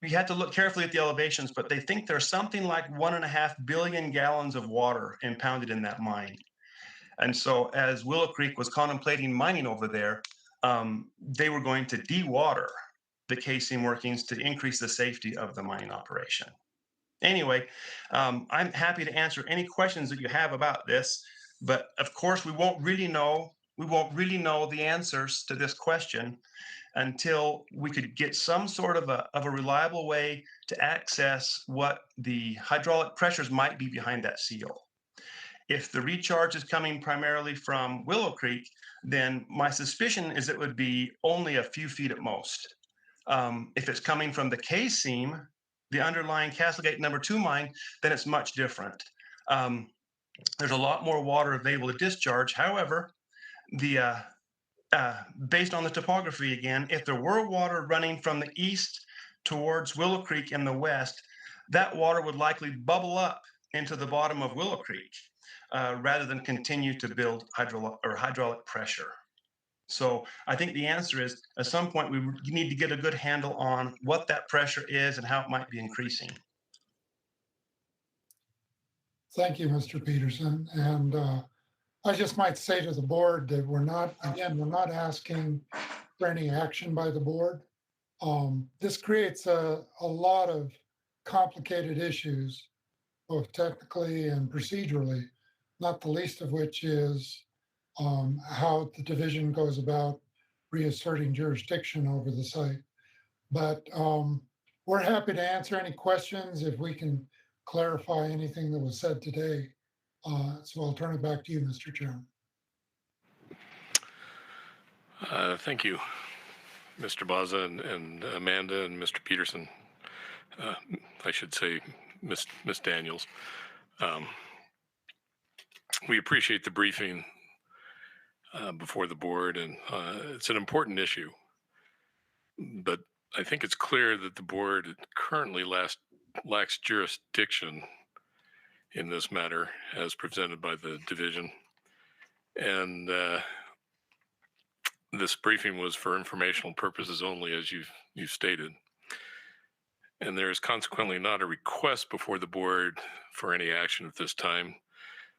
Speaker 12: we had to look carefully at the elevations, but they think there's something like 1.5 billion gallons of water impounded in that mine. And so as Willow Creek was contemplating mining over there, they were going to dewater the caseam workings to increase the safety of the mining operation. Anyway, I'm happy to answer any questions that you have about this, but of course we won't really know the answers to this question until we could get some sort of a reliable way to access what the hydraulic pressures might be behind that seal. If the recharge is coming primarily from Willow Creek, then my suspicion is it would be only a few feet at most. If it's coming from the caseam, the underlying Castlegate number 2 mine, then it's much different. There's a lot more water available to discharge. However, based on the topography again, if there were water running from the east towards Willow Creek in the west, that water would likely bubble up into the bottom of Willow Creek rather than continue to build hydraulic pressure. So I think the answer is, at some point, we need to get a good handle on what that pressure is and how it might be increasing.
Speaker 15: Thank you, Mr. Peterson. And I just might say to the board that we're not asking for any action by the board. This creates a lot of complicated issues, both technically and procedurally, not the least of which is how the division goes about reasserting jurisdiction over the site. But we're happy to answer any questions if we can clarify anything that was said today. So I'll turn it back to you, Mr. Chairman.
Speaker 1: Thank you, Mr. Baza and Amanda and Mr. Peterson. I should say Miss Daniels. We appreciate the briefing before the board, and it's an important issue. But I think it's clear that the board currently lacks jurisdiction in this matter as presented by the division. And this briefing was for informational purposes only, as you've stated. and there is consequently not a request before the board for any action at this time.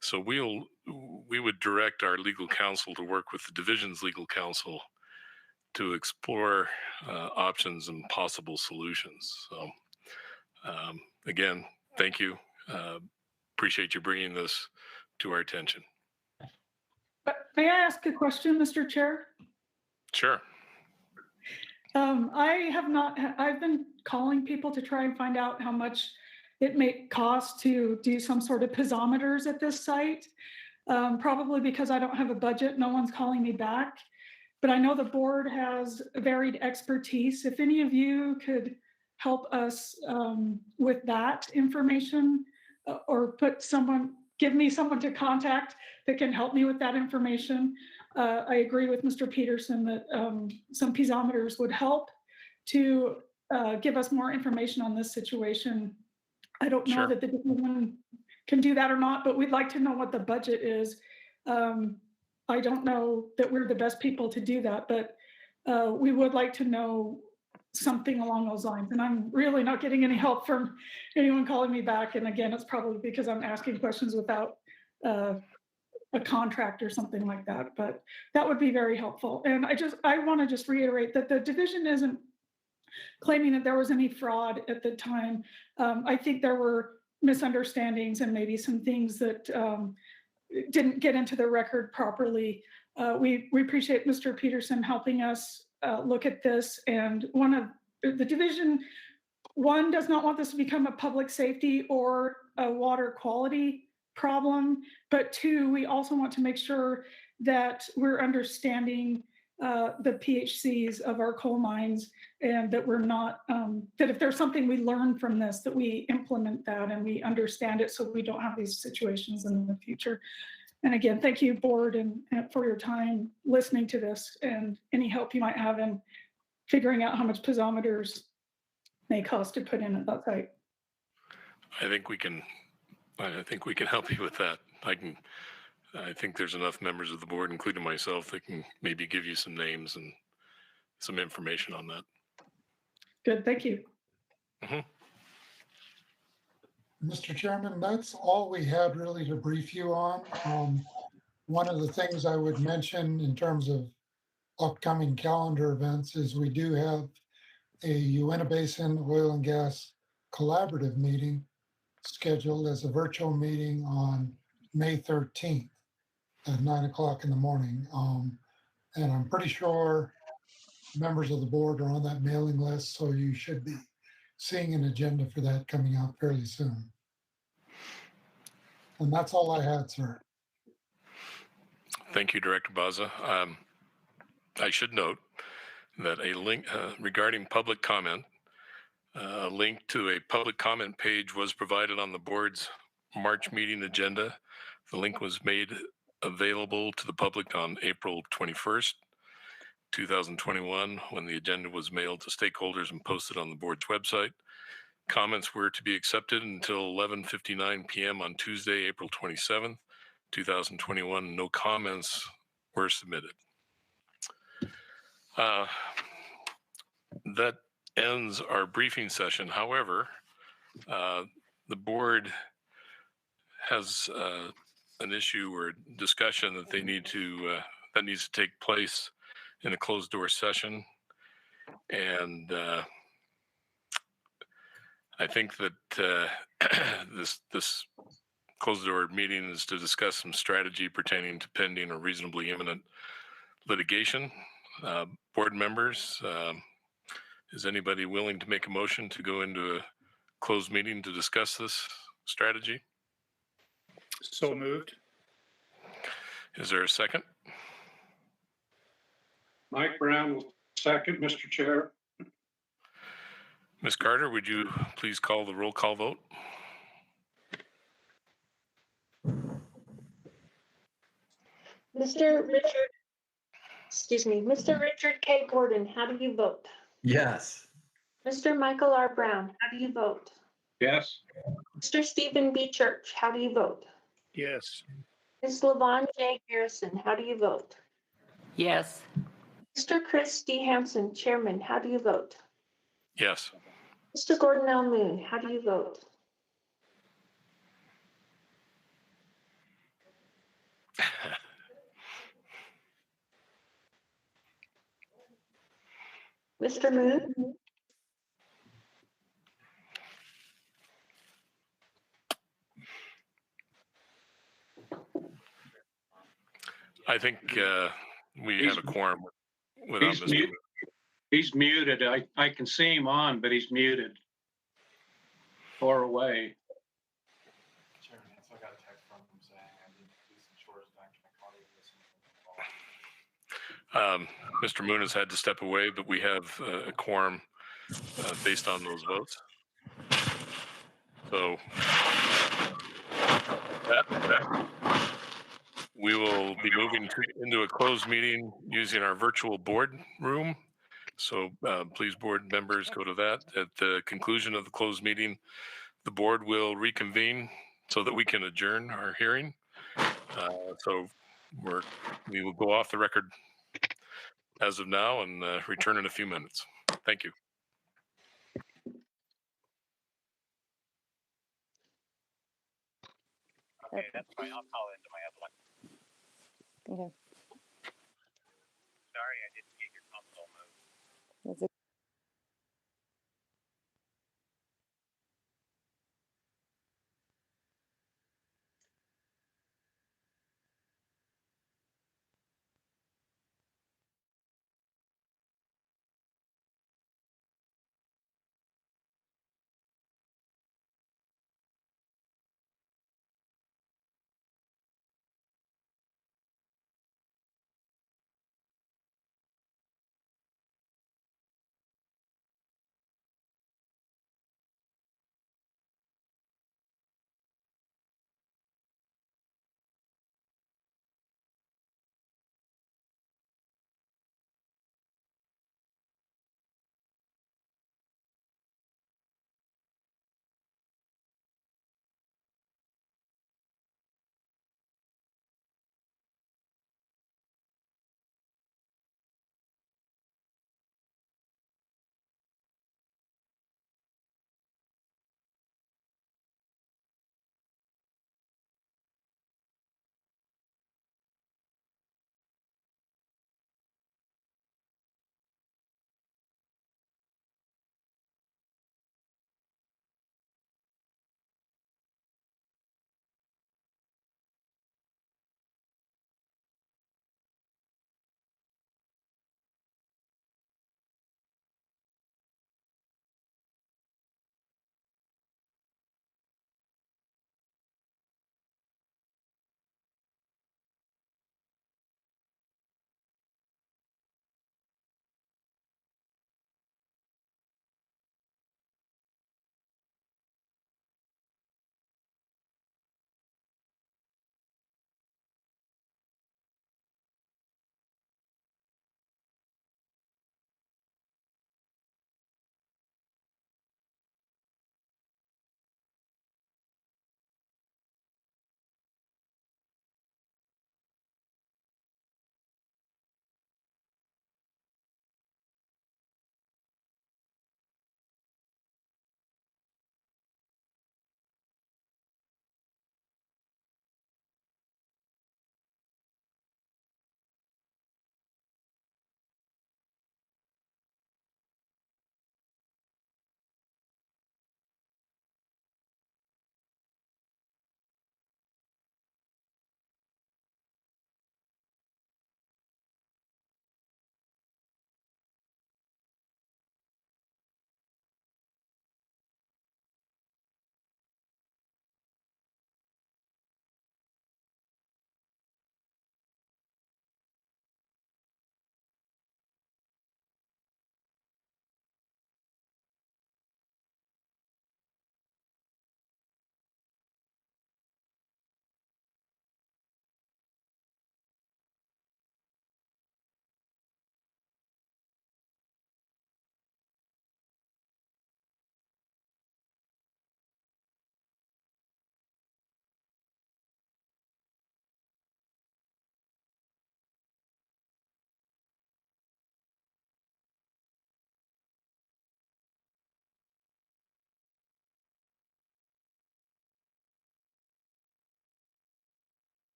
Speaker 1: So we would direct our legal counsel to work with the division's legal counsel to explore options and possible solutions. So again, thank you. Appreciate you bringing this to our attention.
Speaker 3: May I ask a question, Mr. Chair?
Speaker 1: Sure.
Speaker 3: I've been calling people to try and find out how much it may cost to do some sort of piezometers at this site. Probably because I don't have a budget, no one's calling me back. But I know the board has varied expertise. If any of you could help us with that information, or give me someone to contact that can help me with that information. I agree with Mr. Peterson that some piezometers would help to give us more information on this situation. I don't know that the division can do that or not, but we'd like to know what the budget is. I don't know that we're the best people to do that, but we would like to know something along those lines. And I'm really not getting any help from anyone calling me back. And again, it's probably because I'm asking questions without a contract or something like that, but that would be very helpful. And I want to just reiterate that the division isn't claiming that there was any fraud at the time. I think there were misunderstandings and maybe some things that didn't get into the record properly. We appreciate Mr. Peterson helping us look at this. And the division, one, does not want this to become a public safety or a water quality problem, but two, we also want to make sure that we're understanding the PHCs of our coal mines, and that we're not, that if there's something we learn from this, that we implement that and we understand it so we don't have these situations in the future. And again, thank you, board, and for your time listening to this and any help you might have in figuring out how much piezometers may cost to put in at that site.
Speaker 1: I think we can help you with that. I think there's enough members of the board, including myself, that can maybe give you some names and some information on that.
Speaker 3: Good, thank you.
Speaker 15: Mr. Chairman, that's all we had really to brief you on. One of the things I would mention in terms of upcoming calendar events is we do have a Uinta Basin Oil and Gas Collaborative meeting scheduled as a virtual meeting on May 13th at 9 o'clock in the morning. And I'm pretty sure members of the board are on that mailing list, so you should be seeing an agenda for that coming out fairly soon. And that's all I had, sir.
Speaker 1: Thank you, Director Baza. I should note that a link regarding public comment, a link to a public comment page was provided on the board's March meeting agenda. The link was made available to the public on April 21st, 2021, when the agenda was mailed to stakeholders and posted on the board's website. Comments were to be accepted until 11:59 p.m. on Tuesday, April 27th, 2021. No comments were submitted. That ends our briefing session. However, the board has an issue or discussion that that needs to take place in a closed door session. And I think that this closed door meeting is to discuss some strategy pertaining to pending or reasonably imminent litigation. Board members, is anybody willing to make a motion to go into a closed meeting to discuss this strategy?
Speaker 9: So moved.
Speaker 1: Is there a second?
Speaker 4: Mike Brown will second, Mr. Chair.
Speaker 1: Ms. Carter, would you please call the roll call vote?
Speaker 6: Mr. Richard K. Gordon, how do you vote?
Speaker 14: Yes.
Speaker 6: Mr. Michael R. Brown, how do you vote?
Speaker 4: Yes.
Speaker 6: Mr. Stephen B. Church, how do you vote?
Speaker 9: Yes.
Speaker 6: Ms. LaVon J. Garrison, how do you vote?
Speaker 5: Yes.
Speaker 6: Mr. Chris D. Hampson, Chairman, how do you vote?
Speaker 1: Yes.
Speaker 2: Mr. Gordon L. Moon, how do you vote? Mr. Moon?
Speaker 1: I think we have a quorum without
Speaker 4: He's
Speaker 1: Mr.
Speaker 4: mute- He's muted. I can see him on, but he's muted. Or away.
Speaker 1: Mr. Moon has had to step away, but we have a quorum based on those votes. So we will be moving into a closed meeting using our virtual board room. So please, board members, go to that. At the conclusion of the closed meeting, the board will reconvene so that we can adjourn our hearing. So we will go off the record as of now and return in a few minutes. Thank you.
Speaker 16: Okay, that's fine. I'll call into my other one. Okay. Sorry, I didn't get your console mode. That's okay.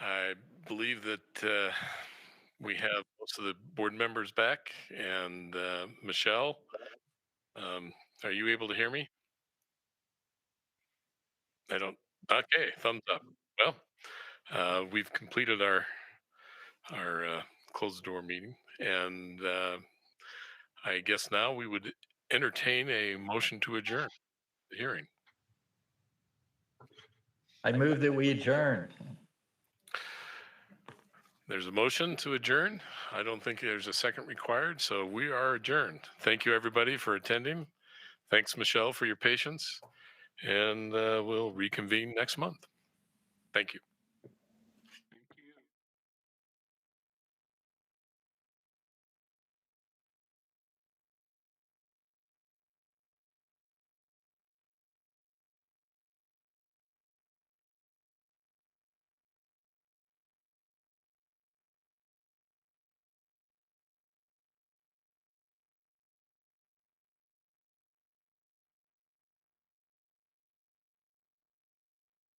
Speaker 1: I believe that we have most of the board members back, and Michelle, are you able to hear me? I don't. Okay, thumbs up. Well, we've completed our closed door meeting, and I guess now we would entertain a motion to adjourn the hearing.
Speaker 14: I move that we adjourn.
Speaker 1: There's a motion to adjourn. I don't think there's a second required, so we are adjourned. Thank you, everybody, for attending. Thanks, Michelle, for your patience, and we'll reconvene next month. Thank you.